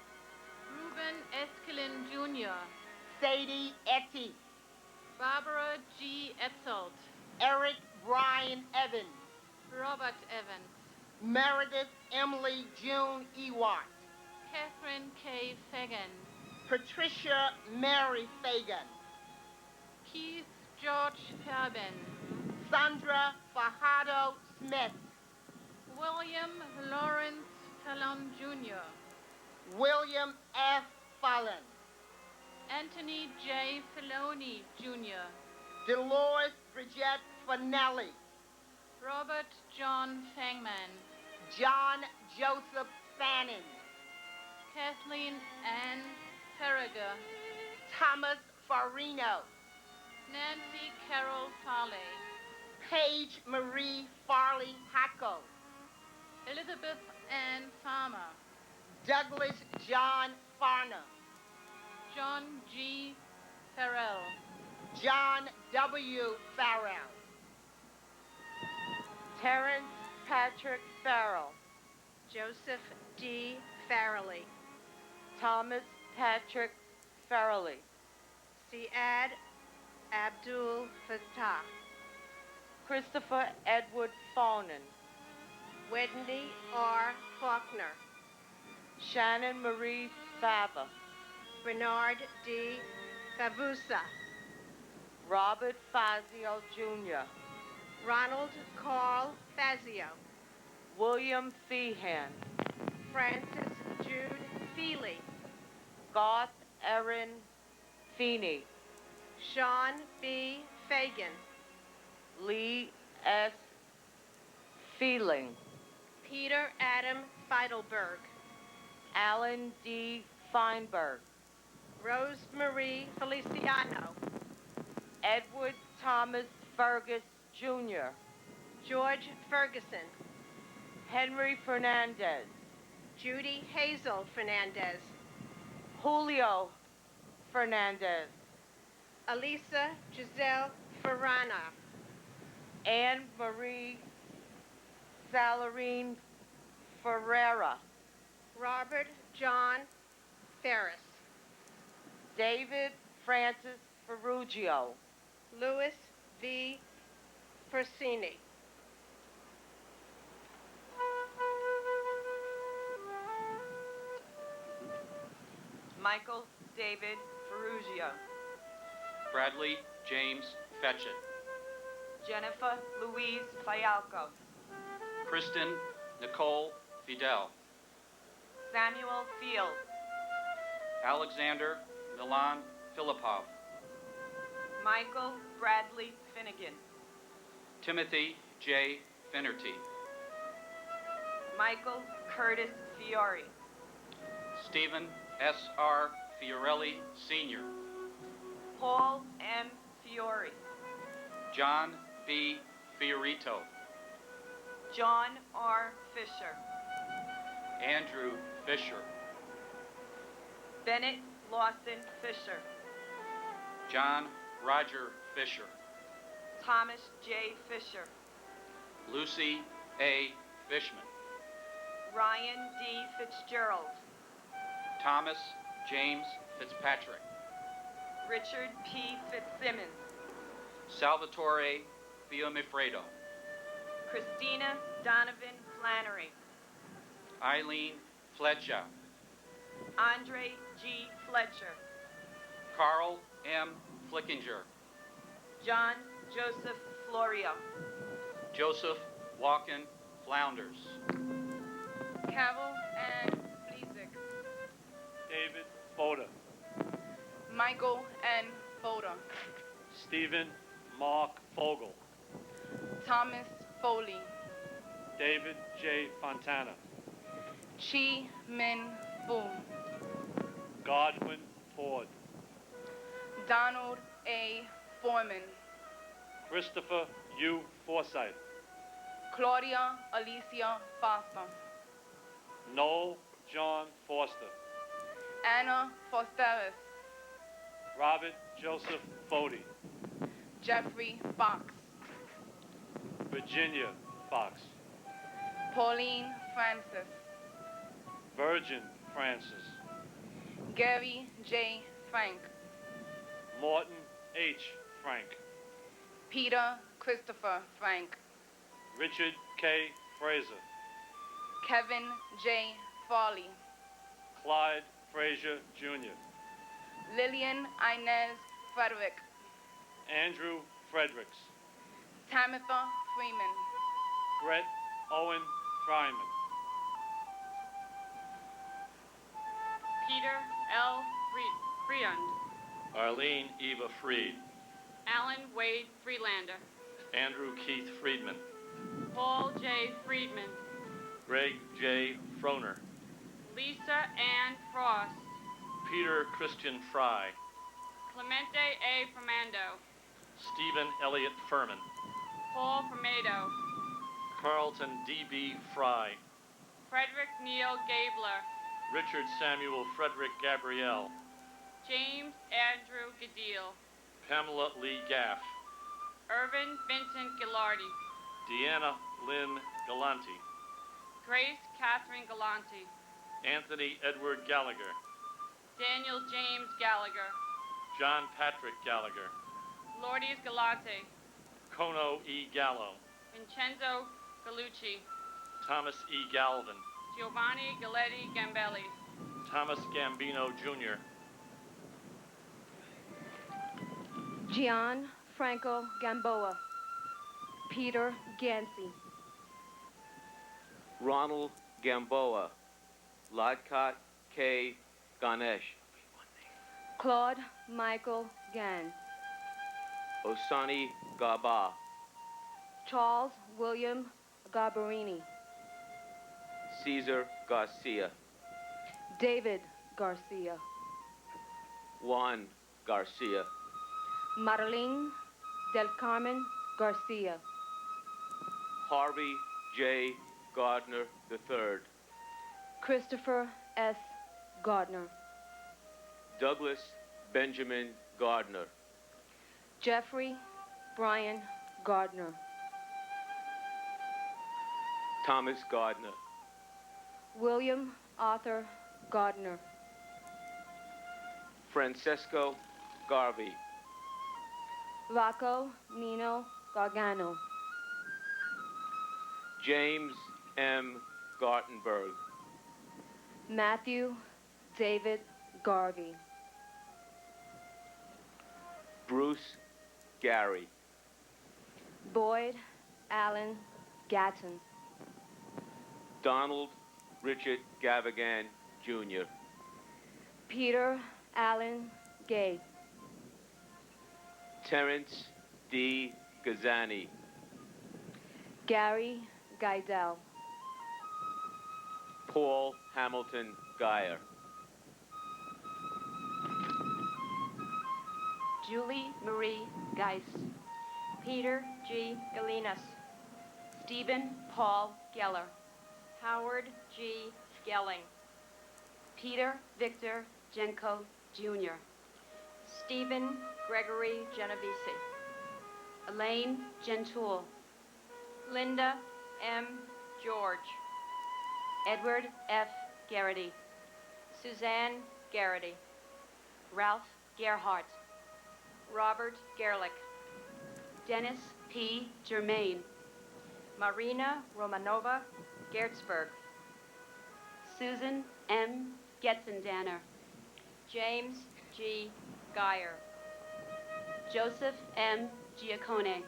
Ruben Eskelin Jr.,
Sadie Etty,
Barbara G. Etzold,
Eric Brian Evans,
Robert Evans,
Meredith Emily June Ewart,
Catherine K. Fagan,
Patricia Mary Fagan,
Keith George Fairbairn,
Sandra Fajardo Smith,
William Lawrence Fallon Jr.,
William F. Fallon,
Anthony J. Filoni Jr.,
Dolores Bridget Finelli,
Robert John Fangman,
John Joseph Fannin,
Kathleen Ann Farragher,
Thomas Farino,
Nancy Carol Farley,
Paige Marie Farley Hacko,
Elizabeth Ann Farmer,
Douglas John Farnham,
John G. Farrell,
John W. Farrell,
Terrence Patrick Farrell,
Joseph D. Farrelly,
Thomas Patrick Farrelly,
Siad Abdul Fattah,
Christopher Edward Fawnin,
Wendy R. Faulkner,
Shannon Marie Fava,
Bernard D. Favusa,
Robert Fazio Jr.,
Ronald Carl Fazio,
William Feehan,
Francis Jude Feely,
Garth Erin Feeney,
Sean B. Fagan,
Lee S. Feeling,
Peter Adam Feidelberg,
Alan D. Feinberg,
Rose Marie Feliciano,
Edward Thomas Fergus Jr.,
George Ferguson,
Henry Fernandez,
Judy Hazel Fernandez,
Julio Fernandez,
Elisa Giselle Ferrana,
Anne Marie Salarine Ferreira,
Robert John Ferris,
David Francis Ferrugio,
Louis V. Persini,
Michael David Ferrugio,
Bradley James Fetchit,
Jennifer Louise Fialco,
Kristen Nicole Fidel,
Samuel Field,
Alexander Milan Filipov,
Michael Bradley Finnegan,
Timothy J. Finnerty,
Michael Curtis Fiore,
Stephen S.R. Fiorelli Sr.,
Paul M. Fiore,
John B. Fiorito,
John R. Fisher,
Andrew Fisher,
Bennett Lawson Fisher,
John Roger Fisher,
Thomas J. Fisher,
Lucy A. Fishman,
Ryan D. Fitzgerald,
Thomas James Fitzpatrick,
Richard P. Fitzsimmons,
Salvatore Fiumifredo,
Christina Donovan Flannery,
Eileen Fletcher.
Andre G. Fletcher.
Carl M. Flickinger.
John Joseph Florio.
Joseph Walken Flounders.
Carol Ann Fleesick.
David Boda.
Michael N. Boda.
Stephen Mark Fogel.
Thomas Foley.
David J. Fontana.
Chi Min Fu.
Godwin Ford.
Donald A. Foreman.
Christopher U. Forsythe.
Claudia Alicia Foster.
Noel John Foster.
Anna Fosteris.
Robert Joseph Fody.
Jeffrey Fox.
Virginia Fox.
Pauline Francis.
Virgin Francis.
Gary J. Frank.
Morton H. Frank.
Peter Christopher Frank.
Richard K. Fraser.
Kevin J. Farley.
Clyde Frazier Jr.
Lillian Inez Frederick.
Andrew Fredericks.
Tamitha Freeman.
Brett Owen Fryman.
Peter L. Freund.
Arlene Eva Freed.
Alan Wade Freelander.
Andrew Keith Friedman.
Paul J. Friedman.
Greg J. Froner.
Lisa Ann Frost.
Peter Christian Fry.
Clemente A. Fernando.
Stephen Elliott Furman.
Paul Fermado.
Carlton D.B. Fry.
Frederick Neil Gabler.
Richard Samuel Frederick Gabrielle.
James Andrew Gadil.
Pamela Lee Gaff.
Irvin Vincent Gilardi.
Deanna Lynn Galanti.
Grace Catherine Galanti.
Anthony Edward Gallagher.
Daniel James Gallagher.
John Patrick Gallagher.
Lourdes Galante.
Kono E. Gallo.
Vincenzo Gallucci.
Thomas E. Galvin.
Giovanni Galetti Gambelli.
Thomas Gambino Jr.
Gian Franco Gamboa. Peter Gansey.
Ronald Gamboa. Ladkat K. Ganesh.
Claude Michael Gans.
Osani Gaba.
Charles William Garbarini.
Cesar Garcia.
David Garcia.
Juan Garcia.
Marlene del Carmen Garcia.
Harvey J. Gardner III.
Christopher S. Gardner.
Douglas Benjamin Gardner.
Jeffrey Brian Gardner.
Thomas Gardner.
William Arthur Gardner.
Francesco Garvey.
Rocco Nino Gargano.
James M. Gartenberg.
Matthew David Garvey.
Bruce Gary.
Boyd Allen Gatton.
Donald Richard Gavigan, Jr.
Peter Allen Gay.
Terrence D. Gazani.
Gary Geidel.
Paul Hamilton Geyer.
Julie Marie Geis. Peter G. Galinas. Stephen Paul Geller. Howard G. Skelling. Peter Victor Genko, Jr. Stephen Gregory Genovese. Elaine Gentoul. Linda M. George. Edward F. Garrity. Suzanne Garrity. Ralph Gerhardt. Robert Gerlich. Dennis P. Germain. Marina Romanova Gertzberg. Susan M. Getzendanner, James G. Geyer, Joseph M. Giacone,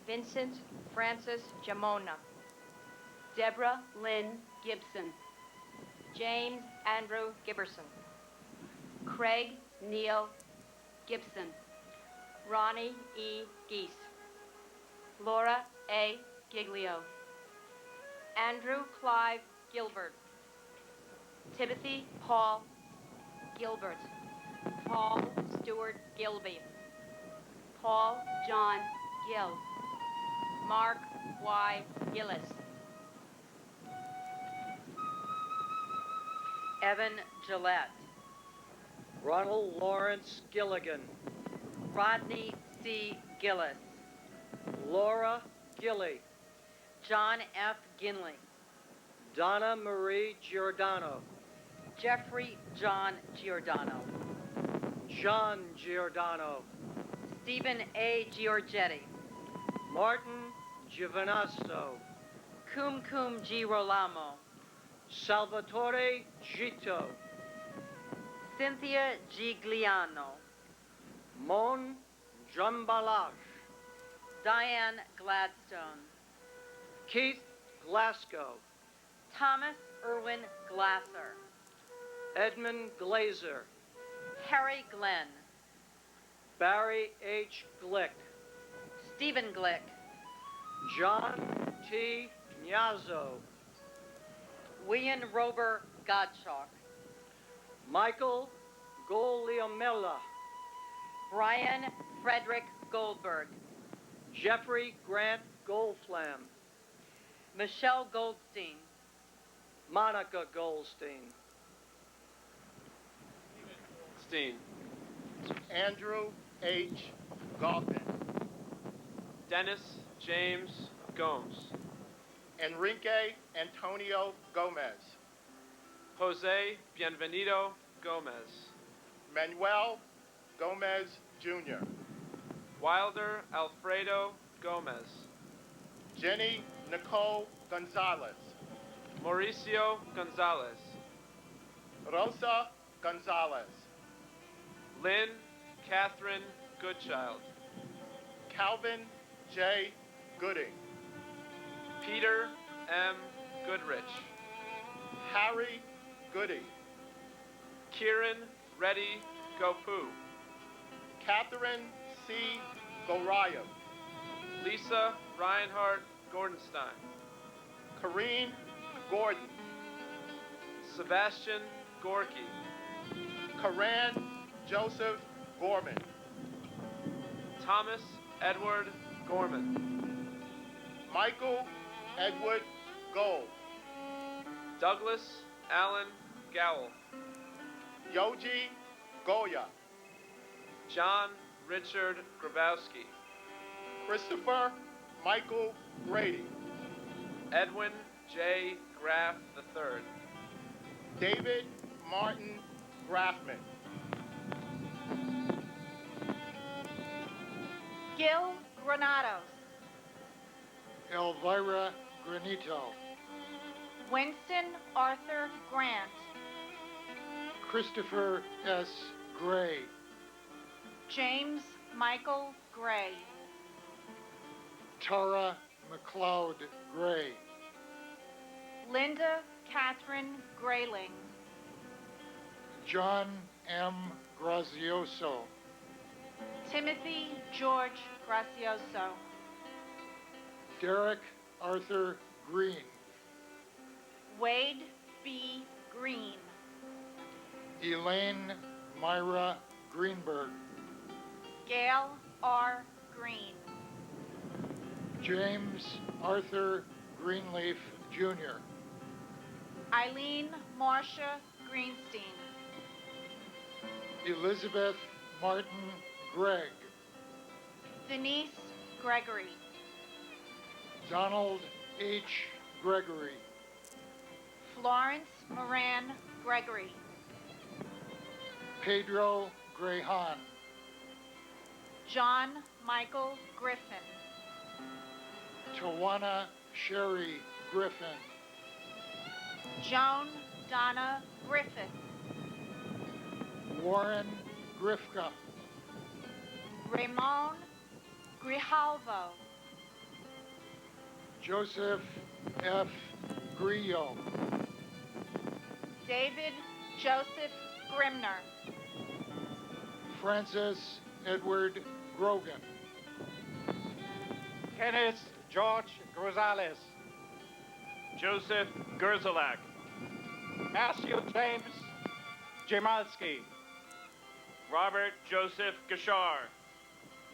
Vincent Francis Jamona.
Deborah Lynn Gibson,
James Andrew Gibberson.
Craig Neil Gibson, Ronnie E. Geese, Laura A. Giglio,
Andrew Clive Gilbert.
Timothy Paul Gilbert,
Paul Stewart Gilby.
Paul John Gill,
Mark Y. Gillis.
Evan Gillette,
Ronald Lawrence Gilligan,
Rodney C. Gillis,
Laura Gilly,
John F. Ginley,
Donna Marie Giordano,
Jeffrey John Giordano,
John Giordano,
Stephen A. Giorgetti,
Martin Giovinazzo,
Kum Girolamo,
Salvatore Gito,
Cynthia Gigliano,
Mon Jambalage,
Diane Gladstone,
Keith Glasgow,
Thomas Irwin Glasser,
Edmund Glazer,
Harry Glenn,
Barry H. Glick,
Stephen Glick,
John T. Gnazzo,
William Rober Gottschalk,
Michael Goliamella,
Brian Frederick Goldberg,
Jeffrey Grant Goldflam,
Michelle Goldstein,
Monica Goldstein,
Steen.
Andrew H. Goffin,
Dennis James Gomes.
Enrique Antonio Gomez,
Jose Bienvenido Gomez.
Manuel Gomez Jr.,
Wilder Alfredo Gomez.
Jenny Nicole Gonzalez,
Mauricio Gonzalez.
Rosa Gonzalez,
Lynn Catherine Goodchild.
Calvin J. Gooding,
Peter M. Goodrich.
Harry Goody,
Kieran Reddy Gopu.
Catherine C. Gorayam,
Lisa Reinhardt Gordonstein.
Corrine Gordon,
Sebastian Gorky.
Karan Joseph Gorman,
Thomas Edward Gorman.
Michael Edward Gold,
Douglas Allen Gowell.
Yoji Goya,
John Richard Grabowski.
Christopher Michael Grady,
Edwin J. Graff III.
David Martin Graffman,
Gil Granados,
Elvira Granito,
Winston Arthur Grant,
Christopher S. Gray,
James Michael Gray,
Tara McLeod Gray,
Linda Catherine Grayling,
John M. Grazioso,
Timothy George Gracioso,
Derek Arthur Green,
Wade B. Green,
Elaine Myra Greenberg,
Gail R. Green,
James Arthur Greenleaf Jr.,
Eileen Marcia Greenstein,
Elizabeth Martin Gregg,
Denise Gregory,
Donald H. Gregory,
Florence Moran Gregory,
Pedro Grehan,
John Michael Griffin,
Tawana Sherry Griffin,
Joan Donna Griffith.
Warren Grifka.
Ramon Grijalvo.
Joseph F. Grillo.
David Joseph Grimner.
Francis Edward Grogan.
Kenneth George Rosales.
Joseph Gerzalak.
Matthew James Jamalski.
Robert Joseph Gashar.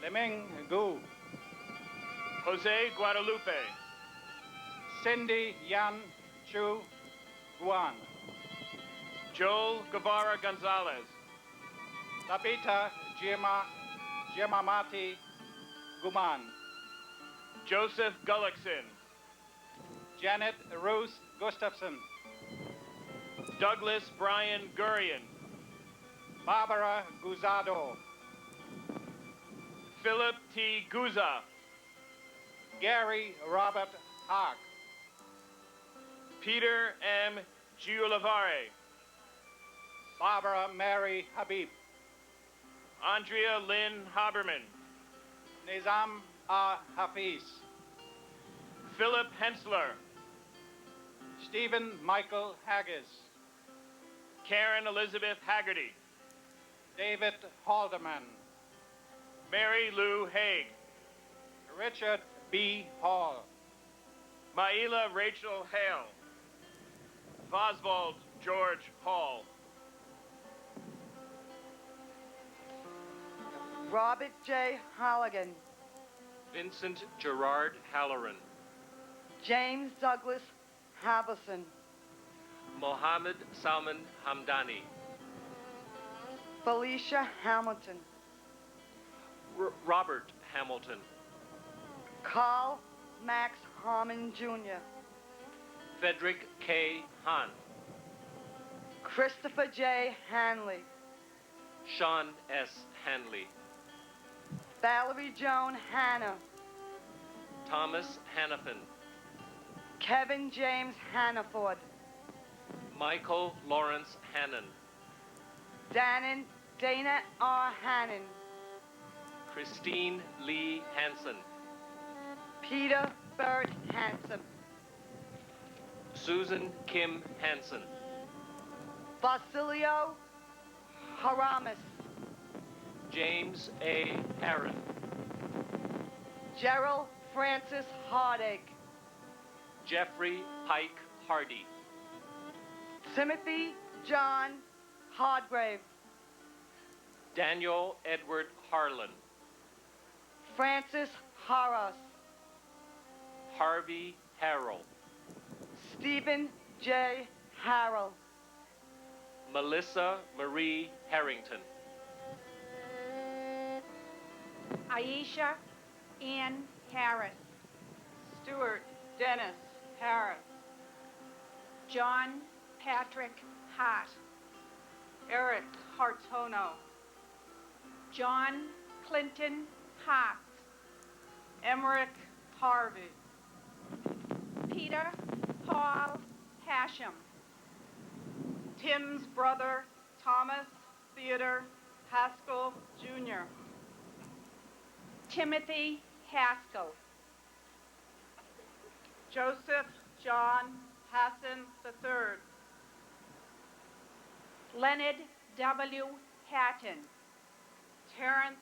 Leming Gu.
Jose Guadalupe.
Cindy Yan Chu Guan.
Joel Guevara Gonzalez.
Tabitha Giamamati Guman.
Joseph Gullickson.
Janet Ruth Gustafson.
Douglas Brian Gurian.
Barbara Guzado.
Philip T. Guza.
Gary Robert Haag.
Peter M. Giulavare.
Barbara Mary Habib.
Andrea Lynn Haberman.
Nizam A. Hafiz.
Philip Hensler.
Stephen Michael Haggis.
Karen Elizabeth Haggerty.
David Haldeman.
Mary Lou Haig.
Richard B. Hall.
Maila Rachel Hale. Oswald George Hall.
Robert J. Halligan.
Vincent Gerard Halloran.
James Douglas Harbison.
Mohammed Salman Hamdani.
Felicia Hamilton.
Robert Hamilton.
Carl Max Harmon Jr.
Frederick K. Hahn.
Christopher J. Hanley.
Sean S. Hanley.
Valerie Joan Hanna.
Thomas Hannafin.
Kevin James Hannaford.
Michael Lawrence Hannon.
Dana R. Hannon.
Christine Lee Hansen.
Peter Burt Hansen.
Susan Kim Hansen.
Basilio Haramis.
James A. Aaron.
Gerald Francis Hardig.
Jeffrey Pike Hardy.
Timothy John Hardgrave.
Daniel Edward Harlan.
Francis Harras.
Harvey Harrell.
Stephen J. Harrell.
Melissa Marie Harrington.
Aisha Ann Harris.
Stuart Dennis Harris.
John Patrick Hart.
Eric Hartono.
John Clinton Hart.
Emmerich Harvey.
Peter Paul Hashem.
Tim's brother Thomas Theodore Haskell Jr.
Timothy Haskell.
Joseph John Hassan III.
Leonard W. Hatton.
Terrence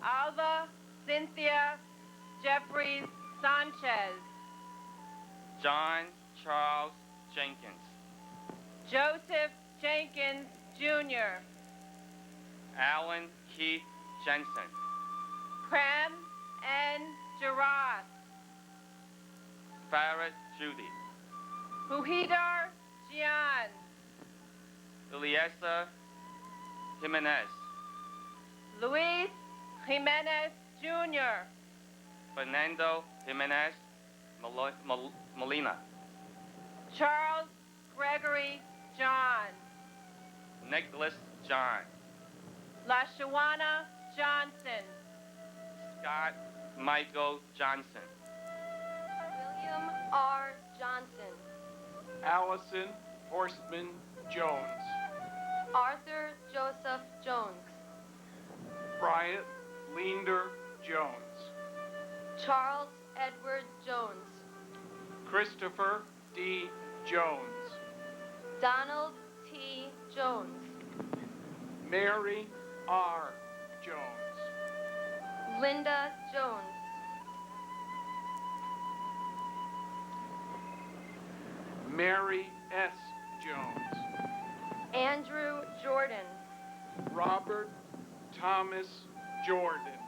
Alva Cynthia Jeffries Sanchez.
John Charles Jenkins.
Joseph Jenkins Jr.
Alan Keith Jensen.
Prem N. Gerard.
Farah Judy.
Huhidar Jian.
Eliesa Jimenez.
Luis Jimenez Jr.
Fernando Jimenez Molina.
Charles Gregory John.
Nicholas John.
LaShawana Johnson.
Scott Michael Johnson.
William R. Johnson.
Allison Horstman Jones.
Arthur Joseph Jones.
Bryant Leander Jones.
Charles Edward Jones.
Christopher D. Jones.
Donald T. Jones.
Mary R. Jones.
Linda Jones.
Mary S. Jones.
Andrew Jordan.
Robert Thomas Jordan.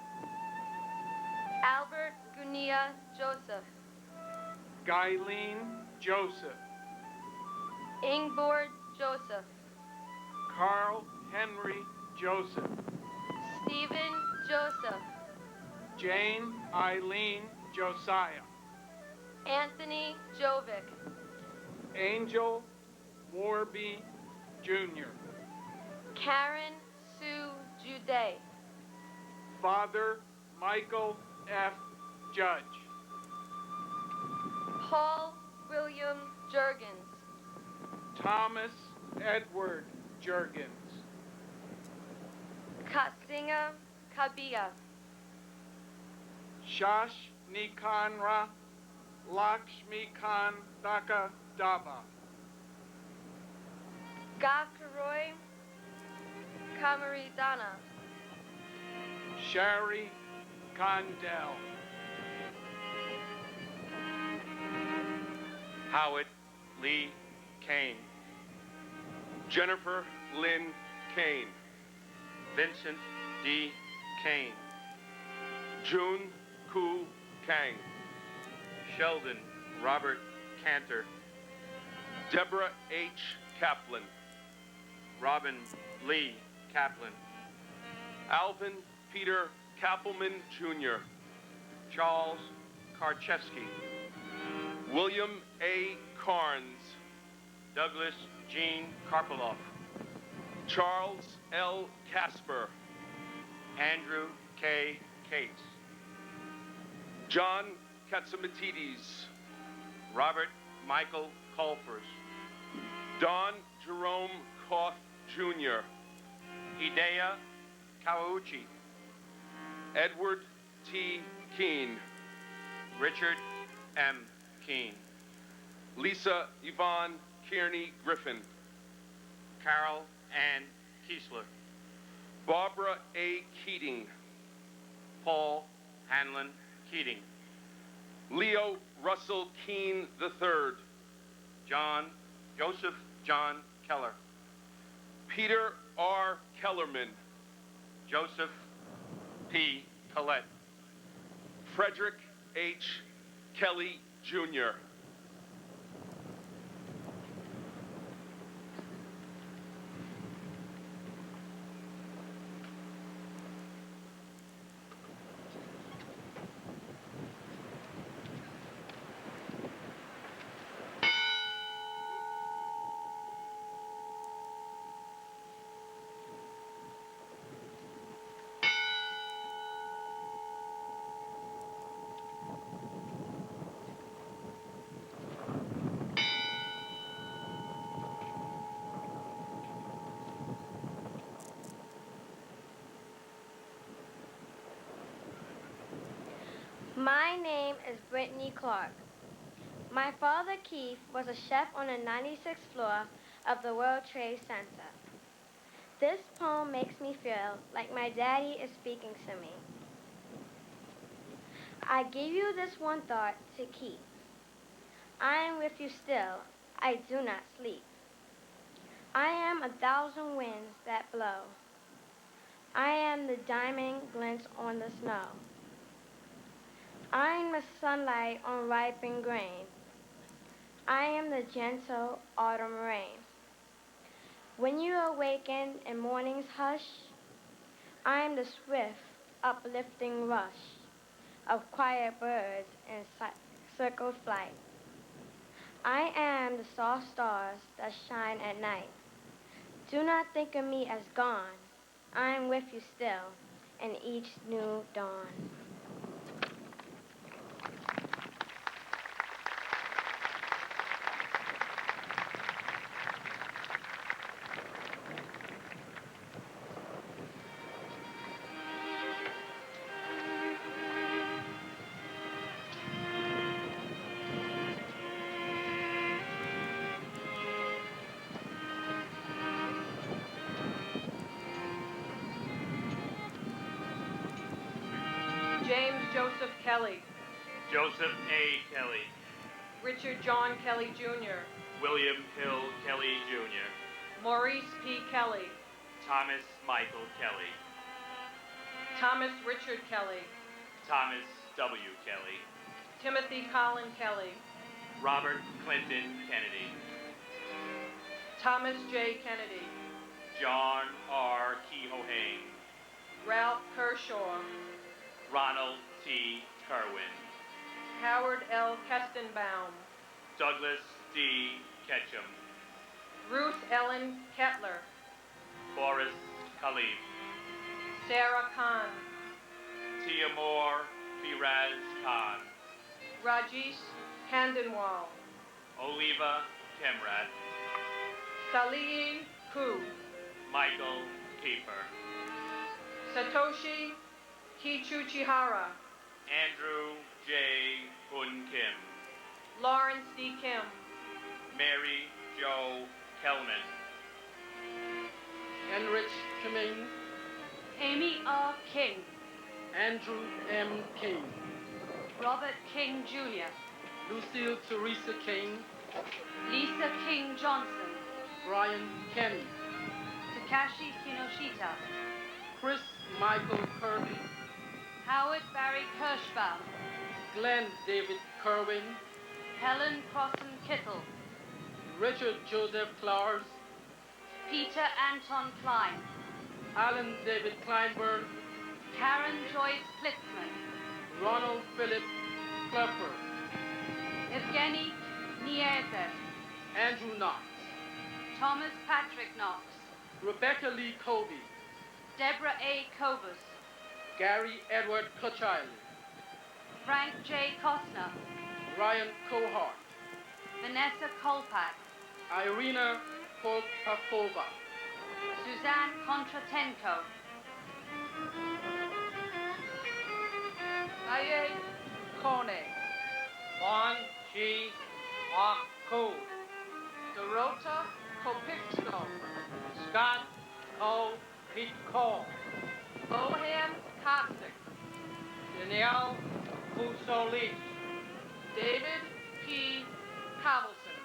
Albert Gunia Joseph.
Guyleen Joseph.
Ingborg Joseph.
Carl Henry Joseph.
Stephen Joseph.
Jane Eileen Josiah.
Anthony Jovic.
Angel Warby Jr.
Karen Sue Jude.
Father Michael F. Judge.
Paul William Jurgens.
Thomas Edward Jurgens.
Katsinga Kabia.
Shash Nikanra Lakshmikandaka Daba.
Gakaroy Kamaridana.
Shari Condell.
Howard Lee Kane. Jennifer Lynn Kane. Vincent D. Kane. June Koo Kang. Sheldon Robert Cantor. Deborah H. Kaplan. Robin Lee Kaplan. Alvin Peter Kappelman Jr. Charles Karchevsky. William A. Carnes. Douglas Jean Karpoloff. Charles L. Casper. Andrew K. Cates. John Katsamatides. Robert Michael Colfers. Don Jerome Koth Jr. Hidea Kawauchi. Edward T. Keene. Richard M. Keene. Lisa Yvonne Kearney Griffin.
Carol Ann Kiesler.
Barbara A. Keating.
Paul Hanlon Keating.
Leo Russell Keene III.
Joseph John Keller.
Peter R. Kellerman.
Joseph P. Collette.
Frederick H. Kelly Jr.
My name is Brittany Clark. My father, Keith, was a chef on the 96th floor of the World Trade Center. This poem makes me feel like my daddy is speaking to me. I give you this one thought to keep. I am with you still. I do not sleep. I am 1,000 winds that blow. I am the diamond glints on the snow. I am the sunlight on ripened grain. I am the gentle autumn rain. When you awaken in morning's hush, I am the swift, uplifting rush of quiet birds in circle flight. I am the soft stars that shine at night. Do not think of me as gone. I am with you still in each new dawn.
James Joseph Kelly.
Joseph A. Kelly.
Richard John Kelly Jr.
William Hill Kelly Jr.
Maurice P. Kelly.
Thomas Michael Kelly.
Thomas Richard Kelly.
Thomas W. Kelly.
Timothy Colin Kelly.
Robert Clinton Kennedy.
Thomas J. Kennedy.
John R. Kehohane.
Ralph Kershaw,
Ronald T. Kerwin.
Howard L. Kestenbaum,
Douglas D. Ketchum.
Ruth Ellen Kettler,
Boris Khalif.
Sarah Khan,
Timur Firaz Khan.
Rajesh Handenwal,
Oliva Kemrat.
Salih Ku,
Michael Kiefer.
Satoshi Kichuchihara,
Andrew J. Hun Kim.
Lawrence D. Kim,
Mary Jo Kelman.
Henrich Cumming,
Amy R. King,
Andrew M. King,
Robert King Jr.,
Lucille Teresa King,
Lisa King Johnson,
Brian Kenny,
Takashi Kinoshita,
Chris Michael Kirby,
Howard Barry Kirschbaum,
Glenn David Kerwin,
Helen Crossan Kittle,
Richard Joseph Claus,
Peter Anton Klein,
Alan David Kleinberg,
Karen Joyce Klitzman,
Ronald Philip Klepper,
Evgeny Nierzet,
Andrew Knox,
Thomas Patrick Knox,
Rebecca Lee Colby,
Deborah A. Cobus,
Gary Edward Kuchiley,
Frank J. Kostner,
Ryan Cohart,
Vanessa Kolpak,
Irina Polkakova,
Suzanne Kontratenko,
Aye Kone,
Lon G. Aku,
Dorota Kopitsko,
Scott O. Pete Cole,
Bohan Kostic,
Danielle Fusolis,
David P. Cobbleson,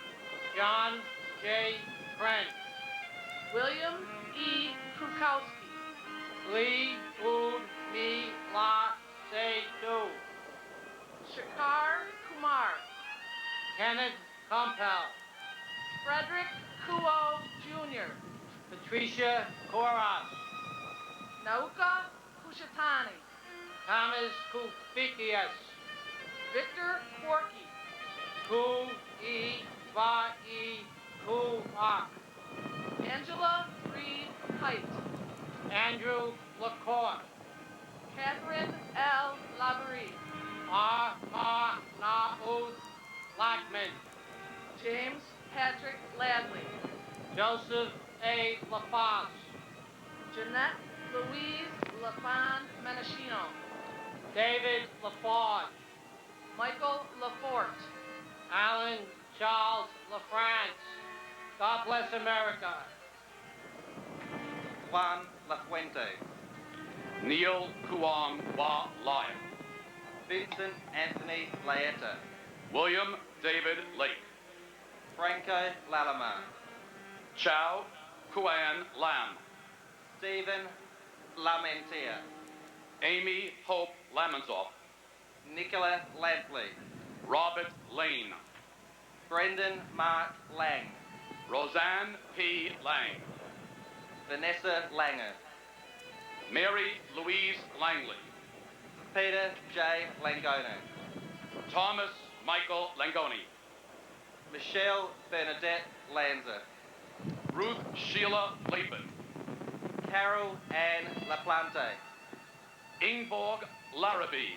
John J. Trent,
William E. Krukowski,
Lee Wood Mi La Se Du,
Shakar Kumar,
Kenneth Compel,
Frederick Kuo Jr.,
Patricia Koras,
Nauka Kushatani,
Thomas Kufikias,
Victor Corky,
Ku E Va E Ku Ak,
Angela Reed Height,
Andrew Lacoste,
Catherine L. Laverie,
Ma Nauz Lackman,
James Patrick Ladley,
Joseph A. LaFosse,
Jeanette Louise LaFond Menachino,
David LaForge,
Michael LaForte,
Alan Charles LaFrance. God bless America.
Juan Lafuente,
Neil Kuang Wa Lion,
Vincent Anthony Laeta,
William David Lake,
Franco Lalama,
Chow Kuan Lam,
Stephen Lamentia,
Amy Hope Lamonsoff,
Nicola Lampley,
Robert Lane,
Brendan Mark Lang,
Roseanne P. Lang,
Vanessa Langer,
Mary Louise Langley,
Peter J. Langone,
Thomas Michael Langoni,
Michelle Bernadette Lanza,
Ruth Sheila Lapen,
Carol Ann LaPlante,
Ingborg Larrabee,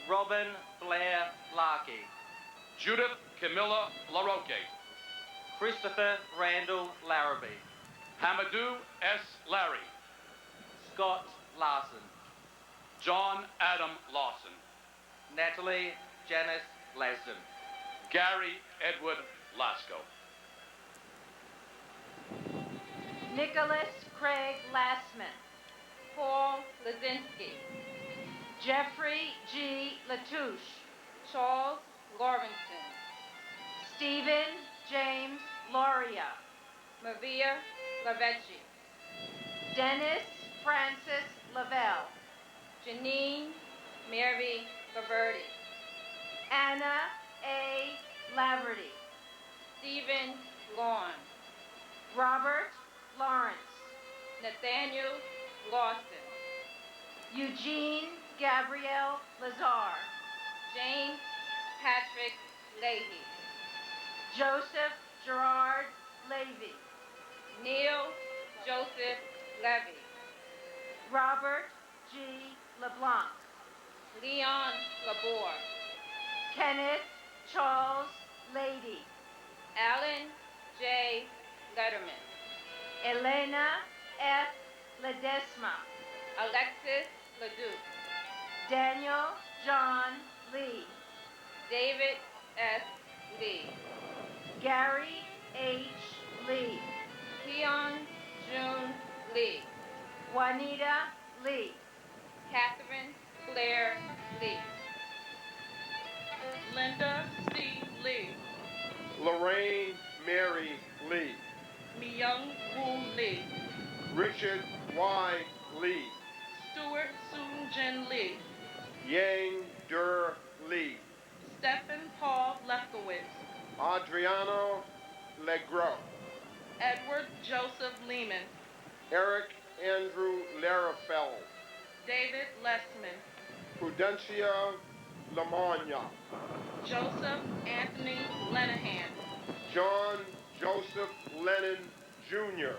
Robin Blair Larkey,
Judith Camilla LaRocque,
Christopher Randall Larrabee,
Hamadou S. Larry,
Scott Larson,
John Adam Lawson,
Natalie Janice Lasdon,
Gary Edward Lasco,
Nicholas Craig Lassman, Paul Lazinski, Jeffrey G. Latouche, Charles Lawrenson, Stephen James Loria, Mavia Lavecchi, Dennis Francis Lavelle, Janine Mary Gaverdi, Anna A. Laverty, Stephen Lawn, Robert Lawrence, Nathaniel Lawson.
Eugene Gabrielle Lazar.
James Patrick Leahy.
Joseph Gerard Levy.
Neil Joseph Levy.
Robert G. LeBlanc.
Leon Labor.
Kenneth Charles Lady.
Alan J. Letterman.
Elena F. Ledesma.
Alexis Leduc.
Daniel John Lee.
David S. Lee.
Gary H. Lee.
Keon June Lee.
Juanita Lee.
Catherine Claire Lee.
Linda C. Lee.
Lorraine Mary Lee.
Myung Woo Lee.
Richard Y. Lee.
Stuart Soon Jin Lee.
Yang Der Lee.
Stephen Paul Lefkowitz.
Adriano Legros.
Edward Joseph Lehman.
Eric Andrew Larafeld.
David Lessman.
Prudencia Lamagna.
Joseph Anthony Lenahan.
John Joseph Lennon Jr.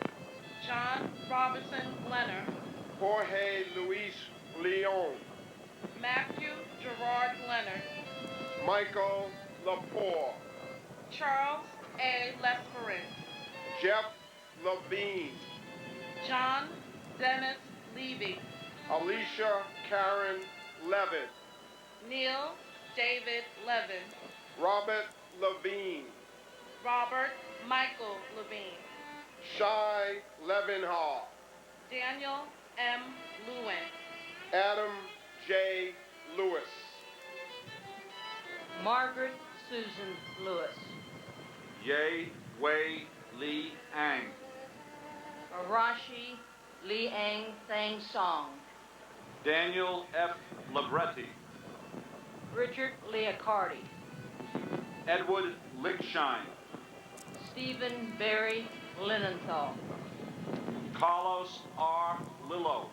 John Robinson Leonard.
Jorge Luis Leon.
Matthew Gerard Leonard.
Michael Lepore.
Charles A. Lesperin.
Jeff Levine.
John Dennis Levy.
Alicia Karen Levitt.
Neil David Levin.
Robert Levine.
Robert Michael Levine.
Shai Levenhall.
Daniel M. Lewin.
Adam J. Lewis.
Margaret Susan Lewis.
Ye Wei Li Ang.
Arashi Liang Thang Song.
Daniel F. Libretti.
Richard Leocardi.
Edward Lickshine.
Stephen Barry Linenthal.
Carlos R. Lillo.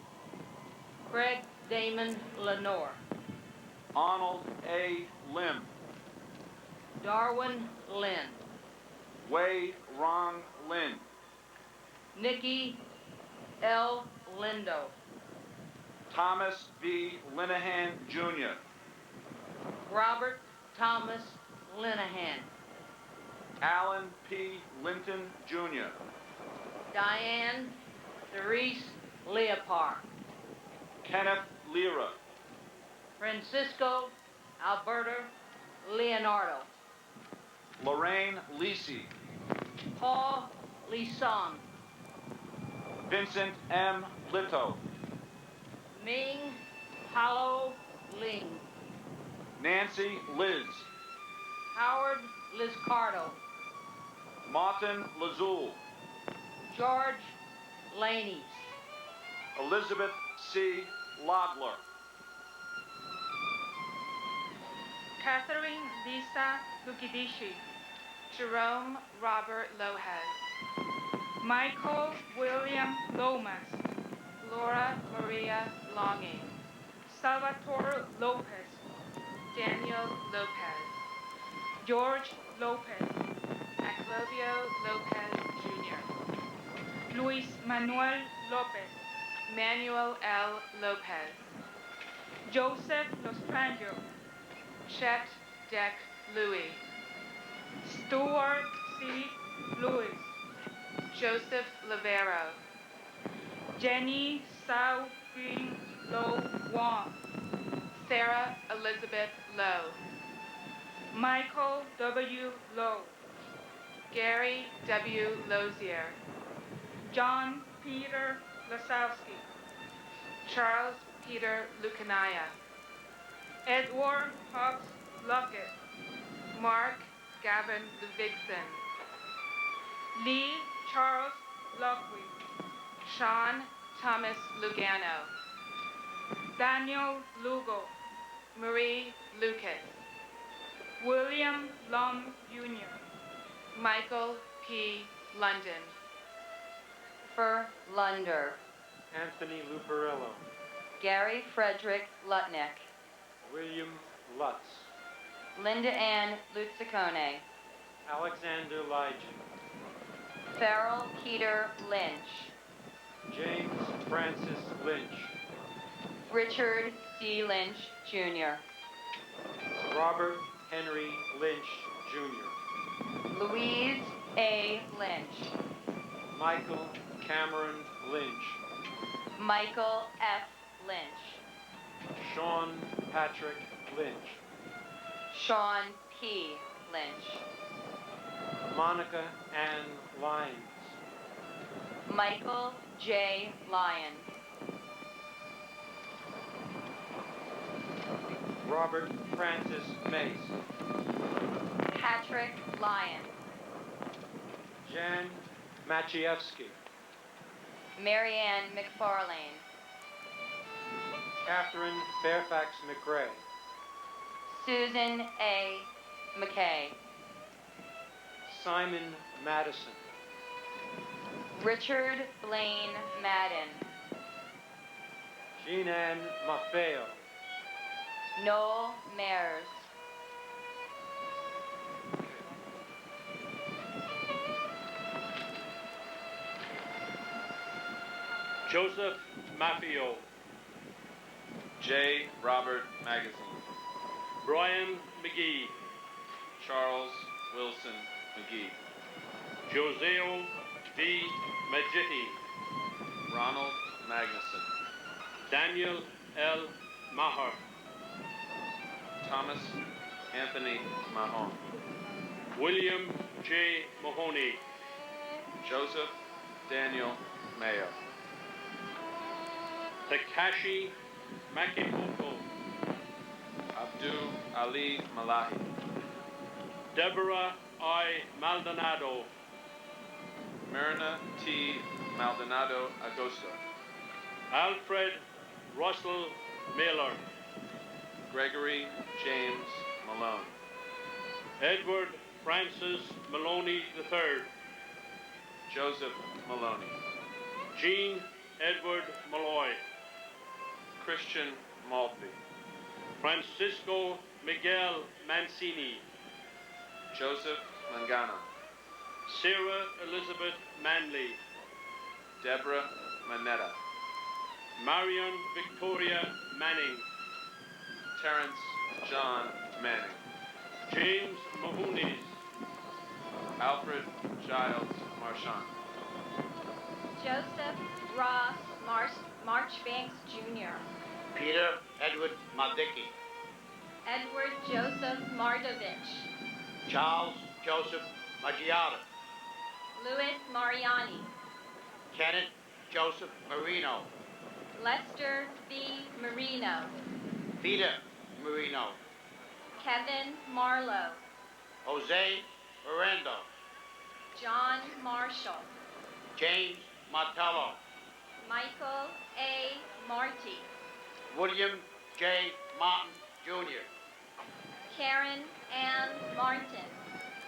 Craig Damon Lenore.
Arnold A. Lim.
Darwin Lin.
Wei Rong Lin.
Nikki L. Lindo.
Thomas V. Linehan Jr.
Robert Thomas Linehan.
Alan P. Linton Jr.
Diane Therese Leopard.
Kenneth Lira.
Francisco Alberto Leonardo.
Lorraine Lisi.
Paul Lisan.
Vincent M. Plito.
Ming Halo Ling.
Nancy Liz.
Howard Lizcardo.
Martin Lazul.
George Laney.
Elizabeth C. Lodler.
Catherine Lisa Lukidishi.
Jerome Robert Lohez.
Michael William Lomas.
Laura Maria Longing.
Salvatore Lopez.
Daniel Lopez.
George Lopez.
Aclovio Lopez Jr.
Luis Manuel Lopez.
Manuel L. Lopez.
Joseph Lostranjo.
Chet Deck Louis.
Stuart C. Lewis.
Joseph Lavero.
Jenny Sao Green Lo Wong.
Sarah Elizabeth Lowe.
Michael W. Lowe.
Gary W. Lozier.
John Peter Lasowski.
Charles Peter Lucanaya.
Edward Hobbs Luckett.
Mark Gavin Luvigson.
Lee Charles Lockwood.
Sean Thomas Lugano.
Daniel Lugo.
Marie Lucas.
William Lum Jr.
Michael P. London.
Christopher Lunder,
Anthony Luperillo,
Gary Frederick Lutnick,
William Lutz,
Linda Ann Lutzicone,
Alexander Lygen,
Farrell Peter Lynch,
James Francis Lynch,
Richard C. Lynch, Jr.,
Robert Henry Lynch, Jr.,
Louise A. Lynch,
Michael Cameron Lynch,
Michael F. Lynch,
Sean Patrick Lynch,
Sean P. Lynch,
Monica Ann Lyons,
Michael J. Lyon,
Robert Francis Mace,
Patrick Lyon,
Jan Maciejewski,
Marianne McFarlane,
Catherine Fairfax McRae,
Susan A. McKay,
Simon Madison,
Richard Blaine Madden,
Jean Ann Maffeo,
Noel Mayers,
Joseph Maffio,
J. Robert Magazine,
Brian McGee,
Charles Wilson McGee,
Joseo V. Majitti,
Ronald Magnuson,
Daniel L. Maher,
Thomas Anthony Mahon,
William J. Mahoney,
Joseph Daniel Mayo,
Takashi Makimoto,
Abdul Ali Malahi,
Deborah I. Maldonado,
Myrna T. Maldonado Agosto,
Alfred Russell Miller,
Gregory James Malone,
Edward Francis Maloney III,
Joseph Maloney,
Jean Edward Malloy,
Christian Maltby,
Francisco Miguel Mancini,
Joseph Mangano,
Sarah Elizabeth Manley,
Deborah Manetta,
Marion Victoria Manning,
Terrence John Manning,
James Mahoney,
Alfred Giles Marchand,
Joseph Ross Marchbanks Jr.,
Peter Edward Maldicki,
Edward Joseph Mardovich,
Charles Joseph Maggiato,
Louis Mariani,
Kenneth Joseph Marino,
Lester V. Marino,
Peter Marino,
Kevin Marlowe,
Jose Miranda,
John Marshall,
James Martello,
Michael A. Marty,
William J. Martin Jr.,
Karen Ann Martin,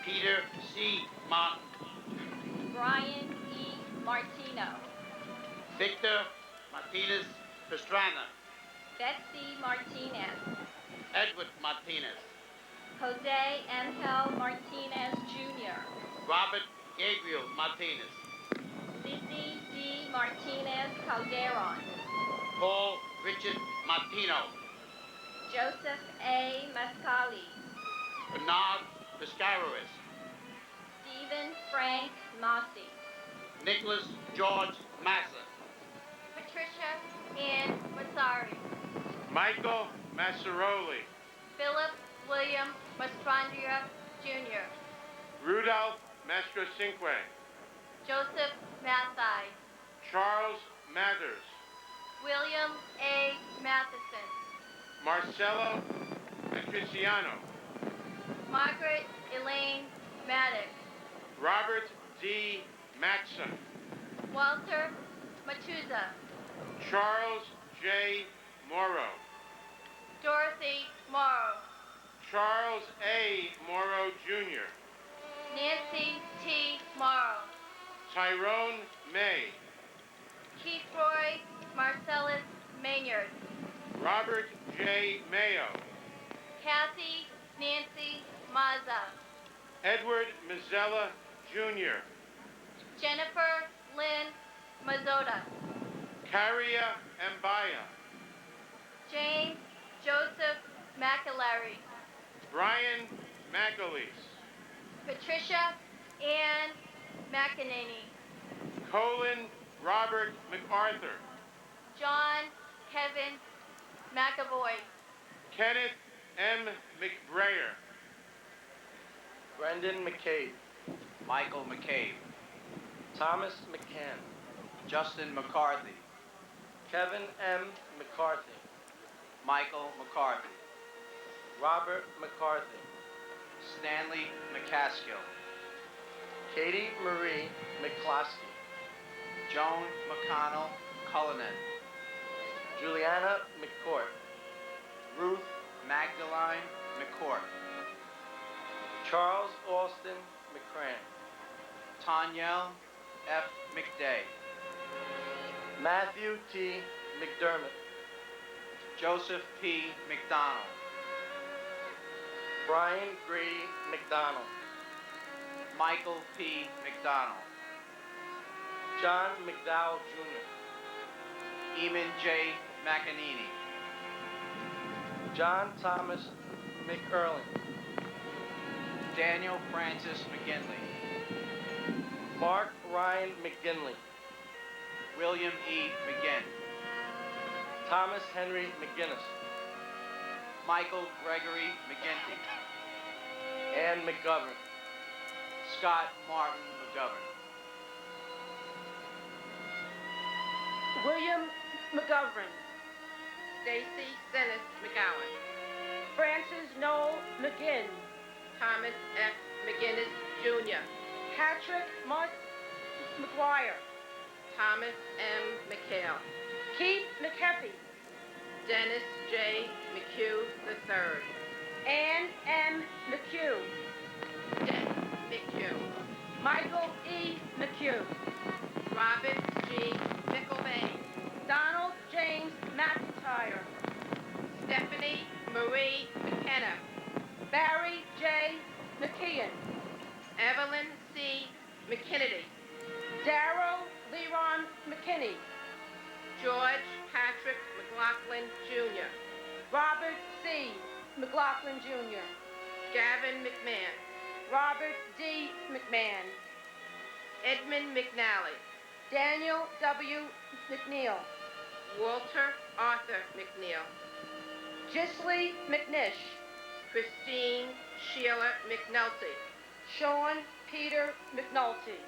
Peter C. Martin,
Brian E. Martino,
Victor Martinez Pastrana,
Betsy Martinez,
Edward Martinez,
Jose Angel Martinez Jr.,
Robert Gabriel Martinez,
Lizzie D. Martinez Calderon,
Paul Richard Martino,
Joseph A. Mascali,
Bernard Piscaris,
Stephen Frank Massey,
Nicholas George Massa,
Patricia Ann Massari,
Michael Massaroli,
Philip William Mastrandria Jr.,
Rudolph Mastrocinque,
Joseph Mathai,
Charles Mathers,
William A. Matheson,
Marcelo Matriciano,
Margaret Elaine Maddox,
Robert D. Matson,
Walter Matuza,
Charles J. Morrow,
Dorothy Morrow,
Charles A. Morrow Jr.,
Nancy T. Morrow,
Tyrone May, J. Mayo.
Kathy Nancy Mazza.
Edward Mazzella, Jr.
Jennifer Lynn Mazzota.
Caria Mbaya.
James Joseph McAlary.
Brian McAleese.
Patricia Ann McEnany.
Colin Robert MacArthur.
John Kevin McAvoy.
Kenneth M. McBrayer.
Brendan McCabe.
Michael McCabe.
Thomas McCann.
Justin McCarthy.
Kevin M. McCarthy.
Michael McCarthy.
Robert McCarthy.
Stanley McCaskill.
Katie Marie McCloskey.
Joan McConnell Cullinan.
Juliana McCourt.
Ruth Magdalene McCourt.
Charles Austin McCran.
Tanyel F. McDay.
Matthew T. McDermott.
Joseph P. McDonald.
Brian Grady McDonald.
Michael P. McDonald.
John McDowell Jr.
Eamon J. McEnany.
John Thomas McErling.
Daniel Francis McGinley.
Mark Ryan McGinley.
William E. McGinn.
Thomas Henry McGinnis.
Michael Gregory McGinty.
Ann McGovern.
Scott Martin McGovern.
William McGovern.
Stacy Dennis McGowan.
Francis Noel McGinn.
Thomas F. McGinnis, Jr.
Patrick McGuire.
Thomas M. McHale.
Keith McHeffy.
Dennis J. McHugh III.
Ann M. McHugh.
Dennis McHugh.
Michael E. McHugh.
Robert G. McElvain.
Donald James McIntyre.
Stephanie Marie McKenna.
Barry J. McKeon.
Evelyn C. McKinney.
Darrell Leron McKinney.
George Patrick McLaughlin, Jr.
Robert C. McLaughlin, Jr.
Gavin McMahon.
Robert D. McMahon.
Edmund McNally.
Daniel W. McNeil.
Walter Arthur McNeil.
Gisley McNish.
Christine Sheila McNulty.
Sean Peter McNulty.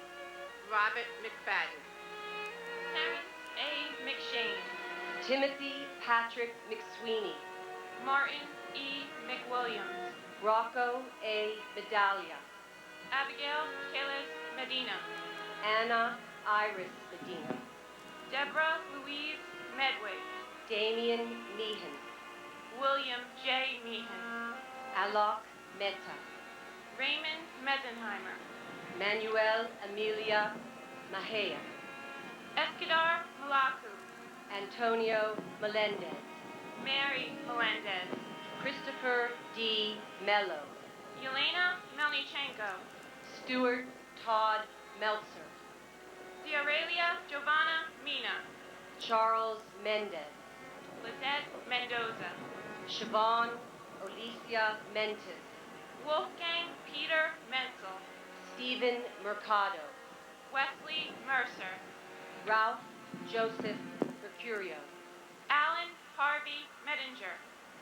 Robert McFadden.
Terrence A. McShane.
Timothy Patrick McSweeney.
Martin E. McWilliams.
Rocco A. Medaglia.
Abigail Kaylis Medina.
Anna Iris Medina.
Deborah Louise Medway.
Damian Meehan.
William J. Meehan.
Alok Mehta.
Raymond Mesenheimer.
Manuel Amelia Mahea.
Escadar Malaku.
Antonio Melendez.
Mary Melendez.
Christopher D. Mello.
Yelena Melnichenko.
Stuart Todd Meltzer.
D'Aurelia Giovanna Mina.
Charles Mendez.
Lizette Mendoza.
Siobhan Alicia Mentis.
Wolfgang Peter Menzel.
Stephen Mercado.
Wesley Mercer.
Ralph Joseph Mercurio.
Alan Harvey Medinger.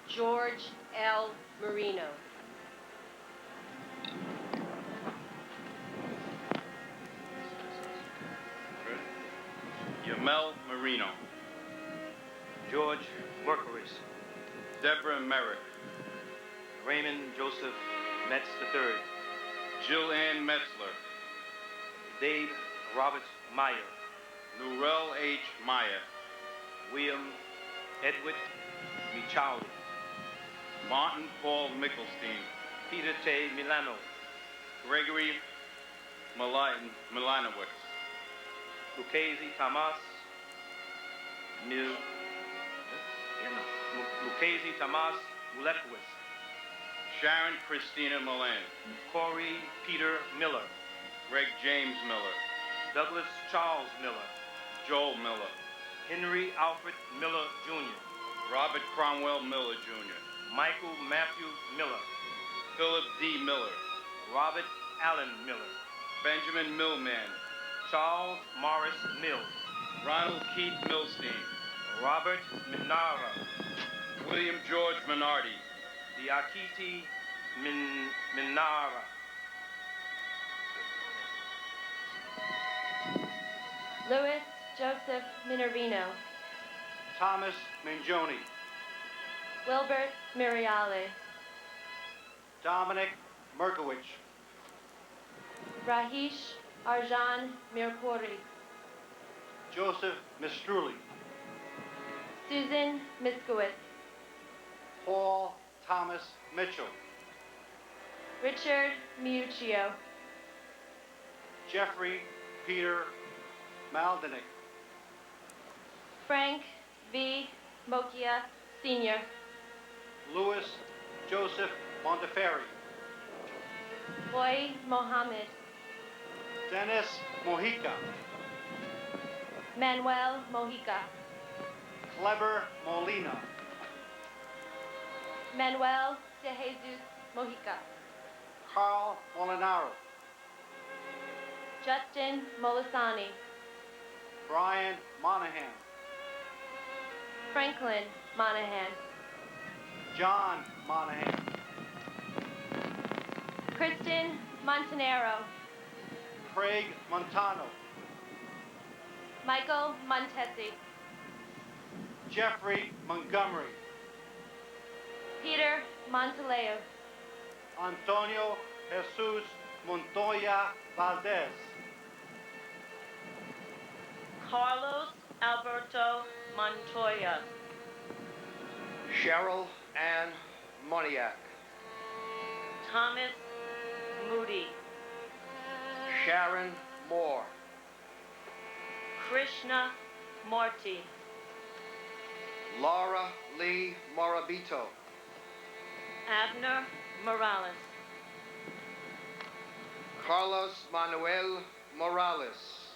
George L. Marino.
Yamel Marino.
George Mercury's.
Deborah Merrick.
Raymond Joseph Metz III.
Jill Ann Metzler.
Dave Roberts Meyer.
Nurel H. Meyer.
William Edward Michaudi.
Martin Paul Mickelstein.
Peter T. Milano.
Gregory Milanowicz.
Lucchese Tomas. Lucchese Tomas Ulekowicz.
Sharon Christina Milan.
Corey Peter Miller.
Greg James Miller.
Douglas Charles Miller.
Joel Miller.
Henry Alfred Miller Jr.
Robert Cromwell Miller Jr.
Michael Matthew Miller.
Philip D. Miller.
Robert Allen Miller.
Benjamin Millman.
Charles Morris Mills.
Ronald Keith Milstein.
Robert Minara.
William George Minardi.
Diakiti Minara.
Louis Joseph Minervino.
Thomas Mingioni.
Wilbert Miriale.
Dominic Merkowicz.
Rahish Arjan Mirpuri.
Joseph Mistruli.
Susan Miskowitz.
Paul Thomas Mitchell.
Richard Miuccio.
Jeffrey Peter Maldinick.
Frank V. Mokia Sr.
Louis Joseph Montefiore.
Boy Mohammed.
Dennis Mojica.
Manuel Mojica.
Clever Molina.
Manuel de Jesus Mojica.
Carl Molinaro.
Justin Molisani.
Brian Monahan.
Franklin Monahan.
John Monahan.
Kristen Montanero.
Craig Montano.
Michael Montesi.
Jeffrey Montgomery.
Peter Montaleo.
Antonio Jesus Montoya Valdez.
Carlos Alberto Montoya.
Cheryl Ann Moniak.
Thomas Moody.
Sharon Moore.
Krishna Morty.
Laura Lee Morabito.
Abner Morales.
Carlos Manuel Morales.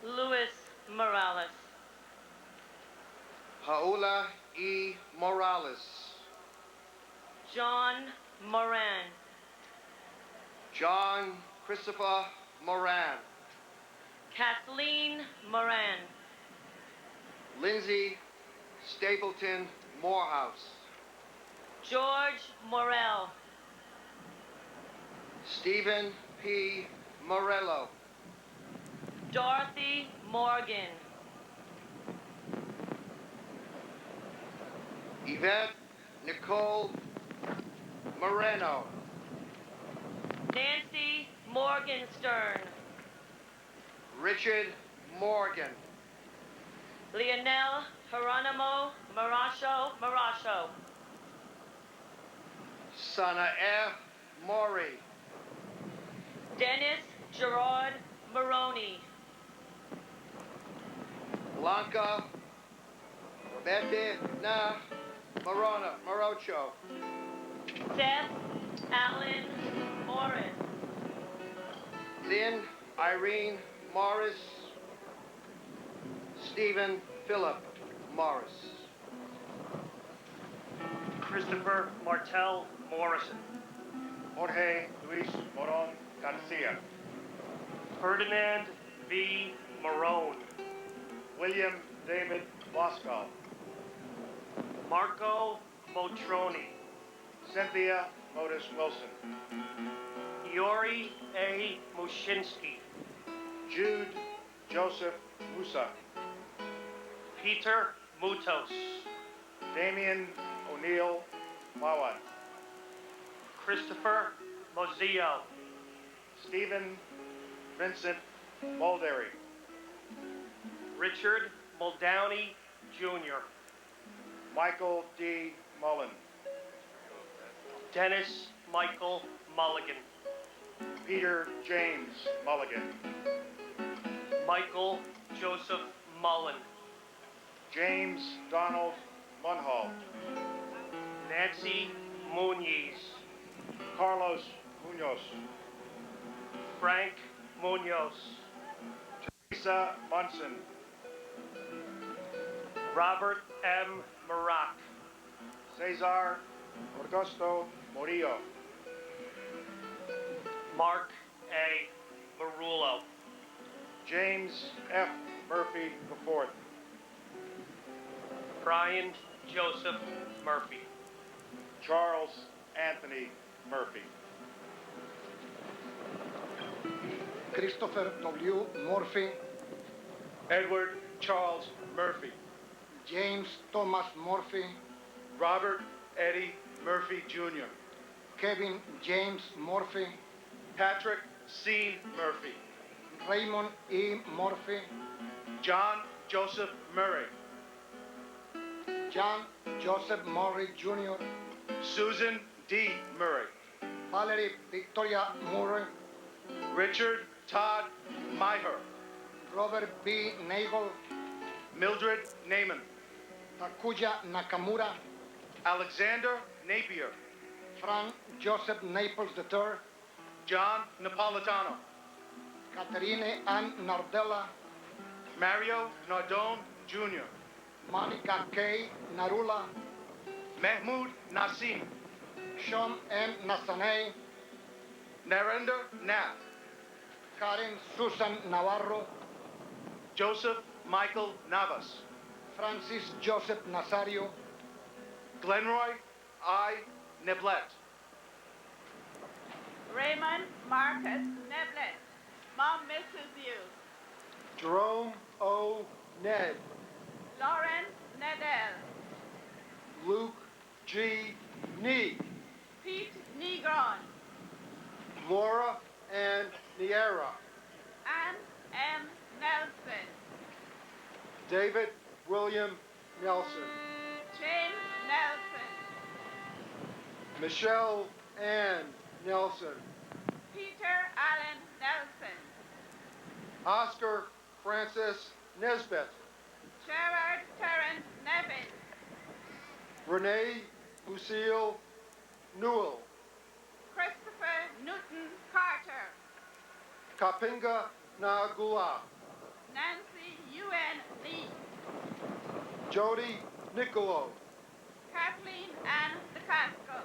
Luis Morales.
Paula E. Morales.
John Moran.
John Christopher Moran.
Kathleen Moran.
Lindsay Stapleton Morehouse.
George Morell.
Stephen P. Morello.
Dorothy Morgan.
Yvette Nicole Moreno.
Nancy Morgenstern.
Richard Morgan.
Lionel Geronimo Marasho.
Sanae Mori.
Dennis Gerard Maroney.
Blanca Bedina Morocho.
Seth Allen Morris.
Lynn Irene Morris. Stephen Philip Morris.
Christopher Martel Morrison.
Jorge Luis Moron Garcia.
Ferdinand V. Marone.
William David Bosco.
Marco Motroni.
Cynthia Modis Wilson.
Yori A. Mushinsky.
Jude Joseph Musa.
Peter Mutos.
Damian O'Neill Mawat.
Christopher Mozio.
Stephen Vincent Mulderry.
Richard Muldowney Jr.
Michael D. Mullen.
Dennis Michael Mulligan.
Peter James Mulligan.
Michael Joseph Mullen.
James Donald Munhall.
Nancy Muniz.
Carlos Munoz.
Frank Munoz.
Teresa Munson.
Robert M. Marak.
Cesar Augusto Murillo.
Mark A. Marullo.
James F. Murphy IV.
Brian Joseph Murphy.
Charles Anthony Murphy.
Christopher W. Murphy.
Edward Charles Murphy.
James Thomas Murphy.
Robert Eddie Murphy Jr.
Kevin James Murphy.
Patrick C. Murphy.
Raymond E. Murphy.
John Joseph Murray.
John Joseph Murray Jr.
Susan D. Murray.
Valerie Victoria Murray.
Richard Todd Meyer.
Robert B. Nagel.
Mildred Naaman.
Takuya Nakamura.
Alexander Napier.
Frank Joseph Naples III.
John Napolitano.
Catherine Ann Nardella.
Mario Nardone Jr.
Monica K. Narula.
Mahmoud Nassim.
Sean M. Nassaney.
Narendra Nath.
Karen Susan Navarro.
Joseph Michael Navas.
Francis Joseph Nazario.
Glenroy I. Neblet.
Raymond Marcus Neblet. Mom misses you.
Jerome O. Ned.
Lawrence Nedell.
Luke G. Nee.
Pete Negron.
Laura Ann Niera.
Ann M. Nelson.
David William Nelson.
James Nelson.
Michelle Ann Nelson.
Peter Allen Nelson.
Oscar Francis Nesbitt.
Gerard Terrence Nevin.
Renee Lucille Newell.
Christopher Newton Carter.
Kapinga Nagula.
Nancy U.N. Lee.
Jody Nicolo.
Kathleen Ann DeCasco.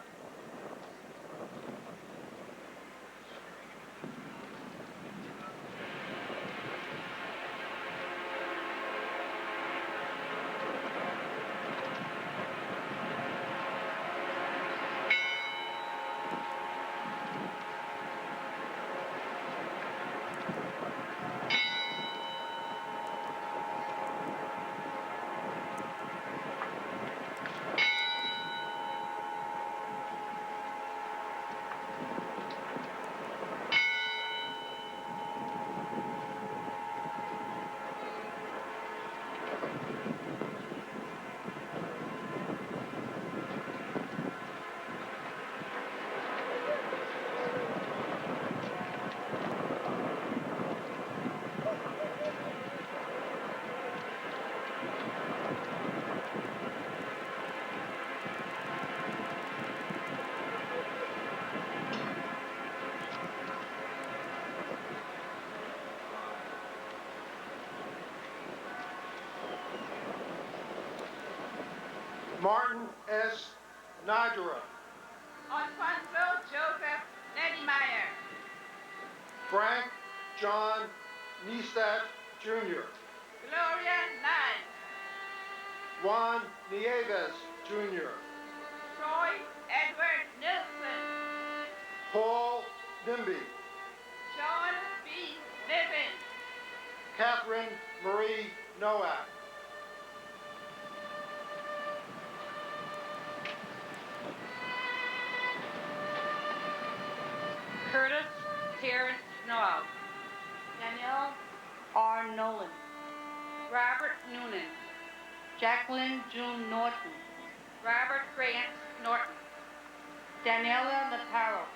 Martin S. Nadra.
Alfonso Joseph Neddymeyer.
Frank John Neistat Jr.
Gloria Nye.
Juan Nieves Jr.
Troy Edward Nilsson.
Paul Nimby.
John B. Niven.
Catherine Marie Nowak.
Curtis Terrence Noel. Danielle R. Nolan. Robert Noonan. Jacqueline June Norton. Robert Grant Norton. Daniela Nataro.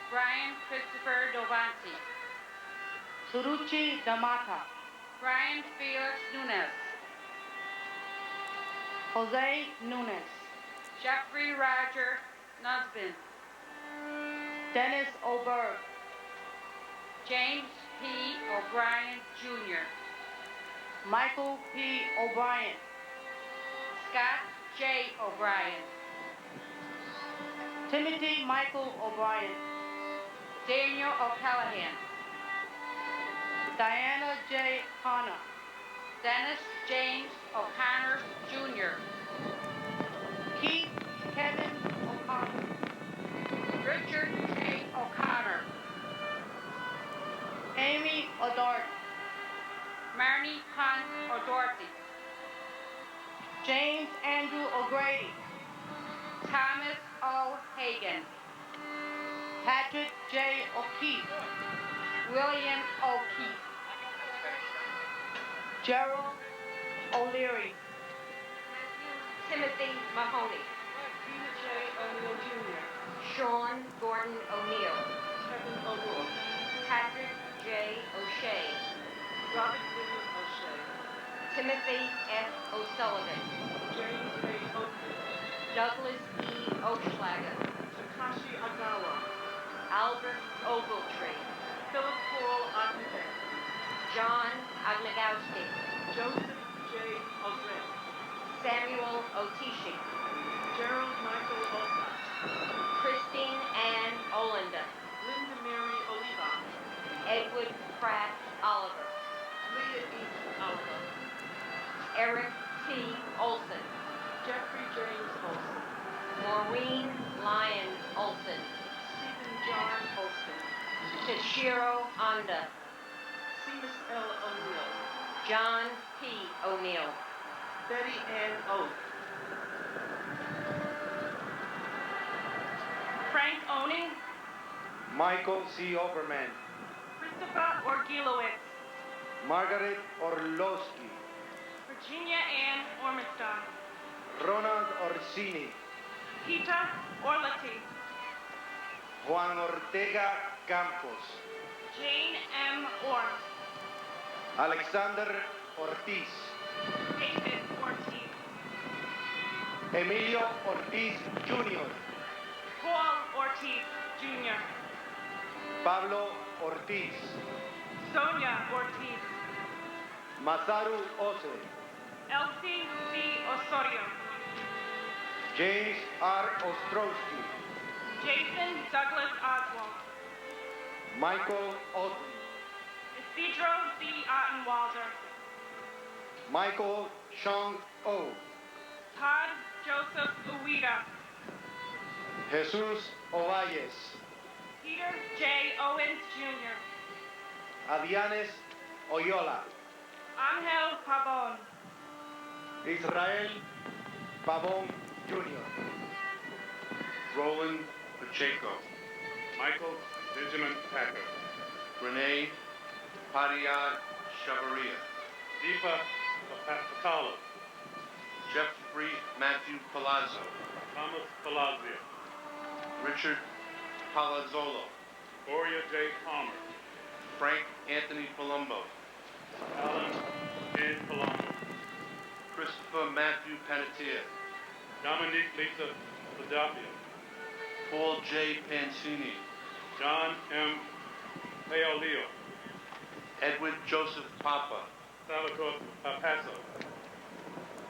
Brian Christopher Dovanti. Suruchi Damata. Brian Felix Nunez.
Jose Nunes.
Jeffrey Roger Nusbin.
Dennis Oberg.
James P. O'Brien Jr.
Michael P. O'Brien.
Scott J. O'Brien.
Timothy Michael O'Brien.
Daniel O'Callahan.
Diana J. Connor.
Dennis James O'Connor Jr.
Keith Kevin O'Connor.
Richard J. O'Connor.
Amy O'Doherty.
Marnie Hunt O'Doherty.
James Andrew O'Grady.
Thomas O. Hagan.
Patrick J. O'Keefe.
William O'Keefe.
Gerald O'Leary.
Timothy Mahoney.
Peter J. O'Neill Jr.
Sean Gordon O'Neill.
Kevin O'Rourke.
Patrick J. O'Shea.
Robert William O'Shea.
Timothy F. O'Sullivan.
James A. Oakley.
Douglas E. Oschlager.
Takashi Agawa.
Albert Ogletree.
Philip Paul Architect.
John Agnagowski.
Joseph J. Ozrel.
Samuel Otishi.
Gerald Michael Osage.
Christine Ann Olinda.
Linda Mary Oliva.
Edward Pratt Oliver.
Leah E. Oliver.
Eric T. Olson.
Jeffrey James Olson.
Maureen Lyons Olson.
Stephen John Olson.
Toshiro Onda.
Seamus L. O'Neill.
John P. O'Neill.
Betty Ann Oath.
Frank Owning.
Michael C. Overman.
Christopher Orgilowitz.
Margaret Orlowski.
Virginia Ann Ormiston.
Ronald Orsini.
Peter Orlati.
Juan Ortega Campos.
Jane M. Orms.
Alexander Ortiz.
David Ortiz.
Emilio Ortiz Jr.
Paul Ortiz Jr.
Pablo Ortiz.
Sonia Ortiz.
Masaru Ose.
Elsie C. Osorio.
James R. Ostrowski.
Jason Douglas Oswald.
Michael Otley.
Isidro C. Ottenwalder.
Michael Sean O.
Todd Joseph Uwida.
Jesus Ovalles.
Peter J. Owens Jr.
Adianes Oyola.
Angel Pabon.
Israel Pavón Jr.
Roland Pacheco. Michael Benjamin Packer. Renee Padilla Chavaria. Deepa Patala. Jeffrey Matthew Palazzo. Thomas Palazzo. Richard Palazzolo. Gloria J. Palmer. Frank Anthony Palumbo. Alan N. Palumbo. Christopher Matthew Panettiere. Dominique Lisa Philadelphia. Paul J. Pancini. John M. Leolio. Edward Joseph Papa. Salvatore Papasso.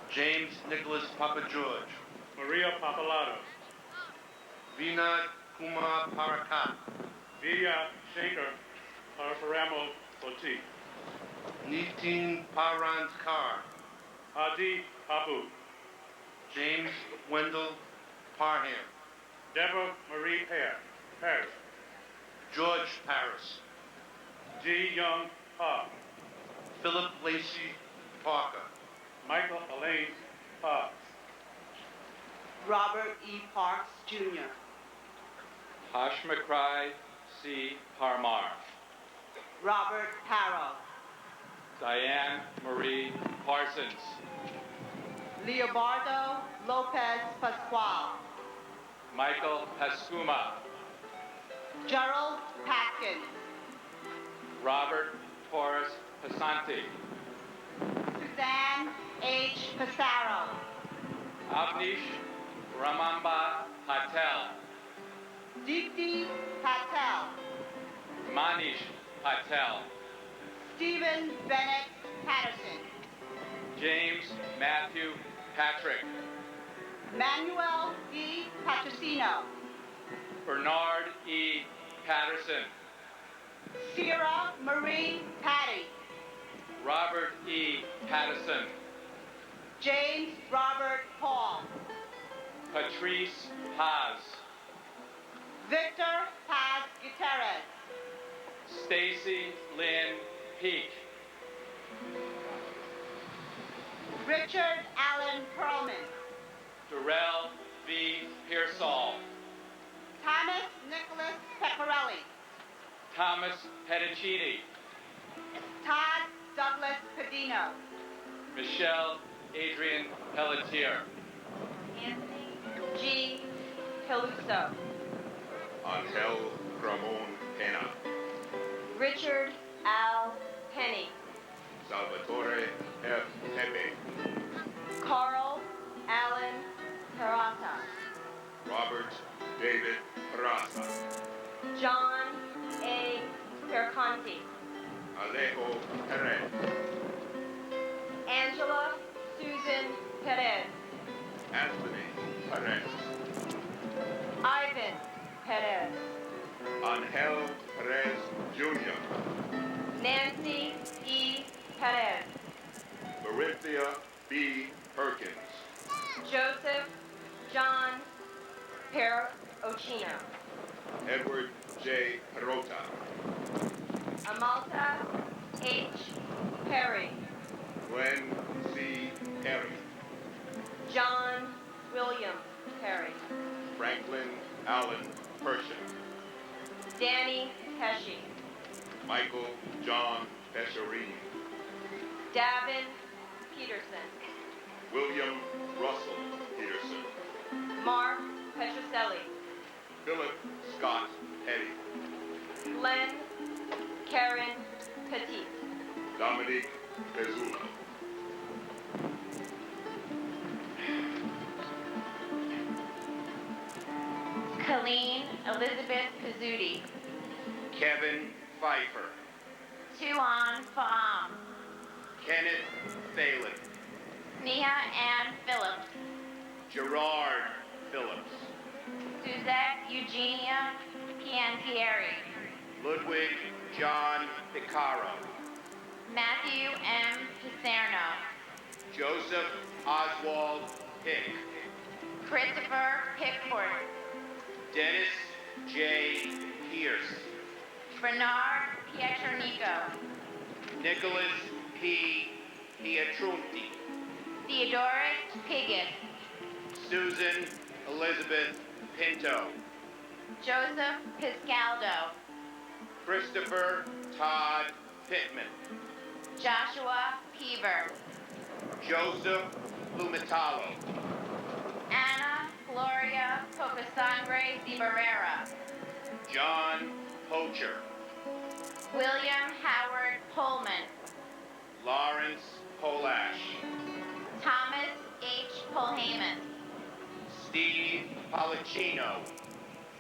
James Nicholas Papa George. Maria Papalato. Vinod Kumar Parakat. Via Shankar Paramo Oti. Nitin Parant Kar. Adi Papu. James Wendell Parham. Deborah Marie Paris. George Paris. G. Young Pa. Philip Lacey Parker. Michael Elaine Parks.
Robert E. Parks, Jr.
Hashmakrai C. Parmar.
Robert Harrow.
Diane Marie Parsons.
Leobardo Lopez Pascual.
Michael Pascuma.
Gerald Patkins.
Robert Torres Pasanti.
Suzanne H. Passaro.
Avnish Ramamba Patel.
Deepti Patel.
Manish Patel.
Stephen Bennett Patterson.
James Matthew Patrick.
Manuel E. Patricino.
Bernard E. Patterson.
Sierra Marie Patty.
Robert E. Patterson.
James Robert Paul.
Patrice Paz.
Victor Paz Gutierrez.
Stacy Lynn Peak.
Richard Allen Perlman.
Darrell V. Pearsall.
Thomas Nicholas Pecorelli.
Thomas Pedicini.
Todd Douglas Padino.
Michelle Adrian Pelletier.
Anthony G. Peluso.
Angel Ramon Pena.
Richard Al Penny.
Salvatore F. Pepe.
Carl Allen Terrata.
Robert David Raza.
John A. Perconti.
Alejo Perez.
Angela Susan Perez.
Anthony Perez.
Ivan Perez.
Angel Perez Jr.
Nancy E. Perez.
Marinthia B. Perkins.
Joseph John Perocino.
Edward J. Perota.
Amalta H. Perry.
Gwen C. Perry.
John William Perry.
Franklin Allen Pershing.
Danny Pesci.
Michael John Pescerini.
Davin Peterson.
William Russell Peterson.
Mark Petroselli.
Philip Scott Petty.
Glenn Karen Petit.
Dominique Pezzulla.
Colleen Elizabeth Pizzuti.
Kevin Pfeiffer.
Tuan Faam.
Kenneth Phelan.
Nia Ann Phillips.
Gerard Phillips.
Suzette Eugenia Piantieri.
Ludwig John Picaro.
Matthew M. Picerno.
Joseph Oswald Pick.
Christopher Pickford.
Dennis J. Pierce.
Bernard Pietronico.
Nicholas P. Pietrunti.
Theodorus Piggott.
Susan Elizabeth Pinto.
Joseph Piscaldo.
Christopher Todd Pittman.
Joshua Peaver.
Joseph Lumitalo.
Anna Gloria Pocasangre de Barrera.
John Poacher.
William Howard Pullman.
Lawrence Polash.
Thomas H. Polhaman.
Steve Policino.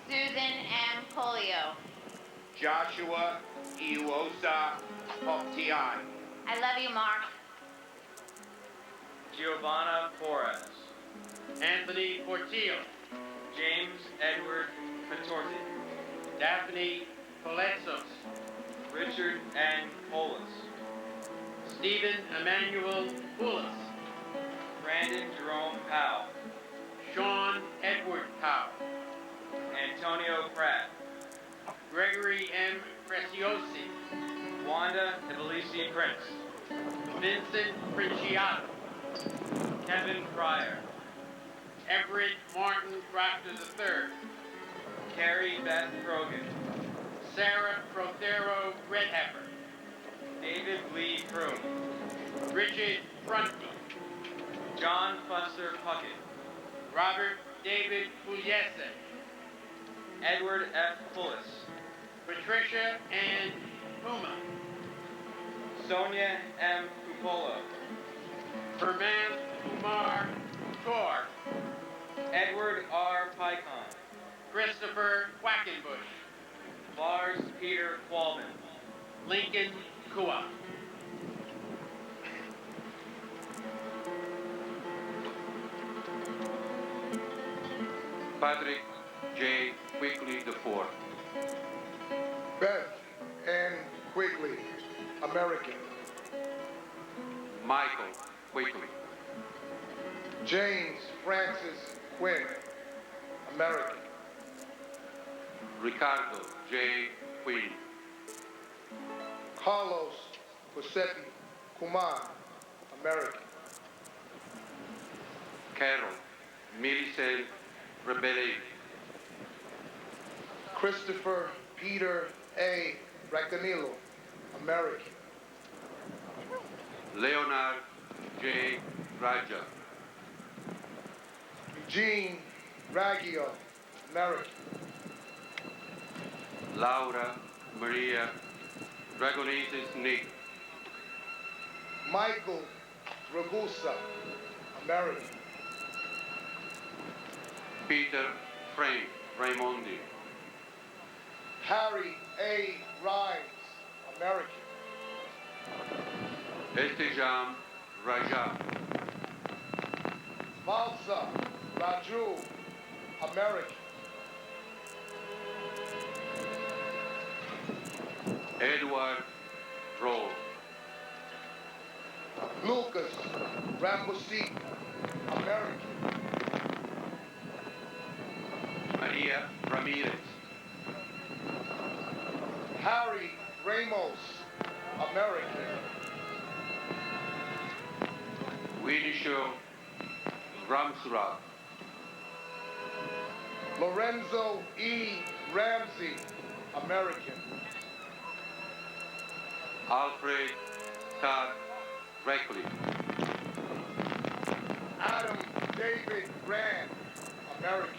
Susan M. Polio.
Joshua Iwosa Poptian.
I love you, Mark.
Giovanna Porras. Anthony Portillo. James Edward Patorti. Daphne Poletsos. Richard N. Polis. Stephen Emmanuel Poulos. Brandon Jerome Powell. Sean Edward Powell. Antonio Pratt. Gregory M. Preciosi. Wanda Evelisi Prince. Vincent Princiato. Kevin Pryor. Everett Martin Proctor III. Carrie Beth Krogan. Sarah Prothero Redheffer. David Lee Prune. Richard Prunty. John Fuster Puckett. Robert David Pugliese. Edward F. Pullis. Patricia Ann Puma. Sonia M. Cupolo. Herman Kumar Tor. Mark. Edward R. Pycon.
Christopher Quackenbush.
Lars Peter Qualman.
Lincoln Kua.
Patrick J. Quigley IV.
Beth N. Quigley, American.
Michael Quigley.
James Francis Quinn, American.
Ricardo J. Quinn.
Carlos Giuseppe Kuman, American.
Carol Millicent Rebelli.
Christopher Peter A. Racanillo, American.
Leonard J. Raja.
Eugene Raggio, American.
Laura Maria Dragonesis Nick.
Michael Ragusa, American.
Peter Frank Raimondi.
Harry A. Rhimes, American.
Estejam Raja.
Valsa Raju, American.
Edward Roll.
Lucas Rambusi, American.
Maria Ramirez.
Harry Ramos, American.
Winisho Ramsrad.
Lorenzo E. Ramsey, American.
Alfred Todd Reckley.
Adam David Grant, American.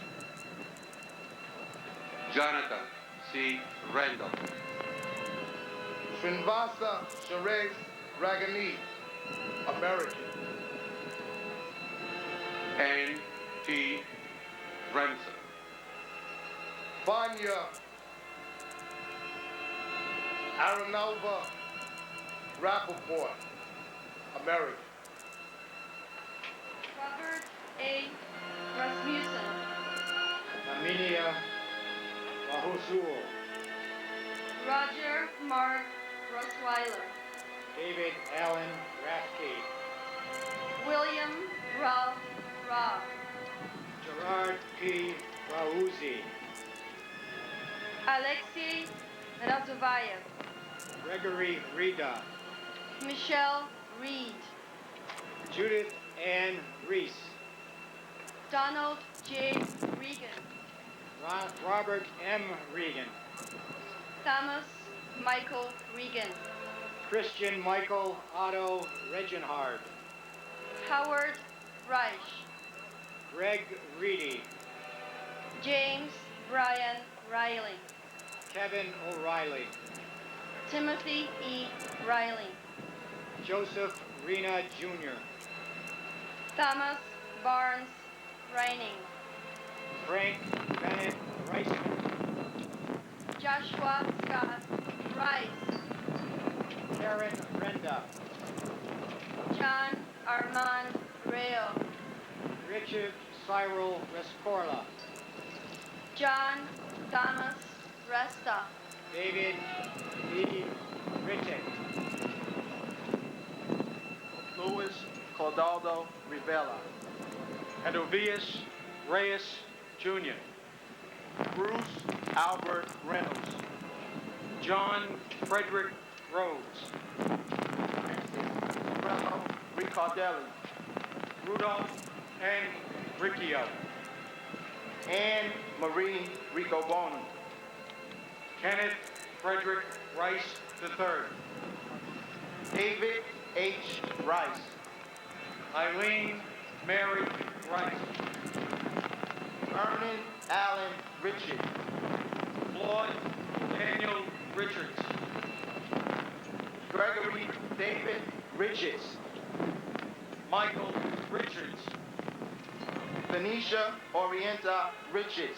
Jonathan C. Randall.
Srinivasa Suresh Ragani, American.
N. T. Remsen.
Vanya Aronova Rappaport, American.
Robert A. Rasmussen.
Aminia Lahusul.
Roger Mark Rosweiler.
David Allen Rathke.
William Ralph Robb.
Gerard P. Raouzi.
Alexei Razovayev.
Gregory Rida.
Michelle Reed.
Judith Ann Reese.
Donald J. Regan.
Robert M. Regan.
Thomas Michael Regan.
Christian Michael Otto Regenhard.
Howard Reich.
Greg Reedy.
James Brian Riley.
Kevin O'Reilly.
Timothy E. Riley.
Joseph Rena Jr.
Thomas Barnes Reining.
Frank Bennett Reisman.
Joshua Scott Rice.
Karen Renda.
John Armand Rayo.
Richard Cyril Rescorla.
John Thomas Resta.
David E. Rittick.
Luis Cordaldo Rivera. Edovius Reyes Jr. Bruce Albert Reynolds. John Frederick Rhodes. Francis Ricardelli. Rudolph N. Riccio. Anne Marie Ricoboni. Kenneth Frederick Rice III. David H. Rice. Eileen Mary Rice. Vernon Allen Richards. Floyd Daniel Richards. Gregory David Richards. Michael Richards. Venetia Orienta Riches.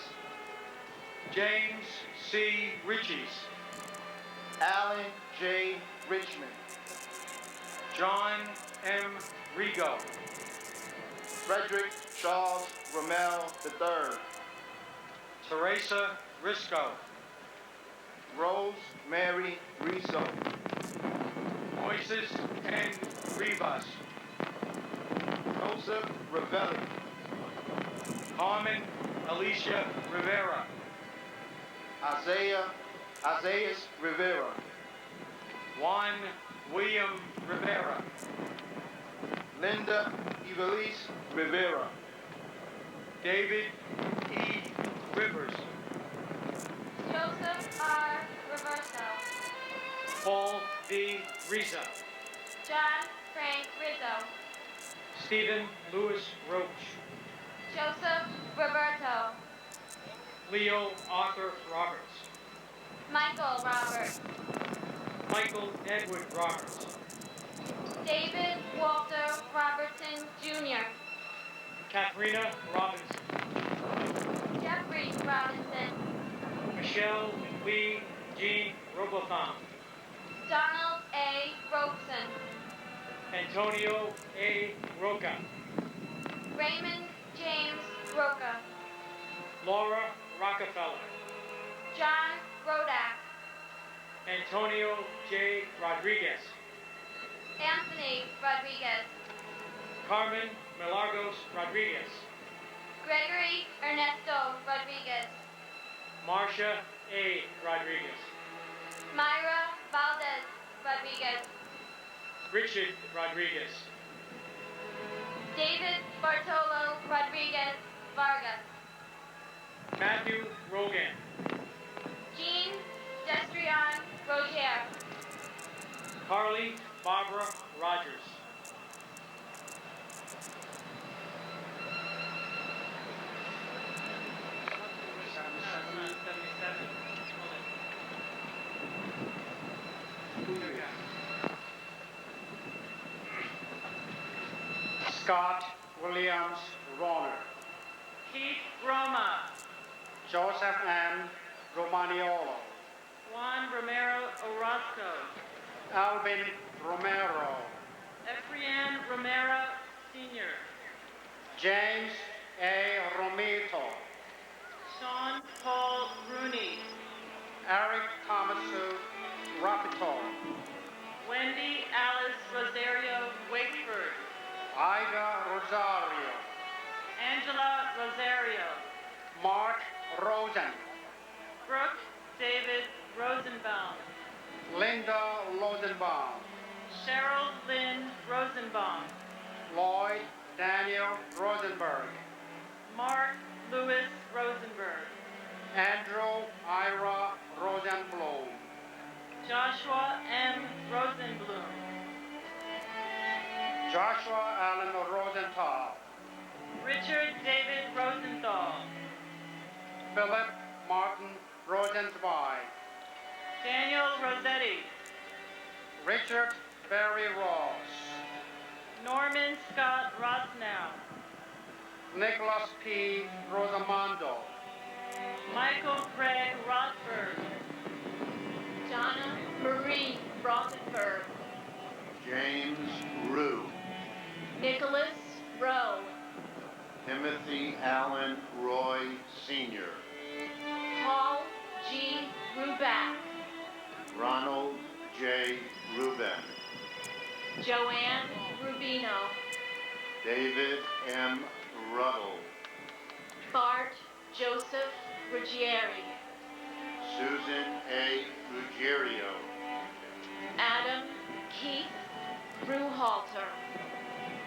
James C. Riches.
Alan J. Richmond.
John M. Rigo.
Frederick Charles Rommel III.
Teresa Risco.
Rose Mary Riso.
Moises N. Rivas.
Joseph Ravelli.
Carmen Alicia Rivera.
Isaiah Rivera.
Juan William Rivera.
Linda Evelise Rivera.
David E. Rivers.
Joseph R. Reverso.
Paul V. Rizzo.
John Frank Rizzo.
Stephen Louis Roach.
Joseph Roberto.
Leo Arthur Roberts.
Michael Roberts.
Michael Edward Roberts.
David Walter Robertson Jr.
Katharina Robinson.
Jeffrey Robinson.
Michelle Lee Jean Robotham.
Donald A. Robeson.
Antonio A. Roca.
Raymond James Roca.
Laura Rockefeller.
John Rodak.
Antonio J. Rodriguez.
Anthony Rodriguez.
Carmen Milagros Rodriguez.
Gregory Ernesto Rodriguez.
Marcia A. Rodriguez.
Myra Valdez Rodriguez.
Richard Rodriguez.
David Bartolo Rodriguez Vargas.
Matthew Rogan.
Jean Destrian Roger.
Carly Barbara Rogers.
Scott Williams Roner.
Keith Roma.
Joseph M. Romaniolo.
Juan Romero Orozco.
Alvin Romero.
Efrain Romero Sr.
James A. Romito.
Sean Paul Rooney.
Eric Thomasu Rapito.
Wendy Alice Rosario Wakeford.
Ida Rosario.
Angela Rosario.
Mark Rosen.
Brooke David Rosenbaum.
Linda Rosenbaum.
Cheryl Lynn Rosenbaum.
Lloyd Daniel Rosenberg.
Mark Louis Rosenberg.
Andrew Ira Rosenblum.
Joshua M. Rosenblum.
Joshua Allen Rosenthal.
Richard David Rosenthal.
Philip Martin Rosenzweig.
Daniel Rossetti.
Richard Barry Ross.
Norman Scott Rosnow.
Nicholas P. Rosamondo.
Michael Craig Rothberg.
Donna Marie Rothenberg.
James Rue.
Nicholas Rowe.
Timothy Allen Roy Sr.
Paul G. Ruback.
Ronald J. Ruben.
Joanne Rubino.
David M. Ruddle.
Bart Joseph Ruggieri.
Susan A. Ruggiero.
Adam Keith Ruhalter.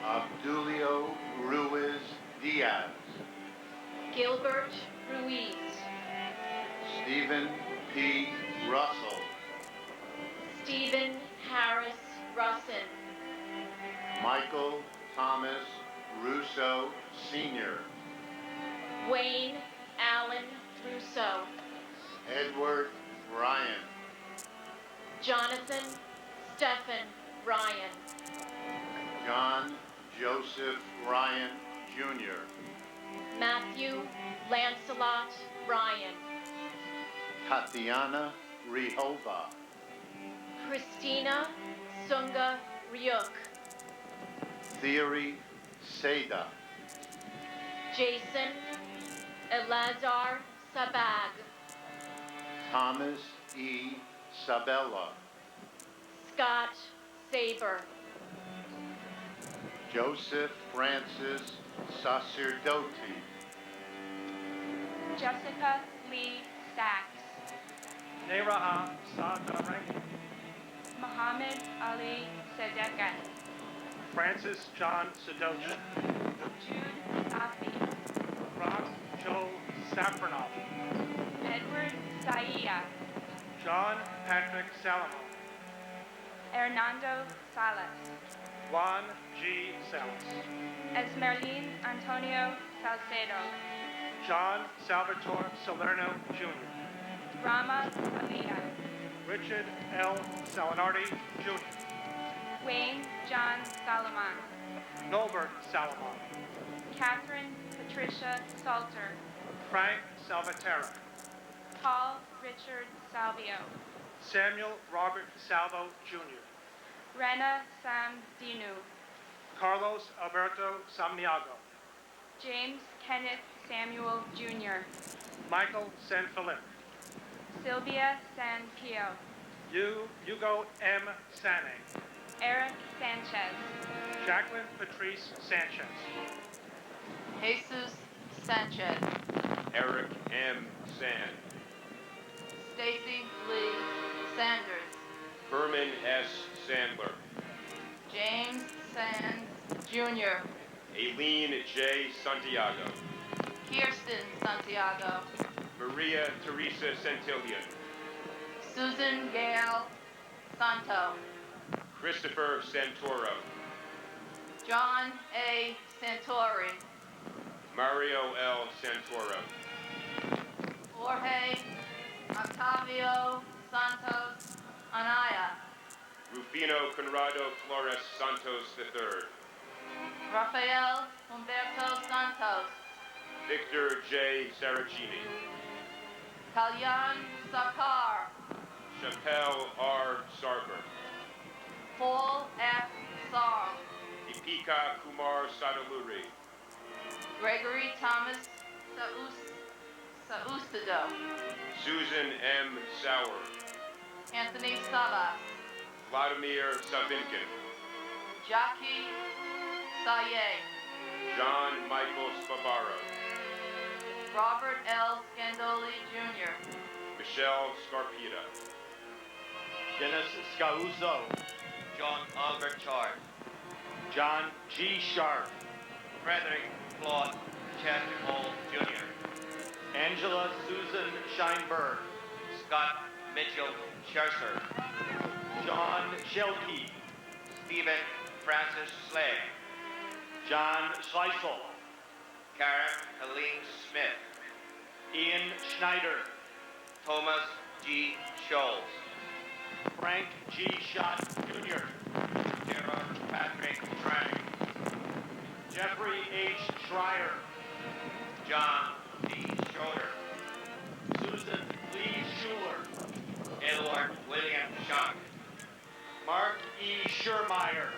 Abdulio Ruiz Diaz.
Gilbert Ruiz.
Stephen P. Russell.
Stephen Harris Russin.
Michael Thomas Russo Sr.
Wayne Allen Russo.
Edward Ryan.
Jonathan Stephen Ryan.
John Joseph Ryan Jr.
Matthew Lancelot Ryan,
Tatiana Rihova,
Christina Sunga Ryuk,
Theory Seda,
Jason Elazar Sabag,
Thomas E. Sabella,
Scott Saber,
Joseph Francis Sacerdoti,
Jessica Lee Sachs,
Neraha Sada Rankin,
Muhammad Ali Sedeka,
Francis John Sedocha,
Jude Safi,
Rob Joe Safranov,
Edward Saia,
John Patrick Salamo,
Hernando Salas,
Juan G. Salas,
Esmerlin Antonio Salcedo,
John Salvatore Salerno Jr.,
Rama Alina,
Richard L. Salinardi Jr.,
Wayne John Salomon,
Norbert Salomon,
Catherine Patricia Salter,
Frank Salvatera,
Paul Richard Salvio,
Samuel Robert Salvo Jr.,
Rena Sam Dinu,
Carlos Alberto Samniago,
James Kenneth Samuel Jr.,
Michael Sanfilip,
Sylvia San Pio,
Hugo M. Sane,
Eric Sanchez,
Jacqueline Patrice Sanchez,
Jesus Sanchez,
Eric M. Sand,
Stacy Lee Sanders,
Herman S. Sandler,
James Sands Jr.,
Aileen J. Santiago,
Kirsten Santiago,
Maria Teresa Centillion,
Susan Gale Santo,
Christopher Santoro,
John A. Santori,
Mario L. Santoro,
Jorge Octavio Santos Anaya,
Rufino Conrado Flores Santos III,
Rafael Humberto Santos,
Victor J. Saracini,
Kalyan Sakar,
Chappelle R. Sarver,
Paul F. Sarl,
Deepika Kumar Sadaluri,
Gregory Thomas Saucedo,
Susan M. Sauer,
Anthony Savas,
Vladimir Savinkin,
Jackie Saye,
John Michael Spavaro,
Robert L. Scandoli Jr.,
Michelle Scarpita,
Dennis Scauzo,
John Albert Chard,
John G. Sharp,
Frederick Claude Chester Hall Jr.,
Angela Susan Scheinberg,
Scott Mitchell Scherzer,
John Shelkey,
Stephen Francis Slade,
John Schleisel,
Karen Helene Smith,
Ian Schneider,
Thomas G. Scholes,
Frank G. Schott Jr.,
Gerard Patrick Trang,
Jeffrey H. Schreier,
John D. Schroeder,
Susan Lee Schuler,
Edward William Schunk,
Mark E. Schurmeyer,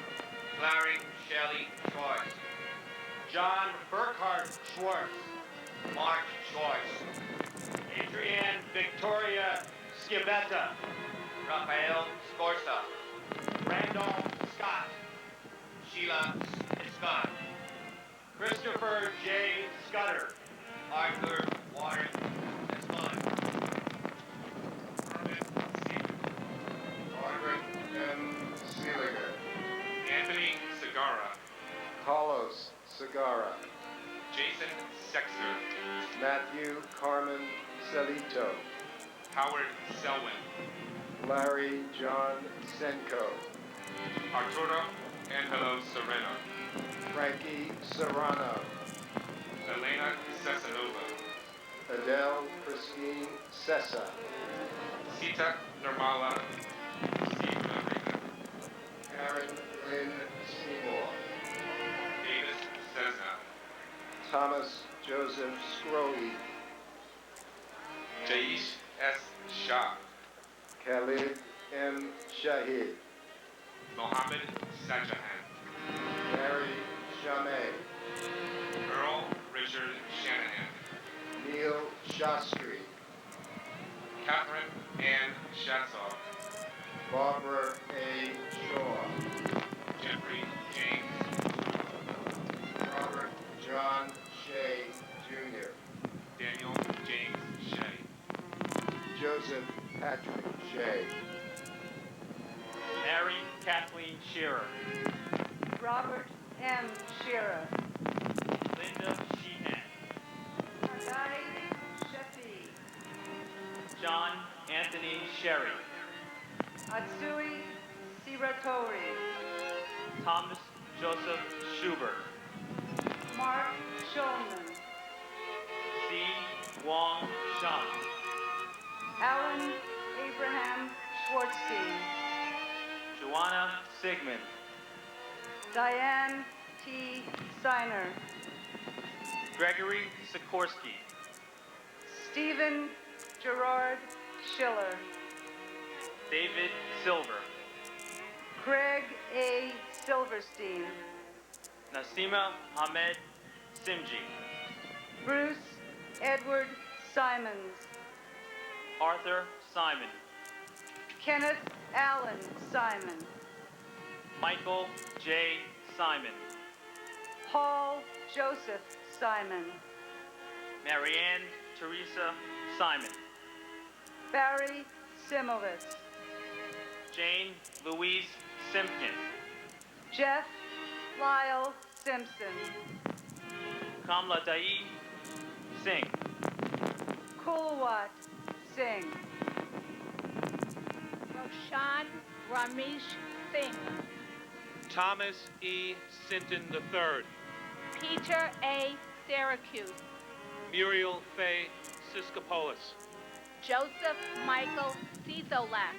Clary Shelley Schwartz,
John Burkhart Schwartz,
Mark Schwartz,
Adrienne Victoria Schibetta,
Raphael Scorsa,
Randolph Scott,
Sheila Scott,
Christopher J. Scudder,
Arthur Warren Esmond,
Margaret M. Seeliger,
Anthony Segara,
Carlos Segara,
Jason Sexer,
Matthew Carmen Celito,
Howard Selwyn,
Larry John Senko,
Arturo Angelo Sereno,
Frankie Serrano,
Elena Cesanova,
Adele Christine Sessa,
Sita Nirmala, Steve Rodriguez,
Karen Lynn Seymour,
Davis Cesna,
Thomas Joseph Scroey,
Jaish S. Shah,
Khalid M. Shahid,
Mohammed Sajahan,
Barry Jameh,
Earl Richard Shanahan,
Neil Shastri,
Catherine Ann Shatzoff,
Barbara A. Shaw,
Jeffrey James,
Robert John Shea, Jr.,
Daniel James Shea,
Joseph Patrick Shea,
Mary Kathleen Shearer.
Robert M. Shearer.
Linda Sheehan.
Hagai Shefi.
John Anthony Sherry.
Atsui Siratori.
Thomas Joseph Schubert.
Mark Shulman.
C. Wong Shun.
Alan Abraham Schwartzstein.
Joanna Sigmund.
Diane T. Steiner.
Gregory Sikorsky.
Stephen Gerard Schiller.
David Silver.
Craig A. Silverstein.
Nasima Ahmed Simji.
Bruce Edward Simons.
Arthur Simon.
Kenneth Allen Simon.
Michael J. Simon.
Paul Joseph Simon.
Marianne Teresa Simon.
Barry Simowitz.
Jane Louise Simpkin.
Jeff Lyle Simpson.
Kamla Dai Singh.
Kulwat Singh.
Roshan Ramesh Singh.
Thomas E. Sinton III.
Peter A. Syracuse.
Muriel Faye Siskopoulos.
Joseph Michael Cizolak.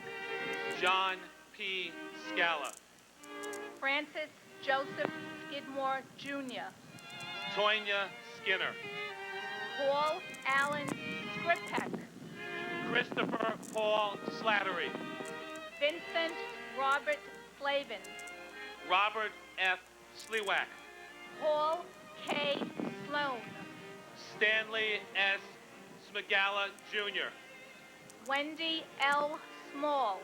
John P. Scala.
Francis Joseph Skidmore Jr.
Tonya Skinner.
Paul Allen Skripek.
Christopher Paul Slattery.
Vincent Robert Slavin.
Robert F. Sliwak.
Paul K. Sloan.
Stanley S. Smigala Jr.
Wendy L. Small.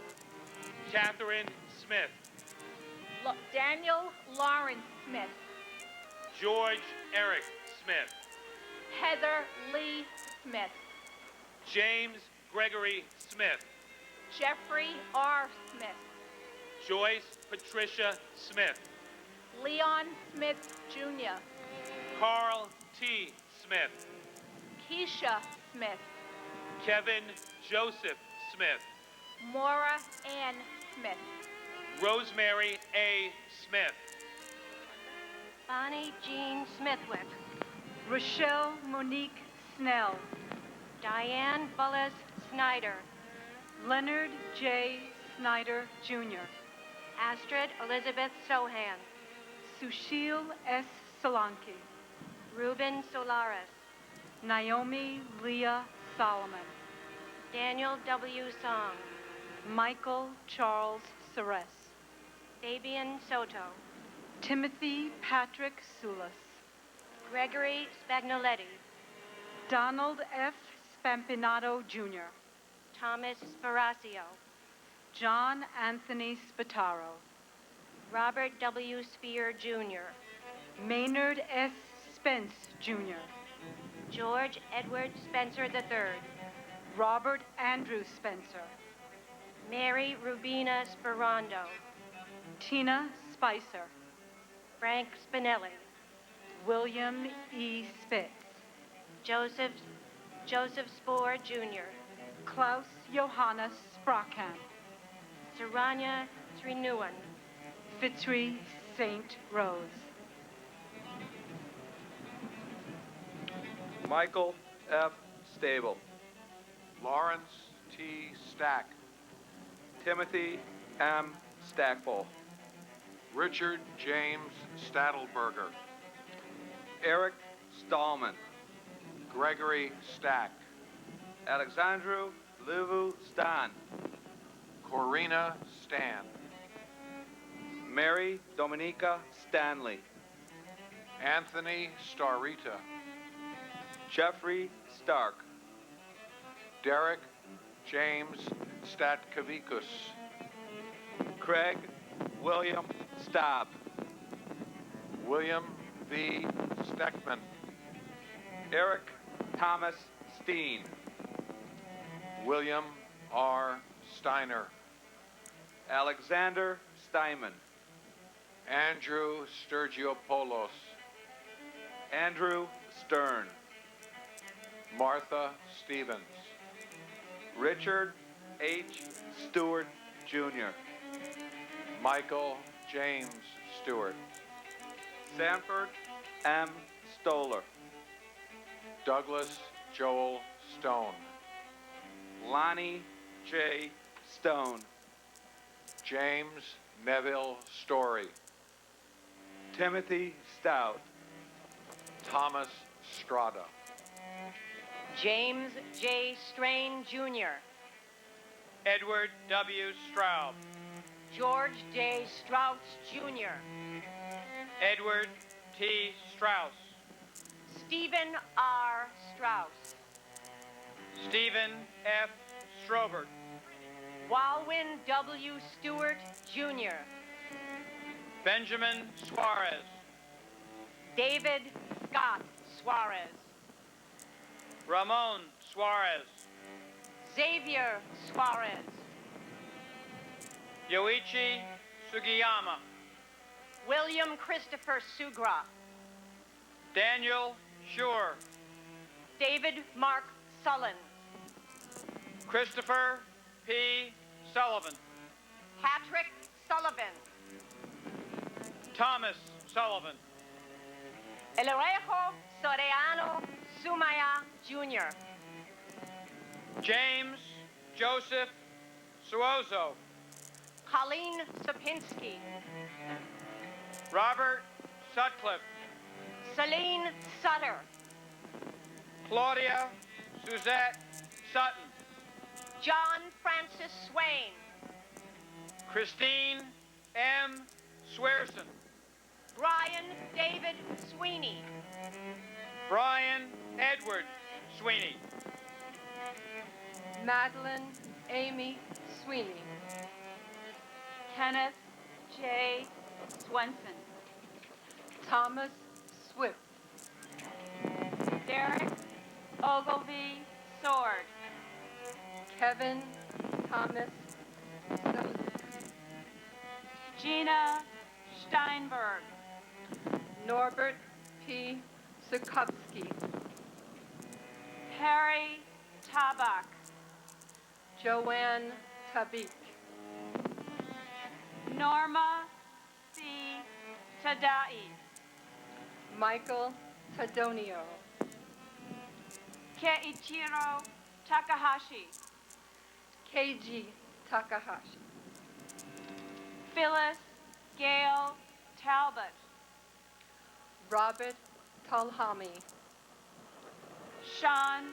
Catherine Smith.
Daniel Lawrence Smith.
George Eric Smith.
Heather Lee Smith.
James Gregory Smith.
Jeffrey R. Smith.
Joyce Patricia Smith.
Leon Smith Jr.
Carl T. Smith.
Keisha Smith.
Kevin Joseph Smith.
Maura Ann Smith.
Rosemary A. Smith.
Bonnie Jean Smithwick.
Rochelle Monique Snell.
Diane Bullis Snyder.
Leonard J. Snyder Jr.
Astrid Elizabeth Sohan.
Sushil S. Solanki.
Ruben Solaris.
Naomi Leah Solomon.
Daniel W. Song.
Michael Charles Seres.
Fabian Soto.
Timothy Patrick Sulis.
Gregory Spagnoletti.
Donald F. Spampinato Jr.
Thomas Sparacio.
John Anthony Spataro.
Robert W. Spear Jr.
Maynard S. Spence Jr.
George Edward Spencer III.
Robert Andrew Spencer.
Mary Rubina Sperando.
Tina Spicer.
Frank Spinelli.
William E. Spitz.
Joseph Spoor Jr.
Klaus Johannes Sprakan.
Saranya Trinuan.
Fitzry St. Rose.
Michael F. Stable. Lawrence T. Stack. Timothy M. Stackpole. Richard James Stadelberger. Eric Stallman.
Gregory Stack.
Alexandru Livu Stan.
Corina Stan.
Mary Dominica Stanley.
Anthony Starita.
Jeffrey Stark.
Derek James Statkavikus.
Craig William Staub.
William V. Steckman.
Eric Thomas Steen.
William R. Steiner.
Alexander Steinman.
Andrew Sturgiopoulos.
Andrew Stern.
Martha Stevens.
Richard H. Stewart, Jr.
Michael James Stewart.
Sanford M. Stoller.
Douglas Joel Stone.
Lonnie J. Stone.
James Neville Story.
Timothy Stout.
Thomas Strada.
James J. Strain, Jr.
Edward W. Straub.
George J. Strauss, Jr.
Edward T. Strauss.
Stephen R. Strauss.
Stephen F. Strobert.
Walwyn W. Stewart, Jr.
Benjamin Suarez.
David Scott Suarez.
Ramon Suarez.
Xavier Suarez.
Yoichi Sugiyama.
William Christopher Sugra.
Daniel Schur.
David Mark Sullen.
Christopher P. Sullivan.
Patrick Sullivan.
Thomas Sullivan.
Elerejo Soriano Sumaya, Jr.
James Joseph Suozo.
Colleen Sapinski.
Robert Sutcliffe.
Celine Sutter.
Claudia Suzette Sutton.
John Francis Swain.
Christine M. Swearson.
Brian David Sweeney.
Brian Edward Sweeney.
Madeline Amy Sweeney.
Kenneth J. Swenson.
Thomas Swift.
Derek Ogilvy Sword.
Kevin Thomas Sozik.
Gina Steinberg.
Norbert P. Sukowski.
Harry Tabak.
Joanne Tabik.
Norma C. Tadai.
Michael Tadonio.
Keiichiro Takahashi.
Keiji Takahashi.
Phyllis Gail Talbot.
Robert Talhami.
Sean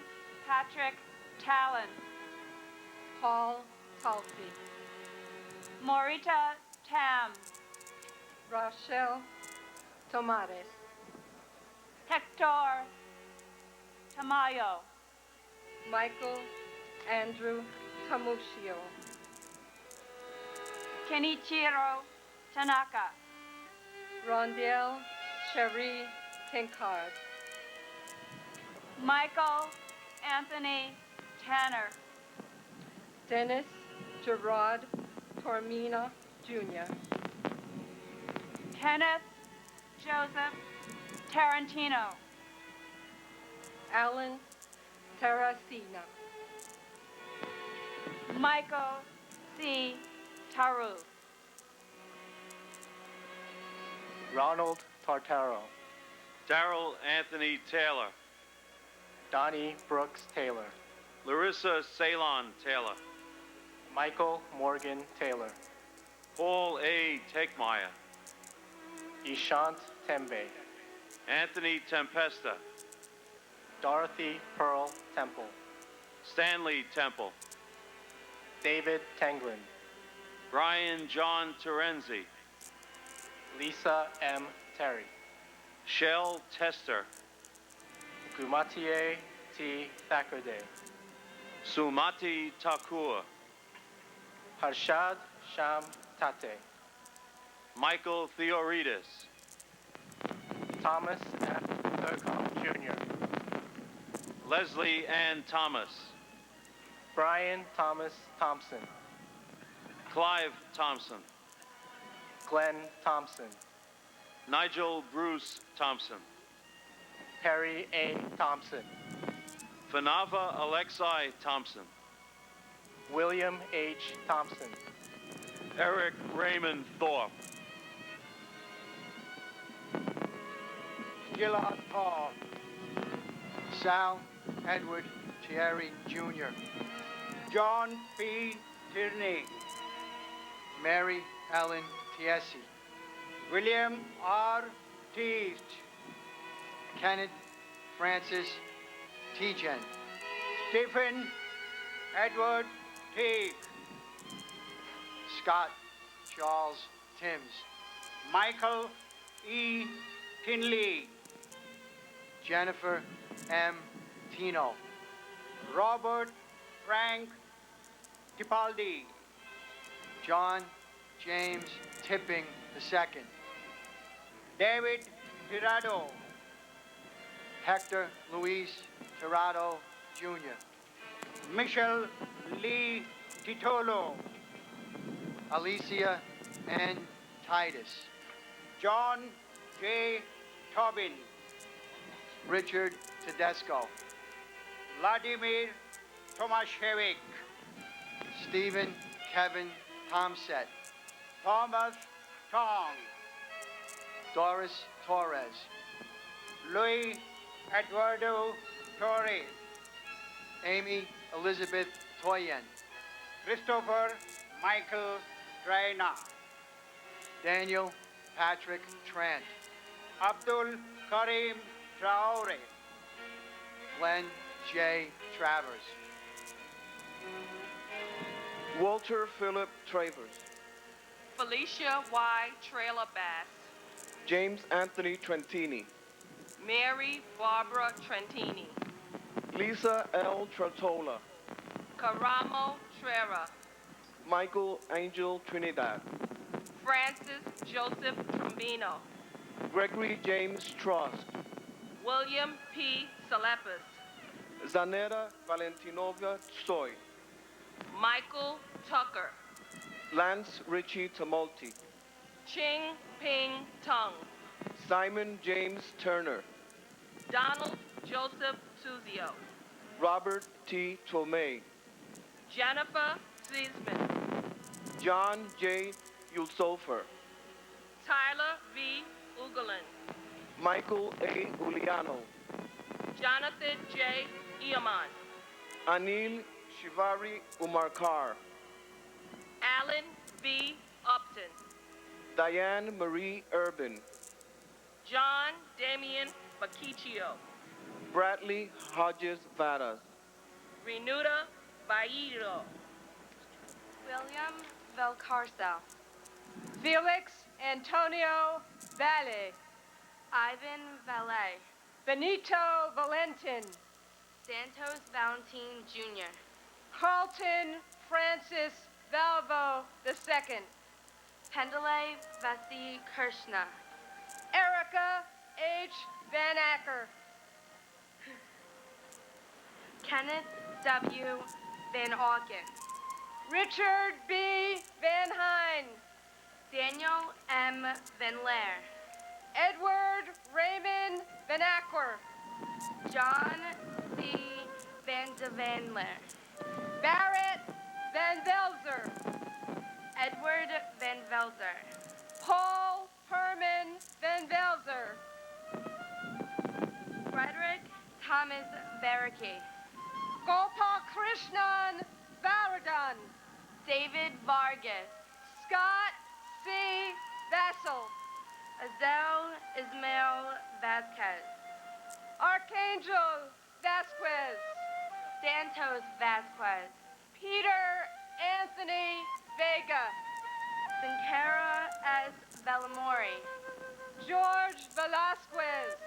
Patrick Talon.
Paul Talfi.
Morita Tam.
Rachel Tomares.
Hector Tamayo.
Michael Andrew Tamushio.
Kenichiro Tanaka.
Rondell Cherie Kinkard.
Michael Anthony Tanner.
Dennis Gerard Tormina, Jr.
Kenneth Joseph Tarantino.
Alan Terracina.
Michael C. Taru.
Ronald Tartaro.
Darrell Anthony Taylor.
Donnie Brooks Taylor.
Larissa Ceylon Taylor.
Michael Morgan Taylor.
Paul A. Tegmeyer.
Ishant Tembe.
Anthony Tempesta.
Dorothy Pearl Temple.
Stanley Temple.
David Tenglin.
Brian John Terenzi.
Lisa M. Terry.
Shell Tester.
Gumatier T. Thackerday.
Sumati Thakur.
Harshad Sham Tate.
Michael Theoridis.
Thomas F. Thurcombe Jr.
Leslie Ann Thomas.
Brian Thomas Thompson.
Clive Thompson.
Glenn Thompson.
Nigel Bruce Thompson.
Perry A. Thompson.
Fanava Alexei Thompson.
William H. Thompson.
Eric Raymond Thorpe.
Gillard Paul. Sal Edward Thierry Jr. John P. Tierney. Mary Ellen Tiesi. William R. Teest. Kenneth Francis Tijen. Stephen Edward Teague. Scott Charles Timms. Michael E. Tinley. Jennifer M. Tino. Robert Frank Tipaldi. John James Tipping II. David Tirado. Hector Luis Tirado Jr. Michelle Lee Titolo. Alicia N. Titus. John J. Tobin. Richard Tedesco. Vladimir Tomashevich. Stephen Kevin Tomset. Thomas Tong. Doris Torres. Luis Eduardo Torres. Amy Elizabeth Toyen. Christopher Michael Draina. Daniel Patrick Trent. Abdul Karim Traore. Glenn J. Travers.
Walter Philip Travers.
Felicia Y. Trailer Bass.
James Anthony Trentini.
Mary Barbara Trentini.
Lisa L. Tratola.
Caramo Trera.
Michael Angel Trinidad.
Francis Joseph Trombino.
Gregory James Trost.
William P. Salepis.
Zanera Valentinova Tsoy.
Michael Tucker.
Lance Richie Tamolti.
Ching Ping Tung.
Simon James Turner.
Donald Joseph Tuzio.
Robert T. Tomei.
Jennifer Ziesman.
John J. Yulsofer.
Tyler V. Ugalin.
Michael A. Uliano.
Jonathan J. Iaman.
Anil Shivari Umarkar.
Alan V. Upton.
Diane Marie Urban.
John Damian Bakiccio.
Bradley Hodges Varas.
Renuda Bairo.
William Valcarcel.
Felix Antonio Valle.
Ivan Valet.
Benito Valentin.
Santos Valentin Jr.
Carlton Francis Valvo II.
Pendele Vasi Krishna.
Erica H. Van Acker.
Kenneth W. Van Auken.
Richard B. Van Hine.
Daniel M. Van Laer.
Edward Raymond Van Acker.
John C. Van de Van Laer.
Barrett Van Velzer.
Edward Van Velzer.
Paul Herman Van Velzer.
Frederick Thomas Baraki.
Gopal Krishnan Varadhan.
David Vargas.
Scott C. Vassell.
Azel Ismail Vasquez.
Archangel
Santos Vasquez.
Peter Anthony Vega.
Sincara S. Bellamori.
George Velasquez.